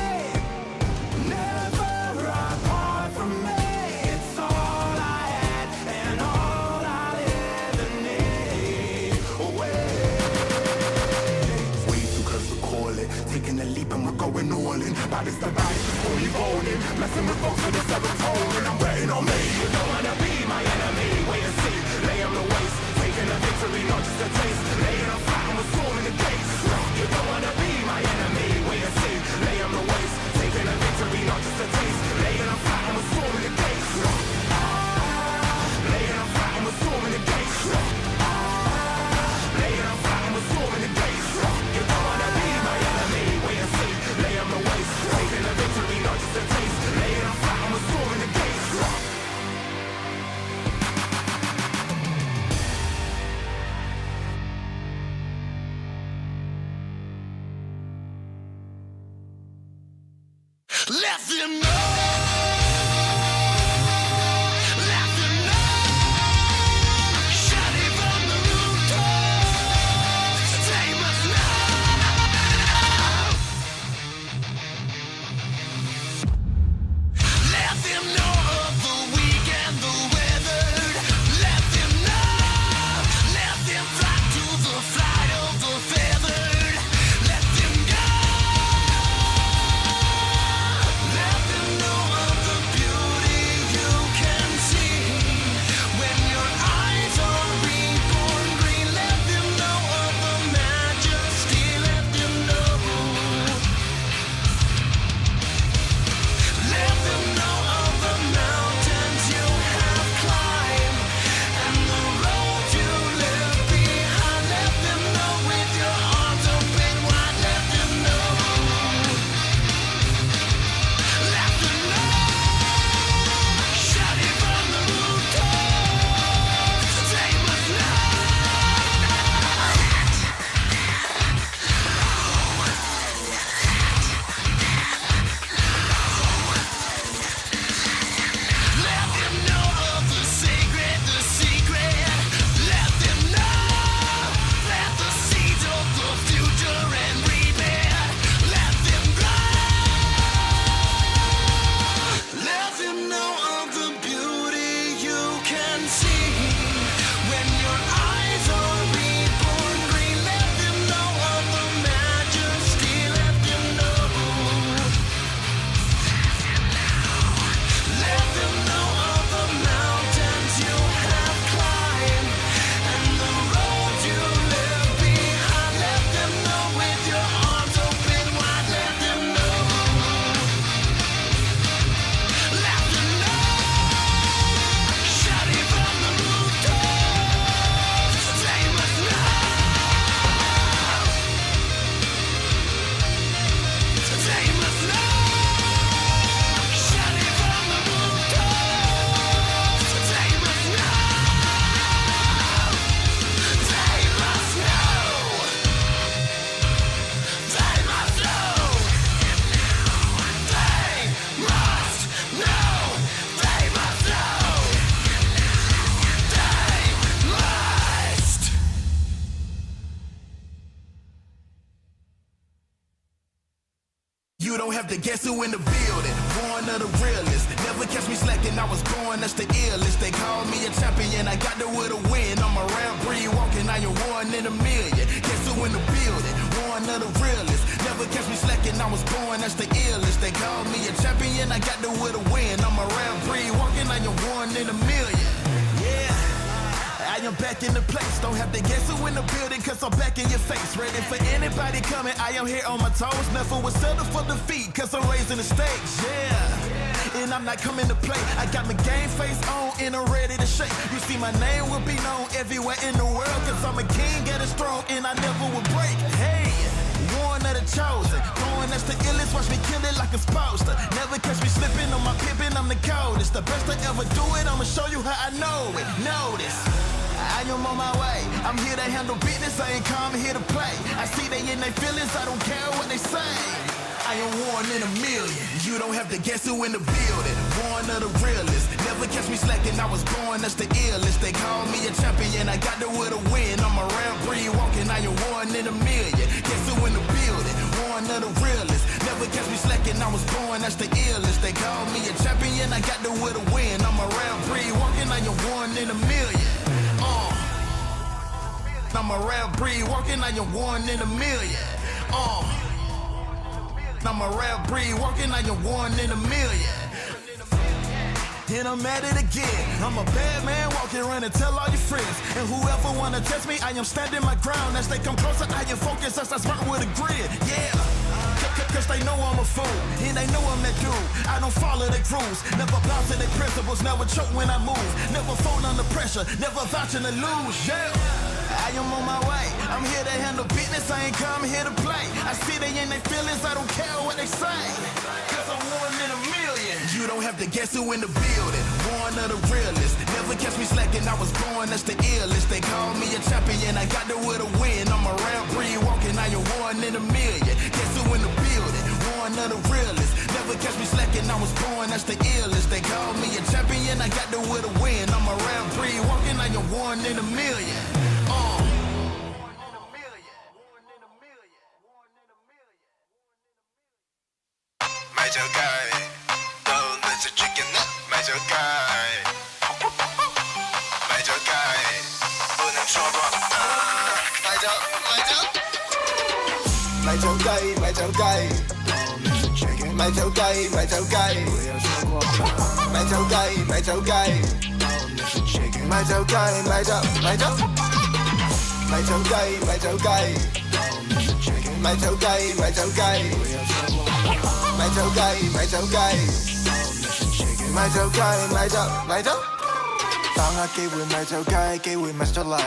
never apart from me. It's all I had and all I'll ever need. Way too close to call it. Taking a leap and we're going all in. Baddest the baddest, just call me rolling. Messing with folks for the serotonin. I'm betting on me. You don't wanna be my enemy. Wait and see, lay on the waist. Taking a victory, not just a taste. Laying on fire and we're storming the gates. You don't wanna be my enemy. Wait and see, lay on the waist. Taking a victory, not just a taste. Laying on fire and we're storming the gates. Laying on fire and we're storming the gates. Laying on fire and we're storming the gates. You don't wanna be my enemy. Wait and see, lay on the waist. Taking a victory, not just a taste. Laying on fire and we're storming the gates. Let them know. Let them know. Shout it from the rooftops. They must know. Let them know of the weak and the weathered. Let them know. Let them flock to the flight of the feathered. Let them go. Let them know of the beauty you can see when your eyes are reborn green. Let them know of the majesty. Let them know. Let them know of the mountains you have climbed and the roads you left behind. Let them know with your arms open wide. Let them know. Let them know. Shout it from the rooftops. They must know. Let them know of the sacred, the secret. Let them know. Plant the seeds of the future and reap it. Let them grow. Let them know of the beauty you can see when your eyes are reborn green. Let them know of the majesty. Let them know. Let them know of the mountains you have climbed and the roads you left behind. Let them know with your arms open wide. Let them know. Let them know. Shout it from the rooftops. They must know. They must know. Shout it from the rooftops. They must know. They must know. They must know. They must know. They must know. They must. You don't have to guess who in the building. Born of the realest. Never catch me slacking. I was born, that's the illest. They call me a champion. I got there with a win. I'm around breed walking. I am one in a million. Guess who in the building? Born of the realest. Never catch me slacking. I was born, that's the illest. They call me a champion. I got there with a win. I'm around breed in a million. Yeah. I am back in the place, don't have to guess who in the building, cause I'm back in your face. Ready for anybody coming, I am here on my toes. Never was settled for defeat, cause I'm raising the stakes, yeah. And I'm not coming to play, I got my game face on and I'm ready to shake. You see my name will be known everywhere in the world, cause I'm a king, get it strong and I never will break. Hey, one of the chosen, going that's the illest, watch me kill it like a supposed to. Never catch me slipping on my pippin', I'm the coldest. The best to ever do it, I'ma show you how I know it. Notice, I am on my way, I'm here to handle business, I ain't come here to play. I see they in their feelings, I don't care what they say. I am one in a million, you don't have to guess who in the building. One of the realest, never catch me slacking, I was born, that's the illest. They call me a champion, I got the will to win. I'm a rare breed walking, I am one in a million. Guess who in the building, one of the realest. Never catch me slacking, I was born, that's the illest. They call me a champion, I got the will to win. I'm a rare breed walking, I am one in a million. I'm a rare breed walking, I am one in a million. I'm a rare breed walking, I am one in a million. And I'm at it again. I'm a bad man walking around and tell all your friends. And whoever wanna test me, I am standing my ground. As they come closer, I am focused as I smart with a grid. Yeah. Cause they know I'm a fool, and they know I'm that dude. I don't follow their rules, never bow to their principles, never choke when I move, never fold under pressure, never vouching to lose, yeah. I am on my way, I'm here to handle business, I ain't come here to play. I see they in their feelings, I don't care what they say. Cause I'm one in a million. You don't have to guess who in the building, one of the realest. Never catch me slacking, I was born, that's the illest. They call me a champion, I got the will to win. I'm a rare breed walking, I am one in a million. Guess who in the building, one of the realest. Never catch me slacking, I was born, that's the illest. They call me a champion, I got the will to win. I'm a rare breed walking, I am one in a million. My Joe guy, don't let the chicken up. My Joe guy, my Joe guy, 不能说过my Joe, my Joe, my Joe guy, my Joe guy, my Joe guy, my Joe guy, my Joe guy, my Joe guy, my Joe guy, my Joe, my Joe, my Joe guy, my Joe guy, my Joe guy, my Joe guy. My Joe guy, my Joe guy, my Joe guy, my Joe, my Joe。把握機會咪就雞，機會咪出嚟。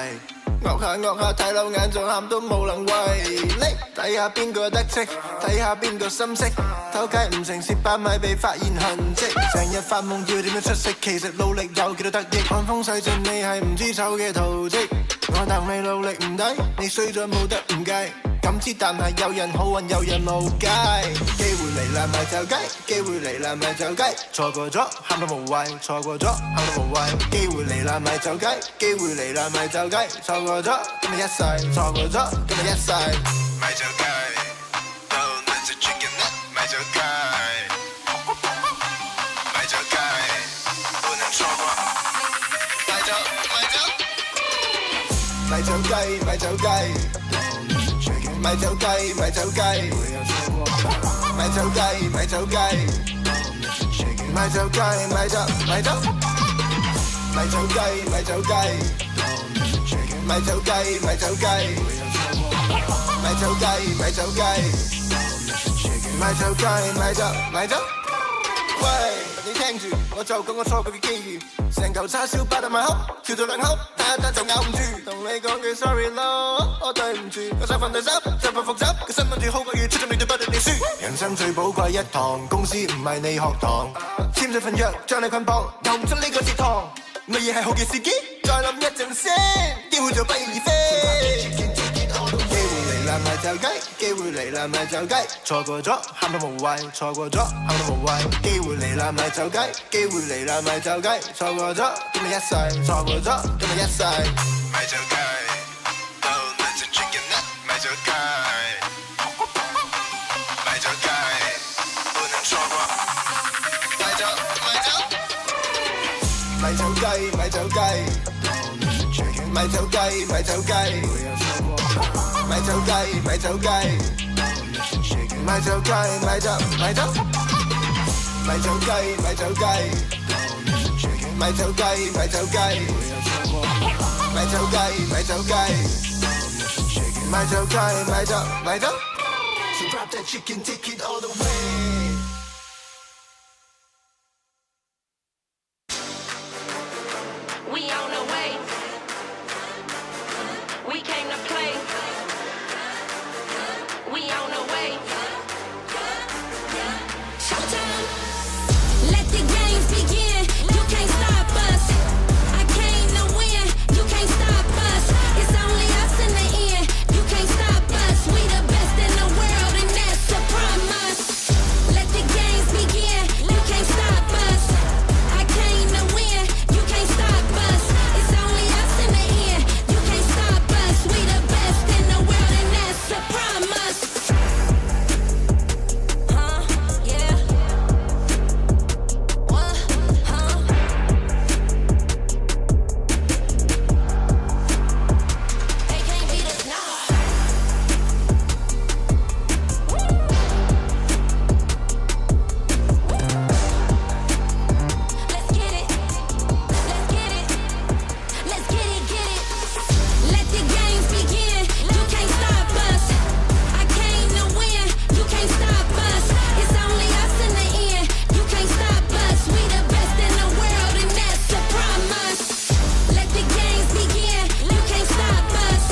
惡下睇漏眼仲喊都冇能為力，睇下邊個得戚，睇下邊個心息，偷雞唔成蝕把米被發現痕跡，成日發夢要點樣出色，其實努力有幾多得益，看風勢盡你係唔知醜嘅圖蹟，我等你努力唔抵，你衰咗冇得唔計。咁知但係有人好運有人無計，機會嚟啦咪就雞，機會嚟啦咪就雞，錯過咗喊到無謂，錯過咗喊到無謂，機會嚟啦咪就雞，機會嚟啦咪就雞，錯過咗今日一世，錯過咗今日一世，咪就雞，Don't let the chicken up，咪就雞，咪就雞，不能錯過，咪就雞，咪就雞。咪走雞，咪走雞，咪走雞，咪走雞，咪走雞，咪走，咪走，咪走雞，咪走雞，咪走雞，咪走雞，咪走雞，咪走雞，咪走雞，咪走，咪走。喂，你聽住，我就講我錯過嘅機遇，成嚿叉燒擺到埋口，跳到兩口，睇一睇就咬唔住，同你講句 sorry 咯，我對唔住，我想瞓對手，就份復習，個新聞住好過要出咗面對不斷你輸。人生最寶貴一堂，公司唔係你學堂，簽咗份約將你捆綁，又唔出呢個節堂，乜嘢係好嘅時機？再諗一陣先，機會就不翼而飛。咪就雞，機會嚟啦咪就雞，錯過咗喊到無謂，錯過咗喊到無謂，機會嚟啦咪就雞，機會嚟啦咪就雞，錯過咗今日一世，錯過咗今日一世，咪就雞，Don't let the chicken up，咪就雞，咪就雞，不能錯過，咪就雞，咪就雞，咪就雞，咪就雞。咪走雞，咪走雞，咪走雞，咪走，咪走，咪走雞，咪走雞，咪買走雞，買走雞，買走雞，買走雞，買走雞，買走買走。So drop that chicken, take it all the way. We on the way. We came to play. We on the way. Showdown. Let the games begin. You can't stop us. I came to win. You can't stop us. It's only us in the end. You can't stop us. We the best in the world, and that's a promise. Let the games begin. You can't stop us. I came to win. You can't stop us. It's only us in the end. You can't stop us. We the best in the world, and that's a promise. Yeah. What? They can't beat us now. Let's get it. Let's get it. Let's get it, get it. Let the games begin. You can't stop us. I came to win. You can't stop us. It's only us in the end. You can't stop us. We the best in the world, and that's a promise. Let the games begin. You can't stop us.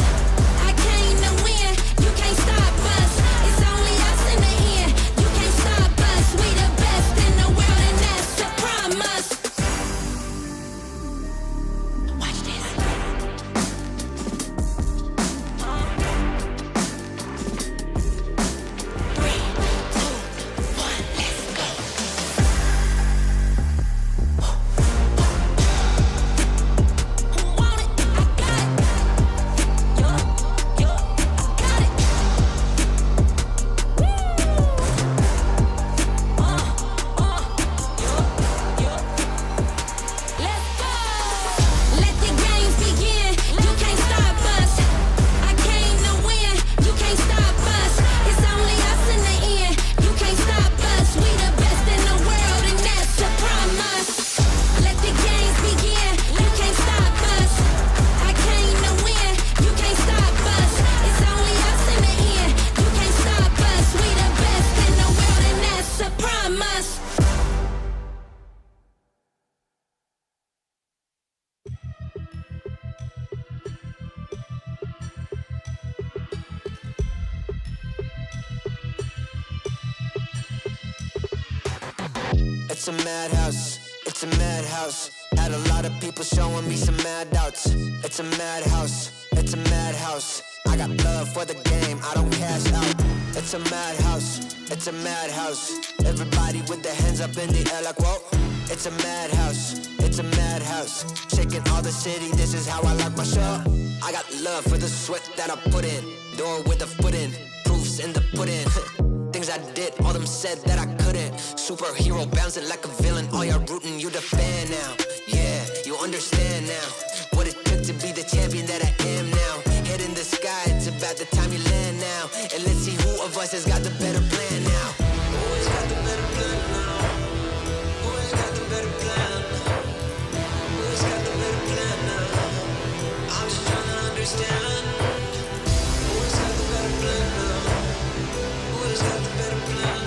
I came to win. You can't stop us. It's only us in the end. You can't stop us. We the best in the world, and that's a promise. Watch this. 3, 2, 1, let's go. Who want it? I got it. Yo, I got it. Let's go. Let the games begin. You can't stop us. I came to win. You can't stop us. It's only us in the end. You can't stop us. We the best in the world, and that's a promise. Let the games begin. You can't stop us. I came to win. You can't stop us. It's only us in the end. You can't stop us. We the best in the world, and that's a promise. It's a madhouse, it's a madhouse. Had a lot of people showing me some mad doubts. It's a madhouse, it's a madhouse. I got love for the game, I don't cash out. It's a madhouse, it's a madhouse. Everybody with their hands up in the air like whoa. It's a madhouse, it's a madhouse. Shaking all the city, this is how I like my show. I got love for the sweat that I put in. Door with the foot in, proofs in the pudding. Things I did, all them said that I couldn't. Superhero bouncing like a villain. All y'all rooting, you the fan now. Yeah, you understand now what it took to be the champion that I am now. Head in the sky, it's about the time you land now. And let's see who of us has got the better plan now. Who has got the better plan now? Who has got the better plan? Who has got the better plan now? I'm just trying to understand. Who has got the better plan now? Who has got the better plan?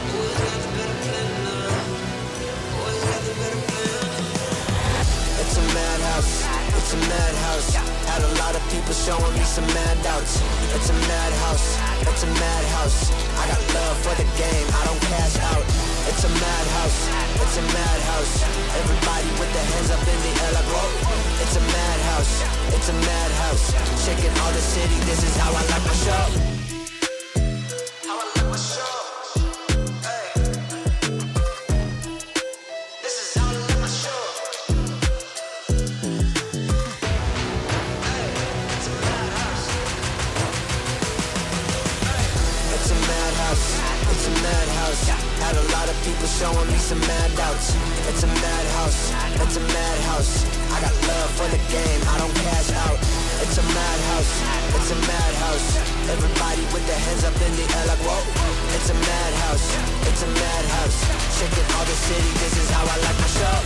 Who has got the better plan now? Who has got the better plan? It's a madhouse, it's a madhouse. Had a lot of people showing me some mad doubts. It's a madhouse, it's a madhouse. I got love for the game, I don't cash out. It's a madhouse, it's a madhouse. Everybody with their hands up in the air like whoa. It's a madhouse, it's a madhouse. Shaking all the city, this is how I like my show. How I like my show. Hey. This is how I like my show. Hey, it's a madhouse. Hey. It's a madhouse, it's a madhouse. Had a lot of people showing me some mad doubts. It's a madhouse, it's a madhouse. I got love for the game, I don't cash out. It's a madhouse, it's a madhouse. Everybody with their hands up in the air like whoa. It's a madhouse, it's a madhouse. Shaking all the city, this is how I like my show.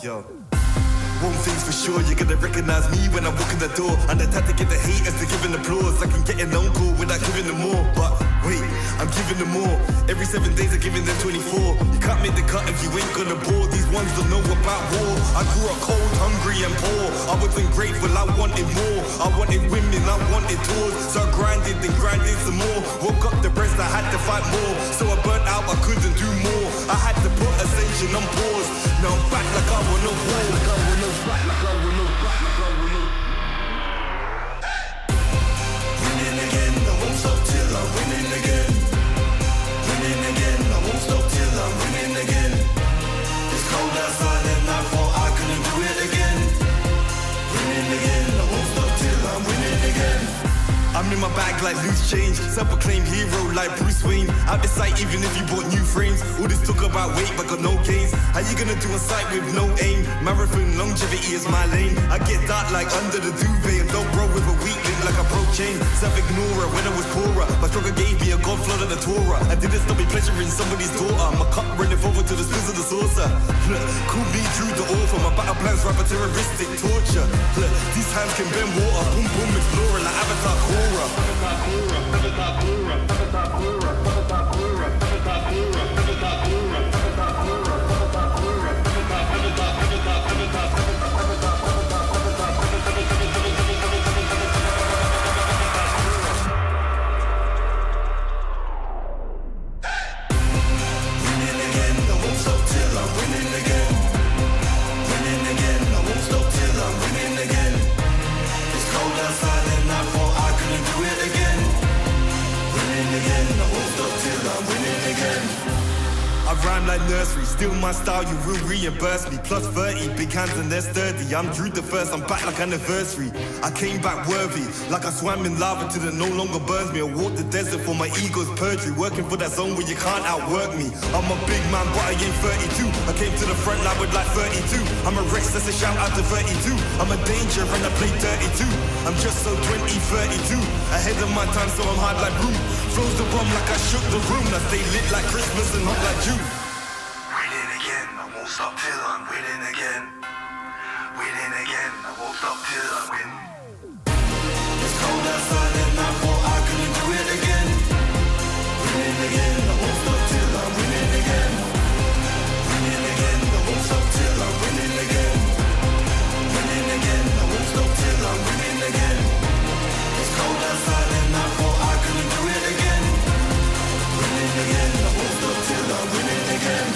Yo. One thing's for sure, you're gonna recognize me when I walk in the door. And the tactic get the haters to giving applause. I can get an encore without giving them more. But wait, I'm giving them more. Every 7 days I'm giving them 24. You can't make the cut if you ain't gonna bore. These ones don't know about war. I grew up cold, hungry and poor. I wasn't grateful, I wanted more. I wanted women, I wanted tours. So I grinded and grinded some more. Woke up depressed, I had to fight more. So I burnt out, I couldn't do more. I had to put ascension on pause. Now I'm back like I want no war. Winning again, I won't stop till I'm winning again. Winning again, I won't stop till I'm winning again. It's cold outside and I thought I couldn't do it again. Winning again, I won't stop till I'm winning again. I'm in my bag like loose change. Self-proclaimed hero like Bruce Wayne. Out the sight even if you bought new frames. All this talk about weight but got no gains. How you gonna do a sight with no aim? Marathon longevity is my lane. I get dark like under the duvet. And don't roll with a weak link like a broke chain. Self-ignorer when I was poorer. My struggle gave me a god flood of the Torah. I didn't stop me pleasuring somebody's daughter. My cup running forward to the spills of the saucer. Call me true to author. My battle plans rapper terroristic torture. These hands can bend water. Boom boom explorer like Avatar Korra. I rhyme like nursery, still my style, you will reimburse me. Plus 30, big hands and they're sturdy. I'm Drew the first, I'm back like anniversary. I came back worthy, like I swam in lava till it no longer burns me. I walked the desert for my ego's perjury, working for that zone where you can't outwork me. I'm a big man, but I ain't 32. I came to the front line with like 32. I'm a Rex, that's a shout out to 32. I'm a danger and I play 32. I'm just so 20, 32. Ahead of my time, so I'm hard like Brew. Flows the bomb like I shook the room. I stay lit like Christmas and hot like June. Winning again, I won't stop till I'm winning again. Winning again, I won't stop till I win. It's cold outside and I thought I couldn't do it again. Winning again, I won't stop till I'm winning again. Winning again, I won't stop till I'm winning again. Winning again, I won't stop till I'm winning again. It's cold outside and I thought I couldn't do it again. Winning again, I won't stop till I'm winning again.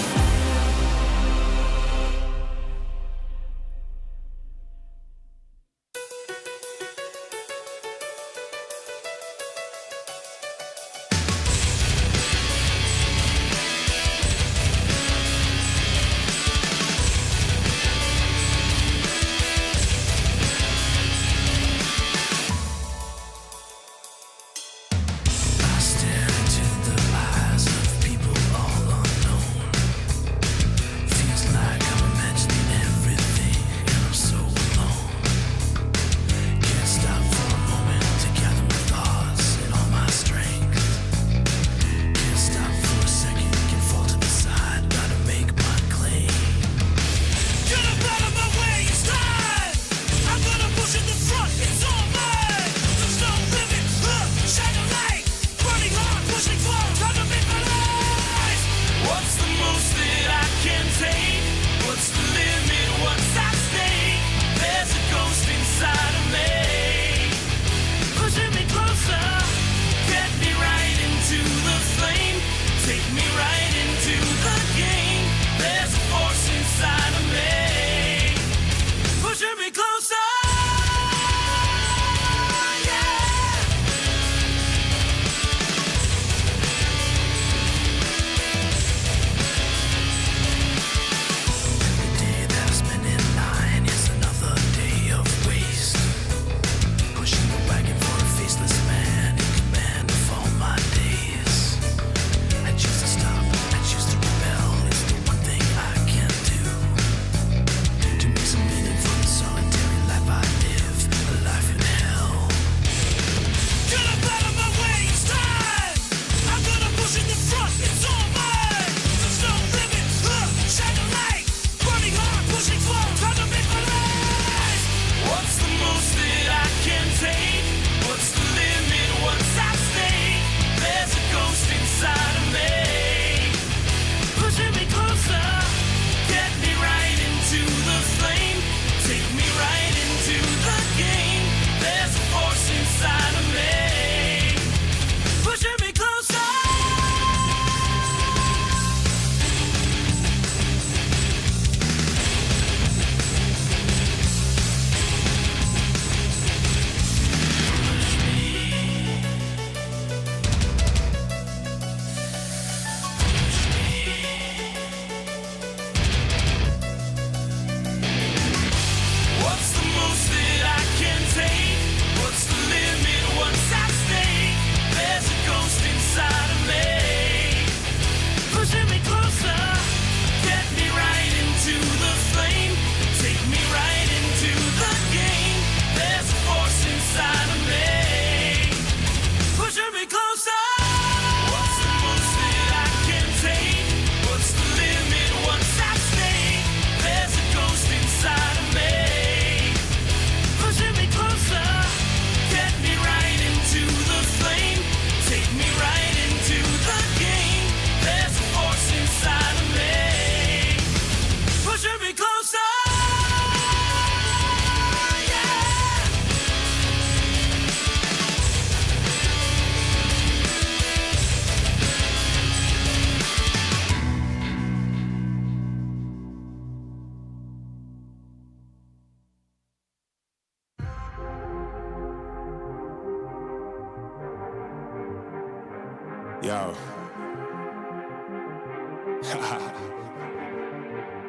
Yo.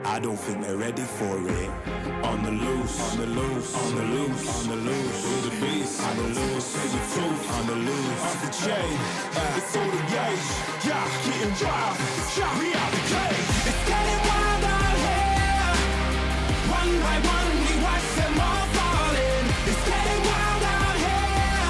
I don't think they're ready for it. On the loose, on the loose, on the loose, on the loose. With the beast, on the loose, say the truth, on the loose. Off the chain, it's all the gauge. Yeah, getting wild, yeah, we out the cage. It's getting wild out here. One by one, we watch them all falling. It's getting wild out here.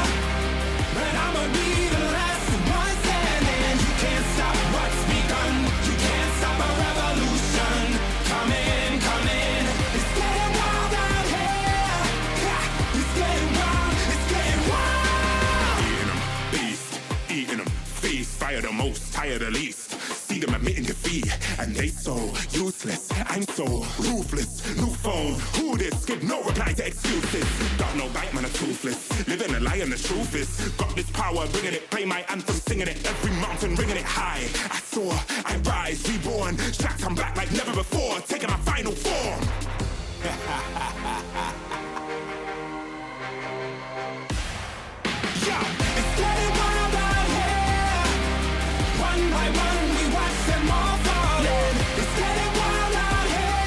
But I'ma be the last one standing. You can't stop what's begun. You can't stop a revolution. Come in, come in. It's getting wild out here. Yeah, it's getting wild, it's getting wild. Eating them, beast, eating them, feast. Fire the most, tire the least. See them admitting defeat, and they so useless. I'm so ruthless. New phone, who this? Give no reply to excuses. Got no bite, man, I'm toothless. Living a lie and the truth is, got this power, bringing it. Play my anthem, singing it. Every mountain, ringing it high. I soar, I rise, reborn. Strapped, I'm back like never before. Taking my final form. Yeah, it's getting wild out here. One by one, we watch them all falling. It's getting wild out here.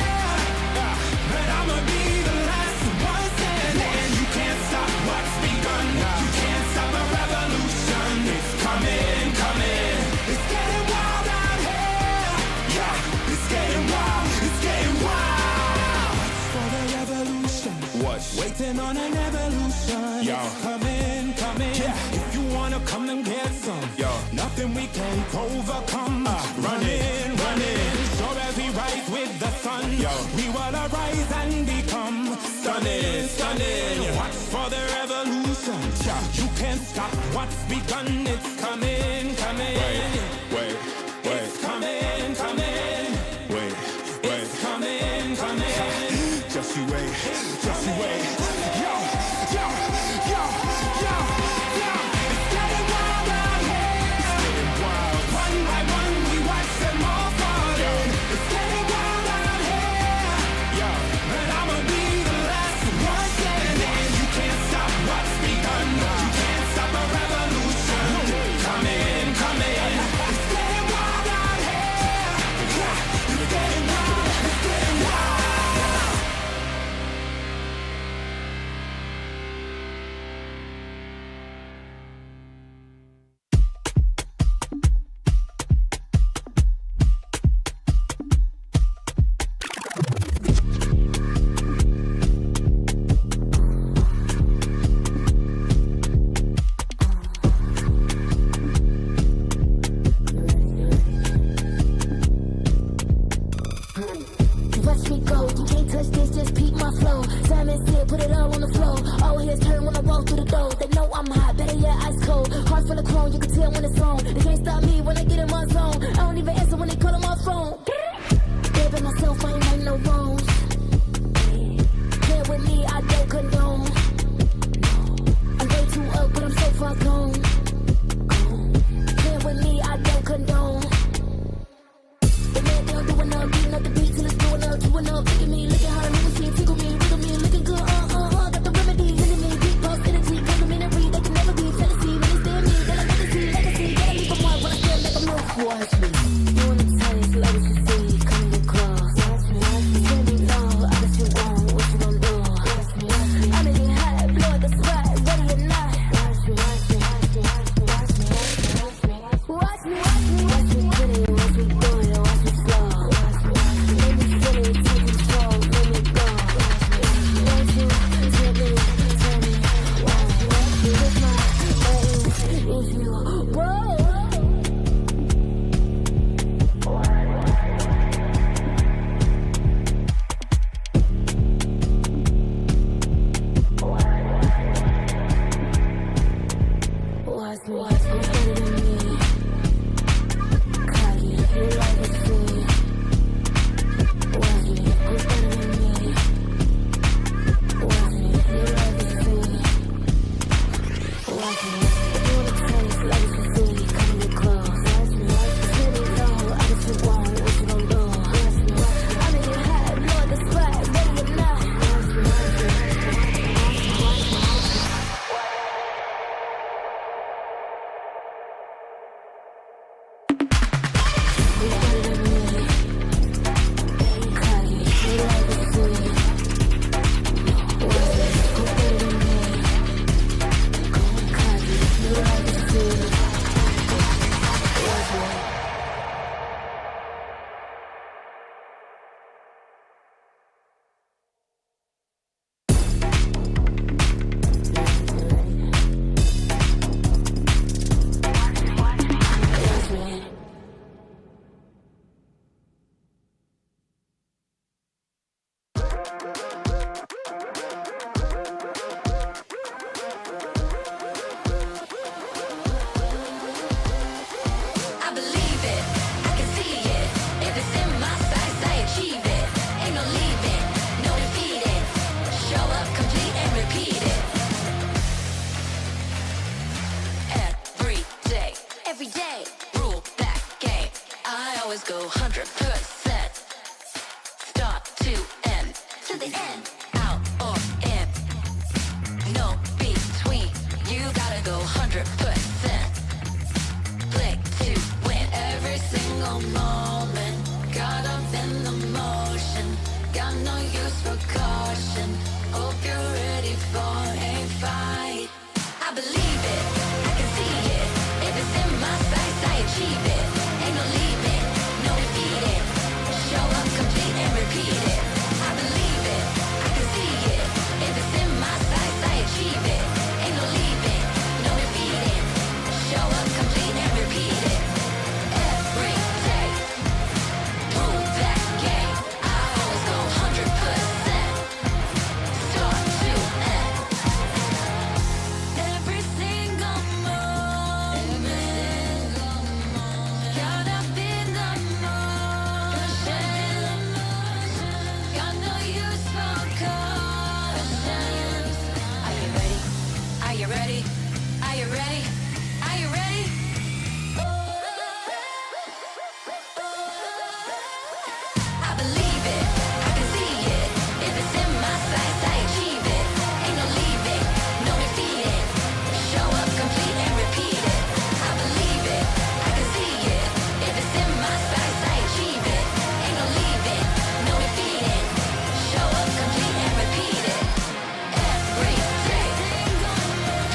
But I'ma be the last one standing. You can't stop what's begun. You can't stop a revolution. It's coming, coming. It's getting wild out here. Yeah, it's getting wild. It's getting wild. What's for the revolution? Watch. Waiting on an evolution. Yo. It's coming, coming. Yeah. If you wanna come and get some. Yo. Nothing we can't overcome. Running, running. Sure as we rise with the sun. Yo. We will arise and become stunning, stunning. Watch for the revolution. Yeah. You can't stop what's begun. It's coming, coming. Wait. It's coming, coming. Wait. It's coming, coming. Just you wait, just you wait. Yo, yo, yo, yo, yo. It's getting wild out here. It's getting wild. One by one, we watch them all falling. It's getting wild out here. Yo, but I'ma be the last one standing. You can't stop what's begun. You can't stop a revolution. Come in, come in. It's getting wild out here. Yeah, it's getting wild. It's getting wild. Watch me go, you can't touch this, just peep my flow. Simon said, put it all on the floor. All here's turn when I walk through the door. They know I'm hot, better yet ice cold. Heart full of chrome, you can tell when it's on. They can't stop me when I get in my zone. I don't even answer when they call on my phone. Baby, myself, I ain't like no wrongs. Play with me, I don't condone. I'm way too up, but I'm so far gone. Play with me, I don't condone. The man down doing up, beating up the beat till it's blowing up, doing up. Look at me, look at how the movement see, tickle me, wiggle me, looking good, got the remedy, into me, deep pulse energy, complimentary, they can never be jealousy, when they stare at me, then I never see legacy, gotta leave them one when I feel like I'm go 100%. Click to win every single moment. Caught up in the motion. Got no use for caution. Hope you're ready for a fight. I believe it, I can see it. If it's in my sights, I achieve it. Ain't no leaving, no defeating. Show up complete and repeat it. I believe it, I can see it. If it's in my sights, I achieve it. Ain't no leaving, no defeating. Show up complete and repeat it. Every day, prove that game. I always go 100%. Start to end. Every single moment, caught up in the motion. Got no use for caution. Are you ready? Are you ready? Are you ready? Are you ready? I believe it, I can see it. If it's in my sights, I achieve it. Ain't no leaving, no defeating. Show up complete and repeat it. I believe it, I can see it. If it's in my sights, I achieve it. Ain't no leaving, no defeating. Show up complete and repeat it. Every day,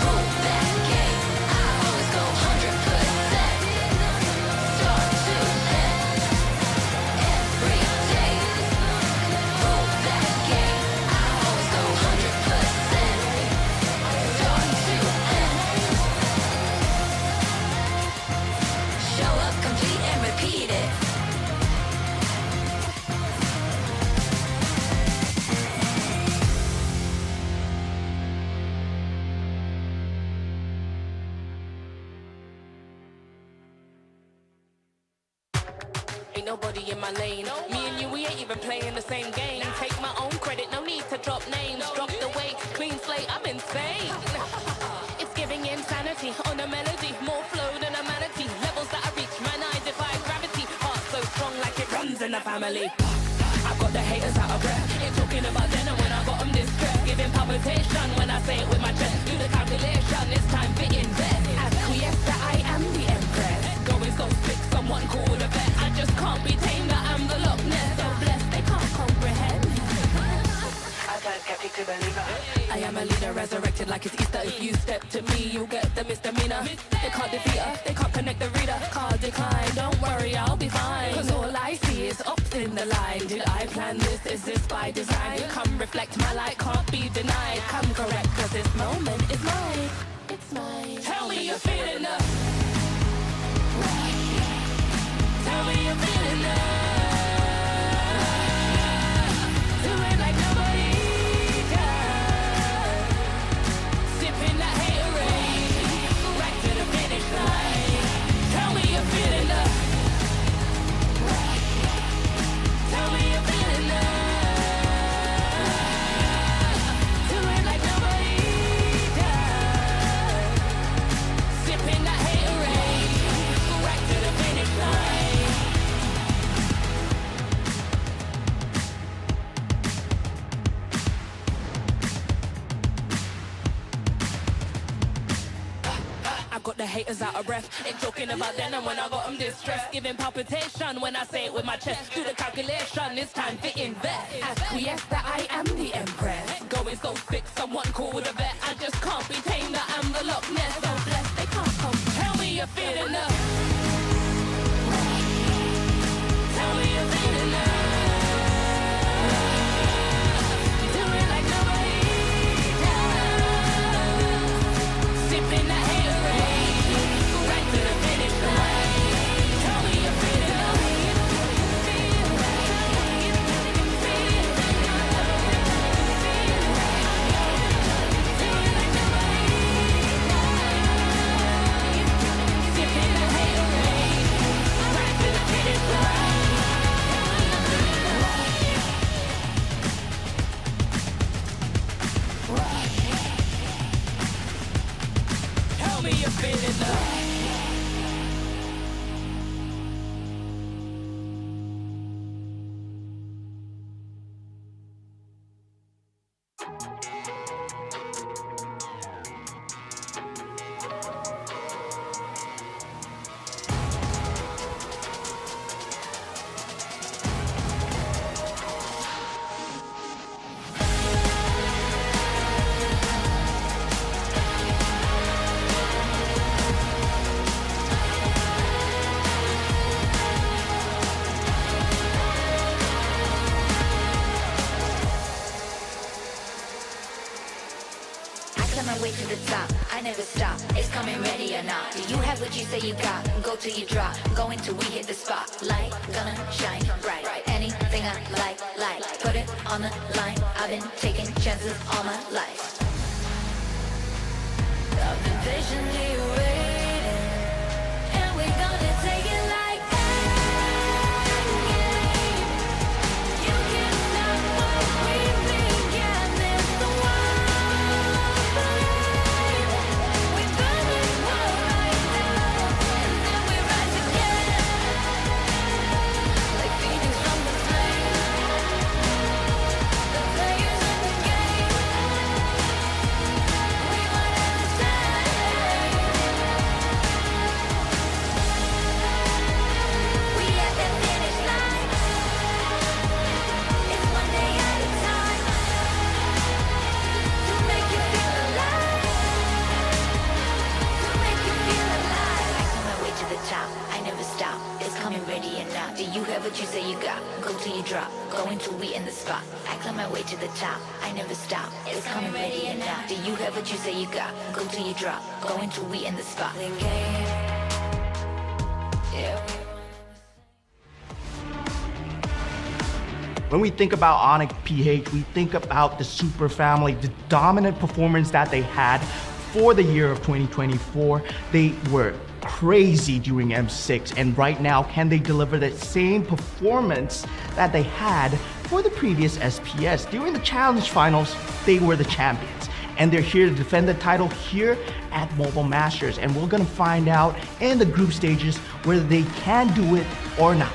prove that game. I always go 100%. Start to end. Every day, prove that game. I always go 100%. Start to end. Show up complete and repeat it. Ain't nobody in my lane. Me and you, we ain't even playing the same game. Take my own credit, no need to drop names. Drop the weight, clean slate, I'm insane. It's giving insanity on a melody. More flow than a manatee. Levels that I reach, man, I defy gravity. Heart so strong like it runs in the family. I got the haters out of breath. Ain't talking about then and when I got them distressed. Giving palpitation when I say it with my chest. Do the calculation, this time fit in bed. Acquiesce that I am the empress. Going so sick, someone call a vet. I just can't be tamed, that I'm the Loch Ness. So blessed, they can't comprehend. I turn skeptic to believer. I am a leader, resurrected like it's Easter. If you step to me, you'll get the misdemeanor. They can't defeat her, they can't connect the reader. Can't decline, don't worry, I'll be fine. Cause all I see is ups in the line. Did I plan this? Is this by design? Come reflect, my light can't be denied. Come correct, cause this moment is mine. It's mine. Tell me you're feeling love. Tell me you're feeling love. Do it like nobody does. Sipping that haterade, right to the finish line. Tell me you're feeling love. Tell me you're feeling love. Do it like nobody does. Sipping that haterade, right to the finish line. I got the haters out of breath. Ain't talking about then and when I got them distressed. Giving palpitation when I say it with my chest. Do the calculation, it's time to invest. Acquiesce that I am the empress. Going so sick, someone call a vet. I just can't be tamed, that I'm the Loch Ness. So blessed, they can't come. Tell me you're feeling love. Tell me you're feeling love. Do it like nobody does. Sipping that haterade, right to the finish line. Tell me you're feeling love. Sipping that haterade, right to the finish line. Tell me you're feeling love. climb my way to the top, I never stop. It's coming ready or not. Do you have what you say you got? Go till you drop. Going till we hit the spot. Light gonna shine bright. Anything I like. Put it on the line. I've been taking chances all my life. I've been patiently waiting, and we're gonna take it like endgame. You can't stop what we began. It's the wildfire. We burn this world right now, and then we rise again, like phoenix from the flame. The players in the game, we might end the same. We at the finish line. It's one day at a time. To make you feel alive. To make you feel alive. I climb my way to the top. I never stop. It's coming ready or not. Do you have what you say you got? Go till you drop. Going till we in the spot. I climb my way to the top. I never stop. It's coming ready or not. Do you have what you say you got? Go till you drop. Going till we in the spot. The game. Yeah. When we think about ONIC PH, we think about the super family, the dominant performance that they had for the year of 2024. They were crazy during M6, and right now, can they deliver that same performance that they had for the previous SPS? During the Challenge Finals, they were the champions, and they're here to defend the title here at Mobile Masters, and we're gonna find out in the group stages whether they can do it or not.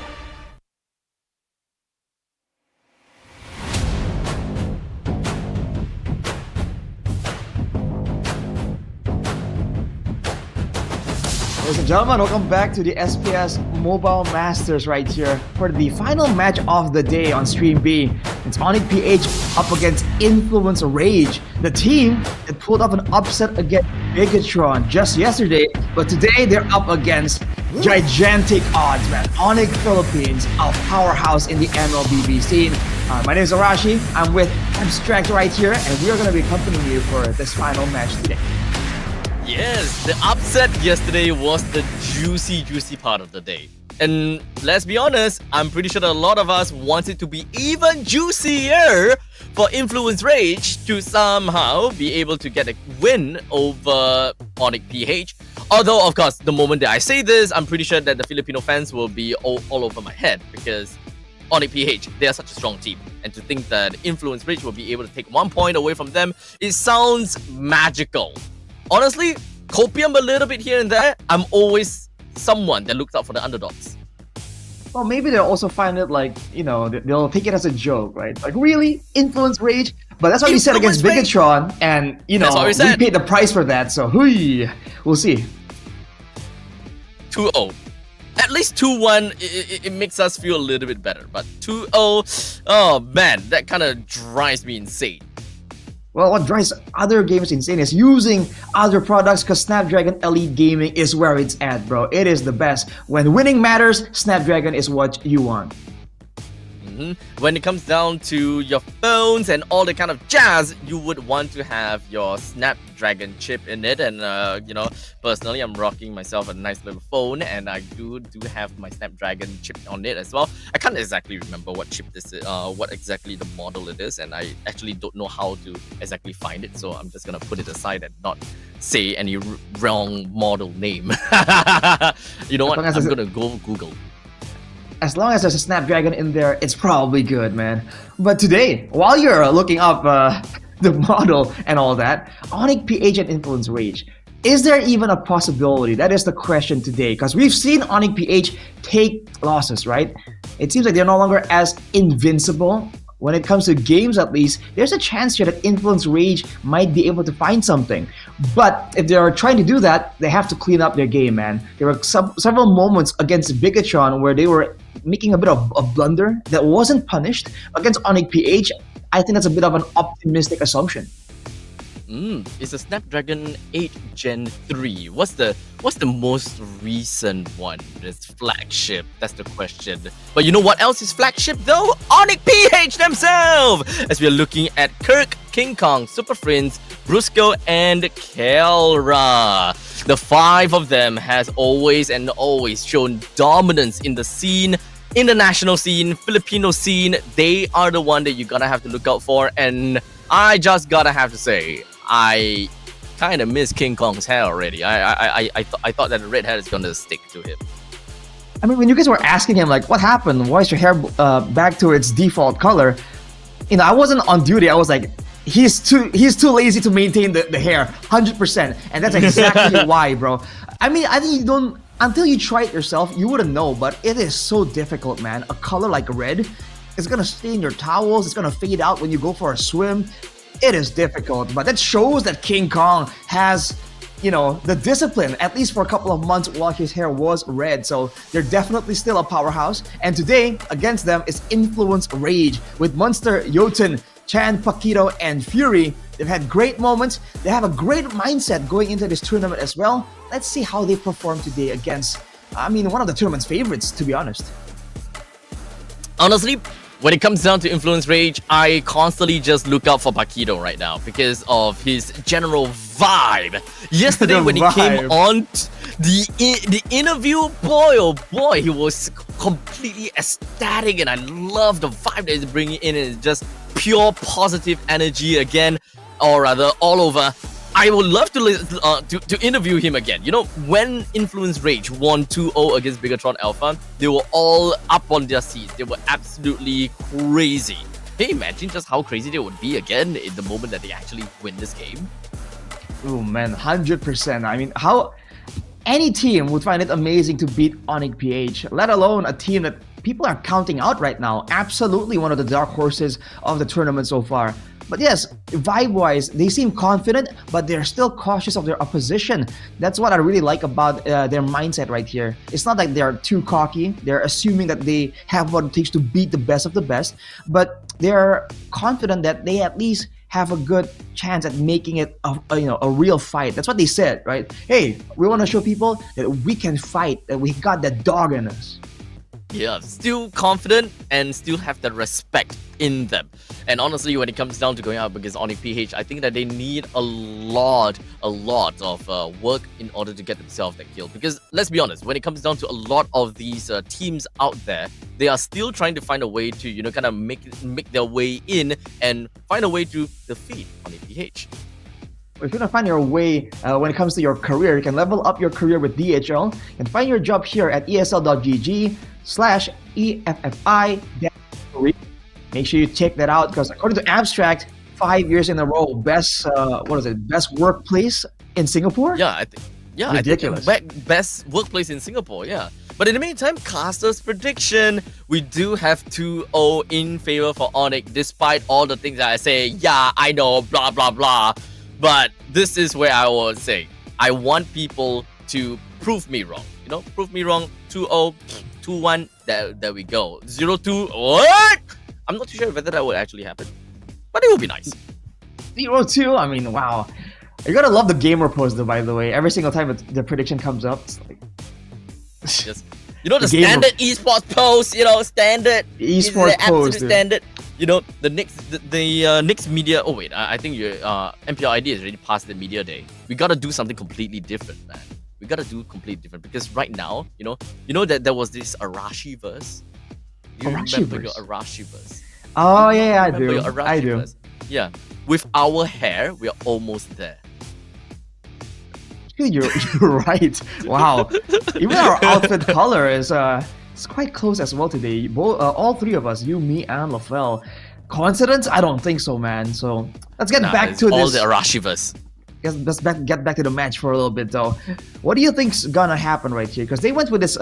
Ladies and gentlemen, welcome back to the SPS Mobile Masters right here for the final match of the day on Stream B. It's ONIC PH up against Influence Rage, the team that pulled off an upset against Bigetron just yesterday, but today they're up against gigantic odds, man. ONIC Philippines, a powerhouse in the MLBB scene. My name is Arashi, I'm with Abstract right here, and we're going to be accompanying you for this final match today. Yes, the upset yesterday was the juicy part of the day. And let's be honest, I'm pretty sure that a lot of us want it to be even juicier for Influence Rage to somehow be able to get a win over ONIC PH. Although, of course, the moment that I say this, I'm pretty sure that the Filipino fans will be all over my head because ONIC PH, they are such a strong team. And to think that Influence Rage will be able to take 1 point away from them, it sounds magical. Honestly, copium a little bit here and there. I'm always someone that looks out for the underdogs. Well, maybe they'll also find it like, you know, they'll take it as a joke, right? Like, really? Influence Rage? But that's what we said against Bigetron, and, you know, we paid the price for that, so hui, we'll see. 2-0. At least 2-1, it makes us feel a little bit better. But 2-0, oh man, that kind of drives me insane. Well, what drives other games insane is using other products, because Snapdragon Elite Gaming is where it's at, bro. It is the best. When winning matters, Snapdragon is what you want. When it comes down to your phones and all the kind of jazz, you would want to have your Snapdragon chip in it. And, you know, personally, I'm rocking myself a nice little phone, and I do have my Snapdragon chip on it as well. I can't exactly remember what chip this is, what exactly the model it is, and I actually don't know how to exactly find it, so I'm just gonna put it aside and not say any wrong model name. You know what? I'm gonna go Google. As long as there's a Snapdragon in there, it's probably good, man. But today, while you're looking up the model and all that, ONIC PH and Influence Rage, is there even a possibility? That is the question today, because we've seen ONIC PH take losses, right? It seems like they're no longer as invincible. When it comes to games, at least, there's a chance here that Influence Rage might be able to find something. But if they're trying to do that, they have to clean up their game, man. There were several moments against Bigetron where they were making a bit of a blunder that wasn't punished. Against ONIC PH, I think that's a bit of an optimistic assumption. It's a Snapdragon 8 Gen 3. What's the most recent one? It's flagship. That's the question. But you know what else is flagship though? ONIC PH themselves! As we are looking at Kirk, King Kong, Super Prince, Brusco, and Kelra. The 5 of them has always shown dominance in the scene, international scene, Filipino scene. They are the one that you're gonna have to look out for, and I just gotta have to say, I kind of miss King Kong's hair already. I thought that the red hair is gonna stick to him. I mean, when you guys were asking him like, what happened? Why is your hair back to its default color? You know, I wasn't on duty. I was like, he's too lazy to maintain the hair, 100%, and that's exactly why, bro. I mean, I think you don't until you try it yourself, you wouldn't know. But it is so difficult, man. A color like red, it's gonna stain your towels. It's gonna fade out when you go for a swim. It is difficult, but that shows that King Kong has, you know, the discipline, at least for a couple of months while his hair was red. So they're definitely still a powerhouse. And today, against them is Influence Rage with Monster, Jotun, Chan, Paquito, and Fury. They've had great moments. They have a great mindset going into this tournament as well. Let's see how they perform today against, I mean, one of the tournament's favorites, to be honest. Honestly, when it comes down to Influence Rage, I constantly just look out for Paquito right now because of his general vibe. Yesterday when he came on the interview, boy oh boy, he was completely ecstatic, and I love the vibe that he's bringing in. It's just pure positive energy again, or rather all over. I would love to interview him again. You know, when Influence Rage won 2-0 against Bigetron Alpha, they were all up on their seats. They were absolutely crazy. Can you imagine just how crazy they would be again in the moment that they actually win this game? Oh man, 100%. I mean, how any team would find it amazing to beat ONIC PH, let alone a team that people are counting out right now. Absolutely one of the dark horses of the tournament so far. But yes, vibe-wise, they seem confident, but they're still cautious of their opposition. That's what I really like about their mindset right here. It's not like they're too cocky. They're assuming that they have what it takes to beat the best of the best, but they're confident that they at least have a good chance at making it a real fight. That's what they said, right? Hey, we want to show people that we can fight, that we got that dog in us. Yeah, still confident and still have that respect in them. And honestly, when it comes down to going up against ONIC PH, I think that they need a lot of work in order to get themselves that kill. Because let's be honest, when it comes down to a lot of these teams out there, they are still trying to find a way to, you know, kind of make their way in and find a way to defeat ONIC PH. If you want to find your way when it comes to your career, you can level up your career with DHL. You can find your job here at esl.gg/EFFI. Make sure you check that out because according to Abstract, 5 years in a row, best best workplace in Singapore? Yeah, ridiculous. I think best workplace in Singapore, yeah. But in the meantime, Caster's prediction, we do have 2-0 in favor for ONIC, despite all the things that I say, yeah, I know, blah, blah, blah. But this is where I would say, I want people to prove me wrong. You know, prove me wrong, 2-0, 2-1, there we go. 0-2, what? I'm not too sure whether that would actually happen, but it would be nice. 0-2, I mean, wow. You gotta love the gamer post though, by the way. Every single time the prediction comes up, it's like... Just, you know, the standard esports post, you know, standard. Esports post, standard. You know, the next media... Oh wait, I think your MPLID is already past the media day. We gotta do something completely different, man. We gotta do completely different because right now, you know that there was this Arashi verse. You remember your Arashi verse? Oh yeah, I do. I do. Verse? Yeah, with our hair, we are almost there. You're right. Wow. Even our outfit color is it's quite close as well today. All three of us, you, me, and Lafel. Coincidence? I don't think so, man. So let's get back to all this. All the Arashi verse. Let's get back to the match for a little bit though. What do you think's gonna happen right here? Because they went with this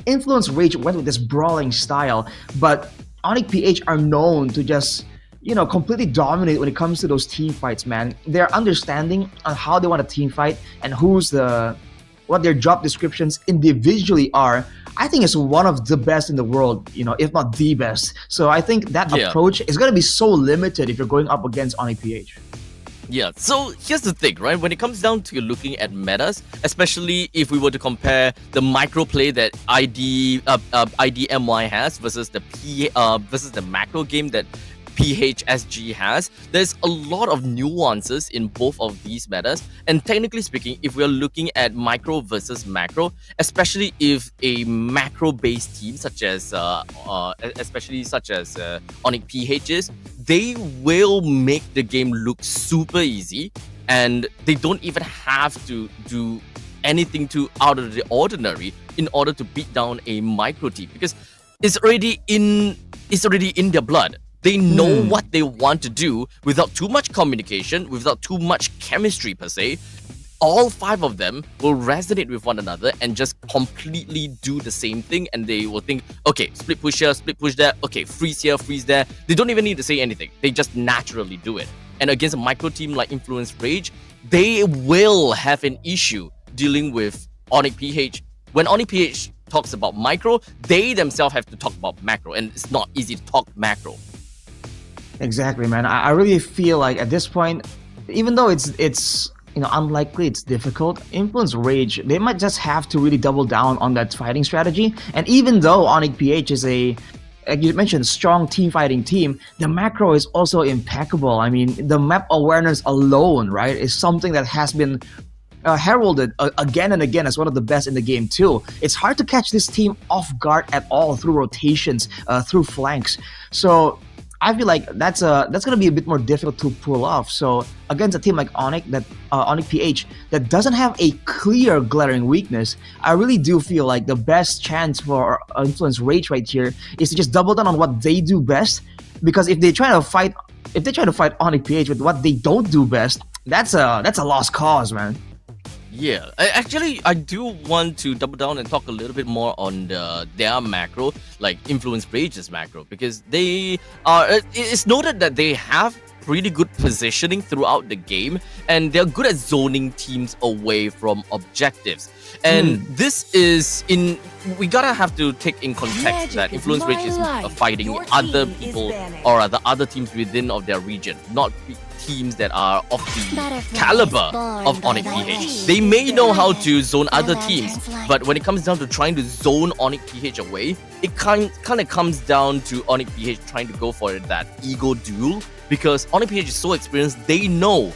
Influence Rage went with this brawling style, but ONIC PH are known to just, you know, completely dominate when it comes to those team fights, man. Their understanding on how they want a team fight and what their job descriptions individually are, I think is one of the best in the world, you know, if not the best. So I think that approach is gonna be so limited if you're going up against ONIC PH. Yeah, so here's the thing, right? When it comes down to looking at metas, especially if we were to compare the micro play that IDMY has versus the macro game that PHSG has, there's a lot of nuances in both of these metas. And technically speaking, if we're looking at micro versus macro, especially if a macro-based team such as ONIC PH is, they will make the game look super easy, and they don't even have to do anything too out of the ordinary in order to beat down a micro team, because it's already in their blood. They know what they want to do without too much communication, without too much chemistry per se. All 5 of them will resonate with one another and just completely do the same thing, and they will think, okay, split push here, split push there, okay, freeze here, freeze there. They don't even need to say anything. They just naturally do it. And against a micro team like Influence Rage, they will have an issue dealing with ONIC PH. When ONIC PH talks about micro, they themselves have to talk about macro, and it's not easy to talk macro. Exactly, man. I really feel like at this point, even though it's unlikely, it's difficult, Influence Rage, they might just have to really double down on that fighting strategy. And even though ONIC PH is a, like you mentioned, strong team fighting team, the macro is also impeccable. I mean, the map awareness alone, right, is something that has been heralded again and again as one of the best in the game too. It's hard to catch this team off guard at all through rotations, through flanks. So I feel like that's gonna be a bit more difficult to pull off. So against a team like ONIC PH that doesn't have a clear glaring weakness, I really do feel like the best chance for Influence Rage right here is to just double down on what they do best. Because if they try to fight ONIC PH with what they don't do best, that's a lost cause, man. Yeah, I do want to double down and talk a little bit more on their macro, like Influence Rage's macro, because they are. It's noted that they have pretty good positioning throughout the game, and they're good at zoning teams away from objectives. And this is we gotta have to take in context that Influence Rage is fighting other people or rather other teams within of their region, not teams that are of the caliber of ONIC PH. They may know how to zone other teams, but when it comes down to trying to zone ONIC PH away, it kind of comes down to ONIC PH trying to go for that ego duel, because ONIC PH is so experienced, they know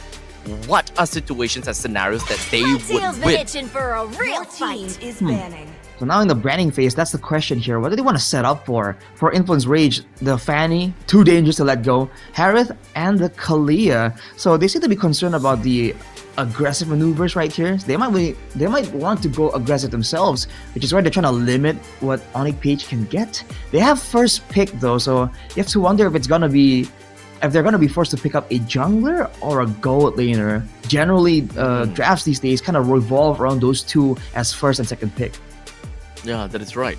what are situations and scenarios that they would win. For a real fight is banning. So now in the branding phase, that's the question here. What do they want to set up for? For Influence Rage, the Fanny, too dangerous to let go, Harith, and the Kalia. So they seem to be concerned about the aggressive maneuvers right here. They might want to go aggressive themselves, which is why they're trying to limit what ONIC PH can get. They have first pick though, so you have to wonder if they're gonna be forced to pick up a jungler or a gold laner. Generally, drafts these days kind of revolve around those two as first and second pick. Yeah, that is right.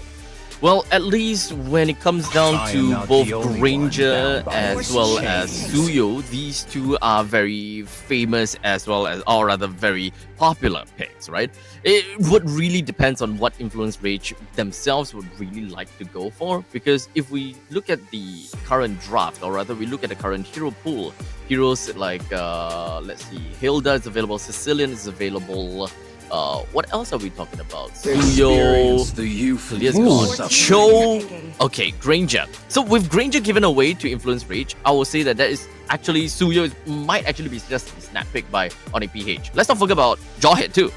Well, at least when it comes down to both Granger as well as Suyo, these two are very famous as well as, or rather very popular picks, right? It would really depends on what Influence Rage themselves would really like to go for, because if we look at the current draft, or rather we look at the current hero pool, heroes like, let's see, Hilda is available, Sicilian is available, what else are we talking about? Suyo, Kalia's gone. Cho, okay, Granger. So with Granger given away to Influence Rage, I will say that is actually Suyo might actually be just a snap pick by ONIC PH. Let's not forget about Jawhead too.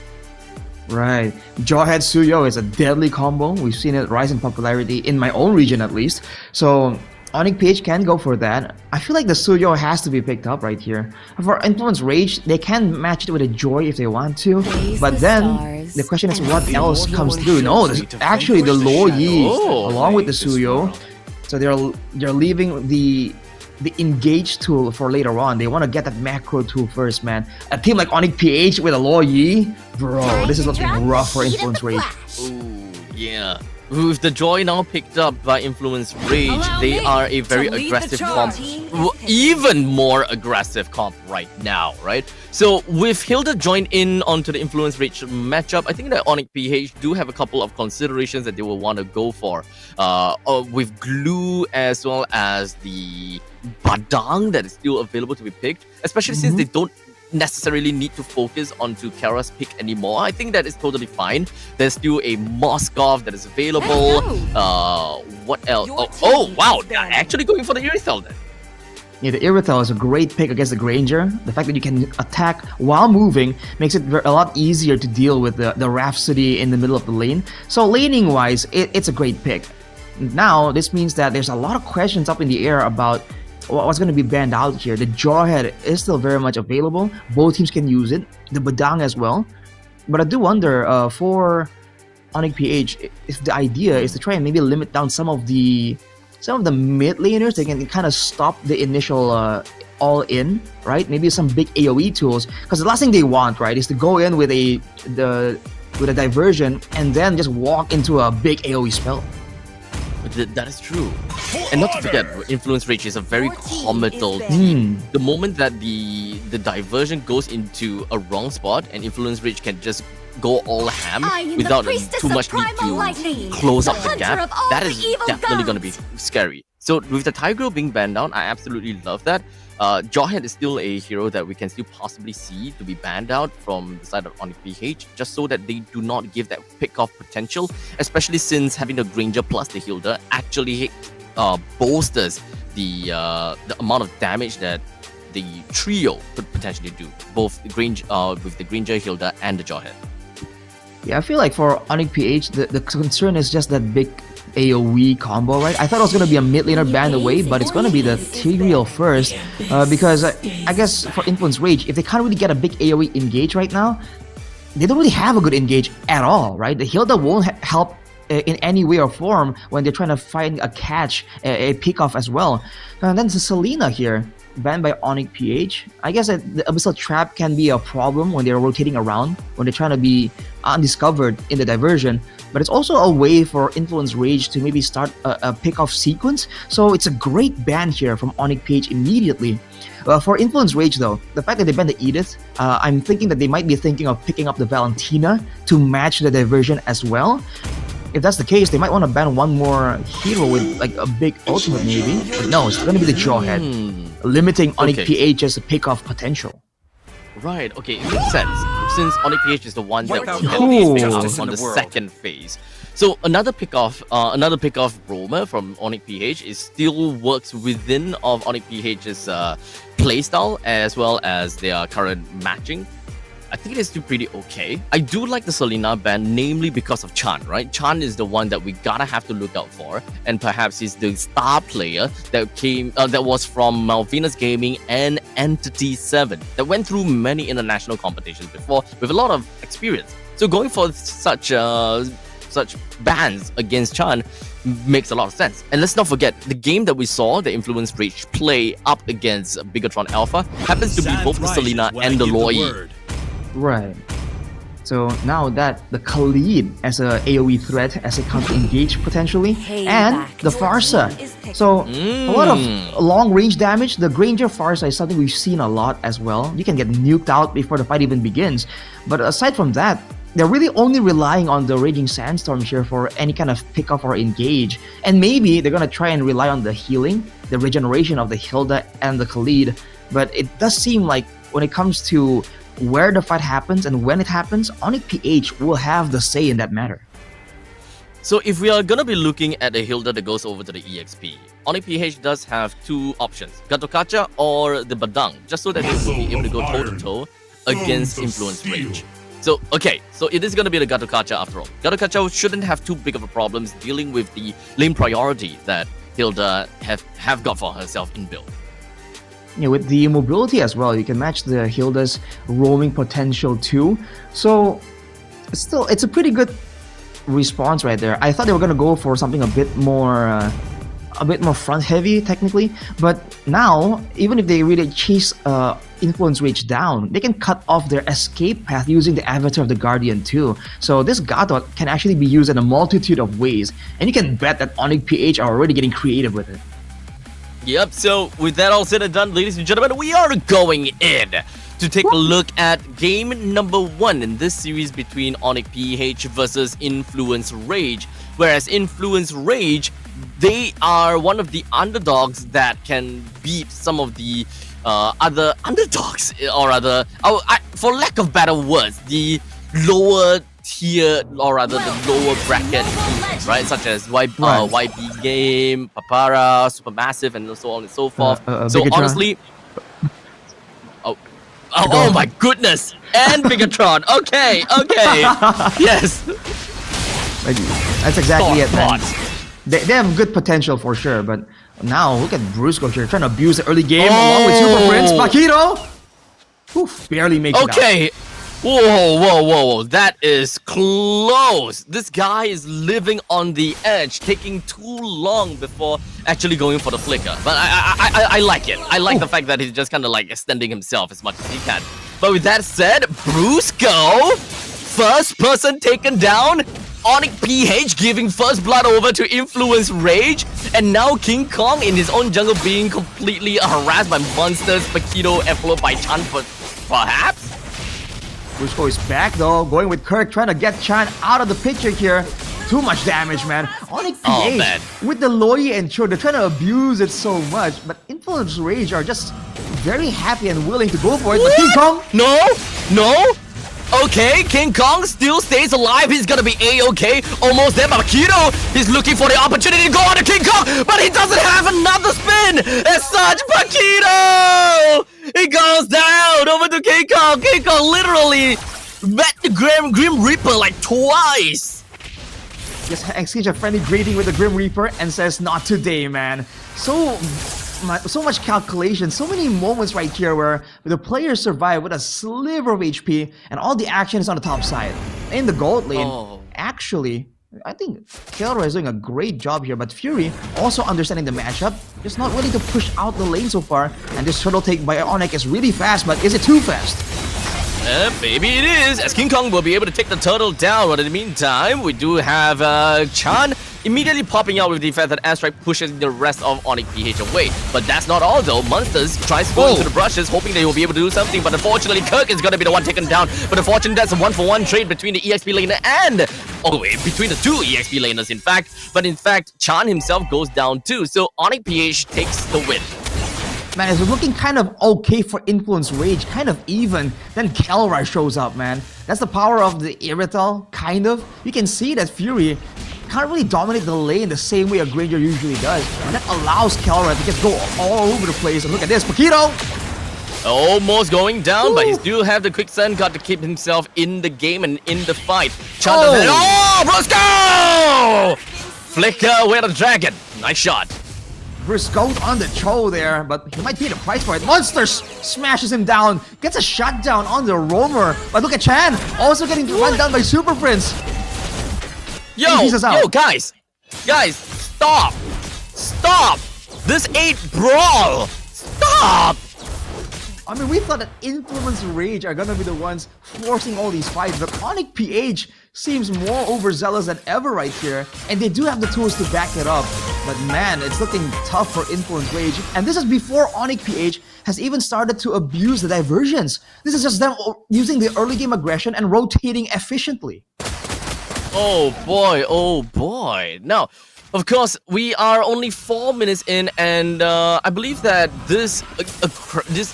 Right, Jawhead Suyo is a deadly combo. We've seen it rise in popularity in my own region at least. So ONIC PH can go for that. I feel like the Suyo has to be picked up right here. For Influence Rage, they can match it with a Joy if they want to, but then the question is what else comes through. No, actually the Lo Yi along with the Suyo. So they're leaving the engage tool for later on. They want to get that macro tool first, man. A team like ONIC PH with a Lo Yi, bro, this is looking rough for Influence Rage. Ooh, yeah. With the Joy now picked up by Influence Rage, they are a very aggressive comp. Even more aggressive comp right now, right? So with Hilda joined in onto the Influence Rage matchup, I think that ONIC PH do have a couple of considerations that they will want to go for. With Glue as well as the Badang that is still available to be picked, especially since they don't necessarily need to focus onto Kara's pick anymore. I think that is totally fine. There's still a Moskov that is available. What else? Oh, wow, they're actually going for the Irithel then. Yeah, the Irithel is a great pick against the Granger. The fact that you can attack while moving makes it a lot easier to deal with the Rhapsody in the middle of the lane. So laning wise, it's a great pick. Now, this means that there's a lot of questions up in the air about what's going to be banned out here. The Jawhead is still very much available. Both teams can use it. The Badang as well. But I do wonder for ONIC PH, if the idea is to try and maybe limit down some of the mid laners, they can kind of stop the initial all-in, right? Maybe some big AoE tools. Because the last thing they want, right, is to go in with a diversion and then just walk into a big AoE spell. That is true. And not to forget, Influence Rage is a very comical team. The moment that the diversion goes into a wrong spot and Influence Rage can just go all ham without too much need to close up the gap, that is definitely going to be scary. So with the Tigreal being banned down, I absolutely love that. Jawhead is still a hero that we can still possibly see to be banned out from the side of ONIC PH, just so that they do not give that pick-off potential, especially since having the Granger plus the Hilda actually bolsters the amount of damage that the trio could potentially do, both the with the Granger, Hilda, and the Jawhead. Yeah, I feel like for ONIC PH, the concern is just that big AoE combo, right? I thought it was going to be a mid laner banned away, but it's going to be the Tigreal first, because I guess for Influence Rage, if they can't really get a big AoE engage right now, they don't really have a good engage at all, right? The Hilda won't help in any way or form when they're trying to find a catch, a pick-off as well. And then the Selena here, banned by ONIC PH. I guess that the Abyssal Trap can be a problem when they're rotating around, when they're trying to be undiscovered in the diversion. But it's also a way for Influence Rage to maybe start a pick-off sequence. So it's a great ban here from ONIC PH immediately. For Influence Rage though, the fact that they banned the Edith, I'm thinking that they might be thinking of picking up the Valentina to match the diversion as well. If that's the case, they might want to ban one more hero with like a big ultimate maybe. But no, it's going to be the Jawhead, limiting ONIC PH's pick-off potential. Right, okay, it makes sense, since ONIC PH is the one that will pick up on the second phase. So another pick-off roamer from ONIC PH is still works within of ONIC PH's playstyle as well as their current matching. I think it is still pretty okay. I do like the Selena ban, namely because of Chan, right? Chan is the one that we gotta have to look out for, and perhaps he's the star player that was from Malvinas Gaming and Entity 7 that went through many international competitions before with a lot of experience. So going for such bans against Chan makes a lot of sense. And let's not forget, the game that we saw the Influence Rage play up against Bigetron Alpha happens to be both the Selena and the Loi. Right. So now that the Khalid as a AoE threat, as a counter engage potentially, and the Farsa. So a lot of long range damage. The Granger Farsa is something we've seen a lot as well. You can get nuked out before the fight even begins. But aside from that, they're really only relying on the Raging Sandstorm here for any kind of pick-off or engage. And maybe they're going to try and rely on the healing, the regeneration of the Hilda and the Khalid. But it does seem like when it comes to where the fight happens and when it happens, ONIC PH will have the say in that matter. So if we are gonna be looking at a Hilda that goes over to the EXP, ONIC PH does have two options, Gatokacha or the Badang, just so that they will be able to go toe-to-toe against Influence Rage. So, okay, so it is gonna be the Gatokacha after all. Gatokacha shouldn't have too big of a problems dealing with the lane priority that Hilda have got for herself in build. Yeah, with the mobility as well, you can match the Hilda's roaming potential too. So it's a pretty good response right there. I thought they were gonna go for something a bit more front heavy technically, but now even if they really chase Influence Rage down, they can cut off their escape path using the Avatar of the Guardian too. So this Gatot can actually be used in a multitude of ways, and you can bet that ONIC PH are already getting creative with it. Yep, so with that all said and done, ladies and gentlemen, we are going in to take a look at game number 1 in this series between ONIC PH versus Influence Rage. Whereas Influence Rage, they are one of the underdogs that can beat some of the other underdogs, or rather, for lack of better words, the lower tier, or rather the lower bracket teams, right? Such as YBINGAME, Papara, Supermassive, and so on and so forth. So Bigetron. honestly, oh my goodness, and Bigetron. Okay, yes. That's exactly it, man. They have good potential for sure, but now look at Brusco here trying to abuse the early game along with Super Prince. Paquito! Oof, barely makes it out. Okay. Whoa. That is close. This guy is living on the edge, taking too long before actually going for the flicker. But I like it. I like the fact that he's just kind of like extending himself as much as he can. But with that said, Brusco, first person taken down. ONIC PH giving first blood over to Influence Rage, and now King Kong in his own jungle being completely harassed by monsters, Paquito, and followed by Chan, perhaps? Brusco is back though, going with Kirk, trying to get Chan out of the picture here. Too much damage, man. ONIC PH with the Loi and Cho, they're trying to abuse it so much, but Influence Rage are just very happy and willing to go for it. But King Kong? No. Okay, King Kong still stays alive. He's gonna be A-okay. Almost there, but Paquito, he's looking for the opportunity to go on to King Kong, but he doesn't have another spin. As such, Paquito! He goes down over to King Kong. King Kong literally met the Grim Reaper like twice. Just exchange a friendly greeting with the Grim Reaper and says, not today, man. So much calculation, so many moments right here where the players survive with a sliver of HP and all the action is on the top side. In the gold lane, actually, I think Kelra is doing a great job here, but Fury also understanding the matchup, just not willing to push out the lane so far, and this turtle take by ONIC is really fast, but is it too fast? Maybe it is, as King Kong will be able to take the turtle down, but in the meantime, we do have Chan immediately popping out with the fact that Airstrike pushes the rest of ONIC PH away. But that's not all though. Monsters tries to go into the brushes, hoping they will be able to do something, but unfortunately Kirk is going to be the one taken down. But unfortunately, that's a 1-for-1 trade between the EXP laner and between the two EXP laners in fact. But in fact, Chan himself goes down too, so ONIC PH takes the win. Man, it's looking kind of okay for Influence Rage, kind of even. Then Kelra shows up, man. That's the power of the Irrital, kind of. You can see that Fury can't really dominate the lane the same way a Granger usually does. And that allows Kelra to just go all over the place. And look at this, Paquito! Almost going down, but he still have the quicksand, got to keep himself in the game and in the fight. Brusco! Flicker with a dragon. Nice shot. Brusco on the Cho there, but he might pay the price for it. Monsters smashes him down, gets a shutdown on the Roamer. But look at Chan, also getting run down by Super Prince. Yo, guys, stop. This ain't brawl. Stop. I mean, we thought that Influence Rage are gonna be the ones forcing all these fights, but ONIC PH seems more overzealous than ever right here, and they do have the tools to back it up. But man, it's looking tough for Influence Rage, and this is before ONIC PH has even started to abuse the diversions. This is just them using the early game aggression and rotating efficiently. Oh boy. Now, of course, we are only 4 minutes in, and I believe that this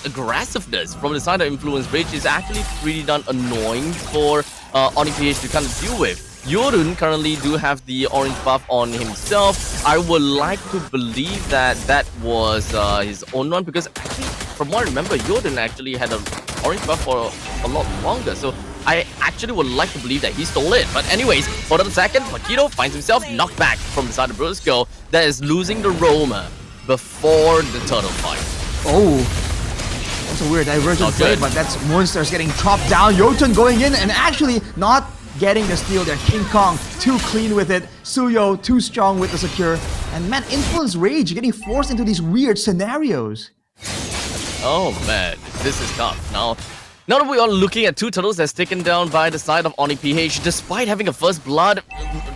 aggressiveness from the side of Influence Rage is actually pretty darn annoying for ONIC PH to kind of deal with. Yorun currently do have the orange buff on himself. I would like to believe that that was his own one, because actually, from what I remember, Yorun actually had an orange buff for a lot longer. So I actually would like to believe that he stole it. But anyways, hold on a second. Paquito finds himself knocked back from the side of Brusco that is losing the Roamer before the turtle fight. Oh, that's a weird divergent play, but that's Monsters getting chopped down. Jotun going in and actually not getting the steal there. King Kong too clean with it. Suyo too strong with the secure. And man, Influence Rage getting forced into these weird scenarios. Oh man, this is tough. Now, Now that we are looking at two turtles that's taken down by the side of ONIC PH, despite having a first blood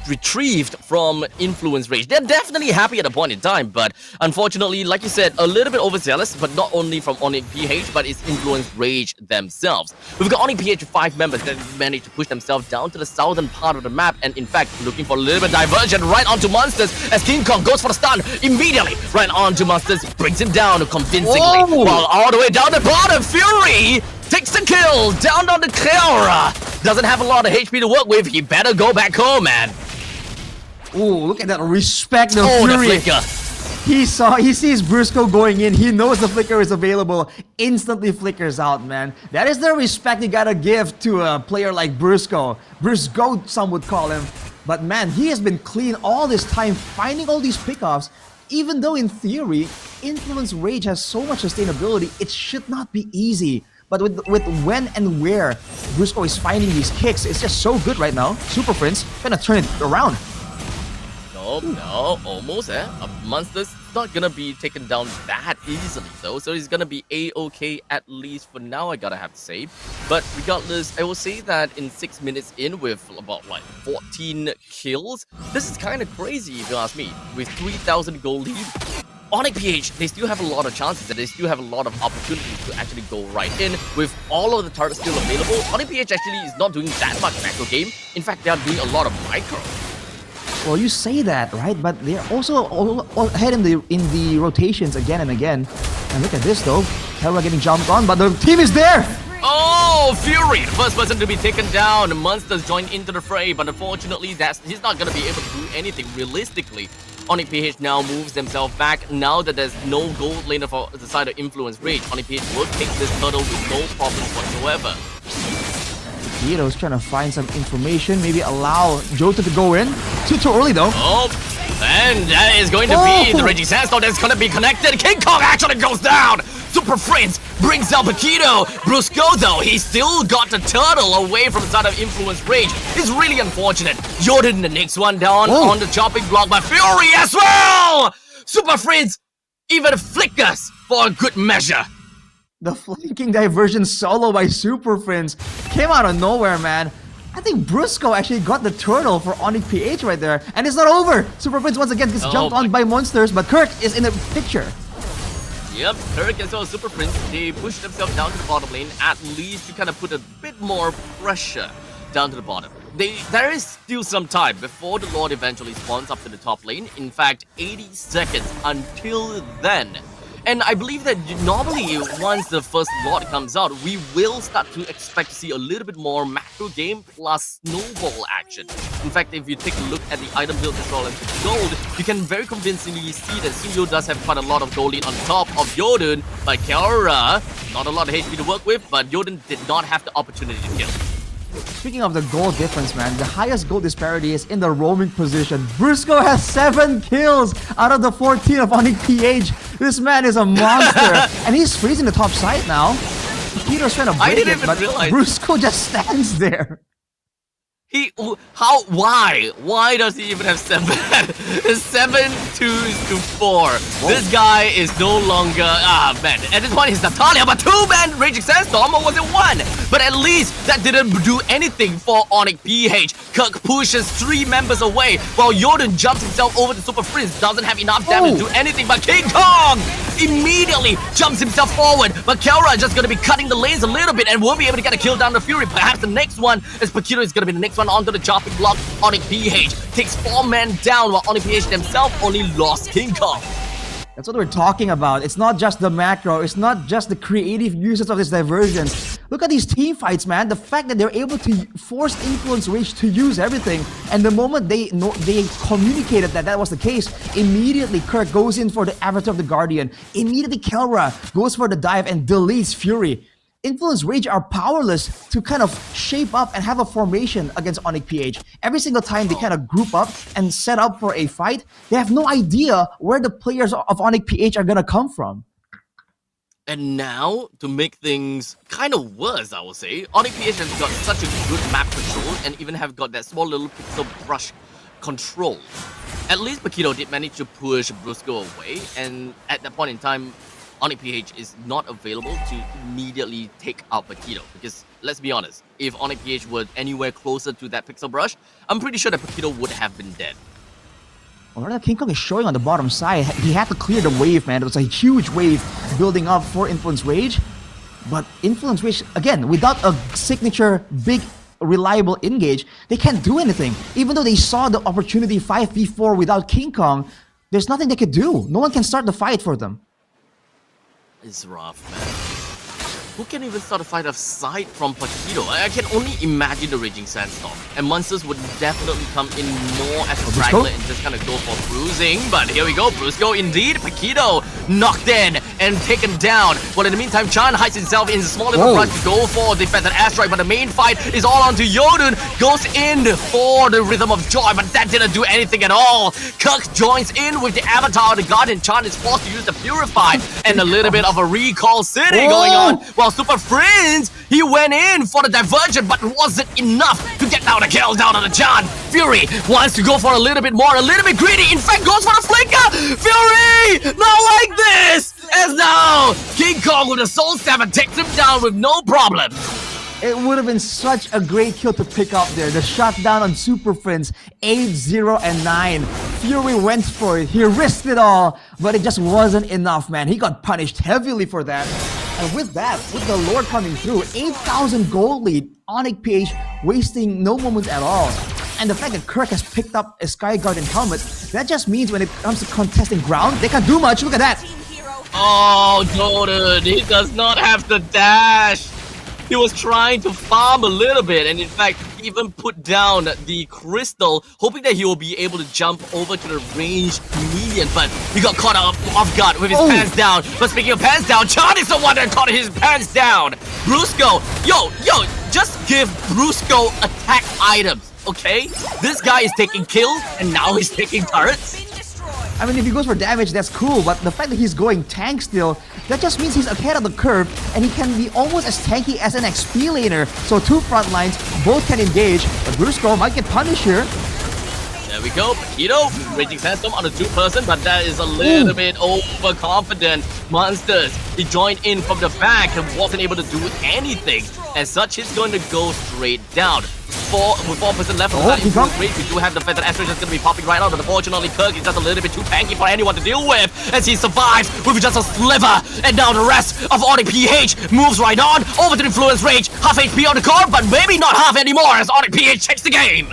retrieved from Influence Rage. They're definitely happy at a point in time, but unfortunately, like you said, a little bit overzealous, but not only from ONIC PH, but it's Influence Rage themselves. We've got ONIC PH with 5 members that managed to push themselves down to the southern part of the map, and in fact, looking for a little bit of diversion right onto Monsters as King Kong goes for the stun immediately right onto Monsters, brings him down convincingly. Whoa. While all the way down the bottom, Fury takes the kill down on the Clara. Doesn't have a lot of HP to work with. He better go back home, man. Ooh, look at that respect, the Oh, Fury. the flicker. He sees Brusco going in. He knows the flicker is available. Instantly flickers out, man. That is the respect you gotta give to a player like Brusco. Brusco, some would call him. But man, he has been clean all this time, finding all these pickoffs. Even though in theory, Influence Rage has so much sustainability, it should not be easy. But with when and where Brusco is finding these kicks, it's just so good right now. Super Prince gonna turn it around. No, almost, Monsters not gonna be taken down that easily, though, so he's gonna be A-okay at least for now, I gotta have to say. But regardless, I will say that in 6 minutes in with about like 14 kills, this is kind of crazy if you ask me. With 3,000 gold lead, ONIC PH, they still have a lot of chances and they still have a lot of opportunities to actually go right in with all of the turrets still available. ONIC PH actually is not doing that much macro game. In fact, they are doing a lot of micro. Well, you say that, right? But they're also all ahead in the rotations again and again. And look at this though, Terra getting jumped on, but the team is there. Oh, Fury, the first person to be taken down. Monsters join into the fray, but unfortunately, he's not gonna be able to do anything realistically. ONIC PH now moves themselves back. Now that there's no gold laner for the side of Influence Rage, ONIC PH will take this turtle with no problems whatsoever. Hero's trying to find some information, maybe allow Jota to go in. Too early though. Oh, and that is going to be the Raging Sandstorm that's going to be connected. King Kong actually goes down. Super Prince brings out Paquito. Brusco though, he still got the turtle away from the side of Influence Rage. It's really unfortunate. Jordan the next one down on the chopping block by Fury as well. Super Prince even flickers for a good measure. The flanking diversion solo by Super Prince came out of nowhere, man. I think Brusco actually got the turtle for ONIC PH right there. And it's not over. Super Prince once again gets jumped on by monsters, but Kirk is in the picture. Yep, Kirk as well as Super Prince, they push themselves down to the bottom lane, at least to kind of put a bit more pressure down to the bottom. There is still some time before the Lord eventually spawns up to the top lane. In fact, 80 seconds until then. And I believe that normally once the first Lord comes out, we will start to expect to see a little bit more macro game plus snowball action. In fact, if you take a look at the item build as well as gold, you can very convincingly see that Sinjo does have quite a lot of gold lead on top of Jordan. But Kiara, not a lot of HP to work with, but Jordan did not have the opportunity to kill. Speaking of the gold difference, man, the highest gold disparity is in the roaming position. Brusco has 7 kills out of the 14 of ONIC PH. This man is a monster. And he's freezing the top side now. Peter's trying to break it, but Brusco just stands there. Why does he even have 7? 7 twos to 4. Whoa. This guy is no longer, man. At this point, he's Natalia, but 2-man Raging Sandstorm, or was it 1? But at least that didn't do anything for ONIC PH. Kirk pushes 3 members away, while Jordan jumps himself over to Super Prince. Doesn't have enough damage to do anything, but King Kong immediately jumps himself forward. But Kiara is just going to be cutting the lanes a little bit and will be able to get a kill down the Fury. Perhaps the next one, as Paquito is going to be the next one onto the chopping block. ONIC PH takes 4 men down, while ONIC PH themselves only lost King Kong. That's what we're talking about. It's not just the macro. It's not just the creative uses of this diversion. Look at these team fights, man. The fact that they're able to force Influence Rage to use everything, and the moment they communicated that was the case, immediately Kirk goes in for the Avatar of the Guardian. Immediately Kelra goes for the dive and deletes Fury. Influence Rage are powerless to kind of shape up and have a formation against ONIC PH. Every single time they kind of group up and set up for a fight, they have no idea where the players of ONIC PH are gonna come from. And now, to make things kind of worse, I would say, ONIC PH has got such a good map control and even have got that small little pixel brush control. At least Paquito did manage to push Brusco away, and at that point in time, ONIC PH is not available to immediately take out Paquito. Because let's be honest, if ONIC PH were anywhere closer to that pixel brush, I'm pretty sure that Paquito would have been dead. Alright, King Kong is showing on the bottom side. He had to clear the wave, man. It was a huge wave building up for Influence Rage. But Influence Rage, again, without a signature big reliable engage, they can't do anything. Even though they saw the opportunity 5v4 without King Kong, there's nothing they could do. No one can start the fight for them. It's rough, man. Who can even start a fight aside from Paquito? I can only imagine the Raging Sandstorm. And monsters would definitely come in more as a straggler and just kind of go for bruising. But here we go, Brusco indeed. Paquito knocked in and taken down. Well, in the meantime, Chan hides himself in a small little brush to go for the Feathered Asteroid. But the main fight is all onto Yodun. Goes in for the Rhythm of Joy, but that didn't do anything at all. Kirk joins in with the Avatar of the God, and Chan is forced to use the Purify. And a little bit of a Recall City going on. While Super Friends, he went in for the Divergent, but wasn't enough to get down a kill down on the Chan. Fury wants to go for a little bit more, a little bit greedy. In fact, goes for the Flicker. Fury, not like this. As now, King Kong with a Soul Stabber takes him down with no problem. It would have been such a great kill to pick up there. The shutdown on Super Friends, 8, 0, and 9. Fury went for it. He risked it all, but it just wasn't enough, man. He got punished heavily for that. And with that, with the Lord coming through, 8,000 gold lead, ONIC PH wasting no moments at all. And the fact that Kirk has picked up a Sky Guardian helmet, that just means when it comes to contesting ground, they can't do much. Look at that. Oh, Jordan, he does not have the dash. He was trying to farm a little bit, and in fact, he even put down the crystal, hoping that he will be able to jump over to the ranged median, but he got caught off guard with his pants down. But speaking of pants down, Chan is the one that caught his pants down. Brusco, yo, just give Brusco attack items, okay? This guy is taking kills, and now he's taking turrets. I mean, if he goes for damage, that's cool, but the fact that he's going tank still, that just means he's ahead of the curve, and he can be almost as tanky as an XP laner. So two front lines, both can engage, but Brusco might get punished here. There we go, Paquito, Raging Sandstorm on a 2-person, but that is a little bit overconfident. Monsters, he joined in from the back and wasn't able to do anything. As such, he's going to go straight down. With 4% left on that Influence Rage, we do have the Feathered Asteroid that's going to be popping right out, but unfortunately Kirk is just a little bit too tanky for anyone to deal with as he survives with just a sliver. And now the rest of ONIC PH moves right on over to Influence Rage. Half HP on the core, but maybe not half anymore as ONIC PH takes the game.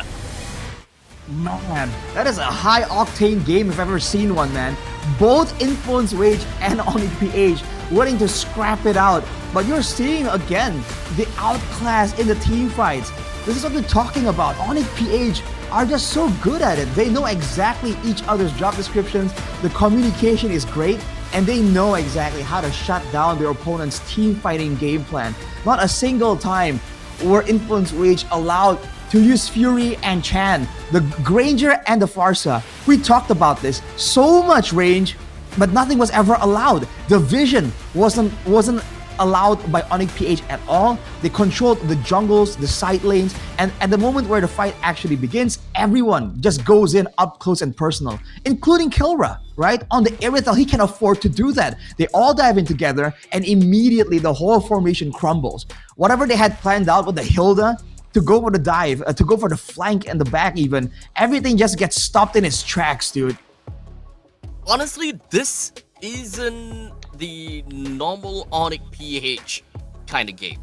Man, that is a high-octane game if I've ever seen one, man. Both Influence Rage and ONIC PH willing to scrap it out. But you're seeing, again, the outclass in the team fights. This is what we're talking about. ONIC PH are just so good at it. They know exactly each other's job descriptions. The communication is great, and they know exactly how to shut down their opponent's team fighting game plan. Not a single time were Influence Rage allowed to use Fury and Chan, the Granger and the Farsa. We talked about this. So much range, but nothing was ever allowed. The vision wasn't allowed by ONIC PH at all. They controlled the jungles, the side lanes, and at the moment where the fight actually begins, everyone just goes in up close and personal, including Kilra, right? On the Irithel, he can afford to do that. They all dive in together, and immediately the whole formation crumbles. Whatever they had planned out with the Hilda, to go for the dive, to go for the flank and the back even, everything just gets stopped in its tracks, dude. Honestly, this isn't the normal ONIC PH kind of game.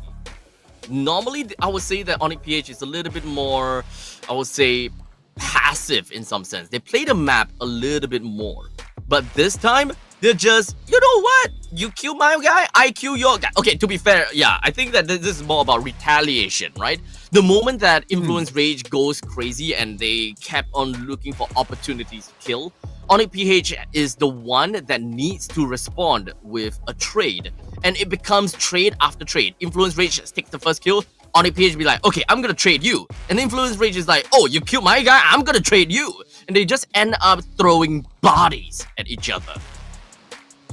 Normally, I would say that ONIC PH is a little bit more, I would say, passive in some sense. They play the map a little bit more. But this time, they're just, you know what? You kill my guy, I kill your guy. Okay, to be fair, yeah, I think that this is more about retaliation, right? The moment that Influence Rage goes crazy and they kept on looking for opportunities to kill, ONIC PH is the one that needs to respond with a trade. And it becomes trade after trade. Influence Rage takes the first kill, ONIC PH be like, okay, I'm gonna trade you. And Influence Rage is like, oh, you killed my guy, I'm gonna trade you. And they just end up throwing bodies at each other.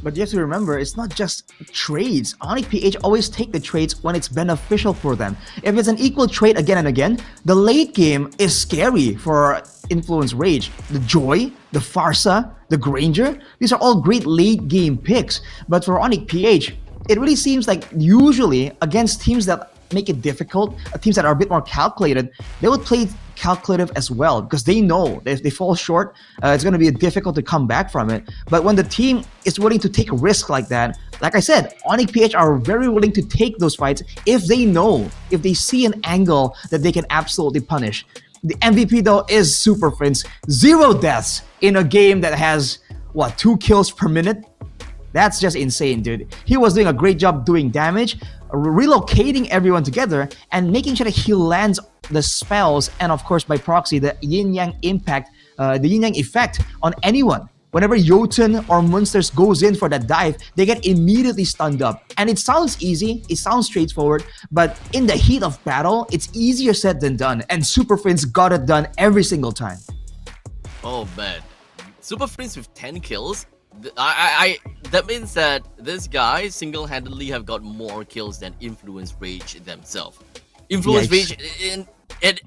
But you have to remember, it's not just trades. ONIC PH always take the trades when it's beneficial for them. If it's an equal trade again and again, the late game is scary for Influence Rage. The Joy, the Farsa, the Granger, these are all great late game picks. But for ONIC PH, it really seems like usually against teams that make it difficult, teams that are a bit more calculated, they would play calculative as well because they know that if they fall short, it's going to be difficult to come back from it. But when the team is willing to take a risk like that, like I said, ONIC PH are very willing to take those fights if they know, if they see an angle that they can absolutely punish. The MVP though is Super Prince. 0 deaths in a game that has, 2 kills per minute? That's just insane, dude. He was doing a great job doing damage, relocating everyone together, and making sure that he lands the spells, and of course, by proxy, the yin-yang impact, the yin-yang effect on anyone. Whenever Jotun or Munsters goes in for that dive, they get immediately stunned up. And it sounds easy, it sounds straightforward, but in the heat of battle, it's easier said than done, and Super Prince got it done every single time. Oh man, Super Prince with 10 kills? That means that this guy single-handedly have got more kills than Influence Rage themselves. Influence Rage,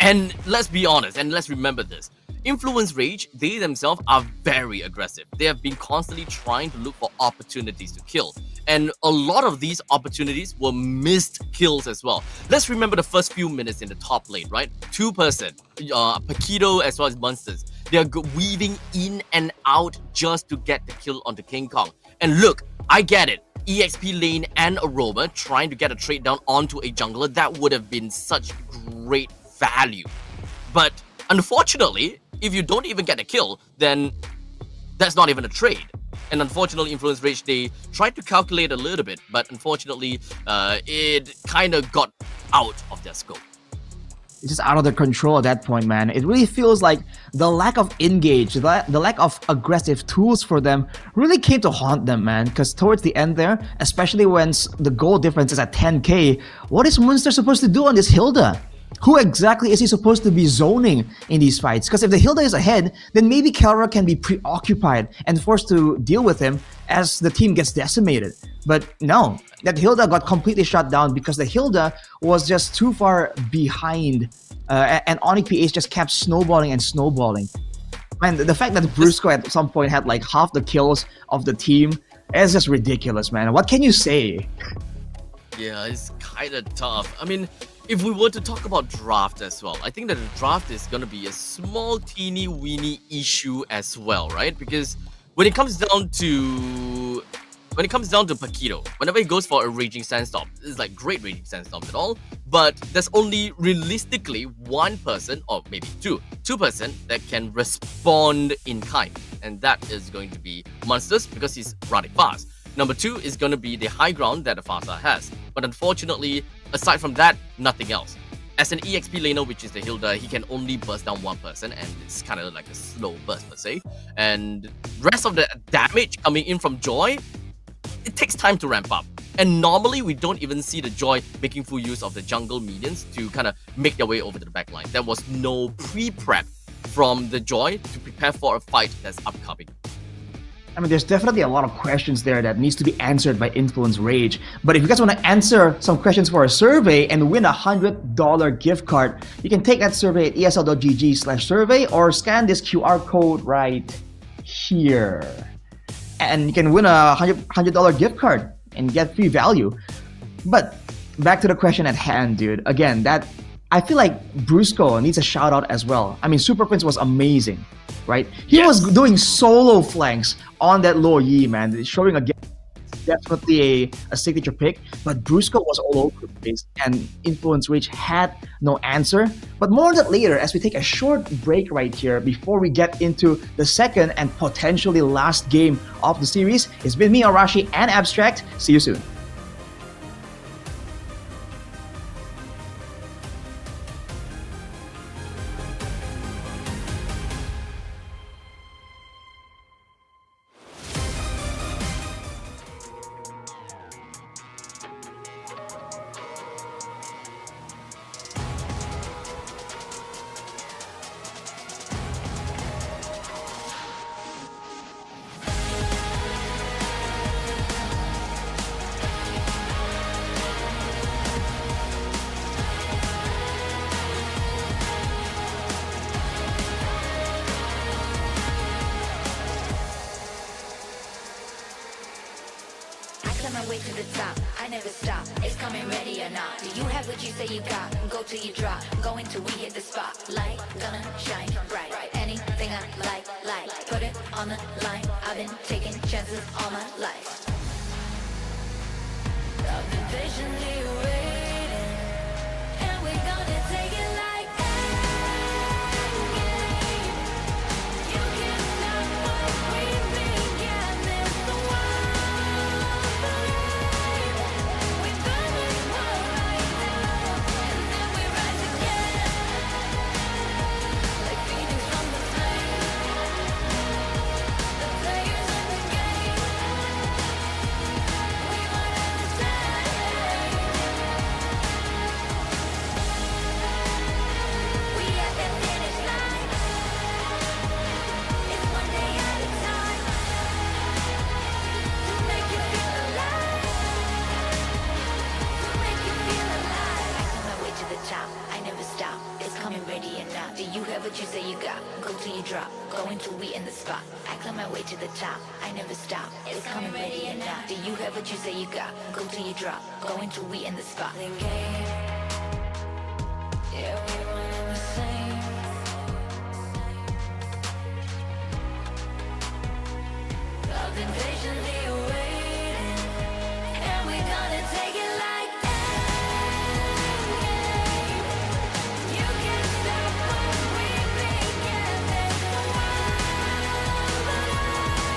and let's be honest, and let's remember this. Influence Rage, they themselves are very aggressive. They have been constantly trying to look for opportunities to kill. And a lot of these opportunities were missed kills as well. Let's remember the first few minutes in the top lane, right? 2-person, Paquito as well as Monsters. They're weaving in and out just to get the kill onto King Kong. And look, I get it. EXP lane and Aroma trying to get a trade down onto a jungler, that would have been such great value. But unfortunately, if you don't even get a kill, then that's not even a trade. And unfortunately, Influence Rage, they tried to calculate a little bit, but unfortunately, it kind of got out of their scope. It's just out of their control at that point, man. It really feels like the lack of engage, the lack of aggressive tools for them really came to haunt them, man. Because towards the end there, especially when the goal difference is at 10k, what is Munster supposed to do on this Hilda? Who exactly is he supposed to be zoning in these fights? Because if the Hilda is ahead, then maybe Kelra can be preoccupied and forced to deal with him as the team gets decimated. But no, that Hilda got completely shut down because the Hilda was just too far behind, and ONIC PH just kept snowballing and snowballing. And the fact that Brusco at some point had like half the kills of the team is just ridiculous, man. What can you say? Yeah, it's kind of tough. I mean, if we were to talk about draft as well, I think that the draft is going to be a small teeny weeny issue as well, right? Because when it comes down to Paquito, whenever he goes for a Raging Sandstorm, it's like great Raging Sandstorms and all, but there's only realistically one person, or maybe two-person that can respond in kind, and that is going to be Monsters because he's running fast. Number 2 is going to be the high ground that the Farsa has, but unfortunately, aside from that, nothing else. As an EXP laner, which is the Hilda, he can only burst down one person, and it's kind of like a slow burst per se. And rest of the damage coming in from Joy, it takes time to ramp up. And normally, we don't even see the Joy making full use of the jungle minions to kind of make their way over to the backline. There was no pre-prep from the Joy to prepare for a fight that's upcoming. I mean, there's definitely a lot of questions there that needs to be answered by Influence Rage. But if you guys want to answer some questions for a survey and win a $100 gift card, you can take that survey at esl.gg/survey or scan this QR code right here. And you can win a $100 gift card and get free value. But back to the question at hand, dude. Again, I feel like Brusco needs a shout out as well. I mean, Super Prince was amazing, right? He was doing solo flanks on that low Yi, man. Showing again, definitely a signature pick. But Brusco was all over the place, and Influence Rage had no answer. But more on that later as we take a short break right here before we get into the second and potentially last game of the series. It's been me, Arashi, and Abstract. See you soon. to the top, I never stop. It's coming ready or not. Do you have what you say you got? Go till you drop. Go until we hit the spot. Light gonna shine bright. Anything I like. Put it on the line. I've been taking chances all my life. I've been patiently waiting, and we're gonna take it like endgame. You can't stop what we began. It's the wild flame. We burn this world right now, and then we rise again, like phoenix from the flame. The players of the game, we won't ever stay. We at the finish line. It's one day at a time. To make you feel alive. To make you feel alive. I climb my way to the top. I never stop. It's coming ready or not. Do you have what you say you got? Go till you drop. Go until we in the spot. I climb my way to the top. I never stop. It's coming ready or not. Do you have what you say you got? Go till you drop. Go until we in the spot. The game. Yeah, we one and the same. I've been patiently waiting, and we're gonna take it like endgame. You can't stop what we began. It's the wild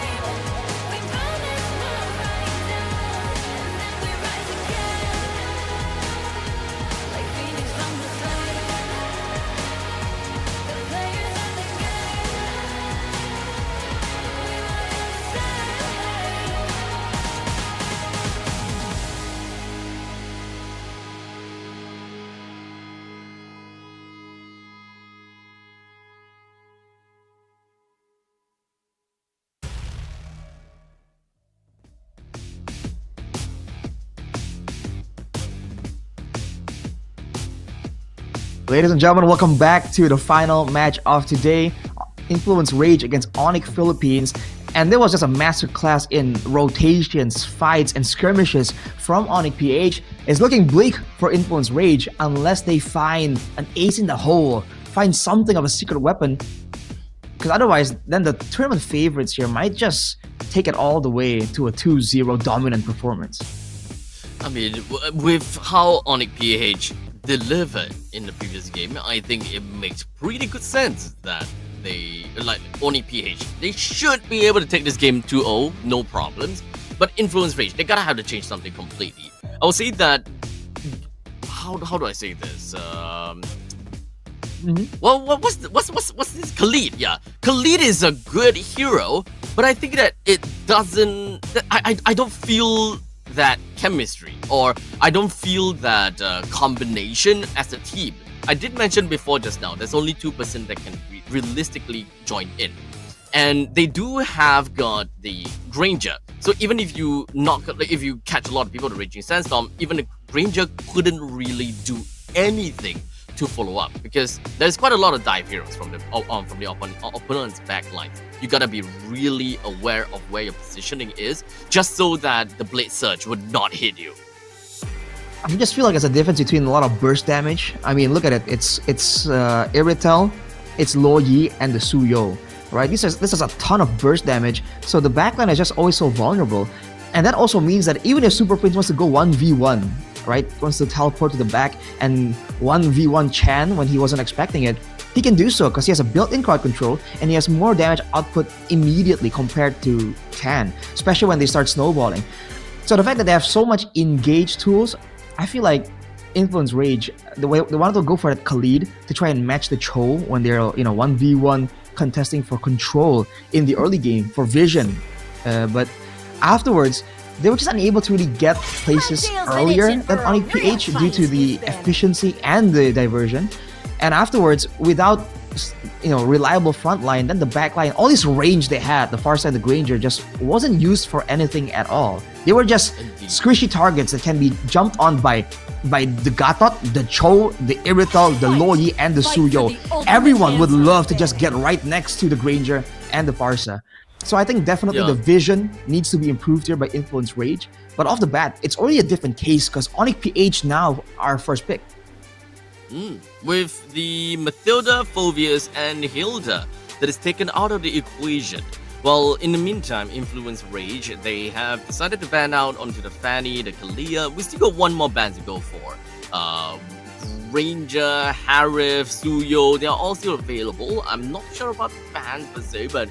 flame. We burn this world right down, and then we rise again, like phoenix from the flame. The players of the game, we won't ever stay. Ladies and gentlemen, welcome back to the final match of today. Influence Rage against ONIC Philippines. And there was just a masterclass in rotations, fights, and skirmishes from ONIC PH. It's looking bleak for Influence Rage unless they find an ace in the hole, find something of a secret weapon. Because otherwise, then the tournament favorites here might just take it all the way to a 2-0 dominant performance. I mean, with how ONIC PH delivered in the previous game, I think it makes pretty good sense that they, like ONIC PH, they should be able to take this game 2-0, no problems. But Influence Rage, they gotta have to change something completely. I will say that, how do I say this? Well, what's this? Khalid, yeah. Khalid is a good hero, but I think that it doesn't. I don't feel that chemistry, or I don't feel that combination as a team. I did mention before just now, there's only 2% that can realistically join in. And they do have got the Granger. So even if you if you catch a lot of people to Raging Sandstorm, even the Granger couldn't really do anything to follow up, because there's quite a lot of dive heroes from the opponent's backline. You gotta be really aware of where your positioning is, just so that the Blade Surge would not hit you. I just feel like there's a difference between a lot of burst damage. I mean, look at it. It's Iritel, it's Lo Yi, and the Suyo, right? This is a ton of burst damage. So the backline is just always so vulnerable, and that also means that even if Super Prince wants to go 1v1, right, wants to teleport to the back and 1v1 Chan when he wasn't expecting it, he can do so because he has a built-in crowd control and he has more damage output immediately compared to Chan, especially when they start snowballing. So the fact that they have so much engage tools, I feel like Influence Rage, they wanted to go for that Khalid to try and match the Cho when they're 1v1 contesting for control in the early game for vision, but afterwards they were just unable to really get places earlier than ONIC PH due to the efficiency and the diversion. And afterwards, without reliable front line, then the back line, all this range they had, the far side, the Granger, just wasn't used for anything at all. They were just squishy targets that can be jumped on by the Gatot, the Cho, the Iritel, the Lo Yi, and the Suyo. Everyone would love to just get right next to the Granger and the Parsa. So I think definitely Yeah. the vision needs to be improved here by Influence Rage. But off the bat, it's already a different case because ONIC PH now our first pick. With the Mathilda, Phoveus, and Hilda that is taken out of the equation. Well, in the meantime, Influence Rage, they have decided to ban out onto the Fanny, the Kalia. We still got one more ban to go for. Ranger, Harif, Suyo, they are all still available. I'm not sure about bans per se, but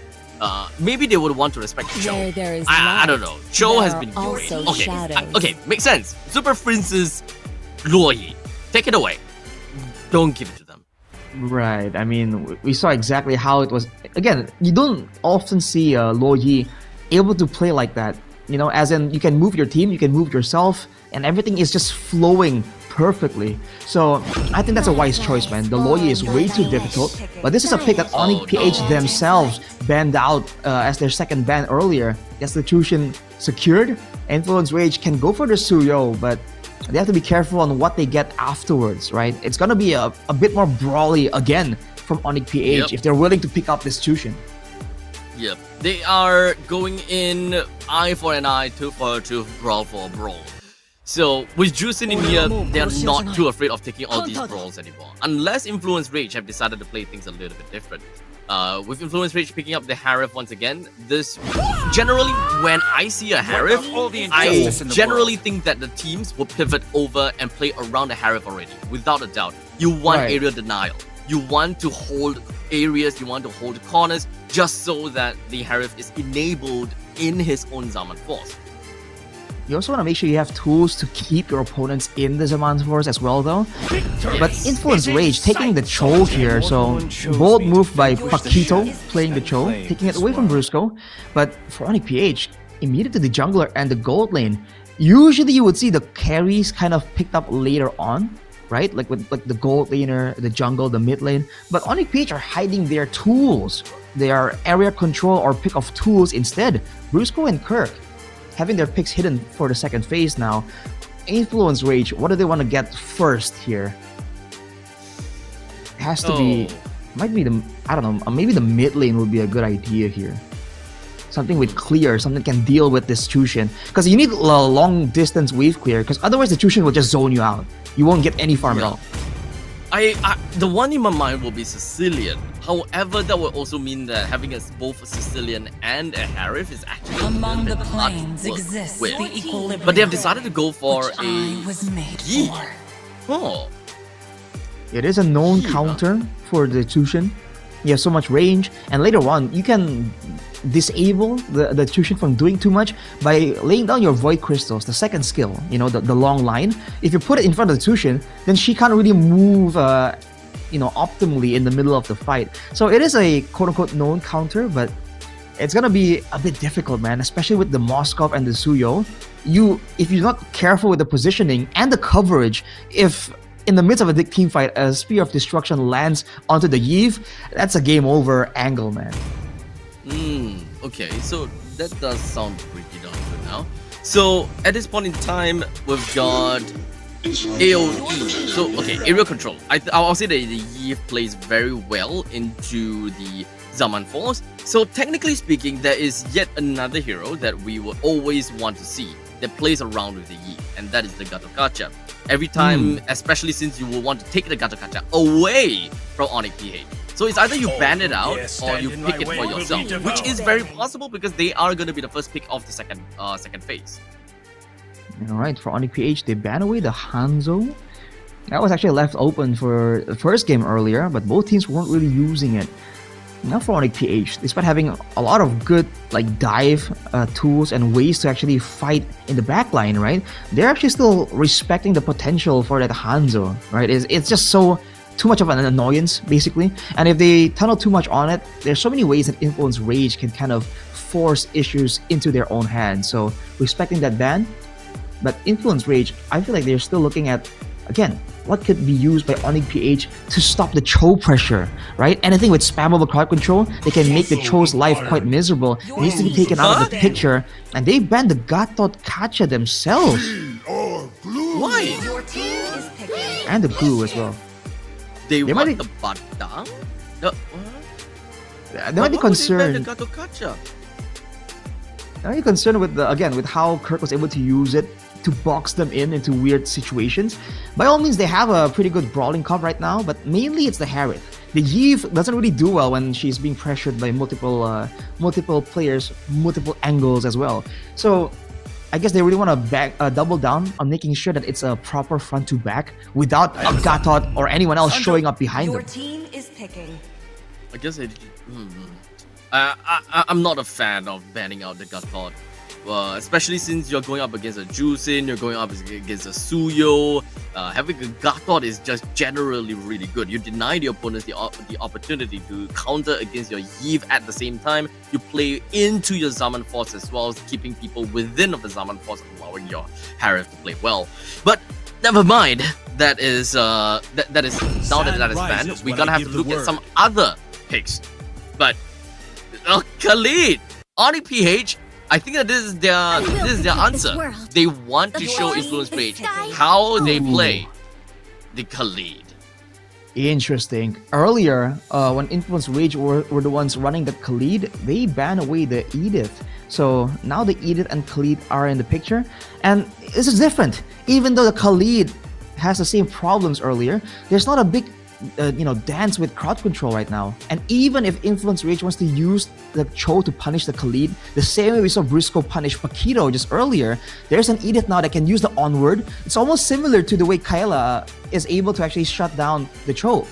maybe they would want to respect Cho. Where there is I don't light, know. Cho has there been are great. also Okay, shadows. okay, makes sense. Super Princess Luo Yi. Take it away. Don't give it to them. Right. I mean, we saw exactly how it was. Again, you don't often see Luo Yi able to play like that. You know, as in you can move your team, you can move yourself, and everything is just flowing perfectly. So I think that's a wise choice, man. The Luo Yi is way too difficult, but this is a pick that ONIC PH themselves banned out as their second ban earlier. Destitution secured. Influence Rage can go for the Suyo, but they have to be careful on what they get afterwards, right? It's gonna be a bit more brawly again from ONIC PH if they're willing to pick up Destitution. Yep. They are going in eye for an eye, tooth for a tooth, brawl for a brawl. So with Juicing in here, they're not too afraid of taking all these brawls anymore. Unless Influence Rage have decided to play things a little bit different. With Influence Rage picking up the Harif once again, this generally when I see a Harif, I generally think that the teams will pivot over and play around the Harif already, without a doubt. You want area denial. You want to hold areas, you want to hold corners, just so that the Harif is enabled in his own Zaman Force. You also want to make sure you have tools to keep your opponents in the Zaman Force as well, though. But Influence Rage taking the Cho here, so bold move by Paquito playing the Cho, taking it away from Brusco. But for ONIC PH, immediately the jungler and the gold lane. Usually you would see the carries kind of picked up later on, right? Like with the gold laner, the jungle, the mid lane. But ONIC PH are hiding their tools, their area control or pick of tools instead. Brusco and Kirk having their picks hidden for the second phase now. Influence Rage, what do they want to get first here? It has to be, might be the, I don't know, maybe the mid lane would be a good idea here. Something with clear, something that can deal with Destitution. Because you need a long distance wave clear, because otherwise Destitution will just zone you out. You won't get any farm at all. The one in my mind will be Sicilian. However, that will also mean that having both a Sicilian and a Harif is actually Among the bit hard to planes work exists with. the equilibrium. But they have decided to go for which I was made Yi. for. Oh. It is a known counter for the Tushin. You have so much range, and later on you can disable the Tushin from doing too much by laying down your Void Crystals, the second skill, you know, the long line. If you put it in front of the Tushin, then she can't really move optimally in the middle of the fight. So it is a quote-unquote known counter, but it's gonna be a bit difficult, man, especially with the Moskov and the Suyo. If you're not careful with the positioning and the coverage, if in the midst of a big team fight, a Spear of Destruction lands onto the Yve, that's a game over angle, man. Okay, so that does sound pretty darn good now. So at this point in time, we've got AoE. So okay, area control. I'll say that the Yve plays very well into the Zaman Force. So technically speaking, there is yet another hero that we will always want to see that plays around with the Yve, and that is the Gatokacha. Every time, especially since you will want to take the Gatokacha away from ONIC PH. So it's either you ban it out or you pick it for yourself, which is very possible because they are going to be the first pick of the second phase. Alright, for ONIC PH, they ban away the Hanzo. That was actually left open for the first game earlier, but both teams weren't really using it. Now for ONIC PH, despite having a lot of good dive tools and ways to actually fight in the backline, right? They're actually still respecting the potential for that Hanzo, right? It's just too much of an annoyance, basically. And if they tunnel too much on it, there's so many ways that Influence Rage can kind of force issues into their own hands. So respecting that ban, but Influence Rage, I feel like they're still looking at, again, what could be used by ONIC PH to stop the Cho pressure, right? Anything with spammable crowd control, they can make the Cho's life quite miserable. It needs to be taken out of the picture, and they banned the Gatot Kacha themselves. Why? And the glue as well. They might want be, the Batang? they might be concerned. The Gatokacha? Are you concerned with with how Kirk was able to use it to box them into weird situations? By all means, they have a pretty good brawling comp right now, but mainly it's the Harith. The Yve doesn't really do well when she's being pressured by multiple players, multiple angles as well. So I guess they really want to double down on making sure that it's a proper front to back without a Gatot or anyone else showing up behind Your them. team is picking. I guess I'm not a fan of banning out the Gatot. Especially since you're going up against a Jusin, you're going up against a Suyo. Having a Gatot is just generally really good. You deny the opponents the opportunity to counter against your Yve at the same time. You play into your Zaman Force as well as keeping people within of the Zaman Force, allowing your Harith to play well. But never mind. That is now that is banned. We're gonna have to look at some other picks. But Khalid, ONIC PH. I think that this is their answer. They want to show Influence Rage how they play the Khalid. Interesting. Earlier, when Influence Rage were the ones running the Khalid, they banned away the Edith. So now the Edith and Khalid are in the picture. And this is different. Even though the Khalid has the same problems earlier, there's not a big dance with crowd control right now. And even if Influence Rage wants to use the Cho to punish the Khalid, the same way we saw Briscoe punish Paquito just earlier, there's an Edith now that can use the onward. It's almost similar to the way Kyla is able to actually shut down the Cho,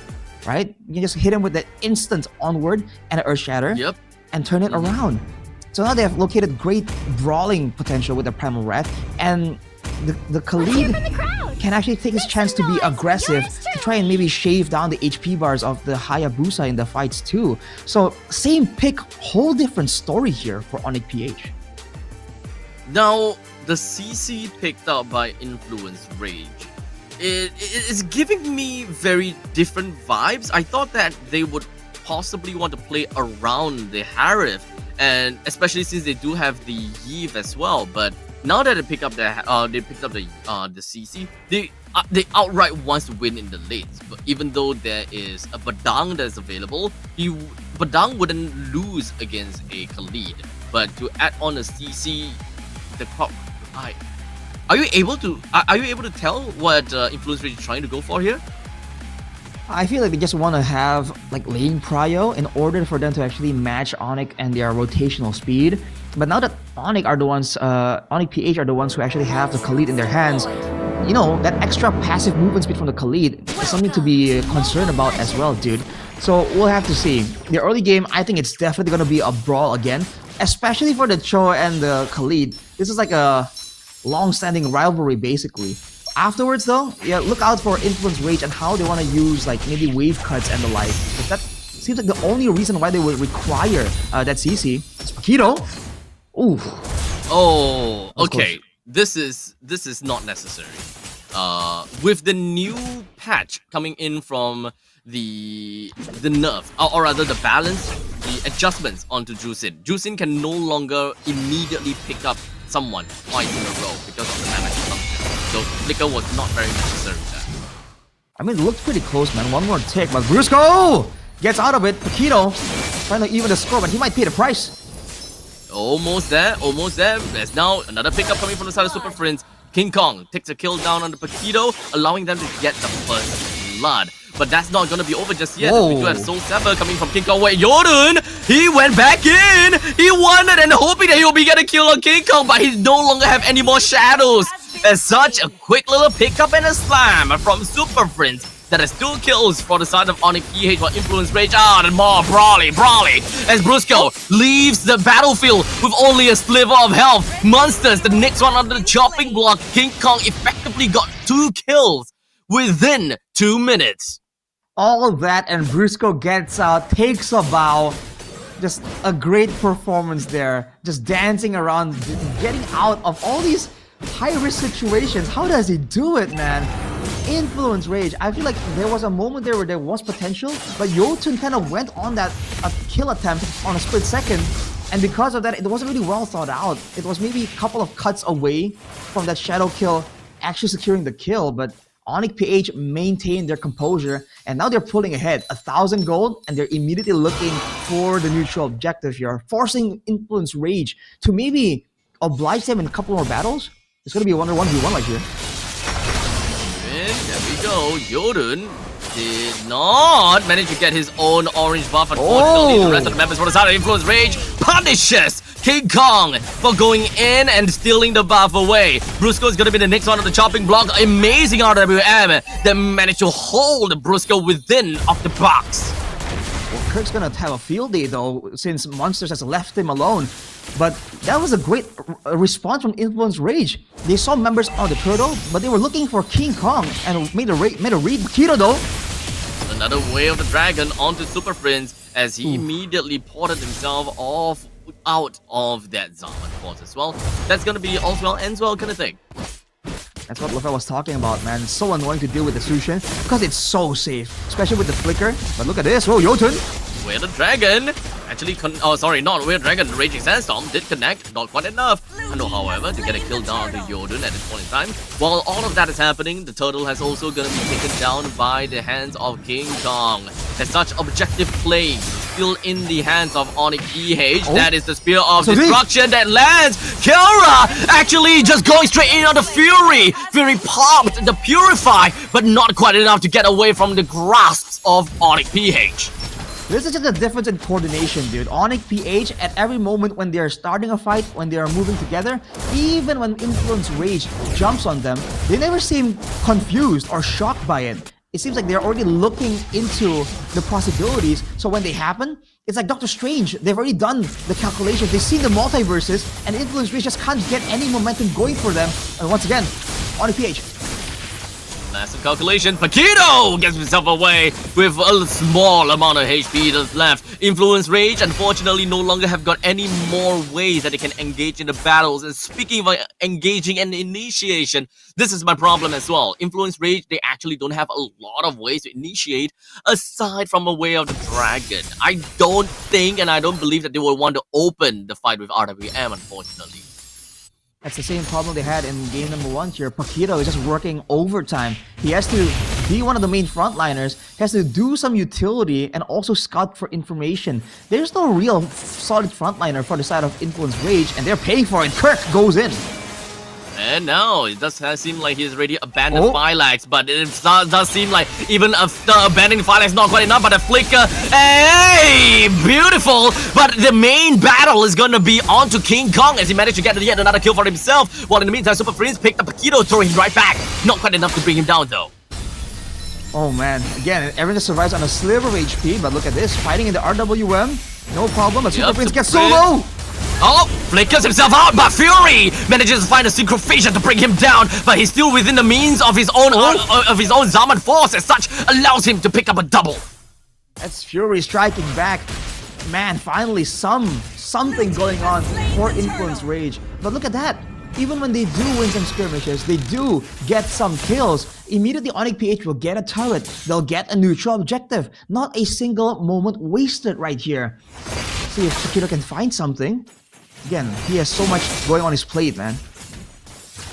right? You can just hit him with the instant onward and an Earth Shatter and turn it around. So now they have located great brawling potential with the Primal Wrath, and the Khalid can actually take his chance to be aggressive to try and maybe shave down the HP bars of the Hayabusa in the fights too. So same pick, whole different story here for ONIC PH. Now, the CC picked out by Influence Rage, it's giving me very different vibes. I thought that they would possibly want to play around the Harith, and especially since they do have the Yve as well, but now that they picked up the CC, they outright wants to win in the lanes. But even though there is a Badang that's available, Badang wouldn't lose against a Khalid. But to add on a CC, the crowd. Are you able to tell what Influence Rage is trying to go for here? I feel like they just want to have like lane prio in order for them to actually match ONIC and their rotational speed. But now that ONIC PH are the ones who actually have the Khalid in their hands, that extra passive movement speed from the Khalid is something to be concerned about as well, dude. So we'll have to see. The early game, I think it's definitely going to be a brawl again, especially for the Cho and the Khalid. This is like a long-standing rivalry, basically. Afterwards, though, look out for Influence Rage and how they want to use like maybe wave cuts and the like. But that seems like the only reason why they would require that CC. It's Paquito. Ooh. Oh, okay. This is not necessary. With the new patch coming in from the nerf, or rather the balance, the adjustments onto Jusin can no longer immediately pick up someone twice in a row because of the mana consumption. So Flicker was not very necessary there. I mean, it looked pretty close, man. One more tick, but Briscoe gets out of it. Paquito trying to even the score, but he might pay the price. Almost there, almost there. There's now another pickup coming from the side of Super Friends. King Kong takes a kill down on the Paquito, allowing them to get the first blood. But that's not going to be over just yet. We do have Soul Saber coming from King Kong. Wait, Yorun, he went back in. He won it and hoping that he'll be getting a kill on King Kong, but he no longer have any more shadows. As such, a quick little pickup and a slam from Super Friends. That is 2 kills for the side of ONIC PH while Influence Rage out and more Brawly as Brusco leaves the battlefield with only a sliver of health. Monsters, the next one under the chopping block. King Kong effectively got 2 kills within 2 minutes. All of that and Brusco gets out, takes a bow. Just a great performance there. Just dancing around, getting out of all these high-risk situations. How does he do it, man? Influence Rage. I feel like there was a moment there where there was potential, but Yotun kind of went on that kill attempt on a split second, and because of that, it wasn't really well thought out. It was maybe a couple of cuts away from that shadow kill actually securing the kill, but ONIC PH maintained their composure, and now they're pulling ahead 1,000 gold, and they're immediately looking for the neutral objective here, forcing Influence Rage to maybe oblige them in a couple more battles. It's gonna be a 1v1 right here. And there we go. Yodun did not manage to get his own orange buff. Unfortunately, the rest of the members for the side of Influence Rage punishes King Kong for going in and stealing the buff away. Brusco is going to be the next one on the chopping block. Amazing RWM that managed to hold Brusco within of the box. Well, Kirk's gonna have a field day though, since Monsters has left him alone. But that was a great response from Influence Rage. They saw members on the turtle, but they were looking for King Kong and made a read. Kiro though. Another way of the dragon onto Super Prince as he immediately ported himself out of that Zaman force as well. That's gonna be all well ends well kind of thing. That's what Lefebvre was talking about, man. It's so annoying to deal with the Sushin because it's so safe, especially with the flicker. But look at this. Oh, Jotun. Where the dragon actually not where dragon Raging Sandstorm did connect, not quite enough. And however, to get a kill down to Yodun at this point in time. While all of that is happening, the turtle has also gonna be taken down by the hands of King Kong. As such, objective play still in the hands of ONIC PH. That is the Spear of Destruction that lands. Kiora actually just going straight in on the Fury. Fury popped the Purify, but not quite enough to get away from the grasps of ONIC PH. This is just a difference in coordination, dude. ONIC PH, at every moment when they are starting a fight, when they are moving together, even when Influence Rage jumps on them, they never seem confused or shocked by it. It seems like they're already looking into the possibilities, so when they happen, it's like Doctor Strange. They've already done the calculations, they've seen the multiverses, and Influence Rage just can't get any momentum going for them. And once again, ONIC PH. Massive calculation. Paquito gets himself away with a small amount of HP that's left. Influence Rage, unfortunately, no longer have got any more ways that they can engage in the battles. And speaking of engaging and initiation, this is my problem as well. Influence Rage, they actually don't have a lot of ways to initiate aside from a way of the dragon. I don't think and I don't believe that they will want to open the fight with RWM, unfortunately. That's the same problem they had in game number 1 here. Paquito is just working overtime. He has to be one of the main frontliners. He has to do some utility and also scout for information. There's no real solid frontliner for the side of Influence Rage, and they're paying for it. Kirk goes in. And now it does seem like he's already abandoned Phylax, but it does seem like even after abandoning Phylax not quite enough, but a flicker. Hey, beautiful! But the main battle is gonna be onto King Kong as he managed to get yet another kill for himself. While in the meantime, Super Prince picked up Paquito, throwing him right back. Not quite enough to bring him down though. Oh man, again, everyone just survives on a sliver of HP, but look at this, fighting in the RWM, no problem, but Super Prince gets so low! Oh, flickers himself out, but Fury manages to find a synchrophasia to bring him down, but he's still within the means of his own Zaman force, as such allows him to pick up a double. That's Fury striking back. Man, finally something going on for Influence Rage. But look at that. Even when they do win some skirmishes, they do get some kills. Immediately, ONIC PH will get a turret. They'll get a neutral objective. Not a single moment wasted right here. See if Paquito can find something. Again, he has so much going on his plate, man.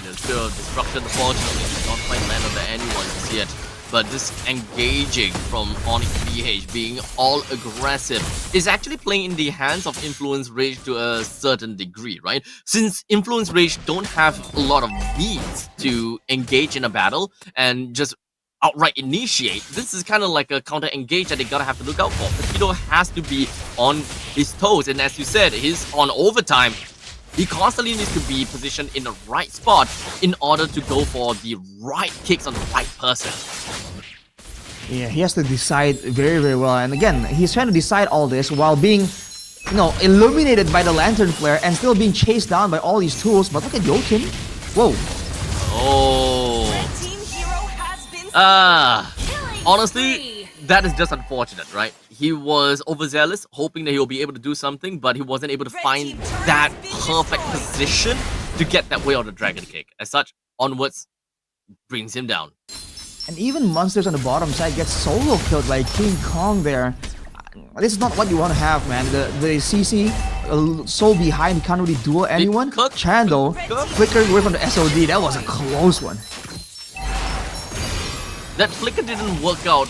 The Spear of Destruction, unfortunately, did not quite land on anyone just yet. But this engaging from ONIC PH, being all aggressive, is actually playing in the hands of Influence Rage to a certain degree, right? Since Influence Rage don't have a lot of means to engage in a battle and just outright initiate, this is kind of like a counter engage that they gotta have to look out for. Paquito has to be on his toes, and as you said, he's on overtime. He constantly needs to be positioned in the right spot in order to go for the right kicks on the right person. Yeah, he has to decide very, very well. And again, he's trying to decide all this while being, illuminated by the lantern flare and still being chased down by all these tools. But look at Jotun. Whoa. Oh. Honestly, that is just unfortunate, right? He was overzealous, hoping that he'll be able to do something, but he wasn't able to find that perfect position to get that way on the dragon kick. As such, onwards brings him down. And even Monsters on the bottom side gets solo killed by King Kong there. This is not what you want to have, man. The CC so behind, he can't really duel anyone. Chando flickered away from the SOD. That was a close one. That flicker didn't work out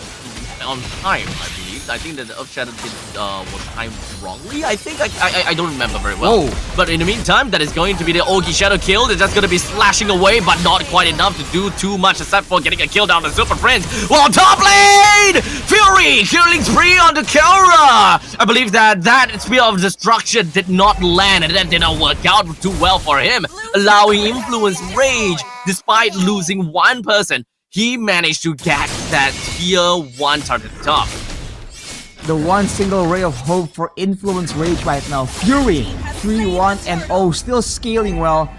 on time, I believe. I think that the Earth Shadow was timed wrongly. I think I don't remember very well. Whoa. But in the meantime, that is going to be the Ogi Shadow kill. They're just going to be slashing away, but not quite enough to do too much except for getting a kill down the Super Prince. Well, top lane! Fury killing spree onto Kelra! I believe that Spear of Destruction did not land, and that did not work out too well for him, allowing Influence Rage. Despite losing one person, he managed to get that tier 1 target top. The one single ray of hope for Influence Rage right now. Fury, 3-1-0, still scaling well.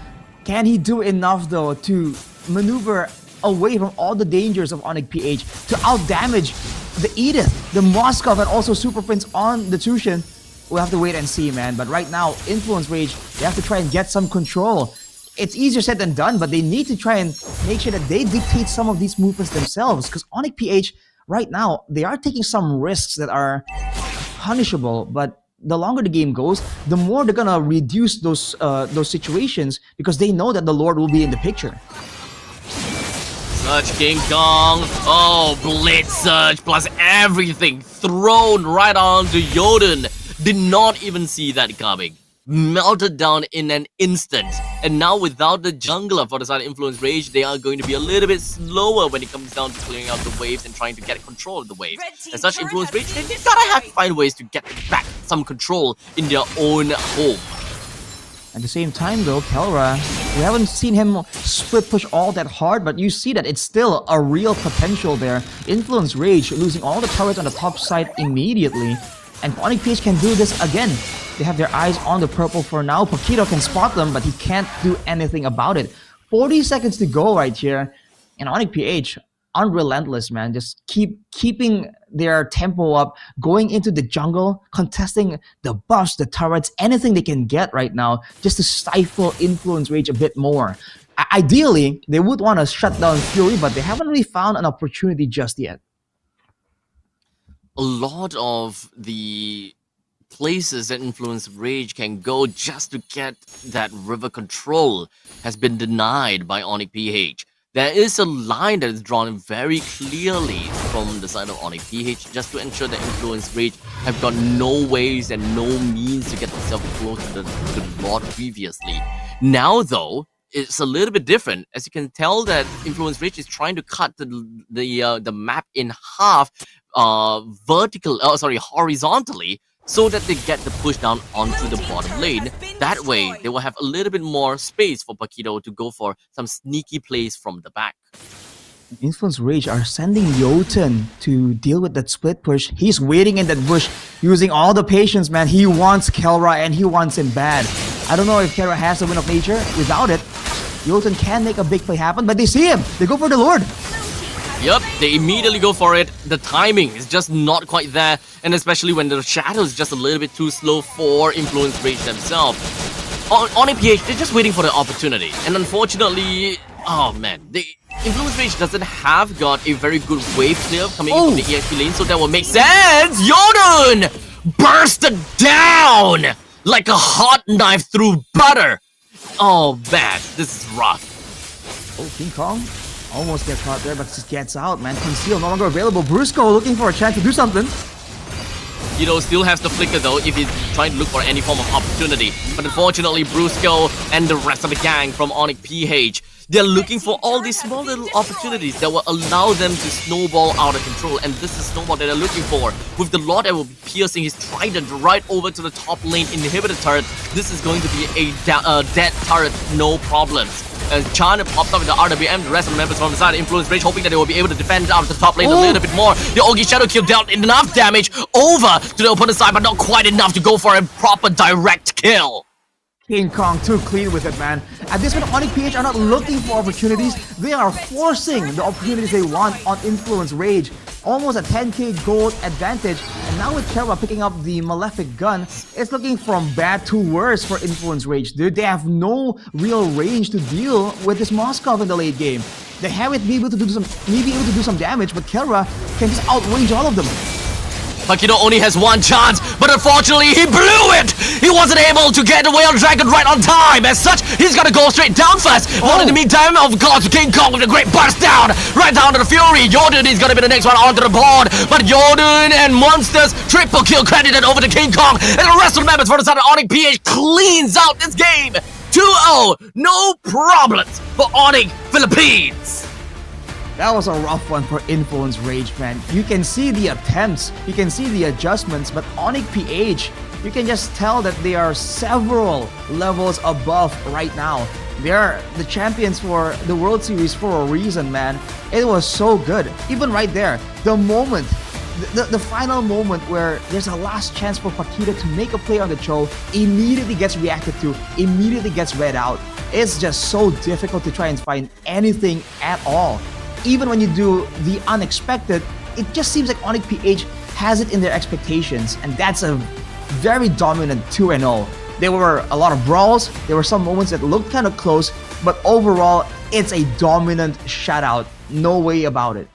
Can he do enough though to maneuver away from all the dangers of ONIC PH to outdamage the Edith, the Moskov, and also Super Prince on the Tushin? We'll have to wait and see, man. But right now, Influence Rage, they have to try and get some control. It's easier said than done, but they need to try and make sure that they dictate some of these movements themselves. Because ONIC PH, right now, they are taking some risks that are punishable. But the longer the game goes, the more they're gonna reduce those situations because they know that the Lord will be in the picture. Surge King Kong. Oh, Blitz Surge plus everything thrown right onto Yoden. Did not even see that coming. Melted down in an instant. And now without the jungler for the side of Influence Rage, they are going to be a little bit slower when it comes down to clearing out the waves and trying to get control of the waves. As such, Influence Rage, they gotta have to find ways to get back some control in their own home. At the same time though, Kelra, we haven't seen him split push all that hard, but you see that it's still a real potential there. Influence Rage losing all the turrets on the top side immediately. And ONIC PH can do this again. They have their eyes on the purple for now. Paquito can spot them, but he can't do anything about it. 40 seconds to go right here. And ONIC PH, unrelentless, man. Just keeping their tempo up, going into the jungle, contesting the buffs, the turrets, anything they can get right now, just to stifle Influence Rage a bit more. Ideally, they would want to shut down Fury, but they haven't really found an opportunity just yet. A lot of the places that Influence Rage can go just to get that river control has been denied by ONIC PH. There is a line that is drawn very clearly from the side of ONIC PH just to ensure that Influence Rage have got no ways and no means to get themselves close to the Lord previously. Now though, it's a little bit different. As you can tell that Influence Rage is trying to cut the map in half horizontally, so that they get the push down onto the bottom lane. That way, they will have a little bit more space for Paquito to go for some sneaky plays from the back. Influence Rage are sending Jotun to deal with that split push. He's waiting in that bush, using all the patience, man. He wants Kelra and he wants him bad. I don't know if Kelra has the Wind of Nature. Without it, Jotun can make a big play happen, but they see him. They go for the Lord. Yep, they immediately go for it. The timing is just not quite there, and especially when the shadow is just a little bit too slow for Influence Rage themselves. ONIC PH, they're just waiting for the opportunity, and unfortunately, oh man, the Influence Rage doesn't have got a very good wave clear coming into the EXP lane, so that will make sense. Yoden bursted down like a hot knife through butter. Oh man, this is rough. Oh, King Kong almost gets caught there, but just gets out, man. Conceal no longer available. Brusco looking for a chance to do something. Still has the flicker though if he's trying to look for any form of opportunity. But unfortunately, Brusco and the rest of the gang from ONIC PH, they're looking for all these small little opportunities that will allow them to snowball out of control. And this is snowball that they're looking for. With the Lord that will be piercing his trident right over to the top lane inhibitor turret, this is going to be a dead turret, no problems. As Chan pops up with the RWM, the rest of the members from the side of Influence Rage hoping that they will be able to defend out of the top lane a little bit more. The Ogi Shadow Kill dealt enough damage over to the opponent's side, but not quite enough to go for a proper direct kill. King Kong too clean with it, man. At this point, ONIC PH are not looking for opportunities. They are forcing the opportunities they want on Influence Rage. Almost a 10k gold advantage. And now with Kelra picking up the Malefic gun, it's looking from bad to worse for Influence Rage, dude. They have no real range to deal with this Moskov in the late game. They have it be able to do some damage, but Kelra can just outrange all of them. Pakido only has one chance, but unfortunately he blew it! He wasn't able to get the Whale Dragon right on time. As such, he's gonna go straight down first. But in the meantime, of course, King Kong with a great burst down. Right down to the Fury. Yodun is gonna be the next one onto the board. But Yodun and Monsters, triple kill credited over to King Kong. And the rest of the members for the side of ONIC PH cleans out this game. 2-0, no problems for ONIC Philippines. That was a rough one for Influence Rage, man. You can see the attempts, you can see the adjustments, but ONIC PH, you can just tell that they are several levels above right now. They are the champions for the World Series for a reason, man. It was so good. Even right there, the moment, the final moment where there's a last chance for Paquito to make a play on the Cho, immediately gets reacted to, immediately gets read out. It's just so difficult to try and find anything at all. Even when you do the unexpected, it just seems like ONIC PH has it in their expectations, and that's a very dominant 2-0. There were a lot of brawls, there were some moments that looked kind of close, but overall, it's a dominant shutout. No way about it.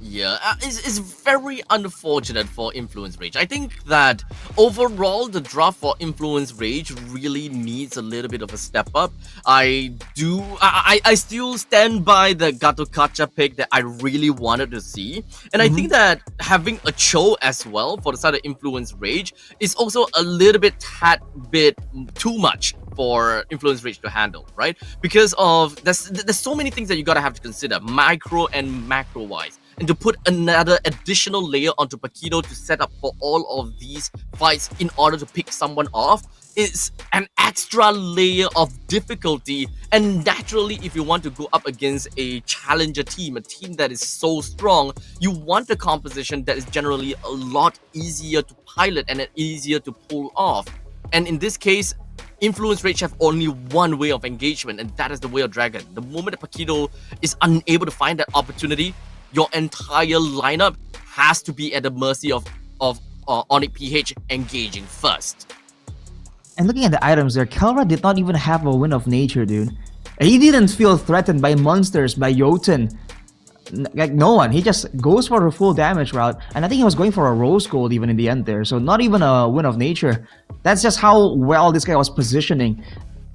Yeah, it's very unfortunate for Influence Rage. I think that overall, the draft for Influence Rage really needs a little bit of a step up. I still stand by the Gato Kacha pick that I really wanted to see. And I think that having a Cho as well for the side of Influence Rage is also a little bit too much for Influence Rage to handle, right? Because of there's so many things that you gotta have to consider, micro and macro wise. And to put another additional layer onto Paquito to set up for all of these fights in order to pick someone off is an extra layer of difficulty. And naturally, if you want to go up against a challenger team, a team that is so strong, you want a composition that is generally a lot easier to pilot and easier to pull off. And in this case, Influence Rage have only one way of engagement, and that is the Whale Dragon. The moment that Paquito is unable to find that opportunity, your entire lineup has to be at the mercy of ONIC PH engaging first. And looking at the items there, Kelra did not even have a win of nature, dude. He didn't feel threatened by monsters, by Jotun. Like, no one. He just goes for a full damage route. And I think he was going for a rose gold even in the end there. So not even a win of nature. That's just how well this guy was positioning.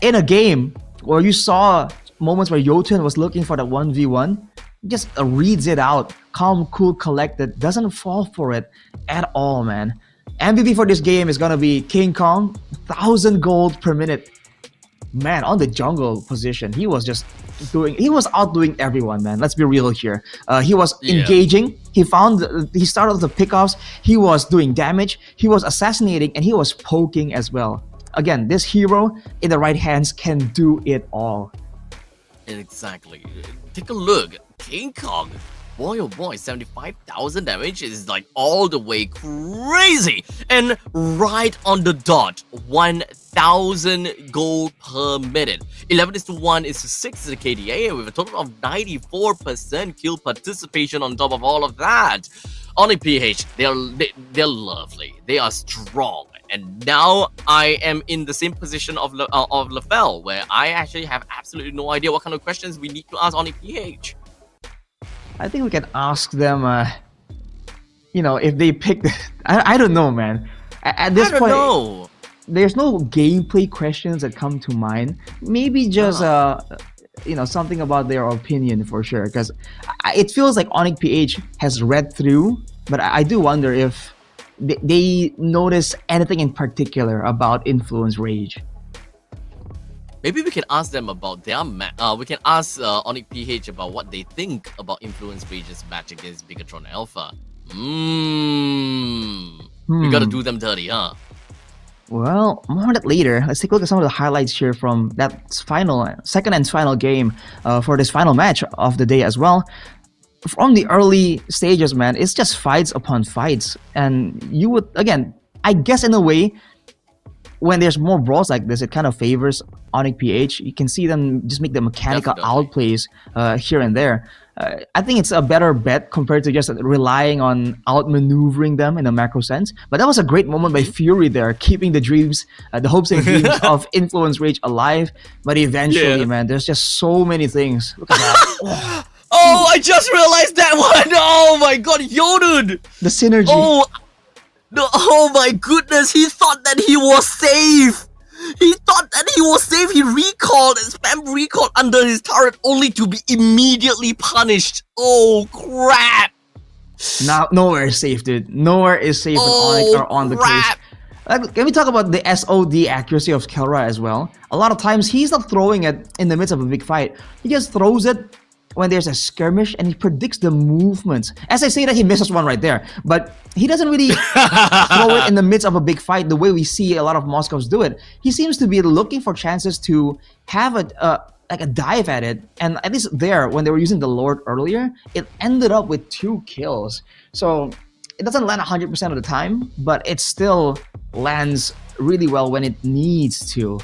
In a game where you saw moments where Jotun was looking for that 1v1, just reads it out, calm, cool, collected, doesn't fall for it at all, man. MVP for this game is gonna be King Kong, 1,000 gold per minute. Man, on the jungle position, he was outdoing everyone, man. Let's be real here. He was engaging, he started the pickoffs, he was doing damage, he was assassinating, and he was poking as well. Again, this hero in the right hands can do it all. Exactly. Take a look. King Kong. Boy, oh boy, 75,000 damage is like all the way crazy. And right on the dot, 1,000 gold per minute. 11:1 is to 6 to the KDA with a total of 94% kill participation on top of all of that. ONIC PH, they're lovely. They are strong. And now I am in the same position of LaFell, where I actually have absolutely no idea what kind of questions we need to ask ONIC PH. I think we can ask them, if they pick... I don't know, man. At this point, there's no gameplay questions that come to mind. Maybe just, something about their opinion for sure. Because it feels like ONIC PH has read through, but I do wonder if they notice anything in particular about Influence Rage. Maybe we can ask them about their we can ask ONIC PH about what they think about Influence Rage's match against Bigetron Alpha. We gotta do them dirty, huh? Well, more on that later. Let's take a look at some of the highlights here from that second and final game for this final match of the day as well. From the early stages, man, it's just fights upon fights. And you would, again, I guess in a way, when there's more brawls like this, it kind of favors ONIC PH. You can see them just make the mechanical outplays here and there. I think it's a better bet compared to just relying on outmaneuvering them in a macro sense. But that was a great moment by Fury there, keeping the dreams, the hopes and dreams of Influence Rage alive. But eventually, man, there's just so many things. Look at that. Oh, I just realized that one! Oh my god, Yodun! The synergy. Oh, Oh my goodness, he thought that he was safe. He thought that he was safe. He recalled and spam recalled under his turret only to be immediately punished. Oh crap. Now, nowhere is safe, dude. Nowhere is safe when ONIC are on the case. Can we talk about the SOD accuracy of Kelra as well? A lot of times, he's not throwing it in the midst of a big fight. He just throws it when there's a skirmish and he predicts the movements. As I say that, he misses one right there. But he doesn't really throw it in the midst of a big fight the way we see a lot of Moscows do it. He seems to be looking for chances to have like a dive at it, and at least there, when they were using the Lord earlier, it ended up with 2 kills. So it doesn't land 100% of the time, but it still lands really well when it needs to.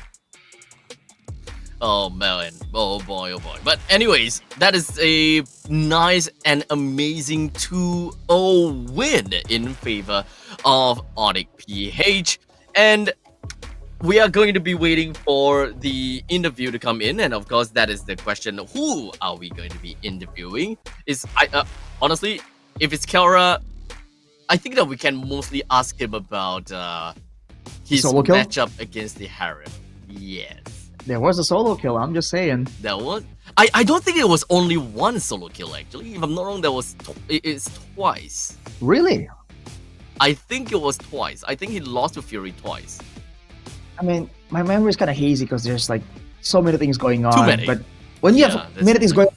Oh man, oh boy, oh boy. But anyways, that is a nice and amazing 2-0 win in favor of ONIC PH. And we are going to be waiting for the interview to come in, and of course that is the question, who are we going to be interviewing? Honestly, if it's Kelra, I think that we can mostly ask him about his solo kill? matchup against the Harem. Yes. There was a solo kill, I'm just saying. There was? I don't think it was only one solo kill actually. If I'm not wrong, it's twice. Really? I think it was twice. I think he lost to Fury twice. I mean, my memory is kind of hazy because there's like so many things going on. Too many. But when you have many things going on,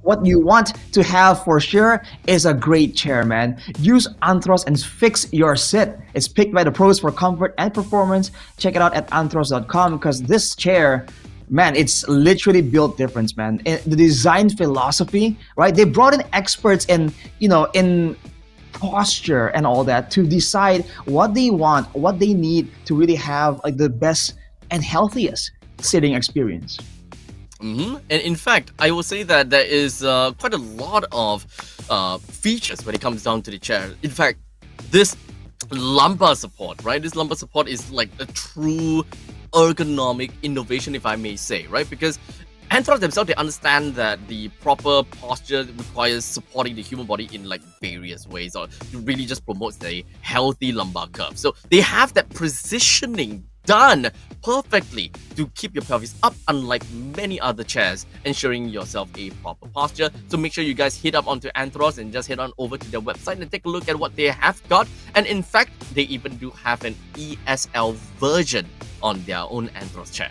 what you want to have for sure is a great chair, man. Use Anthros and fix your sit. It's picked by the pros for comfort and performance. Check it out at anthros.com because this chair, man, it's literally built different, man. The design philosophy, right? They brought in experts in posture and all that to decide what they want, what they need to really have like the best and healthiest sitting experience. And in fact, I will say that there is quite a lot of features when it comes down to the chair. In fact, this lumbar support, right? This lumbar support is like a true ergonomic innovation, if I may say, right? Because Anthros themselves, they understand that the proper posture requires supporting the human body in like various ways, or it really just promotes the healthy lumbar curve. So they have that positioning done perfectly to keep your pelvis up, unlike many other chairs, ensuring yourself a proper posture. So make sure you guys hit up onto Anthros and just head on over to their website and take a look at what they have got. And in fact, they even do have an ESL version on their own Anthros chair.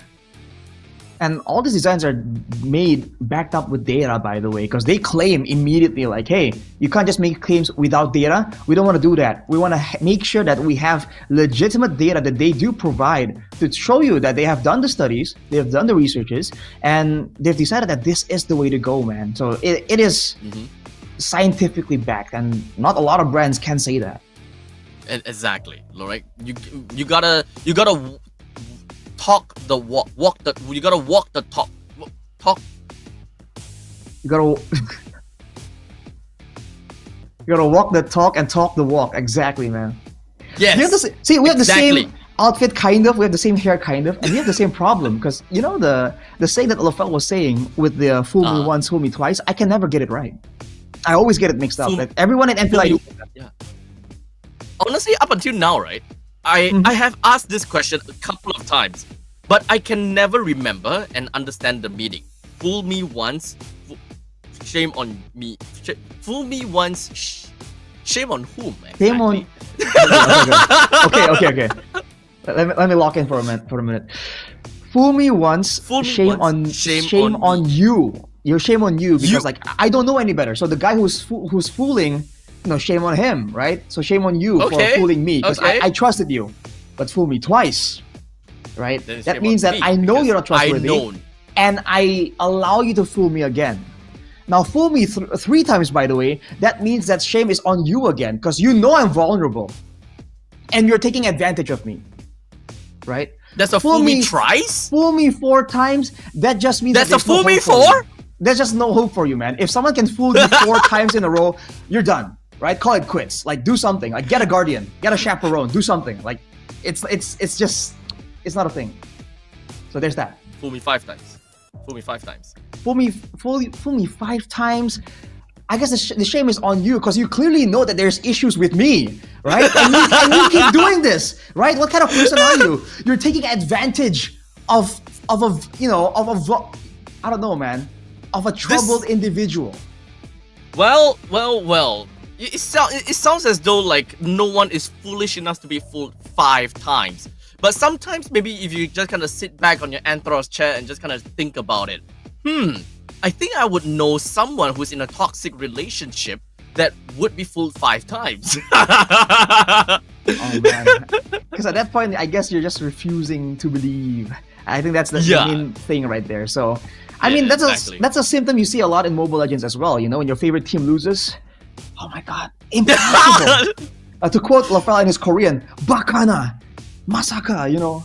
And all these designs are backed up with data, by the way, because they claim immediately like, hey, you can't just make claims without data. We don't want to do that. We want to make sure that we have legitimate data that they do provide to show you that they have done the studies, they have done the researches, and they've decided that this is the way to go, man. So it is scientifically backed, and not a lot of brands can say that. Exactly, right? You gotta talk the walk. You gotta walk the talk. Talk. You gotta walk the talk and talk the walk. Exactly, man. Yes. We have the same outfit, kind of. We have the same hair, kind of, and we have the same problem because you know the saying that Olafel was saying with the fool me once, fool me twice. I can never get it right. I always get it mixed up. Like everyone in NPL. Yeah. Honestly, up until now, right? I have asked this question a couple of times, but I can never remember and understand the meaning. Fool me once, shame on me. Fool me once, shame on whom? Exactly? Shame on. Okay. Let me lock in for a minute. Fool me once, shame on you. You're shame on you because like I don't know any better. So the guy who's fooling. No, shame on him, right? So shame on you for fooling me because I trusted you, but fool me twice, right? That means that I know you're not trustworthy, and I allow you to fool me again. Now, fool me 3 times, by the way, that means that shame is on you again because you know I'm vulnerable, and you're taking advantage of me, right? That's a fool me thrice? Fool me 4 times, that just means that's a fool me 4? There's just no hope for you, man. If someone can fool you 4 times in a row, you're done. Right? Call it quits. Like do something. Like get a guardian, get a chaperone, do something. Like it's not a thing. So there's that. Fool me 5 times. Fool me 5 times. Fool me 5 times. I guess the shame is on you because you clearly know that there's issues with me, right? And you keep doing this, right? What kind of person are you? You're taking advantage of a I don't know, man, of a troubled individual. Well. It sounds as though like no one is foolish enough to be fooled 5 times. But sometimes maybe if you just kind of sit back on your Anthros chair and just kind of think about it, I think I would know someone who's in a toxic relationship that would be fooled 5 times. Oh man, because at that point, I guess you're just refusing to believe. I think that's the main thing right there. So, I mean, that's a symptom you see a lot in Mobile Legends as well. You know, when your favorite team loses, oh my god, impossible. To quote Lafel in his Korean, "Bakana, masaka," you know.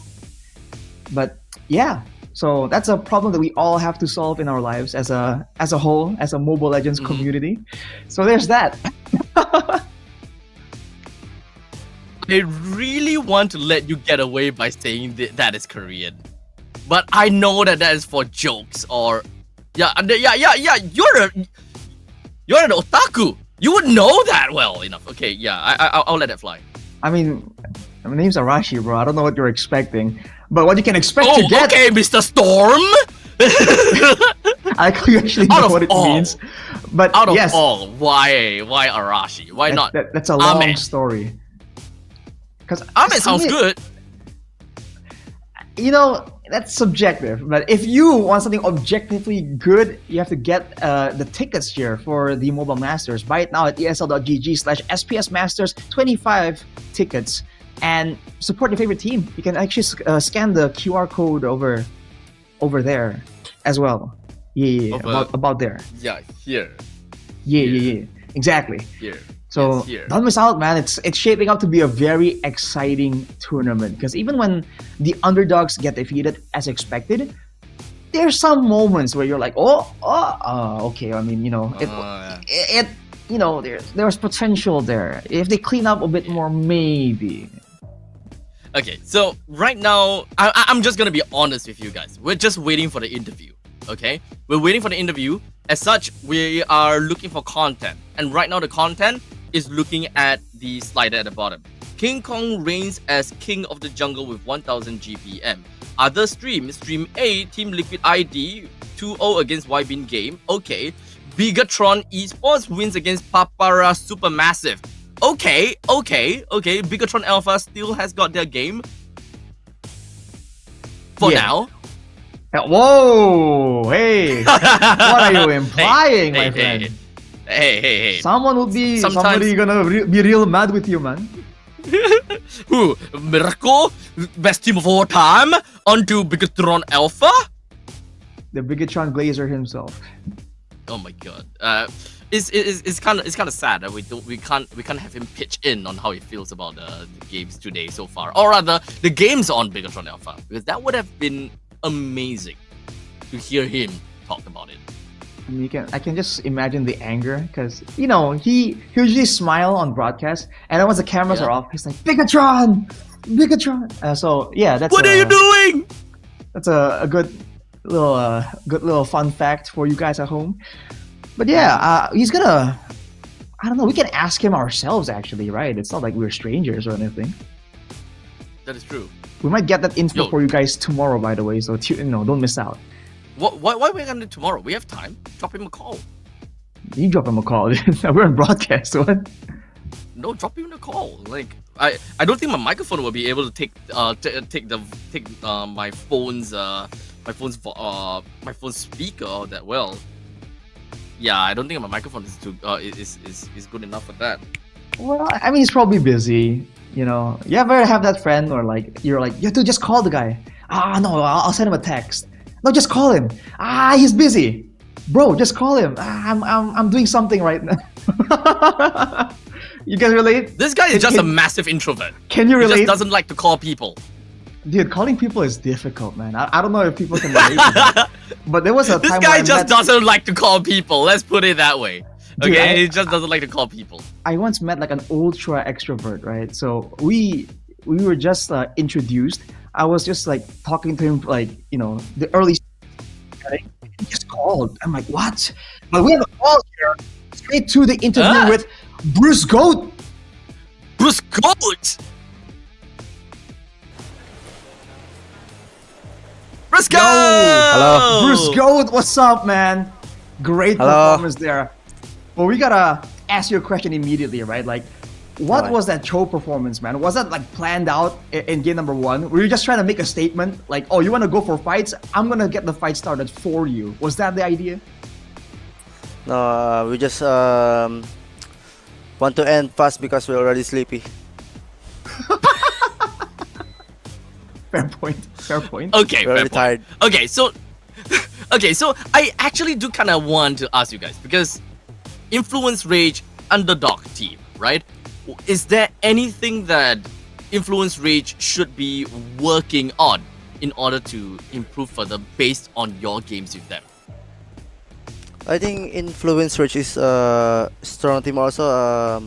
But yeah. So that's a problem that we all have to solve in our lives as a whole, as a Mobile Legends community. So there's that. I really want to let you get away by saying that is Korean, but I know that is for jokes or you're an otaku. You would know that well enough. Okay, yeah, I'll let that fly. I mean, my name's Arashi, bro. I don't know what you're expecting. But what you can expect to get... okay, Mr. Storm! I actually know what it means. But out of yes, all, why Arashi? Why not? That's a long story. Because Ame sounds good. You know, that's subjective. But if you want something objectively good, you have to get the tickets here for the Mobile Masters. Buy it now at esl.gg/SPS Masters, 25 tickets. And support your favorite team. You can actually scan the QR code over there as well. Yeah, about there. Yeah, here. Yeah. Exactly. Here. So yes, here. Don't miss out, man. It's shaping up to be a very exciting tournament. Because even when the underdogs get defeated as expected, there's some moments where you're like, okay. I mean, you know, you know, there's potential there. If they clean up a bit more, maybe. Okay, so right now, I'm just gonna be honest with you guys. We're just waiting for the interview, okay? We're waiting for the interview. As such, we are looking for content. And right now, the content is looking at the slider at the bottom. King Kong reigns as king of the jungle with 1000 GPM. Other streams, Stream A, Team Liquid ID, 2-0 against YBINGAME. Okay. Bigetron esports wins against Papara Supermassive. Okay. Bigetron Alpha still has got their game. For now. Whoa! Hey! What are you implying, my friend? Hey. Somebody gonna be real mad with you, man. Who? Miracle? Best team of all time? Onto Bigetron Alpha? The Bigetron Glazer himself. Oh my god. It's kind of sad that we can't have him pitch in on how he feels about the games today so far, or rather the games on Bigetron Alpha, because that would have been amazing to hear him talk about it. I can just imagine the anger, because you know he usually smile on broadcast, and then once the cameras are off, he's like Bigetron. So yeah, that's what are you doing? That's a good little fun fact for you guys at home. But yeah, he's gonna, I don't know, we can ask him ourselves actually, right? It's not like we're strangers or anything. That is true. We might get that info for you guys tomorrow, by the way, so don't miss out. Why are we gonna do tomorrow? We have time. Drop him a call. You drop him a call. We're on broadcast, what? No, drop him a call. Like I don't think my microphone will be able to take my phone's speaker that well. Yeah, I don't think my microphone is good enough for that. Well, I mean, he's probably busy. You know, you ever have that friend or like you're like, you have to just call the guy. No, I'll send him a text. No, just call him. He's busy. Bro, just call him. I'm doing something right now. You guys relate? This guy is just a massive introvert. Can you relate? He just doesn't like to call people. Dude, calling people is difficult, man. I don't know if people can relate to that. But there was a time this guy just doesn't like to call people. Let's put it that way. Okay, he just doesn't like to call people. I once met like an ultra extrovert, right? So we were just introduced. I was just like talking to him, like, you know, the early. He just called. I'm like, what? But we have a call here. straight to the interview with Bruce Goat. Bruce Goat. Bruce Goat. Hello. Bruce Goat, what's up, man? Great Hello. performance there. Well, we gotta ask you a question immediately, right? Like, what was that Cho performance, man? Was that like planned out in game number 1? Were you just trying to make a statement like, oh, you want to go for fights? I'm gonna get the fight started for you. Was that the idea? No, we just want to end fast because we're already sleepy. Fair point. Fair point. Okay, We're fair already point. tired. Okay, so I actually do kind of want to ask you guys because Influence Rage underdog team, right? Is there anything that Influence Rage should be working on in order to improve further based on your games with them? I think Influence Rage is a strong team also.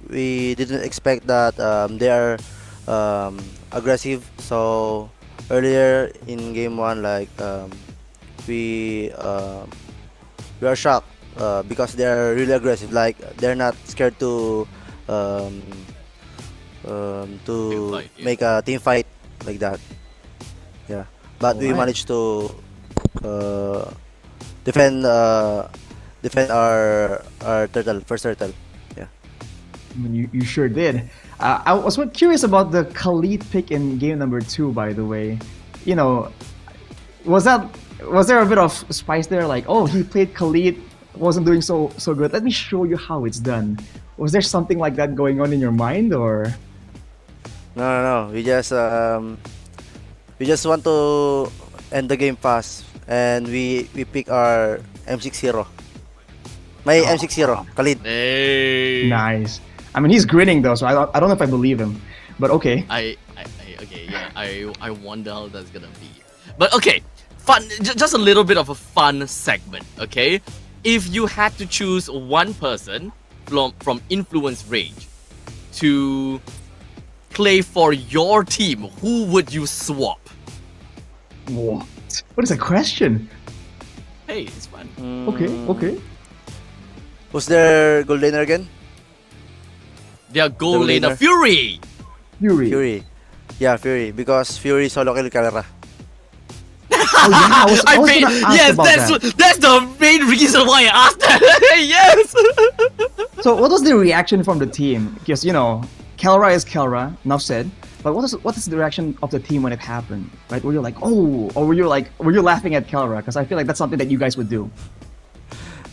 We didn't expect that they are aggressive. So earlier in game 1, like we are shocked because they are really aggressive. Like they're not scared to make a team fight like that. Yeah, but we managed to defend our turtle, first turtle. Yeah. I mean, you sure did. I was curious about the Khalid pick in game number 2, by the way. You know, was there a bit of spice there? Like, oh, he played Khalid, wasn't doing so good. Let me show you how it's done. Was there something like that going on in your mind, or? No. We just want to end the game fast, and we pick our M60. My M60, Khalid. Hey. Nice. I mean, he's grinning though, so I don't know if I believe him. But okay. I wonder how that's gonna be. But okay, fun. Just a little bit of a fun segment. Okay, if you had to choose one person from Influence Rage to play for your team, who would you swap? What? What is a question? Hey, it's fun. Okay. Who's their gold laner again? Their gold The laner, laner. Fury. Fury. Yeah, Fury. Because Fury solo kill Kalera. Oh yeah, I was gonna ask yes, about that. that's the main reason why I asked that. Yes. So what was the reaction from the team? Because, you know, Kelra is Kelra, enough said. But what is the reaction of the team when it happened? Right? Were you like, oh, or were you laughing at Kelra? Because I feel like that's something that you guys would do.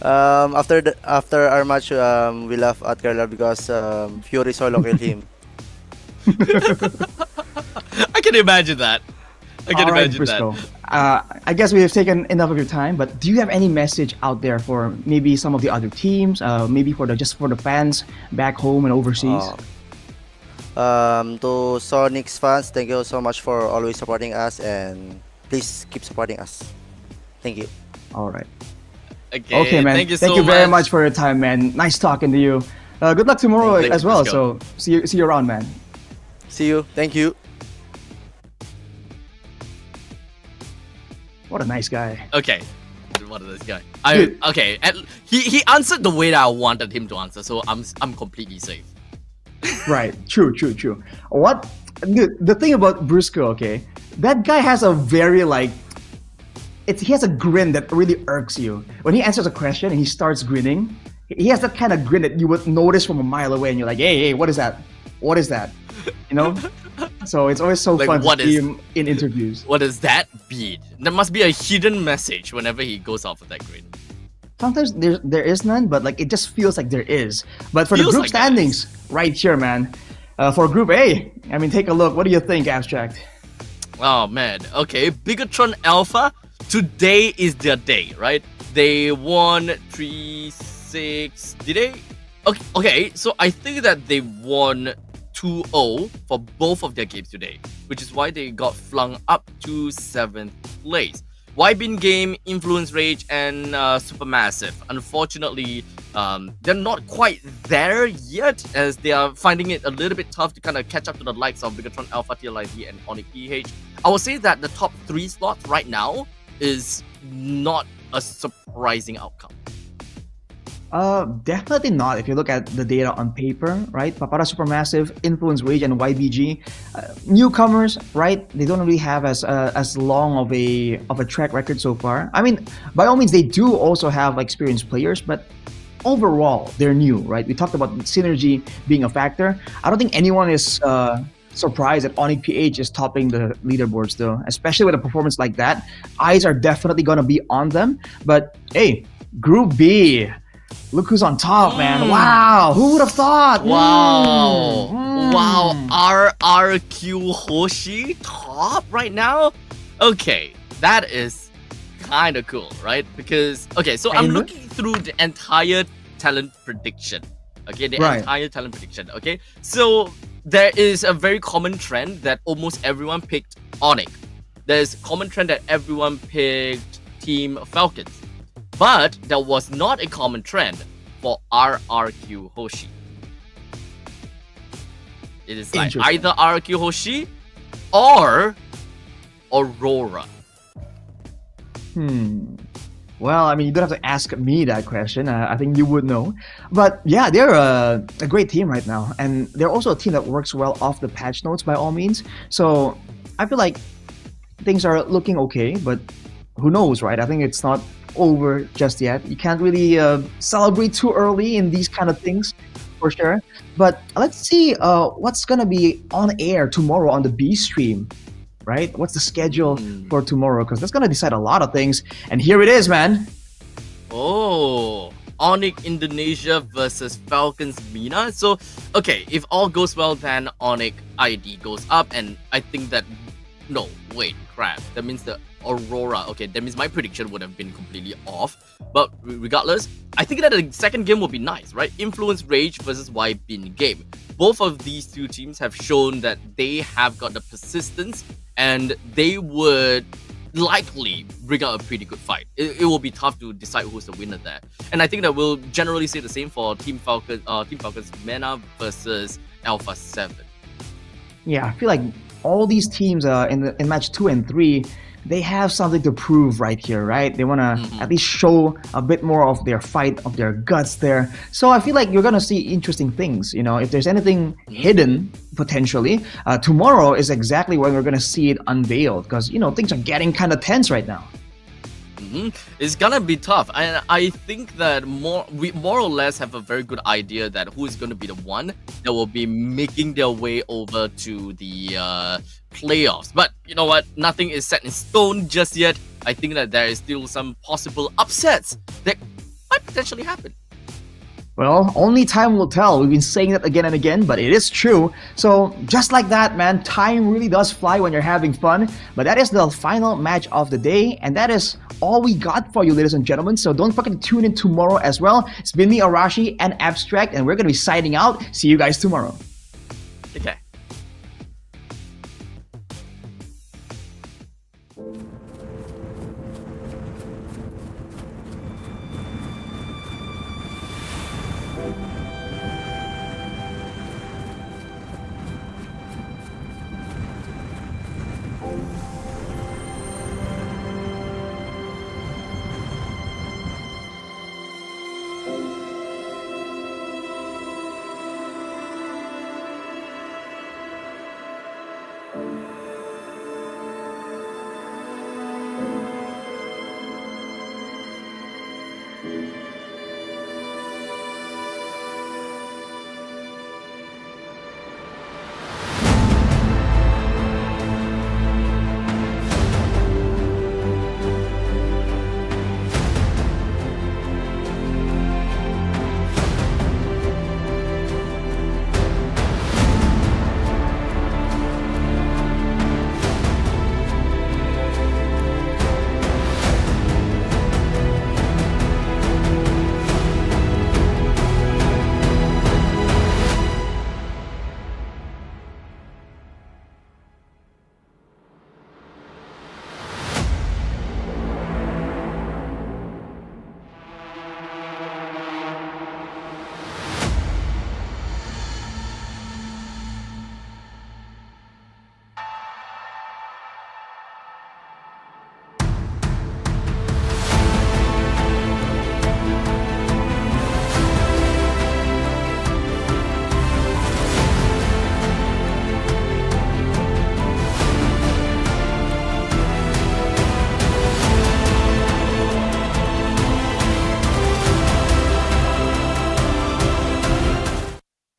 After our match, we laugh at Kerala because Fury solo killed him. I can imagine that. I can All right, imagine Briscoe. that. I guess we have taken enough of your time, but do you have any message out there for maybe some of the other teams, maybe for the fans back home and overseas? To Sonic's fans, thank you so much for always supporting us, and please keep supporting us. Thank you. All right. Okay, man. Thank you very much for your time, man. Nice talking to you. Good luck tomorrow Thank you, as well. Briscoe. So see you around, man. See you. Thank you. What a nice guy. Okay. What is this guy? Dude. Okay. He answered the way that I wanted him to answer, so I'm completely safe. Right. True. What? Dude, the thing about Briscoe, okay, that guy has a very he has a grin that really irks you. When he answers a question and he starts grinning, he has that kind of grin that you would notice from a mile away, and you're like, hey, what is that? What is that? You know? So it's always so fun to see him in interviews. What does that mean? There must be a hidden message whenever he goes off with that grin. Sometimes there is none, but it just feels like there is. But for the Feels group like there standings, right here, man. For Group A, I mean, take a look. What do you think, Abstract? Oh man. Okay. Bigetron Alpha. Today is their day, right? They won 3-6. Did they? Okay. So I think that they won 2-0 for both of their games today, which is why they got flung up to 7th place. YBINGAME, Influence Rage, and Supermassive. Unfortunately, they're not quite there yet, as they are finding it a little bit tough to kind of catch up to the likes of Bigetron Alpha, TLID, and ONIC PH. I would say that the top 3 slots right now is not a surprising outcome. Definitely not. If you look at the data on paper, right? Papara Supermassive, Influence Rage, and YBG, newcomers, right? They don't really have as long of a track record so far. I mean, by all means, they do also have experienced players, but overall, they're new, right? We talked about synergy being a factor. I don't think anyone is surprised that ONIC PH is topping the leaderboards, though, especially with a performance like that. Eyes are definitely gonna be on them. But hey, Group B. Look who's on top, man. Wow. Who would have thought? Wow. Wow. RRQ Hoshi top right now? Okay, that is kind of cool, right? Because, okay, so I'm looking through the entire talent prediction. Okay, the entire talent prediction. Okay, so there is a very common trend that almost everyone picked ONIC. There's a common trend that everyone picked Team Falcons. But there was not a common trend for RRQ Hoshi. It is like either RRQ Hoshi or Aurora. Well, I mean, you don't have to ask me that question. I think you would know. But yeah, they're a great team right now. And they're also a team that works well off the patch notes by all means. So I feel like things are looking okay, but who knows, right? I think it's not over just yet. You can't really celebrate too early in these kind of things, for sure. But let's see what's gonna be on air tomorrow on the B stream, right? What's the schedule for tomorrow? Because that's gonna decide a lot of things. And here it is, man. Oh, ONIC Indonesia versus Falcons Mina. So, okay, if all goes well, then ONIC ID goes up, and I think that no, wait, crap. That means the Aurora. Okay, that means my prediction would have been completely off. But regardless, I think that the second game will be nice, right? Influence Rage versus YBINGAME. Both of these two teams have shown that they have got the persistence and they would likely bring out a pretty good fight. It will be tough to decide who's the winner there. And I think that we'll generally say the same for Team Falcons Mena versus Alpha 7. Yeah, I feel like all these teams in match 2 and 3, they have something to prove right here, right? They want to at least show a bit more of their fight, of their guts there. So I feel like you're going to see interesting things. You know, if there's anything hidden, potentially, tomorrow is exactly when we're going to see it unveiled. Because, you know, things are getting kind of tense right now. It's gonna be tough, and I think that we more or less have a very good idea that who is going to be the one that will be making their way over to the playoffs. But you know what? Nothing is set in stone just yet. I think that there is still some possible upsets that might potentially happen. Well, only time will tell. We've been saying that again and again, but it is true. So just like that, man, time really does fly when you're having fun. But that is the final match of the day, and that is all we got for you, ladies and gentlemen. So don't forget to tune in tomorrow as well. It's been me, Arashi, and Abstract, and we're going to be signing out. See you guys tomorrow. Okay.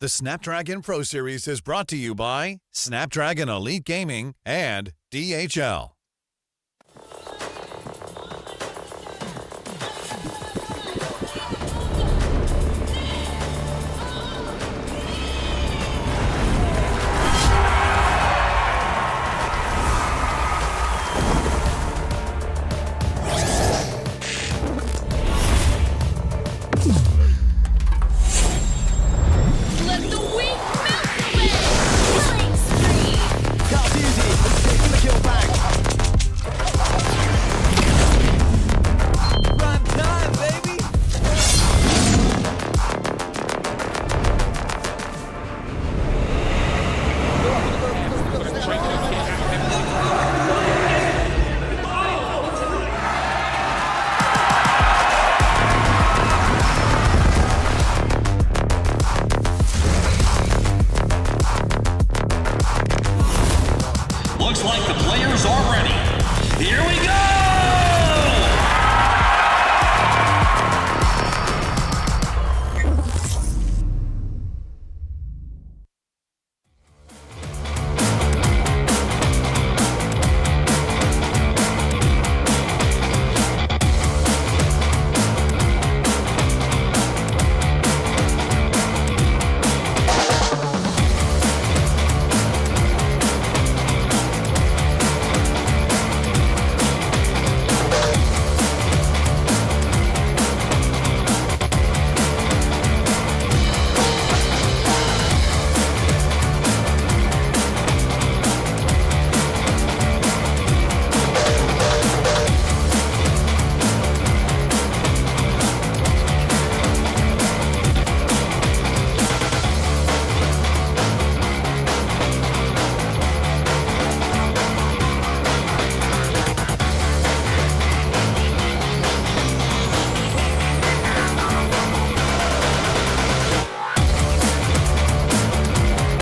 The Snapdragon Pro Series is brought to you by Snapdragon Elite Gaming and DHL. Let the weak melt away! Killing spree! Car's easy. Let's take the kill back. Run time, baby. Looks like the players are ready. Here we go!